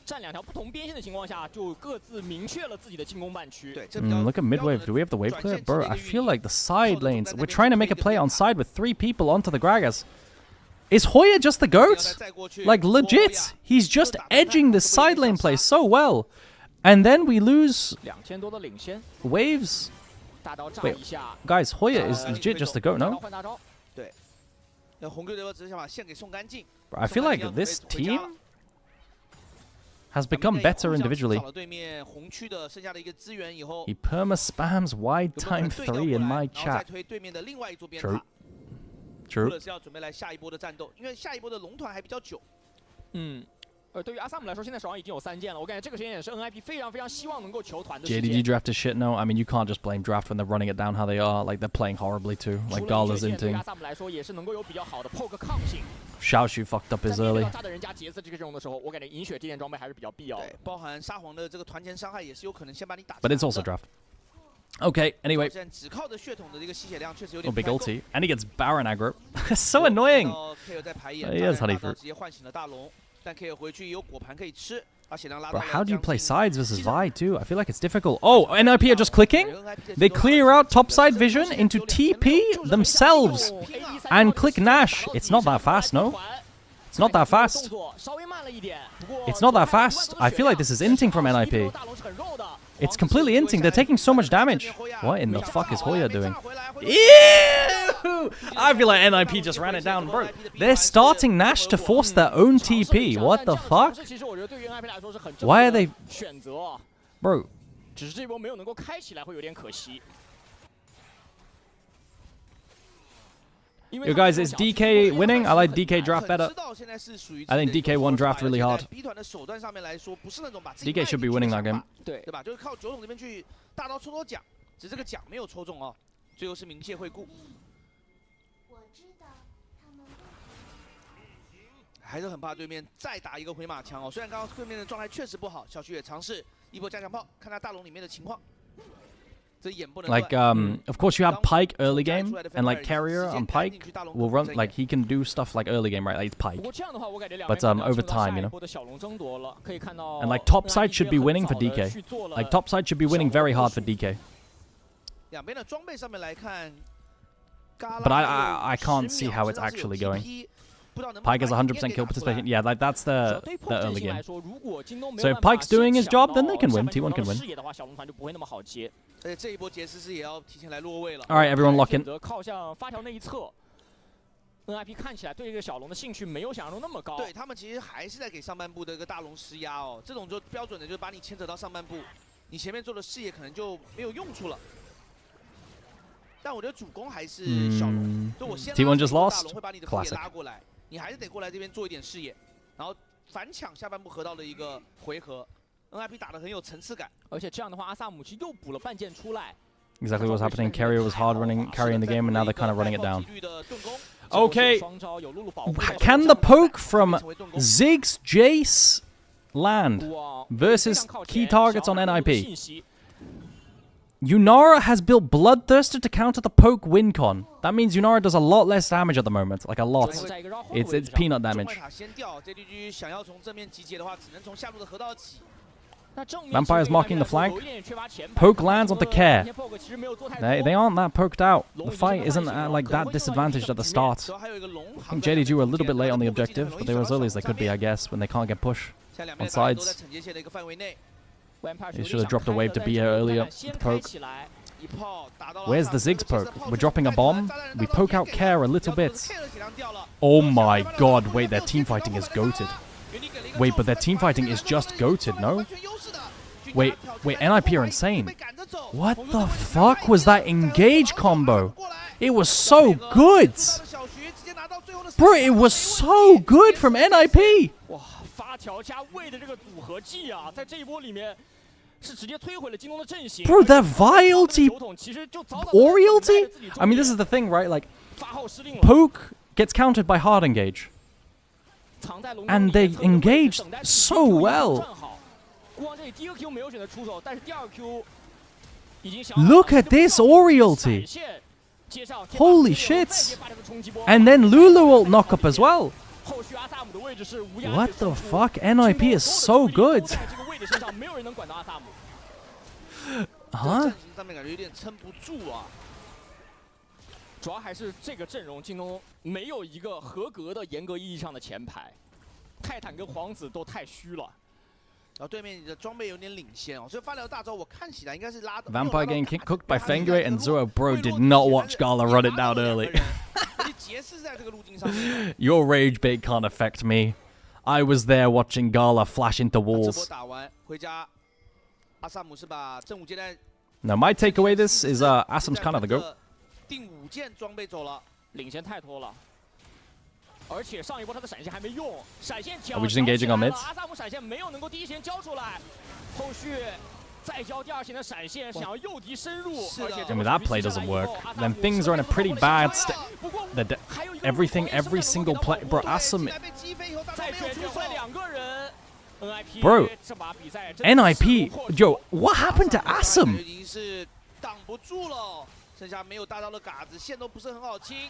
站2条不同边线的情况下，就各自明确了自己的进攻半区。Look at mid wave. Do we have the wave clear? Bro, I feel like the side lanes. We're trying to make a play on side with 3 people onto the Gragas. Is Hoya just the GOAT? Like, legit. He's just edging the side lane play so well. And then we lose waves. Wait, guys, Hoya is legit just the GOAT, no? Bro, I feel like this team has become better individually. He perma-spams wide time 3 in my chat. True. True. 对于阿萨姆来说，现在手上已经有3件了。我感觉这个时间也是 NIP 非常非常希望能够求团的时间。 JDG draft is shit, no? I mean, you can't just blame draft when they're running it down how they are. Like, they're playing horribly too. Like, Gala's inting. 对于阿萨姆来说，也是能够有比较好的 poke 抗性。 Xiaoshu fucked up his early. 炸的人家杰斯这个阵容的时候，我感觉银血这件装备还是比较必要的。对，包含沙皇的这个团前伤害也是有可能先把你打。 But it's also draft. Okay, anyway. 只靠的血统的这个吸血量确实有 Oh, 点 big ulti. And he gets Baron aggro. So annoying. He is honeyfruit. 直接唤醒了大龙，但 K 回去也有果盘可以吃。 Bro, how do you play sides versus Vi too? I feel like it's difficult. Oh, NIP are just clicking? They clear out topside vision into TP themselves and click Nash. It's not that fast, no? It's not that fast. It's not that fast. I feel like this is inting from NIP. It's completely inting. They're taking so much damage. What in the fuck is Hoya doing? Ew! I feel like NIP just ran it down, bro. They're starting Nash to force their own TP. What the fuck? Why are they... Bro. 只是这波没有能够开起来，会有点可惜。Yo guys, is DK winning? I like DK draft better. I think DK won draft really hard. DK should be winning that game. 对吧？就是靠酒桶这边去大刀抽奖，只是这个奖没有抽中哦，最后是鸣谢惠顾。还是很怕对面再打一个回马枪哦。虽然刚刚对面的状态确实不好，小徐也尝试一波加强炮，看他大龙里面的情况。 Like, of course you have Pyke early game, and like Carrier on Pyke will run, like he can do stuff like early game, right? Like it's Pyke. But over time, you know. And like top side should be winning for DK. Like top side should be winning very hard for DK. But I can't see how it's actually going. Pyke has 100% kill participation. Yeah, like that's the early game. So if Pyke's doing his job, then they can win. T1 can win. Alright, everyone lock in. NIP 看起来对这个小龙的兴趣没有想象中那么高。对他们其实还是在给上半部的一个大龙施压哦，这种就标准的，就是把你牵扯到上半部，你前面做的视野可能就没有用处了。但我觉得主攻还是小龙，就我先T1 just lost. 大龙会把你的后野拉过来，你还是得过来这边做一点视野，然后反抢下半部河道的一个回合。 NIP 打得很有层次感，而且这样的话，阿萨姆其实又补了半件出来。Exactly what's happening. Carrier was hard carrying the game, and now they're kind of running it down. Okay. Can the poke from Ziggs Jace land versus key targets on NIP? Yunara has built Bloodthirster to counter the poke win con. That means Yunara does a lot less damage at the moment, like a lot. It's peanut damage. Vampire's marking the flank. Poke lands onto Care. They aren't that poked out. The fight isn't like that disadvantaged at the start. I think JDG were a little bit late on the objective, but they were as early as they could be, I guess, when they can't get push on sides. They should have dropped a wave to be here earlier. Poke. Where's the Ziggs poke? We're dropping a bomb. We poke out Care a little bit. Oh my god, wait, their team fighting is goated. Wait, but their team fighting is just goated, no? Wait, NIP are insane. What the fuck was that engage combo? It was so good! Bro, it was so good from NIP! Bro, that Vi ulti, Ori ulti? I mean, this is the thing, right? Like, poke gets countered by hard engage. And they engaged so well. Look at this Ori ulti. Holy shit. And then Lulu ult knock up as well. What the fuck? NIP is so good. Huh? 主要还是这个阵容进攻没有一个合格的严格意义上的前排，泰坦跟皇子都太虚了。然后对面你的装备有点领先哦，所以发条大招我看起来应该是拉。Vampire getting cooked by Fengrate and Zoro. Bro did not watch Gala run it down early. Your rage bait can't affect me. I was there watching Gala flash into walls. Now my takeaway this is Asam's kind of the GOAT. 第5件装备走了，领先太多了。而且上一波他的闪现还没用，闪现交。Are we just engaging on mids? 阿萨姆闪现没有能够第一时间交出来，后续再交第2线的闪现，想要诱敌深入。I mean that play doesn't work. Then things are in a pretty bad state. Every single play, bro. Asam. Bro, NIP. Yo, what happened to Asam?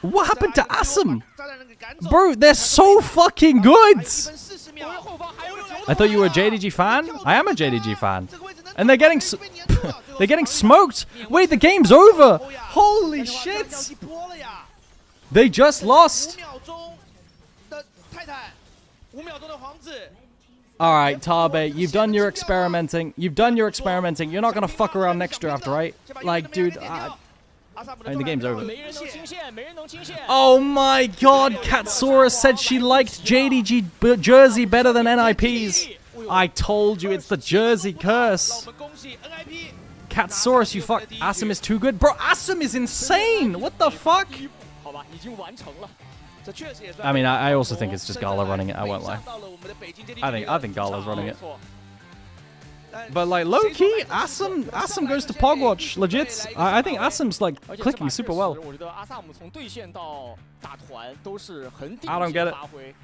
What happened to Asam? Bro, they're so fucking good! I thought you were a JDG fan? I am a JDG fan. And they're getting they're getting smoked! Wait, the game's over! Holy shit! They just lost! Alright, Tabe, you've done your experimenting. You've done your experimenting. You're not gonna fuck around next draft, right? Like, dude, I mean, the game's over. Oh my god, Katsaurus said she liked JDG jersey better than NIP's. I told you, it's the jersey curse. Katsaurus, you fuck. Asam is too good. Bro, Asam is insane. What the fuck? 经完成了。 I mean, I also think it's just Gala running it. I won't lie. I think Gala's running it. But like low key, Assam goes to Pogwatch. Legit. I think Assam's like clicking super well. 我觉得阿萨姆从对线到打团都是很顶 I don't 级 get 的 it. 发挥。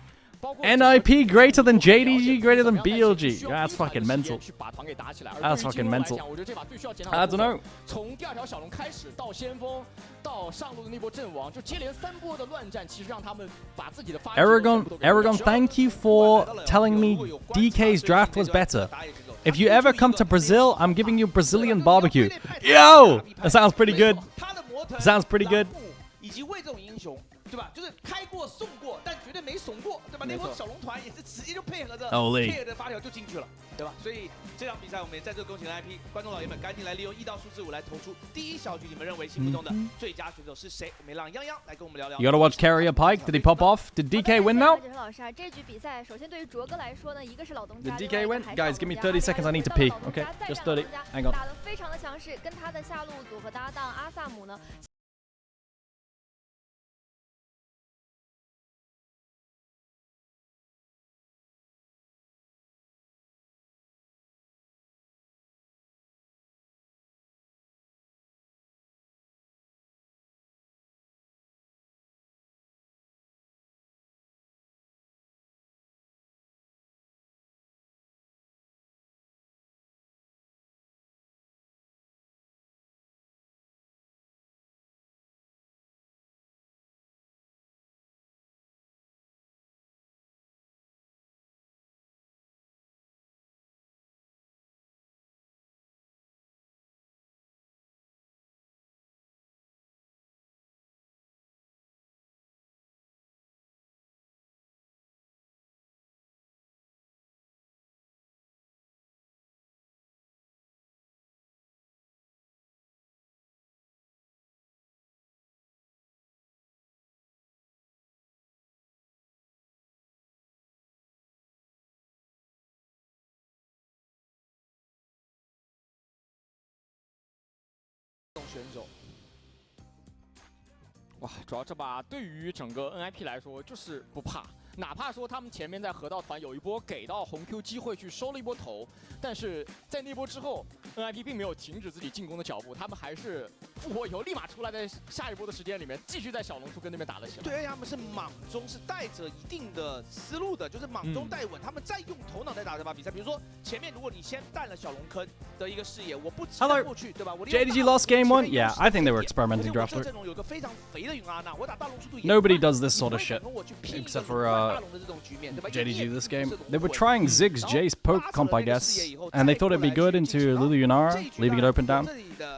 NIP greater than JDG, greater than BLG. That's fucking mental. 去把团给打起来。 That's fucking mental. 我觉得这把最需要检讨。 I don't know. 从第2条小龙开始到先锋，到上路的那波阵亡，就接连3波的乱战，其实让他们把自己的发。Aragon, thank you for telling me DK's draft was better. If you ever come to Brazil, I'm giving you Brazilian barbecue. Yo, that sounds pretty good. Sounds pretty good. 以及为这种英雄，对吧？就是开过送过，但绝对没怂过，对吧？那波小龙团也是直接就配合着的发条就进去了，对吧？所以这场比赛我们也在这恭喜 NIP 观众老爷们，赶紧来利用1到数字5来投出第1小局，你们认为心目中的最佳选手是谁？我们让泱泱来跟我们聊聊。You gotta watch Carrier Pike. Did he pop off? Did DK win now? 老师啊，这局比赛首先对于卓哥来说呢，一个是老东家 Did DK win? Guys, give me 30 seconds. I need to pee. Okay, just 30. Hang on. 打得非常的强势，跟他的下路组合搭档阿萨姆呢。 选手，哇，主要这把对于整个 NIP 来说就是不怕，哪怕说他们前面在河道团有一波给到红 Q 机会去收了一波头，但是在那波之后 ，NIP 并没有停止自己进攻的脚步，他们还是复活以后立马出来，在下一波的时间里面继续在小龙图跟那边打了起来。对，而且他们是莽中是带着一定的思路的，就是莽中带稳，他们在用头脑在打这把比赛。比如说前面如果你先淡了小龙坑的一个视野，我不直接过去，对吧？ JDG lost game 1? Yeah, I think they were experimenting draft route. Nobody does this sort of shit, except for JDG this game. They were trying Ziggs Jace poke comp, I guess, and they thought it'd be good into Lulu Yunara, leaving it open down.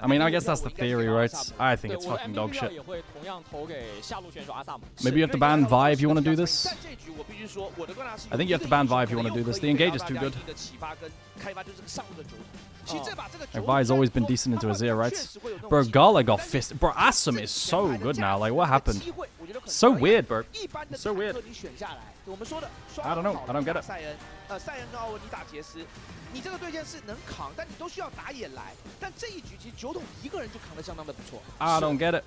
I mean, I guess that's the theory, right? I think it's fucking dog shit. Maybe you have to ban Vi if you want to do this. I think you have to ban Vi if you want to do this. The engage is too good. Like, Vi's always been decent into Azir, right? Bro, Gala got fisted. Bro, Assam is so good now. Like, what happened? So weird, bro. So weird. I don't know. I don't get it. 赛恩跟奥文尼打杰斯，你这个对线是能扛，但你都需要打野来。但这一局其实酒桶一个人就扛得相当的不错。I don't get it.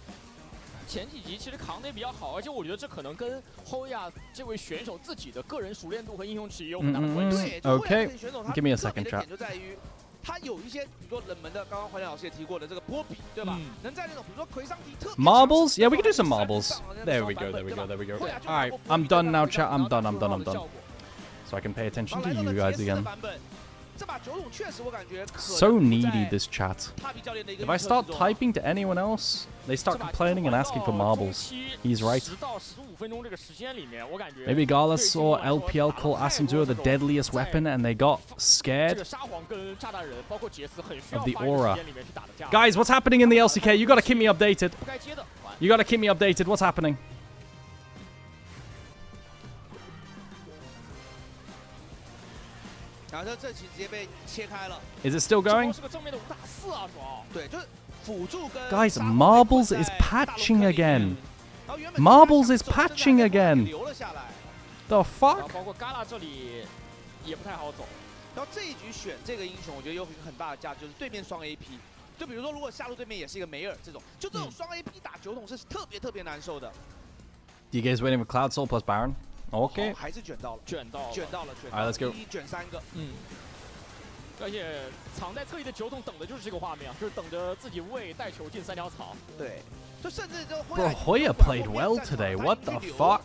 前几集其实扛得也比较好，而且我觉得这可能跟Hoya这位选手自己的个人熟练度和英雄池也有很大的关系。Okay, give me a second, chat. 就在于他有一些，比如说冷门的，刚刚黄亮老师也提过的这个波比，对吧？能在那种比如说魁桑迪特 Marbles? Yeah, we can do some marbles. There we go, there we go, there we go. Alright, I'm done now, chat. I'm done. So I can pay attention to you guys again. So needy, this chat. If I start typing to anyone else, they start complaining and asking for marbles. He's right. Maybe Gala saw LPL call Asimzura the deadliest weapon and they got scared of the aura. Guys, what's happening in the LCK? You gotta keep me updated. You gotta keep me updated. What's happening? Is it still going? Guys, Marbles is patching again. Marbles is patching again. The fuck? 然后这一局选这个英雄，我觉得有一个很大的价值，就是对面双 AP。就比如说，如果下路对面也是一个梅尔这种，就这种双 AP 打酒桶是特别难受的。You guys waiting for Cloud Soul plus Baron? Okay. 还是卷到了。 Alright, let's go. 卷3个。而且藏在侧翼的酒桶等的就是这个画面啊，就是等着自己位带球进3条草。对。就甚至就 Bro, Hoya played well today. What the fuck?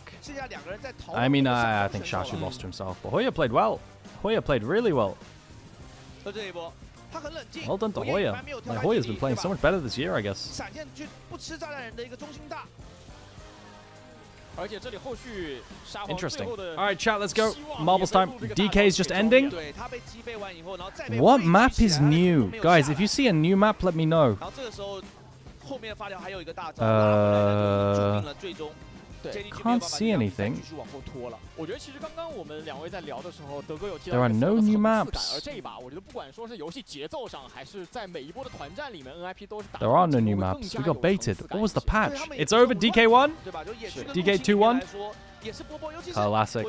I mean, I think Shashi lost to himself, but Hoya played well. Hoya played really well. Well done to Hoya. Like, Hoya's been playing so much better this year, I guess. 闪现去不吃炸弹人的一个中心大。 Interesting. Alright, chat, let's go. Marbles time. DK is just ending. What map is new? Guys, if you see a new map, let me know. Can't see anything. There are no new maps. There are no new maps. We got baited. What was the patch? It's over, DK1? DK2-1? Classic.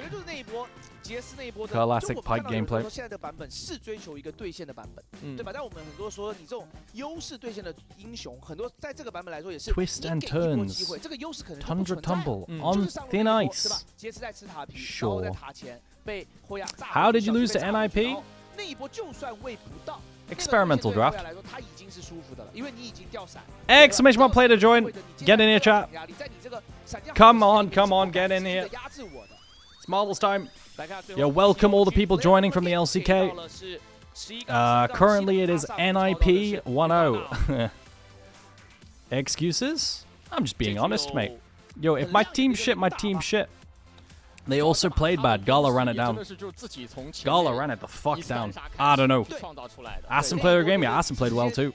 Classic Pike gameplay. 现在的版本是追求一个对线的版本，对吧？但我们很多说你这种优势对线的英雄，很多在这个版本来说也是 Twist and turns. Tundra tumble on thin ice. Sure. How did you lose to NIP? Experimental draft. Exclamation mark play to join. Get in here, chat. Come on, get in here. It's Marbles time. Yo, welcome all the people joining from the LCK. Currently it is NIP 1-0. Excuses? I'm just being honest, mate. Yo, if my team shit, my team shit. They also played bad. Gala ran it down. Gala ran it the fuck down. I don't know. Aston played a game? Yeah, Aston played well too.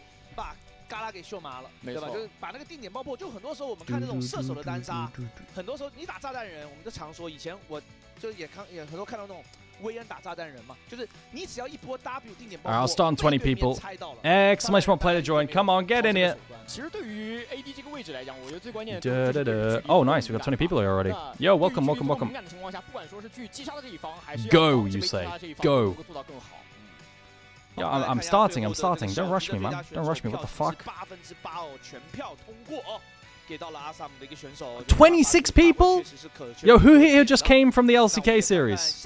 嘎拉给秀麻了，对吧？就是把那个定点爆破，就很多时候我们看那种射手的单杀，很多时候你打炸弹人，我们就常说，以前我就也很多看到那种威恩打炸弹人嘛，就是你只要一波 W 定点爆破， I'll start on 20 people. Exclamation mark play to join. Come on, get in here. 其实对于 AD 这个位置来讲，我觉得最关键的 Oh, nice. We got 20 people here already. Yo, welcome. Go, you say. Go. Yeah, I'm starting. Don't rush me, man. Don't rush me. What the fuck? 26 people? Yo, who here just came from the LCK series?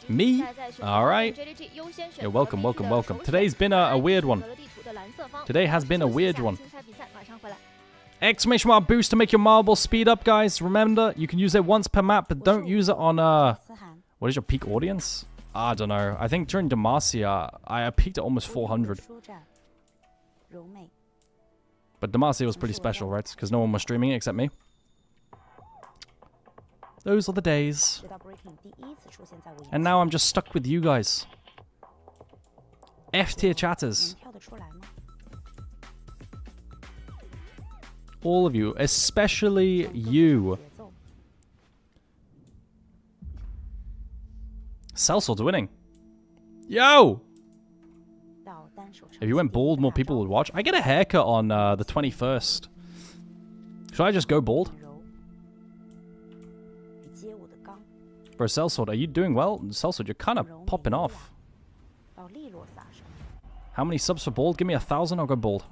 Me? Alright. Yo, welcome. Today's been a weird one. Today has been a weird one. Exclamation mark boost to make your marble speed up, guys. Remember, you can use it once per map, but don't use it on, what is your peak audience? I don't know. I think during Demacia, I peaked at almost 400. But Demacia was pretty special, right? Because no one was streaming it except me. Those are the days. And now I'm just stuck with you guys. F-tier chatters. All of you, especially you. Cellsword's winning. Yo! If you went bald, more people would watch. I get a haircut on the 21st. Should I just go bald? Bro, Cellsword, are you doing well? Cellsword, you're kind of popping off. How many subs for bald? Give me 1,000, I'll go bald.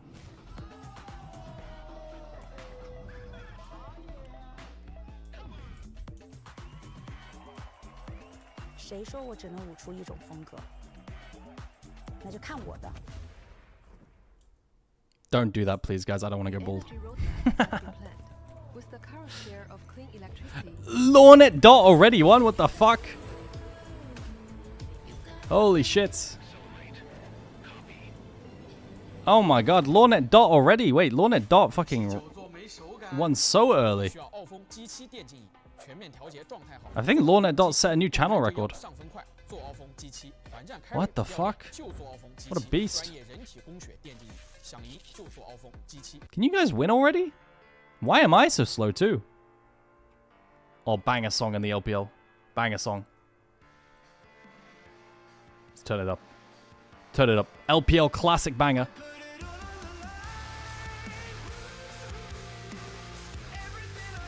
Don't do that, please, guys. I don't want to go bald. Lornet Dot already won? What the fuck? Holy shit. Oh my god, Lornet Dot already? Wait, Lornet Dot fucking won so early. I think Lornet Dot set a new channel record. What the fuck? What a beast. Can you guys win already? Why am I so slow too? Oh, bang a song in the LPL. Bang a song. Let's turn it up. Turn it up. LPL classic banger.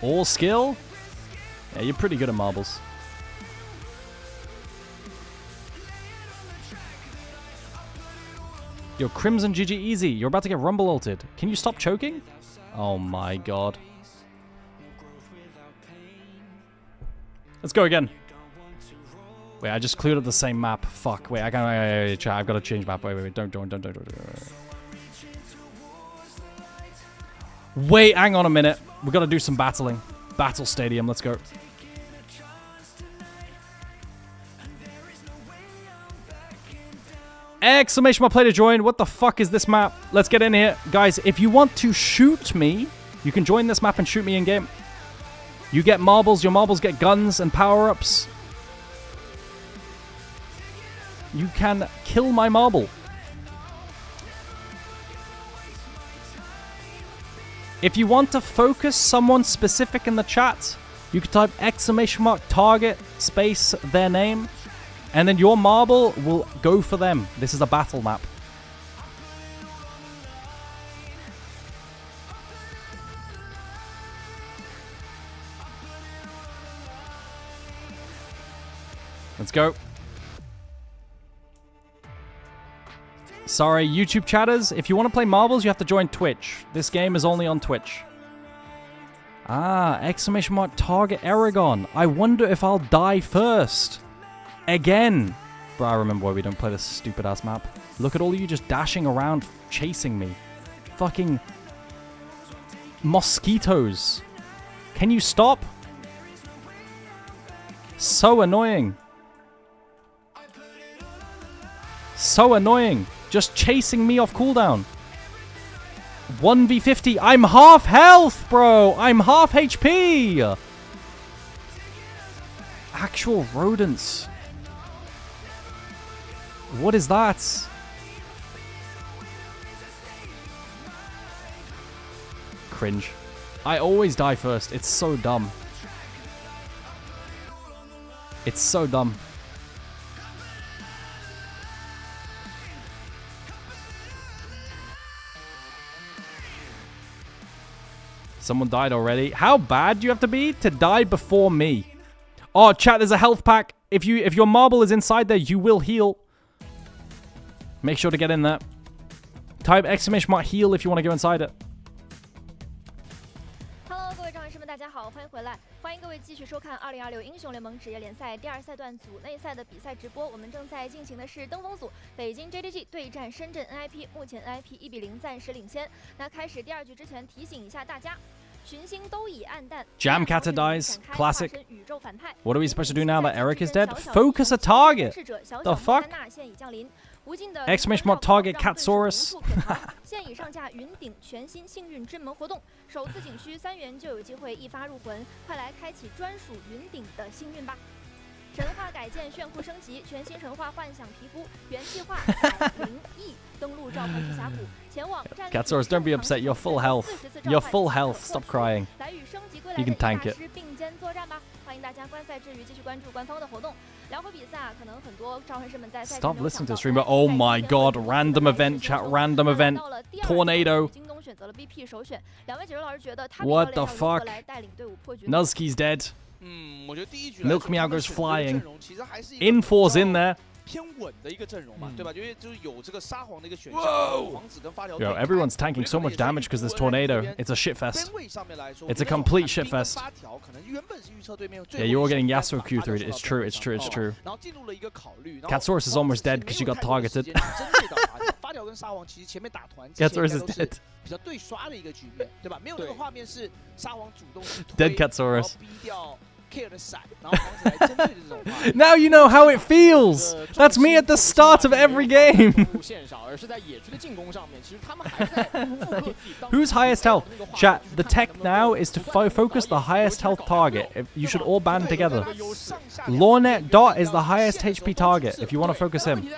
All skill? Yeah, you're pretty good at marbles. Yo, Crimson GG easy. You're about to get rumble ulted. Can you stop choking? Oh my god. Let's go again. Wait, I just cleared up the same map. Fuck. Wait, I can't. Wait, I've got to change map. Wait. Don't. Wait, hang on a minute. We got to do some battling. Battle Stadium. Let's go. Exclamation mark, play to join. What the fuck is this map? Let's get in here. Guys, if you want to shoot me, you can join this map and shoot me in game. You get marbles. Your marbles get guns and power-ups. You can kill my marble. If you want to focus someone specific in the chat, you can type exclamation mark target space their name. And then your marble will go for them. This is a battle map. Let's go. Sorry, YouTube chatters. If you want to play marbles, you have to join Twitch. This game is only on Twitch. Ah, exclamation mark target Aragon. I wonder if I'll die first. Again. Bro, I remember why we don't play this stupid ass map. Look at all of you just dashing around chasing me. Fucking mosquitoes. Can you stop? So annoying. So annoying. Just chasing me off cooldown. 1v50. I'm half health, bro. I'm half HP. Actual rodents. What is that? Cringe. I always die first. It's so dumb. It's so dumb. Someone died already. How bad do you have to be to die before me? Oh, chat, there's a health pack. If your marble is inside there, you will heal. Make sure to get in there. Type exclamation mark heal if you want to go inside it. Hello， 各位战士们，大家好，欢迎回来，欢迎各位继续收看2026英雄联盟职业联赛第2赛段组内赛的比赛直播。我们正在进行的是登峰组北京 JDG 对战深圳 NIP， 目前 NIP 1比0暂时领先。那开始第2局之前，提醒一下大家。 Jamcatter dies. Classic. What are we supposed to do now that Eric is dead? Focus a target. The fuck? Exclamation mark target Catsaurus. 现已上架云顶全新幸运之门活动，首次仅需3元就有机会一发入魂，快来开启专属云顶的幸运吧！神话改建炫酷升级，全新神话幻想皮肤，原计划100亿登陆召唤之峡谷，前往战。 Catsaurus, don't be upset. You're full health. You're full health. Stop crying. 来与升级归来 You 的 can tank it. 并肩作战吧！欢迎大家观赛之余继续关注官方的活动。聊回比赛啊，可能很多召唤师们在赛前 Stop listening to the streamer. Oh my god. Random event, chat. Random event. Tornado. 京东选择了 BP 首选，两位解说老师觉得他 What the fuck? 来带领队伍破局。 Nuzki's dead. 我觉得第一局 Milk Meow goes flying. Infor's in there. 偏稳的一个阵容嘛，对吧？因为就是有这个沙皇的一个选项，王子跟发条。Yo, everyone's tanking so much damage because this tornado. It's a shit fest. It's a complete shit fest. Yeah, you're all getting Yasuo Q3'd. It's true. It's true. It's true. Catsaurus is almost dead because she got targeted. Catsaurus is dead. 比较对刷的一个局面，对吧？没有那个画面是沙皇主动去推， Dead Catsaurus. 逼掉 Care 的闪，然后王子来针对这种。Now you know how it feels. That's me at the start of every game. Who's highest health? Chat. The tech now is to focus the highest health target. You should all band together. Lornet Dot is the highest HP target. If you want to focus him.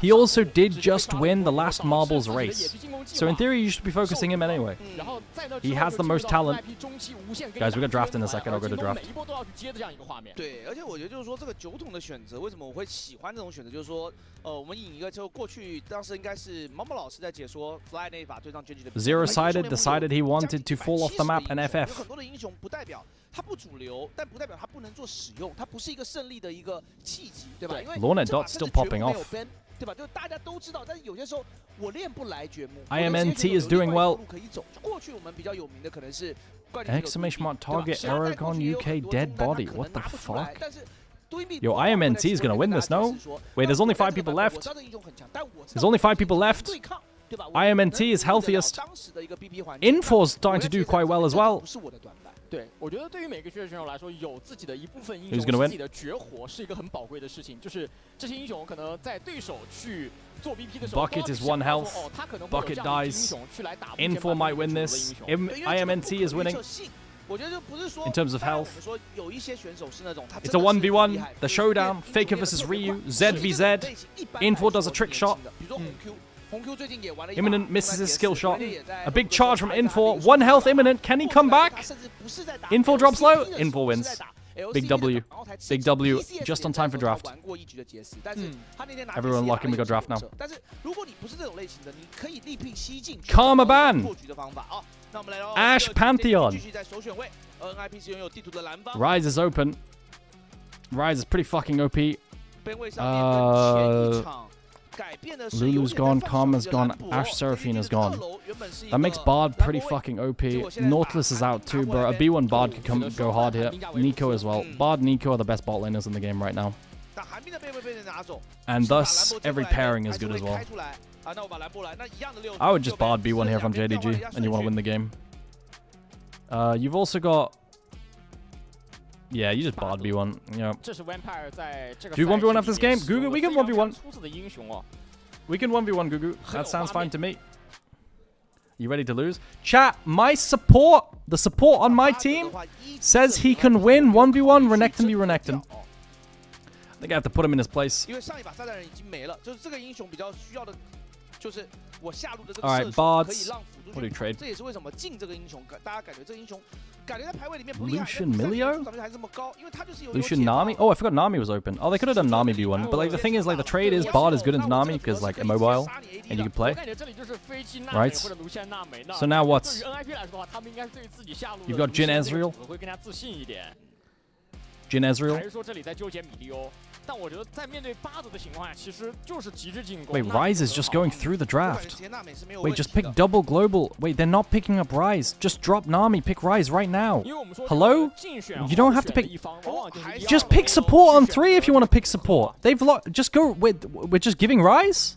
He also did just win the last marbles race. So in theory, you should be focusing him anyway. He has the most talent. Guys, we're going to draft in a second. I'll go to draft. 对，而且我觉得就是说这个9桶的选择，为什么我会喜欢这种选择？就是说，我们引一个就过去当时应该是毛毛老师在解说 Fly 那一把对上 GenG 的。Zero-sided decided he wanted to fall off the map and FF. 有很多的英雄不代表他不主流，但不代表他不能做使用，他不是一个胜利的一个契机，对吧？因为 Lornet Dot's still popping off. 对吧？就是大家都知道，但是有些时候我练不来掘墓。IMNT is doing well. 可以走。过去我们比较有名的可能是 Exclamation mark target Aragon UK dead body. What the fuck? Yo, IMNT is gonna win this, no? Wait, there's only 5 people left. There's only 5 people left. IMNT is healthiest. Info's starting to do quite well as well. 对，我觉得对于每个选手来说，有自己的一部分英 Who's 雄 gonna win? 自己的绝活是一个很宝贵的事情。就是这些英雄可能在对手去做 BP 的时候 Bucket is 1 health. Bucket dies. Info might win this. IMNT is winning. In terms of health, it's a 1v1, the showdown, Faker versus Ryu, ZVZ. Info does a trick shot. Imminent misses his skill shot. A big charge from Info. 1 health Imminent. Can he come back? Info drops low. Info wins. Big W. Big W. Just on time for draft. Everyone lock in. We got draft now. Karma ban. Ash Pantheon. Rise is open. Rise is pretty fucking OP. Lulu's gone, Karma's gone, Ash Seraphina's gone. That makes Bard pretty fucking OP. Nautilus is out too, bro. A B1 Bard could go hard here. Nico as well. Bard and Nico are the best bot laners in the game right now. And thus, every pairing is good as well. I would just Bard B1 here from JDG, and you want to win the game. You've also got... Yeah, you just Bard B1. Yeah. Do you 1v1 after this game? Gugu, we can 1v1. We can 1v1, Gugu. That sounds fine to me. You ready to lose? Chat, my support, the support on my team, says he can win 1v1 Renekton v Renekton. I think I have to put him in his place. Alright, Bards. What do you trade? Lucian Milio? Lucian Nami? Oh, I forgot Nami was open. Oh, they could have done Nami B1. But like the thing is, like the trade is Bard is good into Nami because like immobile and you can play. Right? So now what's? You've got Jin Ezreal. Jin Ezreal. Wait, Rise is just going through the draft. Wait, just pick double global. Wait, they're not picking up Rise. Just drop Nami, pick Rise right now. Hello? You don't have to pick... Just pick support on 3 if you want to pick support. They've just go... We're just giving Rise?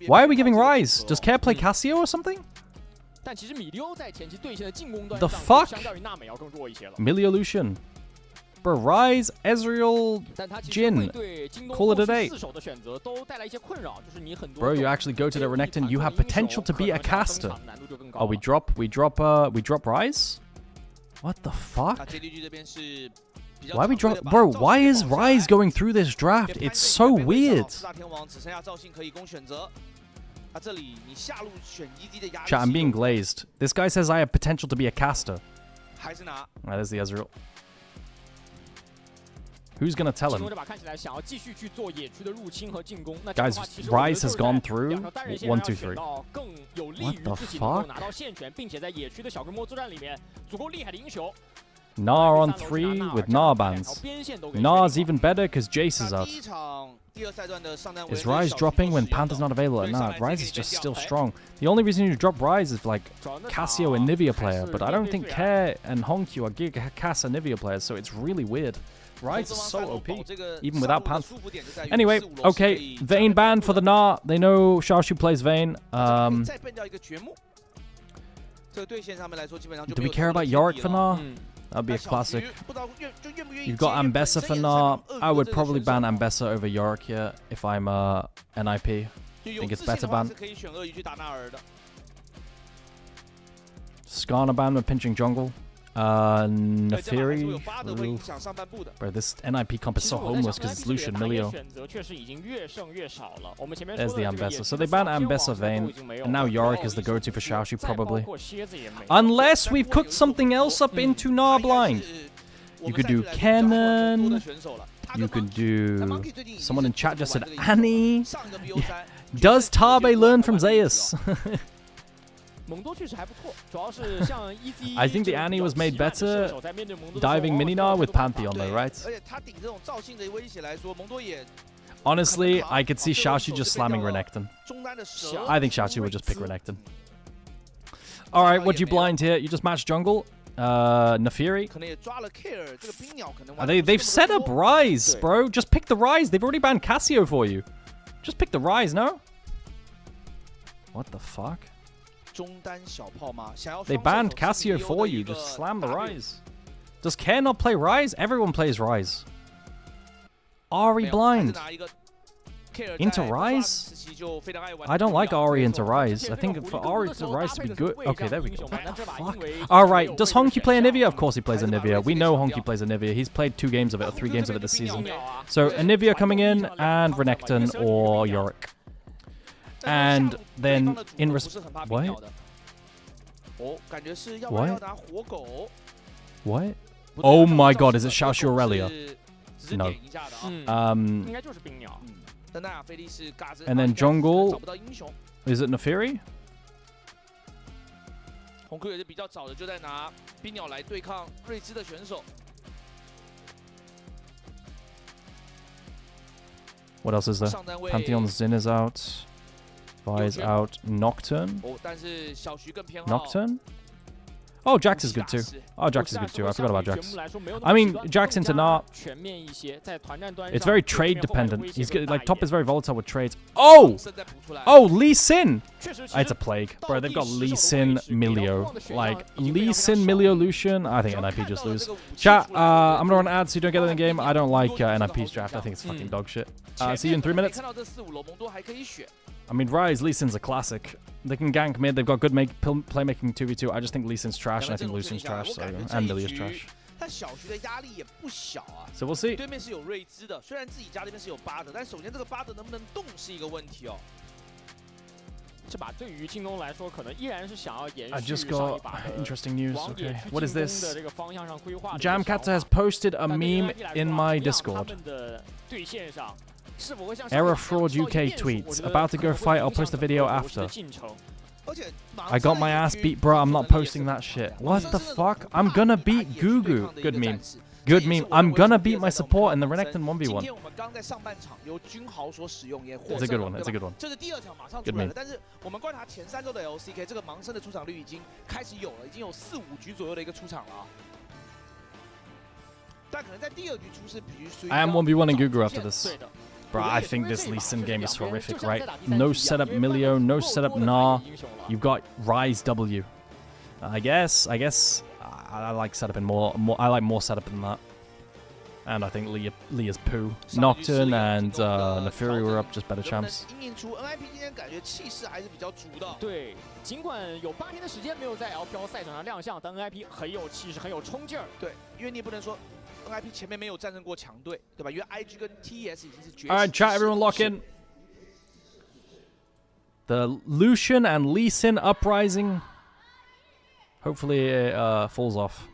Why are we giving Rise? Does Care play Cassio or something? The fuck? Milio Lucian. Bro, Rise, Ezreal, Jin. Call it a day. Bro, you actually go to the Renekton. You have potential to be a caster. Oh, we drop Rise? What the fuck? Why we drop? Bro, why is Rise going through this draft? It's so weird. Chat, I'm being glazed. This guy says I have potential to be a caster. Alright, there's the Ezreal. Who's gonna tell him? Guys, Rise has gone through. 1, 2, 3. What the fuck? Gnar on 3 with Gnar bans. Gnar's even better because Jace is out. Is Rise dropping when Panther's not available? Nah, Rise is just still strong. The only reason you drop Rise is like Cassio and Nivea player, but I don't think Care and Honkyu are Giga Cass and Nivea players, so it's really weird. Rise is so OP, even without Panther. Anyway, okay, Vayne ban for the Gnar. They know Xiaoshu plays Vayne. Do we care about Yorick for Gnar? That'd be a classic. You've got Ambessa for Gnar. I would probably ban Ambessa over Yorick here if I'm NIP. I think it's better ban. Skarner ban with pinching jungle. Neferi. Bro, this NIP comp is so homeless because it's Lucian Milio. There's the Ambessa. So they ban Ambessa Vayne, and now Yorick is the go-to for Xiaoshu probably. Unless we've cooked something else up into Gnar blind. You could do Kennen. You could do... Someone in chat just said Annie. Does Tabe learn from Zeus? I think the Annie was made better diving Mininar with Pantheon though, right? Honestly, I could see Xiaoxu just slamming Renekton. I think Xiaoxu would just pick Renekton. Alright, what'd you blind here? You just matched jungle? Nefiri? They've set up Ryze, bro. Just pick the Ryze. They've already banned Cassio for you. Just pick the Ryze, no? What the fuck? They banned Cassio for you. Just slam the Ryze. Does Care not play Ryze? Everyone plays Ryze. Ahri blind. Into Ryze? I don't like Ahri into Ryze. I think for Ahri to Ryze to be good. Okay, there we go. What the fuck? Alright, does Honky play Anivia? Of course he plays Anivia. We know Honky plays Anivia. He's played 2 games of it, or 3 games of it this season. So Anivia coming in, and Renekton or Yorick. And then in what? What? Oh my god, is it Xiaoxu Aurelia? No. And then jungle, is it Nefiri? What else is there? Pantheon Xin is out. Vi is out. Nocturne? Nocturne? Oh, Jax is good too. Oh, Jax is good too. I forgot about Jax. I mean, Jax into Na. It's very trade dependent. He's good, like top is very volatile with trades. Oh! Oh, Lee Sin! It's a plague. Bro, they've got Lee Sin, Milio. Like, Lee Sin, Milio, Lucian. I think NIP just lose. Chat, I'm gonna run ads so you don't get it in the game. I don't like NIP's draft. I think it's fucking dog shit. See you in 3 minutes. I mean, Ryze, Lee Sin's a classic. They can gank mid. They've got good playmaking 2v2. I just think Lee Sin's trash, and I think Lucian's trash. So, and Millie is trash. So we'll see. I just got interesting news. Okay, what is this? Jamcata has posted a meme in my Discord. Error Fraud UK tweets. About to go fight, I'll post the video after. I got my ass beat, bro. I'm not posting that shit. What the fuck? I'm gonna beat Gugu. Good meme. Good meme. I'm gonna beat my support in the Renekton 1v1. It's a good one. It's a good one. Good meme. I am 1v1 in Gugu after this. Bro, I think this Lee Sin game is horrific, right? No setup Milio, no setup Na. You've got Ryze W. I guess I like setuping more. I like more setup than that. And I think Leah's poo. Nocturne and Nefiri were up, just better champs. 对，尽管有8天的时间没有在 LPL 赛场上亮相，但 NIP 很有气势，很有冲劲儿。对，因为你不能说 NIP 前面没有战胜过强队，对吧？因为 IG 跟 TES 已经是绝。Alright, chat, everyone lock in. The Lucian and Lee Sin uprising. Hopefully it falls off.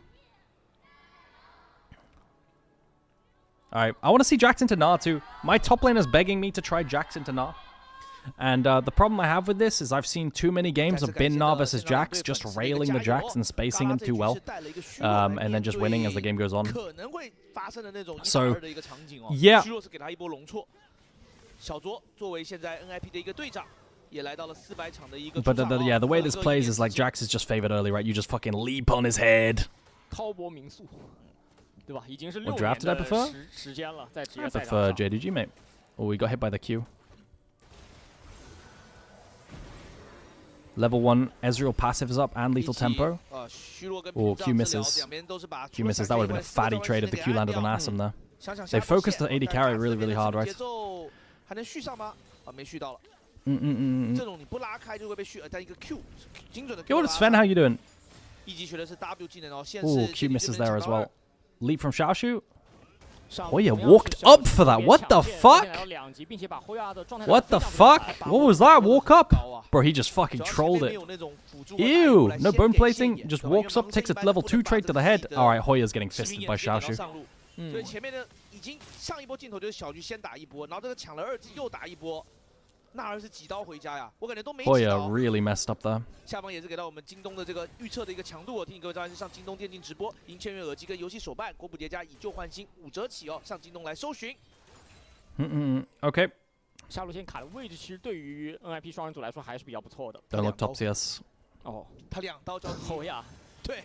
Alright, I want to see Jax into Na too. My top lane is begging me to try Jax into Na. And the problem I have with this is I've seen too many games of Bin Na versus Jax just railing the Jax and spacing him too well. And then just winning as the game goes on. So, yeah. But yeah, the way this plays is like Jax is just favored early, right? You just fucking leap on his head. What draft did I prefer? I prefer JDG, mate. Oh, we got hit by the Q. Level 1, Ezreal passive is up and lethal tempo. Oh, Q misses. Q misses. That would have been a fatty trade if the Q landed on Asum there. They focused the AD carry really, really hard, right? Yo, what is Sven? How you doing? Oh, Q misses there as well. Leap from Xiaoxu. Hoya walked up for that. What the fuck? What the fuck? What was that? Walk up? Bro, he just fucking trolled it. Ew. No bone plating. Just walks up, takes a level 2 trade to the head. Alright, Hoya's getting fisted by Xiaoxu. Hoya really messed up there. 下方也是给到我们京东的这个预测的一个强度，提醒各位照是上京东电竞直播，赢签约耳机跟游戏手办，国补叠加以旧换新5折起哦，上京东来搜寻。Okay. 下路线卡的位置其实对于 NIP 双人组来说还是比较不错的。 Don't look top CS. 哦，他2刀交后呀，对。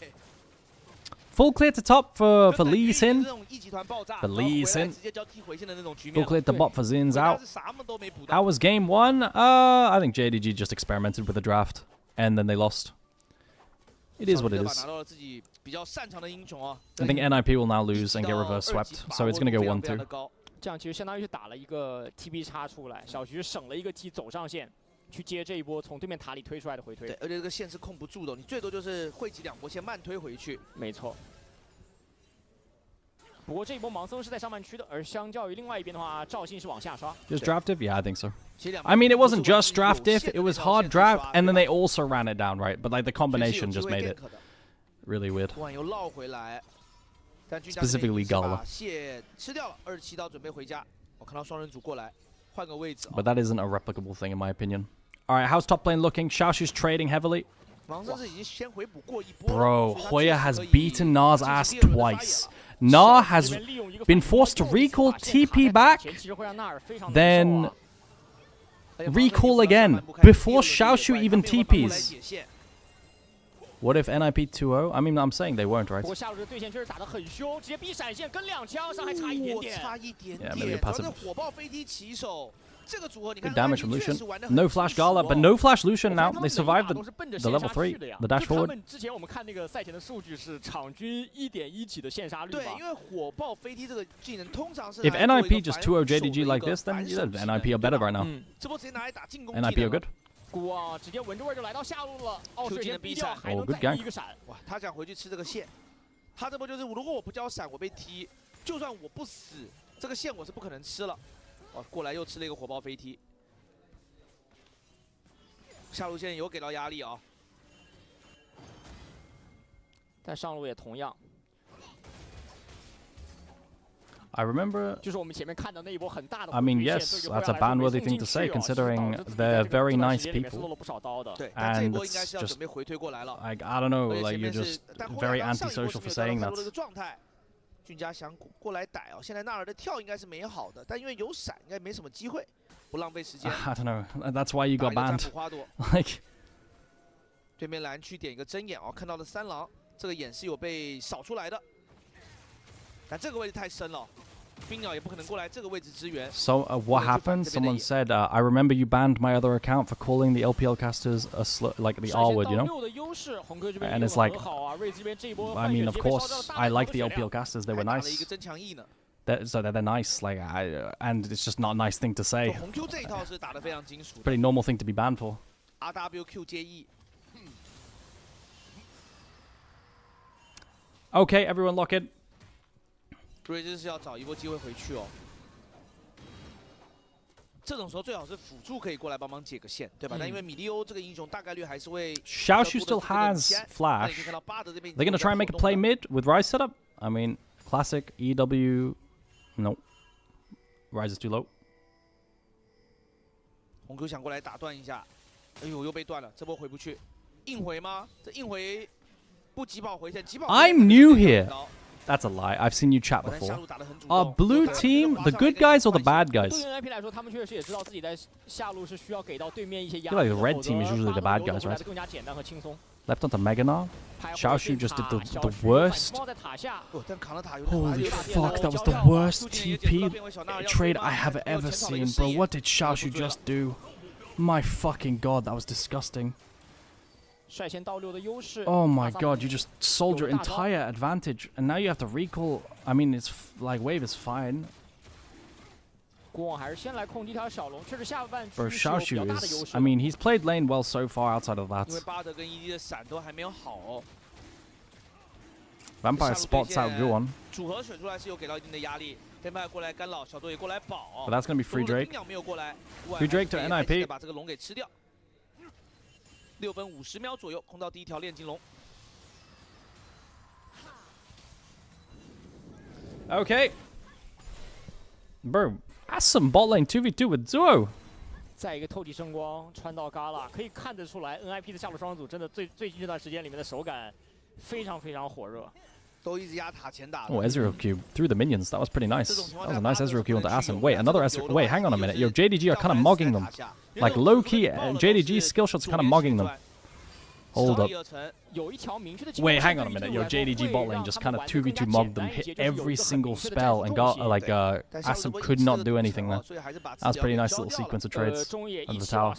Full clear to top for Lee Sin. For Lee Sin. Full clear to bot for Zin's out. How was game 1? I think JDG just experimented with the draft and then they lost. It is what it is. I think NIP will now lose and get reverse swept, so it's going to go 1-2. 这样其实相当于是打了一个 TB 叉出来，小徐省了一个 T 走上线，去接这一波从对面塔里推出来的回推。对，而且这个线是控不住的，你最多就是汇集2波线慢推回去。没错。不过这一波盲僧是在上半区的，而相较于另外一边的话，赵信是往下刷。Just draft diff? Yeah, I think so. I mean, it wasn't just draft diff, it was hard draft, and then they also ran it down, right? But like the combination just made it really weird. Specifically Gala. But that isn't a replicable thing in my opinion. Alright, how's top lane looking? Xiaoshu's trading heavily. Bro, Hoya has beaten Na's ass twice. Na has been forced to recall TP back, then recall again before Xiaoshu even TPs. What if NIP 2-0? I mean, I'm saying they won't, right? Yeah, maybe a passive. Good damage from Lucian. No flash Gala, but no flash Lucian now. They survived the level 3, the dash forward. If NIP just 2-0 JDG like this, then yeah, NIP are better right now. NIP are good. Oh, good gang. 哇，他想回去吃这个线，他这波就是如果我不交闪，我被踢，就算我不死，这个线我是不可能吃了。哦，过来又吃了一个火爆飞踢，下路线有给到压力啊，但上路也同样。 I remember. 就是我们前面看到那一波很大的。 I mean, yes, that's a ban-worthy thing to say, considering they're very nice people. And it's just, like, I don't know, like you're just very antisocial for saying that. 俊佳想过来逮哦，现在纳尔的跳应该是没好的，但因为有闪，应该没什么机会，不浪费时间。I don't know, that's why you got banned. Like. 对面蓝区点一个睁眼哦，看到了3狼，这个眼是有被扫出来的。 但这个位置太深了，冰鸟也不可能过来这个位置支援。 So what happened? Someone said, I remember you banned my other account for calling the LPL casters like the R word, you know? And it's like, I mean, of course, I like the LPL casters. They were nice. So they're nice, like, and it's just not a nice thing to say. Pretty normal thing to be banned for. RWQ 接E。 Okay, everyone lock in. 瑞兹是要找一波机会回去哦。这种时候最好是辅助可以过来帮忙解个线，对吧？但因为米利欧这个英雄大概率还是会。Xiaoshu still has flash. They're gonna try and make a play mid with Ryze setup. I mean, classic EW. No, Ryze is too low. 红 Q 想过来打断一下，哎呦，又被断了，这波回不去，硬回吗？这硬回不急跑回线，急跑。I'm new here. That's a lie. I've seen you chat before. Are blue team the good guys or the bad guys? I feel like the red team is usually the bad guys, right? Left onto Meganar. Xiaoshu just did the worst. Holy fuck, that was the worst TP trade I have ever seen, bro. What did Xiaoshu just do? My fucking god, that was disgusting. Oh my god, you just sold your entire advantage, and now you have to recall. I mean, it's like wave is fine. Bro, Xiaoshu is. I mean, he's played lane well so far outside of that. Vampire spots out Guan. But that's gonna be free Drake. Free Drake to NIP. 6分50秒左右，空到第一条炼金龙。Okay. Bro, that's some bot lane 2v2 with Duo. 再一个透体圣光穿到 Gala， 可以看得出来 NIP 的下路双人组真的最近这段时间里面的手感非常火热。Oh, Ezreal Q through the minions. That was pretty nice. That was a nice Ezreal Q onto Asim. Wait, another Ezreal. Wait, hang on a minute. Yo, JDG are kind of mogging them. Like low-key, JDG's skill shots are kind of mogging them. Hold up. Wait, hang on a minute. Yo, JDG bot lane just kind of 2v2 mogged them, hit every single spell, and got Asim could not do anything there. That was a pretty nice little sequence of trades under the tower.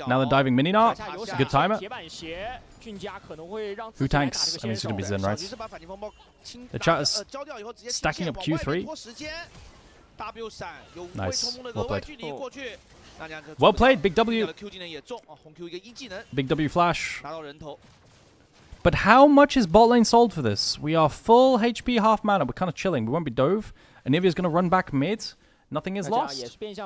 Now they're diving mini now. Good timer. Who tanks? I mean, it's going to be Zen, right? The chat is stacking up Q3. Nice. Well played. Well played, Big W. Big W flash. But how much is bot lane sold for this? We are full HP, half mana. We're kind of chilling. We won't be dove. Anivia's going to run back mid. Nothing is lost. Did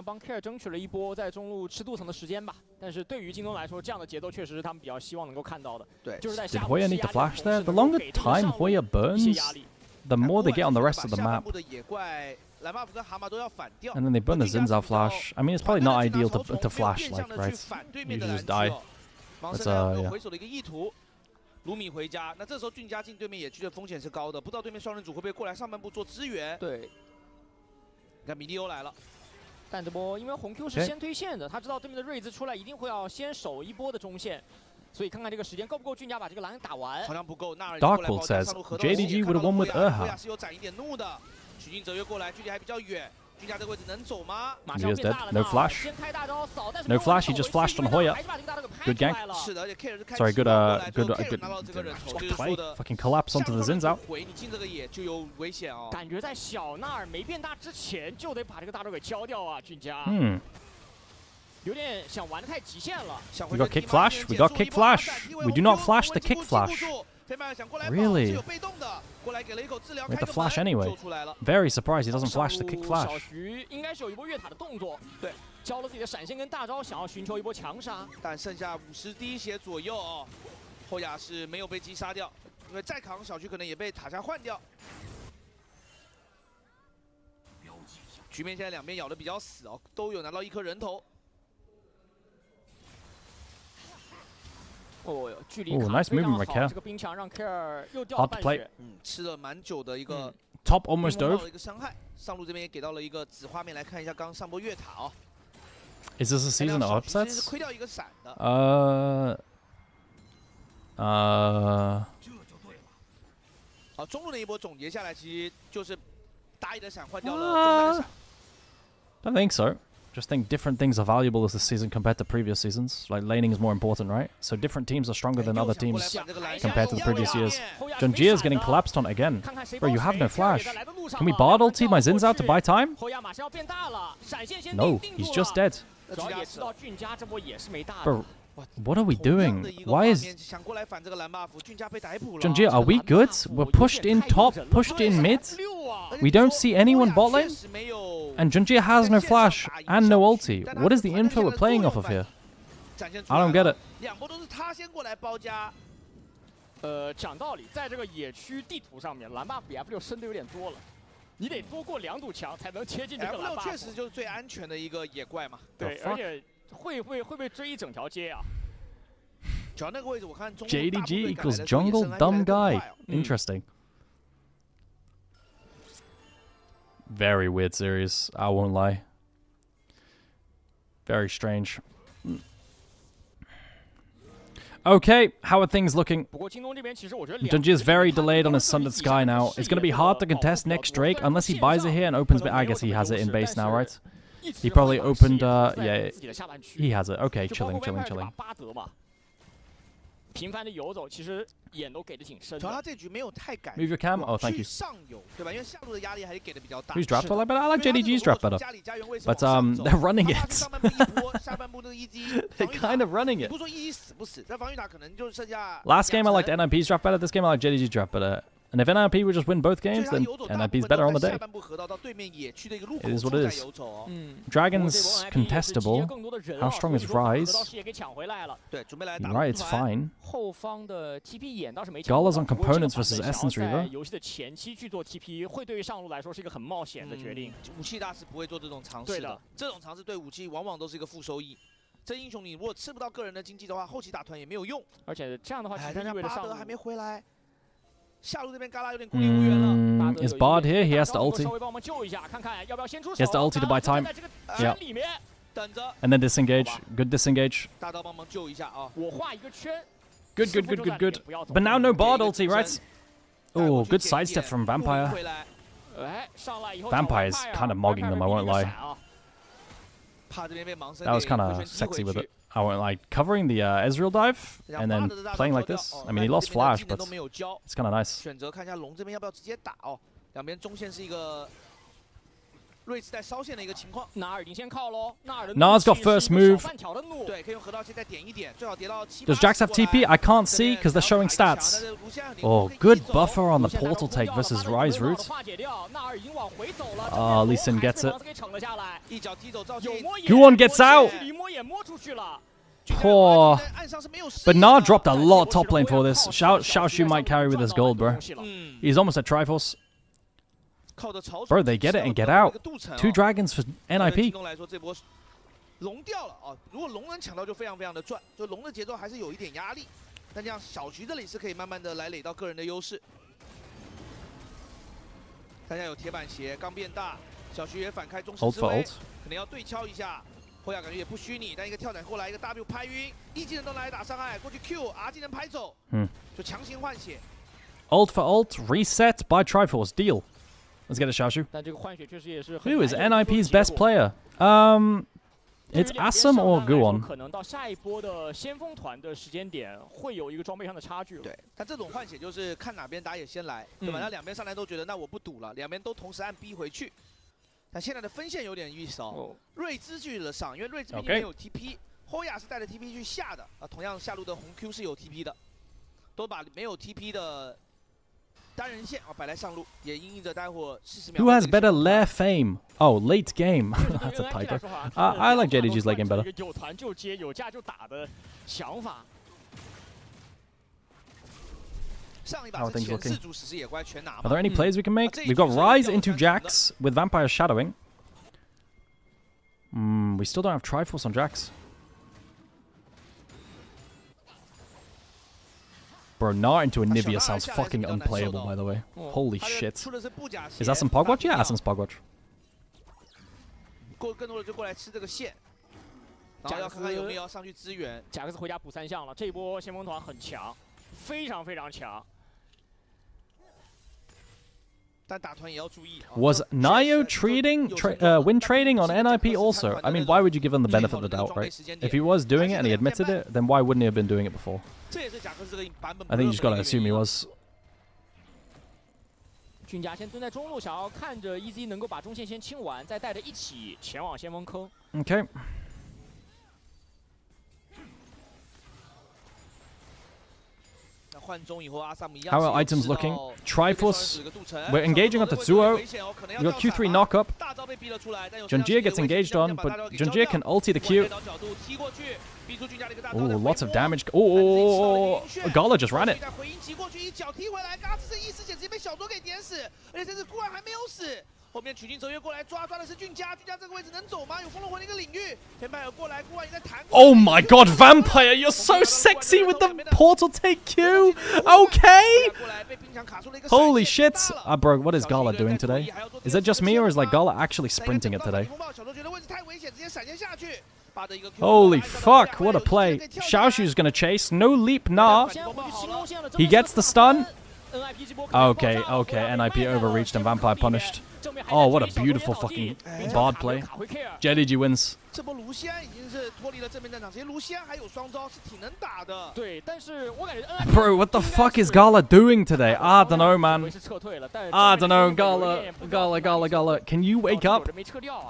Hoya need to flash there? The longer time Hoya burns, the more they get on the rest of the map. And then they burn the Zinzao flash. I mean, it's probably not ideal to flash, like, right? You just die. But, yeah. 卢米回家，那这时候俊家进对面野区的风险是高的，不知道对面双人组会不会过来上半部做支援。对，你看米利欧来了，但这波因为红 Q 是先推线的，他知道对面的瑞兹出来一定会要先守一波的中线，所以看看这个时间够不够俊家把这个蓝打完。好像不够，纳尔 Darkwood says JDG would have won with Erha. 是有攒一点怒的，许晋哲约过来，距离还比较远。 He is dead. No flash. No flash. He just flashed on Hoya. Good gank. Sorry, good play. Fucking collapse onto the Zinzao. 感觉在小纳尔没变大之前就得把这个大招给交掉啊，俊家。有点想玩得太极限了。 We got kick flash. We got kick flash. We do not flash the kick flash. Really? We have to flash anyway. Very surprised he doesn't flash the kick flash. 小徐应该是有一波越塔的动作，对，交了自己的闪现跟大招，想要寻求一波强杀。但剩下50滴血左右哦，后亚是没有被击杀掉，因为再扛小徐可能也被塔下换掉。局面现在两边咬得比较死哦，都有拿到一颗人头。 哦，距离 nice movement right here. 这个冰墙让 Care 又掉 Hard to play. 吃了蛮久的一个 top almost dove. 一个伤害，上路这边也给到了一个子画面，来看一下刚上波越塔哦。Is this a season of upsets? 亏掉一个闪的。好，中路的一波总结下来，其实就是打野的闪换掉了中单的闪。 Don't think so. Just think different things are valuable this season compared to previous seasons. Like laning is more important, right? So different teams are stronger than other teams compared to the previous years. GenG is getting collapsed on again. Bro, you have no flash. Can we bard ulti my Zinzao to buy time? No, he's just dead. Bro, what are we doing? Why is... GenG, are we good? We're pushed in top, pushed in mid. We don't see anyone bot lane? And GenG has no flash and no ulti. What is the info we're playing off of here? I don't get it. 两波都是他先过来包夹。讲道理，在这个野区地图上面，蓝 buff 比 F6升的有点多了，你得多过2堵墙才能切进这个蓝 buff。确实就是最安全的一个野怪嘛。对，而且会被追一整条街啊。主要那个位置我看中。JDG equals jungle dumb guy. Interesting. Very weird series, I won't lie. Very strange. Okay, how are things looking? GenG is very delayed on his Sundered Sky now. It's going to be hard to contest next Drake unless he buys it here and opens it. I guess he has it in base now, right? He probably opened, yeah, he has it. Okay, chilling. 频繁的游走，其实眼都给的挺深的。主要他这局没有太敢 Move your cam. Oh, thank you. 上游，对吧？因为下路的压力还是给的比较大。 Who's draft better? I like JDG's draft better. But they're running it. They're kind of running it. Last game I liked NIP's draft better. This game I like JDG's draft better. And if NIP would just win both games, then NIP's better on the day. It is what it is. Dragon's contestable. How strong is Rise? Right, it's fine. Gala's on components versus Essence Reaver. 游戏的前期去做 TP 会对于上路来说是一个很冒险的决定。武器大师不会做这种尝试的，这种尝试对武器往往都是一个负收益。真英雄你如果吃不到个人的经济的话，后期打团也没有用。而且这样的话，其实但是意味着上巴德还没回来，下路这边嘎啦有点孤立无援了。Is Bard here? He has the ulti. 稍微帮我们救一下，看看要不要先出手。 He has the ulti to buy time. 在这个 Yeah. 圈里面， And then disengage. Good disengage. 大刀帮忙救一下啊！我画一个圈。 Good. But now no Bard ulti, right? Oh, good sidestep from Vampire. Vampire is kind of mogging them, I won't lie. That was kind of sexy with it. I won't lie. Covering the Ezreal dive and then playing like this. I mean, he lost flash, but it's kind of nice. 选择看一下龙这边要不要直接打哦。两边中线是一个瑞兹在烧线的一个情况。纳尔已经先靠喽，纳尔的 Nars got first move. 对，可以用河道线再点一点，最好叠到7。Does Jax have TP? I can't see because they're showing stats. Oh, good buffer on the portal take versus Rise Root. Lee Sin gets it. Guwon gets out. Poor. But Nar dropped a lot top lane for this. Xiaoshu might carry with his gold, bro. He's almost at Triforce. Bro, they get it and get out. 2 dragons for NIP. 龙掉了啊！如果龙能抢到，就非常的赚。就龙的节奏还是有一点压力，但这样小徐这里是可以慢慢的来垒到个人的优势。大家有铁板鞋，刚变大，小徐也反开中式之威，可能要对敲一下。后亚感觉也不虚拟，但一个跳斩过来，一个 W 拍晕，E技能都拿来打伤害，过去 Q，R 技能拍走，就强行换血。Ult for ult, reset by Triforce, deal. Let's get a Xiaoshu. 但这个换血确实也是很 Who is NIP's best player? It's Asum or Guwon. 可能到下一波的先锋团的时间点会有一个装备上的差距。对，但这种换血就是看哪边打野先来，对吧？那两边上来都觉得那我不赌了，两边都同时按 B 回去。但现在的分线有点意思哦。瑞兹去了上，因为瑞兹毕竟没有 TP， 后亚是带着 TP 去下的啊。同样下路的红 Q 是有 TP 的，都把没有 TP 的单人线啊摆来上路，也因应着待会40秒。Who has better lair fame? Oh, late game. That's a typo. I like JDG's late game better. 有团就接，有架就打的想法。How are things looking? Are there any plays we can make? We've got Rise into Jax with Vampire shadowing. We still don't have Triforce on Jax. Bro, Gnar into Anivia sounds fucking unplayable, by the way. Holy shit. Is that some Pogwatch? Yeah, that's some Pogwatch. 更多的就过来吃这个线，然后要看看有没有要上去支援。贾克斯回家补3项了，这一波先锋团很强，非常强。 Was Nio win trading on NIP also? I mean, why would you give him the benefit of the doubt, right? If he was doing it and he admitted it, then why wouldn't he have been doing it before? I think you just gotta assume he was. 俊家先蹲在中路，想要看着 EZ 能够把中线先清完，再带着一起前往先锋坑。Okay. How are items looking? Triforce. We're engaging on Tetsuo. We got Q3 knock-up. GenG gets engaged on, but GenG can ulti the Q. Oh, lots of damage. Oh, Gala just ran it. 后面曲靖哲约过来抓的是俊家，俊家这个位置能走吗？有风龙魂的一个领域，天派尔过来，孤王也在弹。Oh my god, Vampire, you're so sexy with the portal take Q. Okay. Holy shit. Bro, what is Gala doing today? Is it just me or is like Gala actually sprinting it today? Holy fuck, what a play. Xiaoshu's gonna chase, no leap Gnar. He gets the stun. Okay, NIP overreached and Vampire punished. Oh, what a beautiful fucking Bard play. JDG wins. 这波卢锡安已经是脱离了正面战场，其实卢锡安还有双招是挺能打的。对，但是我感觉 Bro, what the fuck is Gala doing today? I don't know, man. I don't know, Gala. Can you wake up?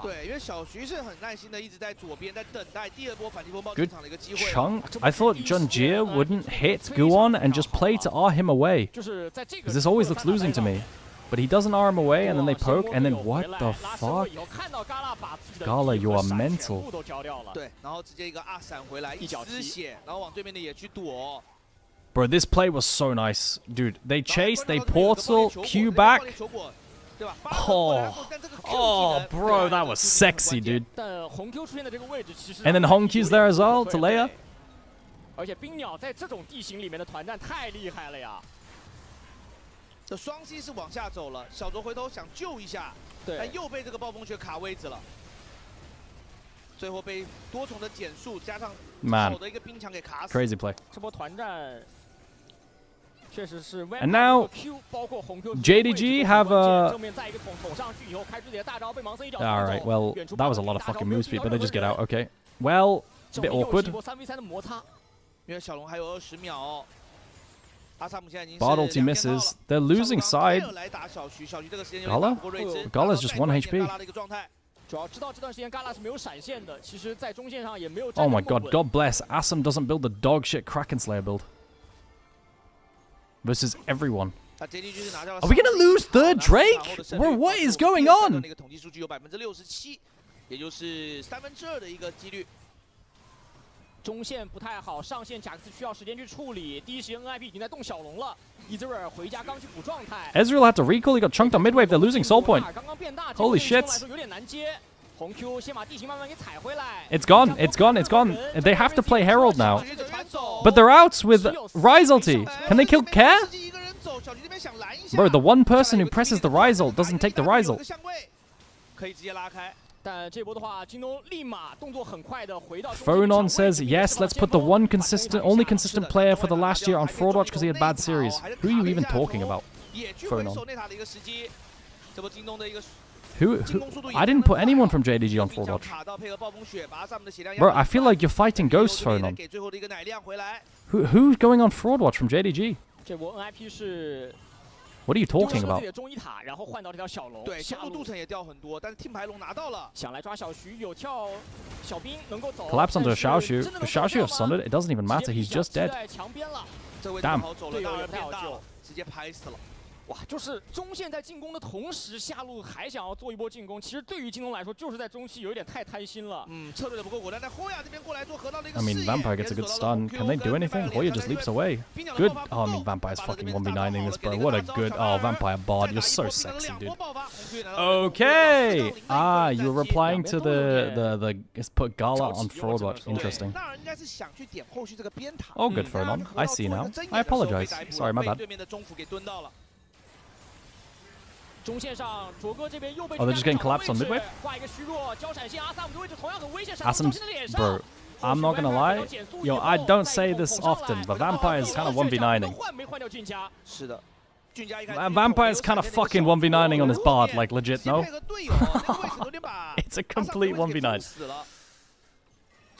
对，因为小徐是很耐心的一直在左边在等待第二波反击风暴进场的一个机会。 Good chunk. I thought GenG wouldn't hit Guwon and just play to R him away. Because this always looks losing to me. But he doesn't R him away, and then they poke, and then what the fuck? Gala, you are mental. 对，然后直接一个闪回来，一丝血，然后往对面的野区躲。 Bro, this play was so nice. Dude, they chase, they portal, Q back. Oh, bro, that was sexy, dude. 但红 Q 出现的这个位置其实 And then Honky's there as well to Leia. 而且冰鸟在这种地形里面的团战太厉害了呀！这双 C 是往下走了，小卓回头想救一下，但又被这个暴风雪卡位置了。最后被多重的减速加上好的一个冰墙给卡死。Crazy play. 这波团战确实是。And now JDG have a. 正面再一个捅上去以后，开出自己的大招被盲僧一脚。All right, well, that was a lot of fucking move speed, but they just get out. Okay. Well, a bit awkward. 3v3的摩擦。因为小龙还有20秒。 Bot ulti misses. They're losing side. Gala? Gala's just 1 HP. Oh my god, God bless. Assam doesn't build the dog shit Kraken Slayer build. Versus everyone. Are we gonna lose third Drake? Bro, what is going on? 也就是2/3的一个几率。 中线不太好，上线贾克斯需要时间去处理。第一时间 NIP 已经在动小龙了，伊泽尔回家刚去补状态。Ezreal had to recall, he got chunked on mid wave, they're losing soul point. Holy shit. 有点难接。红 Q 先把地形慢慢给踩回来。 It's gone, it's gone, it's gone. They have to play Herald now. But they're out with Ryze ulti. Can they kill Care? Bro, the one person who presses the Ryze ult doesn't take the Ryze ult. 可以直接拉开。 但这波的话，京东立马动作很快的回到。Phonon says, yes, let's put the only consistent player for the last year on Fraud Watch because he had bad series. Who are you even talking about? Phonon. Who? I didn't put anyone from JDG on Fraud Watch. Bro, I feel like you're fighting ghosts, Phonon. Who's going on Fraud Watch from JDG? 这波 NIP 是。 What are you talking about? 然后换到这条小龙，对，下路镀层也掉很多，但是听牌龙拿到了。想来抓小徐，有跳小兵能够走。 Collapse onto a Xiaoshu. The Xiaoshu have stunned it. It doesn't even matter. He's just dead. Damn. 队友也变大了，直接拍死了。 哇，就是中线在进攻的同时，下路还想要做一波进攻。其实对于京东来说，就是在中期有点太贪心了。策略的不够果断。但Hoya这边过来做河道的一个 I mean, Vampire gets a good stun. Can they do anything? Hoya just leaps away. Good. Oh, I mean, Vampire's fucking 1v9ing this, bro. What a good. Oh, Vampire Bard. You're so sexy, dude. Okay. Ah, you were replying to the Let's put Gala on Fraud Watch. Interesting. Oh, good for Anon. I see now. I apologize. Sorry, my bad. Oh, they're just getting collapsed on mid wave? Asam's, bro, I'm not gonna lie. Yo, I don't say this often, but Vampire's kind of 1v9ing. Vampire's kind of fucking 1v9ing on his Bard, like legit, no? It's a complete 1v9.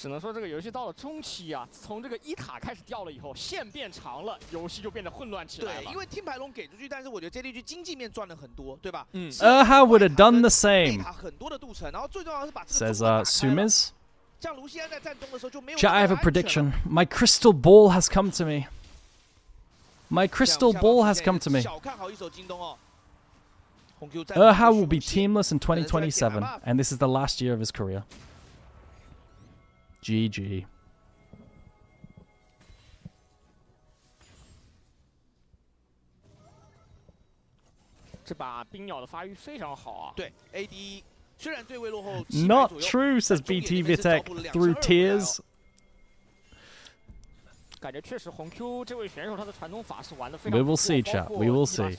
只能说这个游戏到了中期啊，从这个一塔开始掉了以后，线变长了，游戏就变得混乱起来了。对，因为听牌龙给出去，但是我觉得 JDG 经济面赚了很多，对吧？How would have done the same? 很多的镀层，然后最重要的是把这个 Says Sumiz. 这样卢锡安在战中的时候就没有。 Chat, I have a prediction. My crystal ball has come to me. My crystal ball has come to me. 小看好一手京东哦。How will be teamless in 2027, and this is the last year of his career. GG. 这把冰鸟的发育非常好啊。对 ，AD 虽然对位落后。Not true, says BT Vitek through tears. 感觉确实红 Q 这位选手他的传统法是玩得非常。 We will see, chat. We will see.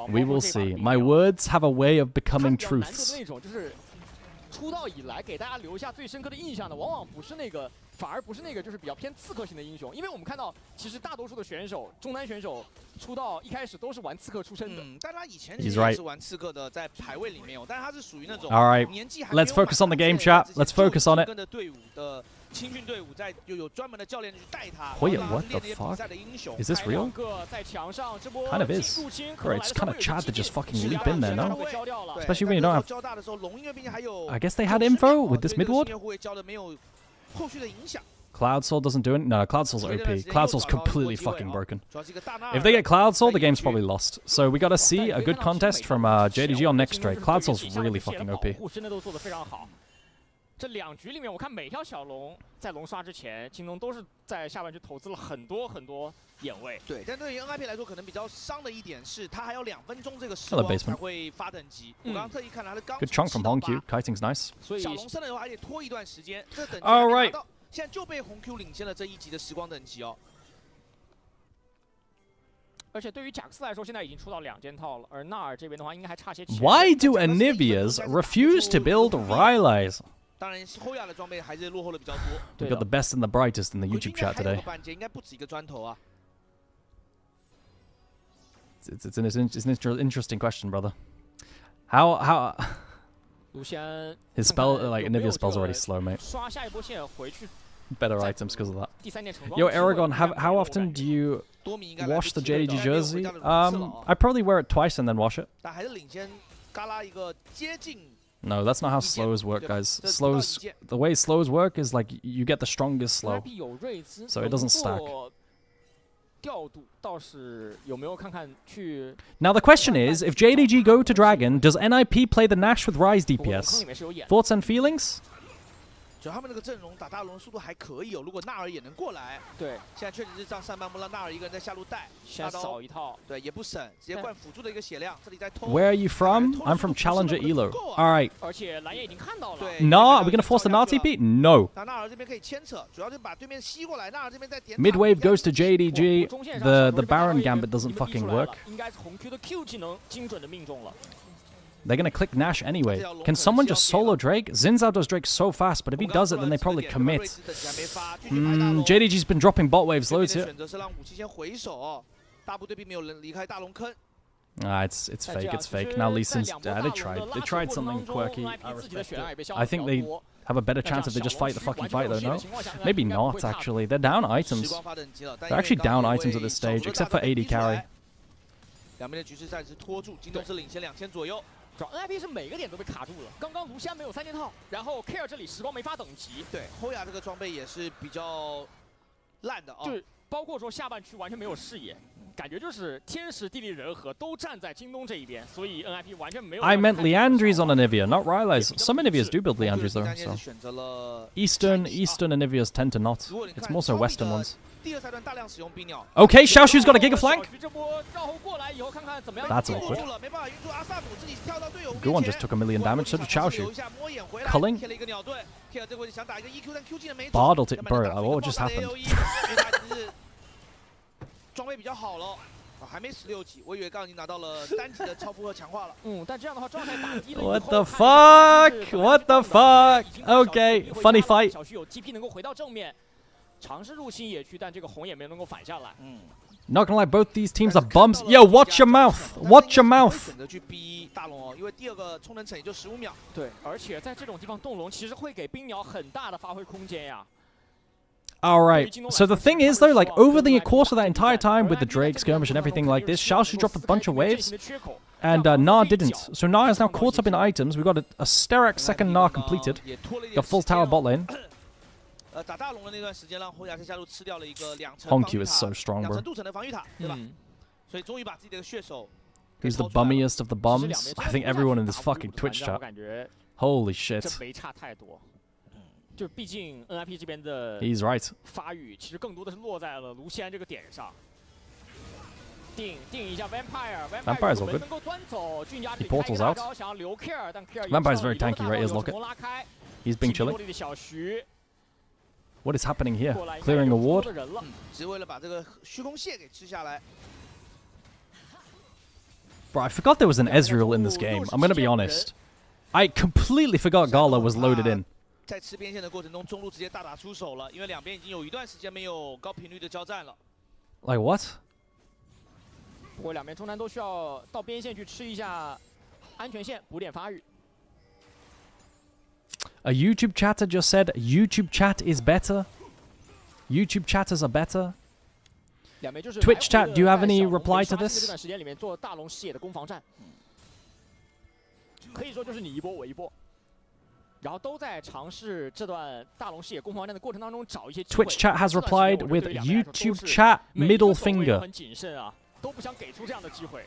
We will see. My words have a way of becoming truths. 出道以来给大家留下最深刻的印象的，往往不是那个，反而不是那个就是比较偏刺客型的英雄，因为我们看到其实大多数的选手，中单选手出道一开始都是玩刺客出身的。但他以前也是玩刺客的，在排位里面有，但他是属于那种 All right, let's focus on the game, chat. Let's focus on it. 跟着队伍的青训队伍在有专门的教练去带他。Wait, what the fuck? Is this real? Kind of is. Bro, it's kind of Chad to just fucking leap in there, no? Especially when you don't have. I guess they had info with this mid ward. Cloud Soul doesn't do it. No, Cloud Soul's OP. Cloud Soul's completely fucking broken. If they get Cloud Soul, the game's probably lost. So we gotta see a good contest from JDG on next Drake. Cloud Soul's really fucking OP. 这2局里面，我看每条小龙在龙刷之前，京东都是在下半区投资了很多眼位。对，但对于 NIP 来说，可能比较伤的一点是，他还有2分钟这个时光才会发等级。我刚刚特意看了他的刚。 Good chunk from Hong Q. Kiting's nice. 所以小龙升了以后还得拖一段时间，这等级还没拿到。现在就被红 Q 领先了这1级的时光等级哦。 而且对于贾克斯来说，现在已经出到2件套了，而纳尔这边的话，应该还差些。 Why do Anivias refuse to build Rylai's? 当然，后亚的装备还是落后的比较We 多。got the best and the brightest in the YouTube chat today. 板节应该不止1个砖头啊。It's an interesting question, brother. How? 卢仙 His spell like Anivia's spell's already slow, mate. 刷下一波线回去。 Better items because of that. 第3件成装。 Yo, Aragon, how often do you wash the JDG jersey? I probably wear it twice and then wash it. 但还是领先嘎拉一个接近。 No, that's not how slows work, guys. The way slows work is like you get the strongest slow, so it doesn't stack. Now the question is, if JDG go to Dragon, does NIP play the Nash with Ryze DPS? Thoughts and feelings? 主要他们这个阵容打大龙速度还可以哦，如果纳尔也能过来，对，现在确实是让上半部让纳尔一个人在下路带，先扫一套，对，也不省，直接灌辅助的一个血量，这里在偷。 Where are you from? I'm from Challenger Elo. All right. 而且蓝叶已经看到了。 Nah, are we gonna force the Nazi TP? No. 那纳尔这边可以牵扯，主要就把对面吸过来，纳尔这边再点。 Mid wave goes to JDG. The Baron Gambit doesn't fucking work. 应该是红 Q 的 Q 技能精准的命中了。 They're gonna click Nash anyway. Can someone just solo Drake? Zinzao does Drake so fast, but if he does it, then they probably commit. JDG's been dropping bot waves loads here. It's fake. It's fake. Now Lee Sin's they tried something quirky. I think they have a better chance if they just fight the fucking fight though. No, maybe not actually. They're down items. They're actually down items at this stage, except for AD carry. 两边的局势暂时拖住，京东是领先2000左右。 主要 NIP 是每个点都被卡住了。刚刚卢仙没有3件套，然后 Care 这里时光没发等级。对，后亚这个装备也是比较烂的啊。对，包括说下半区完全没有视野，感觉就是天时地利人和都站在京东这一边，所以 NIP 完全没有。I meant Leandri's on Anivia, not Rylai's. Some Anivias do build Leandri's though. So. Eastern Anivias tend to not. It's more so Western ones. Okay, Xiaoshu's got a Giga Flank. That's awkward. Guan just took 1 million damage, so did Xiaoshu. Culling? Bard ulti. Bro, what just happened? 装备比较好了，还没16级，我以为刚刚已经拿到了3级的超负荷强化了。但这样的话状态打低了。 What the fuck? What the fuck? Okay, funny fight. 小徐有 GP 能够回到正面。 尝试入侵野区，但这个红也没能够反下来。Not gonna lie, both these teams are bums. Yo, watch your mouth. Watch your mouth. 选择去逼大龙哦，因为第2个充能层也就15秒。对，而且在这种地方动龙，其实会给冰鸟很大的发挥空间呀。 Alright, so the thing is though, like over the course of that entire time with the Drake skirmish and everything like this, Xiaoshu dropped a bunch of waves, and Na didn't. So Na is now caught up in items. We've got a Sterak second Na completed. Got full tower bot lane. 打大龙的那段时间，让后亚在下路吃掉了一个2层 Hong Q is so strong, bro. 2层镀层的防御塔，对吧？所以终于把自己的血手。 Who's the bummiest of the bums? I think everyone in this fucking Twitch chat. Holy shit. 这没差太多。就毕竟 NIP 这边的 He's right. 发育其实更多的是落在了卢锡安这个点上。定一下 Vampire，Vampire all good. 能够钻走，俊佳 He portals out. 想要留 Care， 但 Care Vampire's very tanky, right? Here's Locket. He's being chilling. 的小徐。 What is happening here? Clearing a ward? 只为了把这个虚空蟹给吃下来。 Bro, I forgot there was an Ezreal in this game. I'm gonna be honest. I completely forgot Gala was loaded in. 在吃边线的过程中，中路直接大打出手了，因为两边已经有一段时间没有高频率的交战了。Like what? 不过两边中单都需要到边线去吃一下安全线，补点发育。 A YouTube chatter just said YouTube chat is better. YouTube chatters are better. Twitch chat, do you have any reply to this? 这段时间里面做大龙视野的攻防战，可以说就是你一波我一波，然后都在尝试这段大龙视野攻防战的过程当中找一些机会。 Twitch chat has replied with YouTube chat middle finger. 很谨慎啊，都不想给出这样的机会。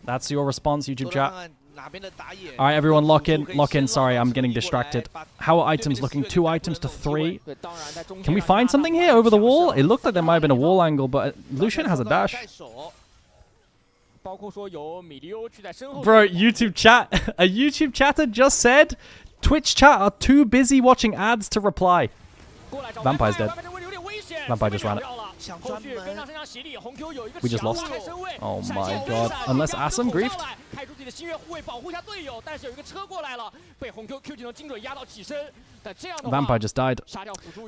That's your response, YouTube chat. Alright, everyone, lock in. Lock in. Sorry, I'm getting distracted. How are items looking? 2 items to 3. Can we find something here over the wall? It looked like there might have been a wall angle, but Lucian has a dash. Bro, YouTube chat. A YouTube chatter just said Twitch chat are too busy watching ads to reply. Vampire's dead. Vampire just ran it. We just lost. Oh my god. Unless Assam griefed. Vampire just died.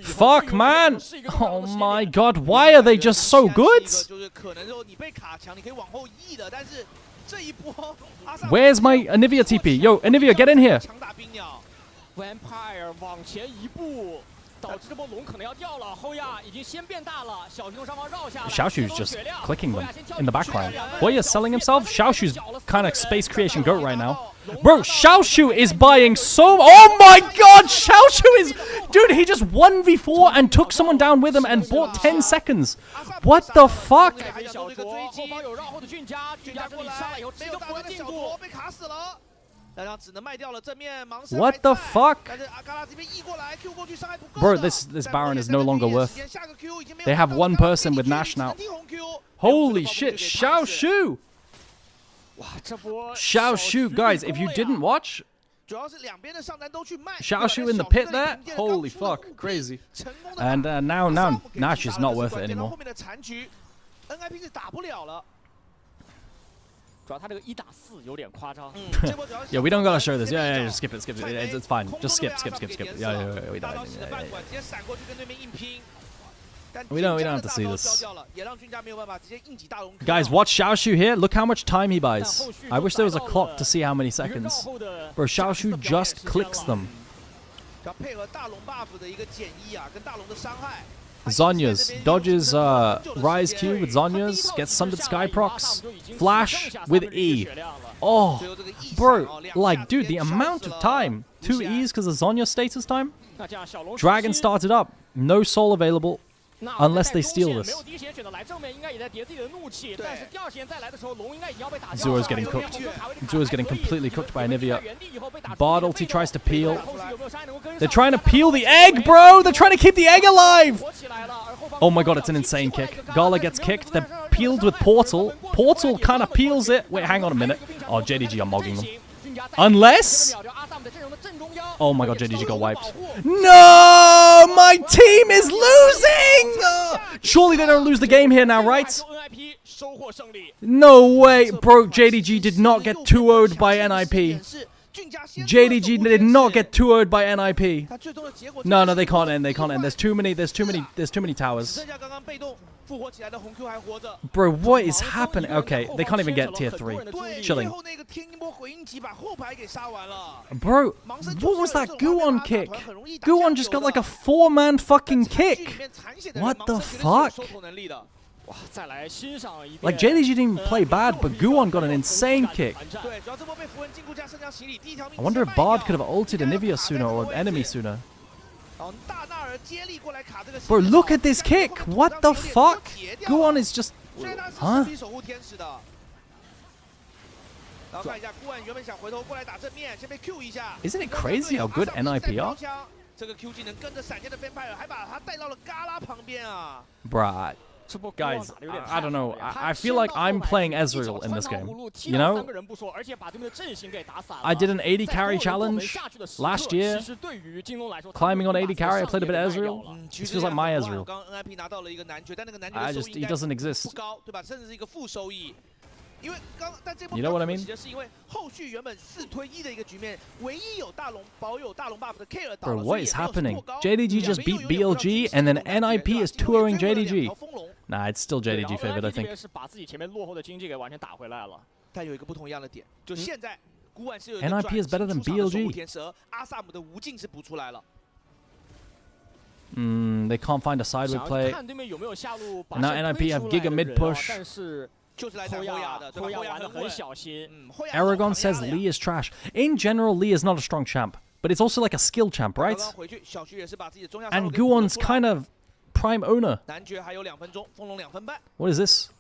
Fuck, man! Oh my god, why are they just so good? Where's my Anivia TP? Yo, Anivia, get in here. Vampire 往前一步，导致这波龙可能要掉了。后亚已经先变大了，小徐从上方绕下来。Xiaoshu's just clicking them in the background. Hoya's selling himself. Xiaoshu's kind of space creation goat right now. Bro, Xiaoshu is buying so... Oh my god, Xiaoshu is... Dude, he just 1v4 and took someone down with him and bought 10 seconds. What the fuck? What the fuck? Bro, this Baron is no longer worth. They have one person with Nash now. Holy shit, Xiaoshu! Xiaoshu, guys, if you didn't watch, Xiaoshu in the pit there, holy fuck, crazy. And now Nash is not worth it anymore. Yeah, we don't gotta show this. Yeah, just skip it. It's fine. Just skip. Yeah, we don't. We don't have to see this. Guys, watch Xiaoshu here. Look how much time he buys. I wish there was a clock to see how many seconds. Bro, Xiaoshu just clicks them. Zhonya's dodges Rise Q with Zhonya's, gets Sundered Sky procs, Flash with E. Oh, bro, like, dude, the amount of time. 2 E's because of Zhonya's status time. Dragon started up, no soul available. Unless they steal this. Zuo's getting cooked. Zuo's getting completely cooked by Anivia. Bard ulti tries to peel. They're trying to peel the egg, bro! They're trying to keep the egg alive! Oh my god, it's an insane kick. Gala gets kicked. They're peeled with Portal. Portal kind of peels it. Wait, hang on a minute. Oh, JDG are mogging them. Unless... Oh my god, JDG got wiped. No! My team is losing! Surely they don't lose the game here now, right? No way! Bro, JDG did not get 2-0'd by NIP. JDG did not get 2-0'd by NIP. No, they can't end. There's too many towers. Bro, what is happening? Okay, they can't even get tier 3. Chilling. Bro, what was that Guwon kick? Guwon just got like a 4-man fucking kick. What the fuck? Like, JDG didn't even play bad, but Guwon got an insane kick. I wonder if Bard could have ulted Anivia sooner or enemy sooner. Bro, look at this kick! What the fuck? Guwon is just... Huh? Isn't it crazy how good NIP are? Bruh. Guys, I don't know. I feel like I'm playing Ezreal in this game. You know? I did an 80 carry challenge last year. Climbing on 80 carry, I played a bit of Ezreal. This feels like my Ezreal. He doesn't exist. You know what I mean? Bro, what is happening? JDG just beat BLG and then NIP is 2-0ing JDG. Nah, it's still JDG favored, I think. NIP is better than BLG. They can't find a sideway play. And now NIP have Giga mid push. Aragon says Lee is trash. In general, Lee is not a strong champ, but it's also like a skill champ, right? And Guwon's kind of prime owner. What is this?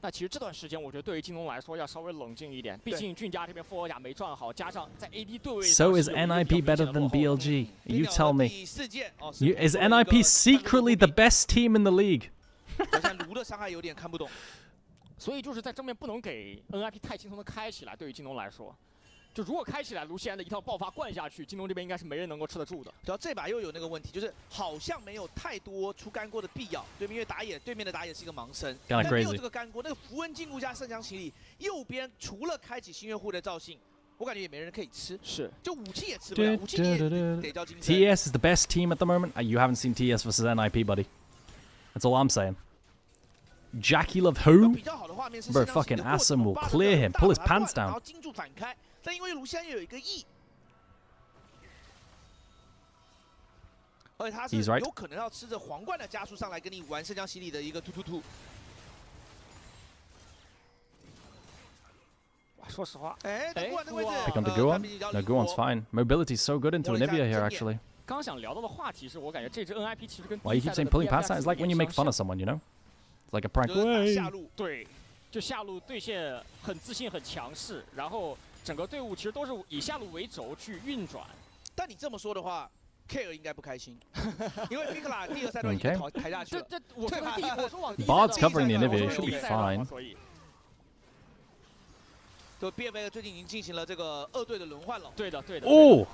那其实这段时间，我觉得对于京东来说要稍微冷静一点，毕竟俊家这边复活甲没赚好，加上在 AD 对位。So is NIP better than BLG? You tell me. Is NIP secretly the best team in the league? 好像卢的伤害有点看不懂。所以就是在正面不能给 NIP 太轻松的开起来，对于京东来说。 就如果开起来，卢锡安的一套爆发灌下去，京东这边应该是没人能够吃得住的。主要这把又有那个问题，就是好像没有太多出干锅的必要，对面因为对面的打野是一个盲僧，但没有这个干锅，那个符文禁锢加圣枪洗礼，右边除了开启星月护的赵信，我感觉也没人可以吃。是，就武器也吃不了，武器也得叫金身。TS is the best team at the moment. You haven't seen TS versus NIP, buddy. That's all I'm saying. Jackie Love who? Bro, fucking Assam will clear him, pull his pants down. 但因为卢锡安有一个 E， 而且他是有可能要吃着皇冠的加速上来跟你玩圣枪洗礼的一个突。说实话，Pick on the Guan? No, Guan's fine. Mobility's so good into Anivia here, actually. 刚想聊到的话题是我感觉这支 NIP 其实跟 Why you keep saying pulling pants down? It's like when you make fun of someone, you know? It's like a prank. 对，就下路对线很自信、很强势，然后。 整个队伍其实都是以下路为轴去运转，但你这么说的话 ，Care 应该不开心，因为 Mikla 第2赛段已经抬下去了。我说往第 Bard's covering the Anivia, should be fine. 就 BFA 最近已经进行了这个2队的轮换了。对的。哦。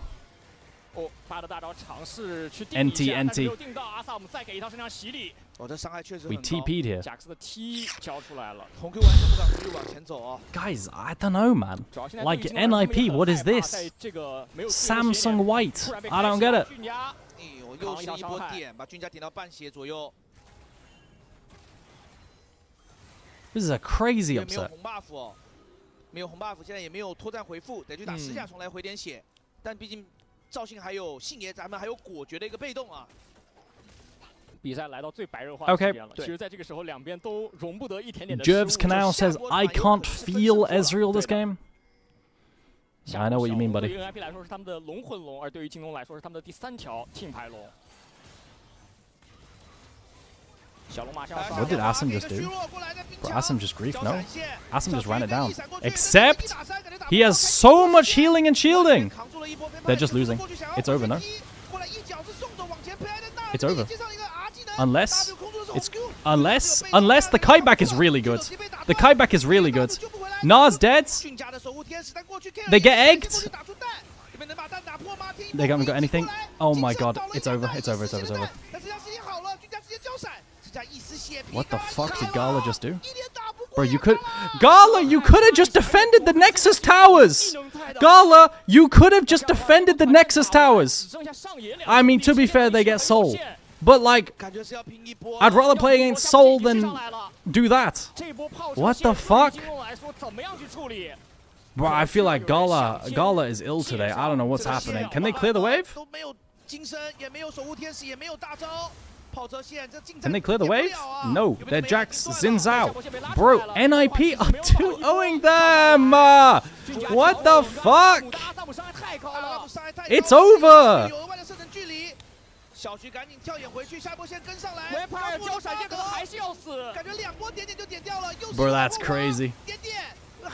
巴的大招尝试去定一下，但是没有定到。阿萨姆再给一套圣枪洗礼。这伤害确实很高。We TP'd here. 贾克斯的 T 交出来了。红 Q 完全不敢继续往前走啊。Guys, I don't know, man. Like NIP, what is this? Samsung White. I don't get it. 又是一波点，把俊家点到半血左右。 This is a crazy upset. 没有红 buff 哦，没有红 buff， 现在也没有脱战回复，得去打10下虫来回点血。但毕竟赵信还有信爷，咱们还有果决的一个被动啊。比赛来到最白热化的时间了。其实在这个时候，两边都容不得一点点的失误。 Jervs Canal says, "I can't feel Ezreal this game." I know what you mean, buddy. 对于 NIP 来说是他们的龙魂龙，而对于京东来说是他们的第3条team牌龙。 What did Assam just do? Bro, Assam just griefed, no? Assam just ran it down. Except, he has so much healing and shielding! They're just losing. It's over, no? It's over. Unless the kiteback is really good. The kiteback is really good. Nas dead. They get egged. They haven't got anything. Oh my god, it's over, it's over, it's over, it's over. What the fuck did Gala just do? Bro, Gala, you could have just defended the Nexus towers! Gala, you could have just defended the Nexus towers! I mean, to be fair, they get Soul. But like, I'd rather play against Soul than do that. What the fuck? Bro, I feel like Gala is ill today. I don't know what's happening. Can they clear the wave? Can they clear the wave? No, their Jax Zins out. Bro, NIP are 2-0ing them! What the fuck? It's over! Bro, that's crazy.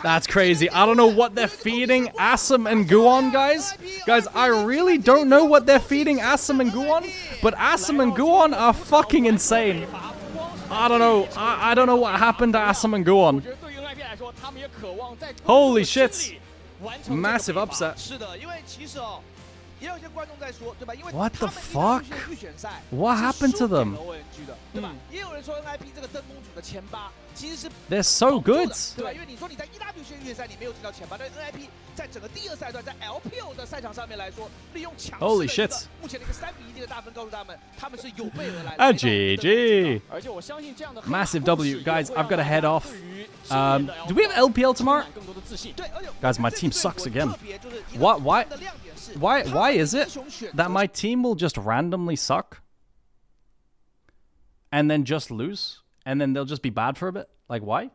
That's crazy. I don't know what they're feeding Assam and Guan, guys. Guys, I really don't know what they're feeding Assam and Guan, but Assam and Guan are fucking insane. I don't know. I don't know what happened to Assam and Guan. Holy shit. Massive upset. What the fuck? What happened to them? They're so good. Holy shit. A GG. Massive W. Guys, I've got to head off. Do we have LPL tomorrow? Guys, my team sucks again. Why is it that my team will just randomly suck? And then just lose? And then they'll just be bad for a bit? Like, why?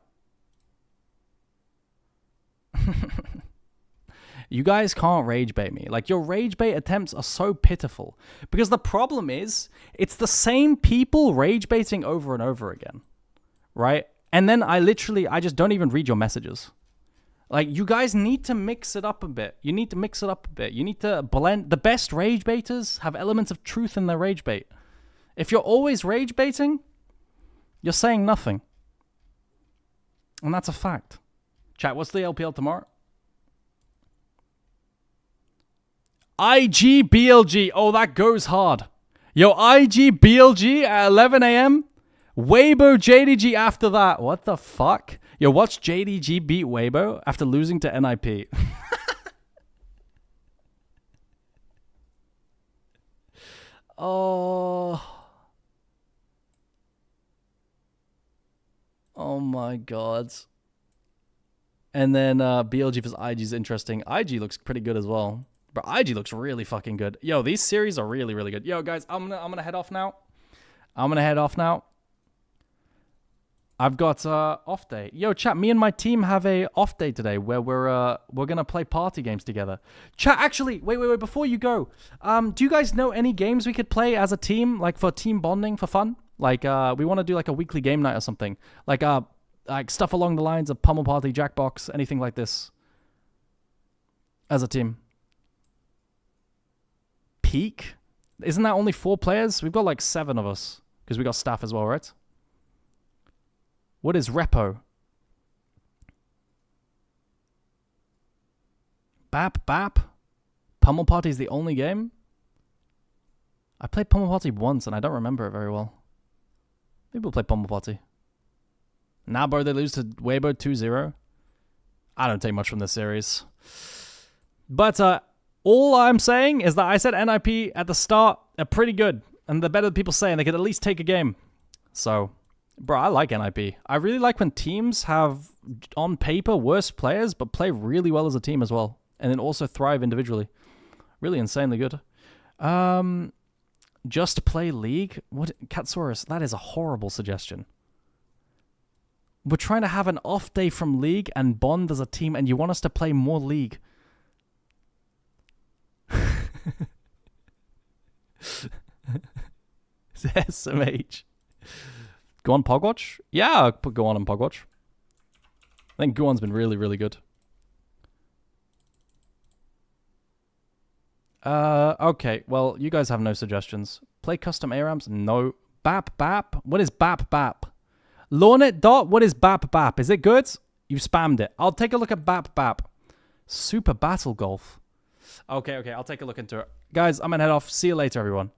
You guys can't rage bait me. Like, your rage bait attempts are so pitiful. Because the problem is, it's the same people rage baiting over and over again. Right? And then I just don't even read your messages. Like, you guys need to mix it up a bit. You need to mix it up a bit. You need to blend. The best rage baiters have elements of truth in their rage bait. If you're always rage baiting, you're saying nothing. And that's a fact. Chat, what's the LPL tomorrow? IG BLG. Oh, that goes hard. Yo, IG BLG at 11 a.m. Weibo JDG after that. What the fuck? Yo, watch JDG beat Weibo after losing to NIP. Oh. Oh my god. And then BLG vs IG is interesting. IG looks pretty good as well. But IG looks really fucking good. Yo, these series are really, really good. Yo, guys, I'm gonna head off now. I've got off day. Yo, chat, me and my team have a off day today where we're gonna play party games together. Chat, actually, wait, before you go, do you guys know any games we could play as a team, like for team bonding for fun? Like we want to do like a weekly game night or something, like stuff along the lines of Pummel Party, Jackbox, anything like this. As a team. Peak? Isn't that only 4 players? We've got like 7 of us because we got staff as well, right? What is Repo? Bap? Pummel Party is the only game? I played Pummel Party once and I don't remember it very well. Maybe we'll play Pummel Party. Nah, bro, they lose to Weibo 2-0. I don't take much from this series. But all I'm saying is that I said NIP at the start are pretty good. And the better people say, and they could at least take a game. So... Bro, I like NIP. I really like when teams have, on paper, worse players, but play really well as a team as well. And then also thrive individually. Really insanely good. Just play League? What? Katsaurus, that is a horrible suggestion. We're trying to have an off day from League and bond as a team, and you want us to play more League. SMH. Go on Pogwatch? Yeah, I'll put Go on Pogwatch. I think Go on's been really, really good. Okay, well, you guys have no suggestions. Play custom ARAMs? No. Bap? What is Bap? Lornet Dot? What is Bap? Is it good? You spammed it. I'll take a look at Bap. Super Battle Golf. Okay, I'll take a look into it. Guys, I'm gonna head off. See you later, everyone.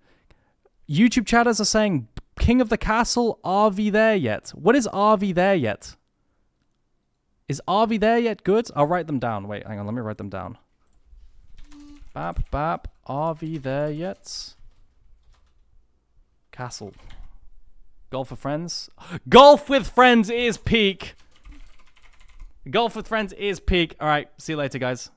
YouTube chatters are saying... King of the Castle, RV there yet? What is RV there yet? Is RV there yet good? I'll write them down. Wait, hang on, let me write them down. Bap, RV there yet? Castle. Golf with friends? Golf with friends is peak! Golf with friends is peak. Alright, see you later, guys.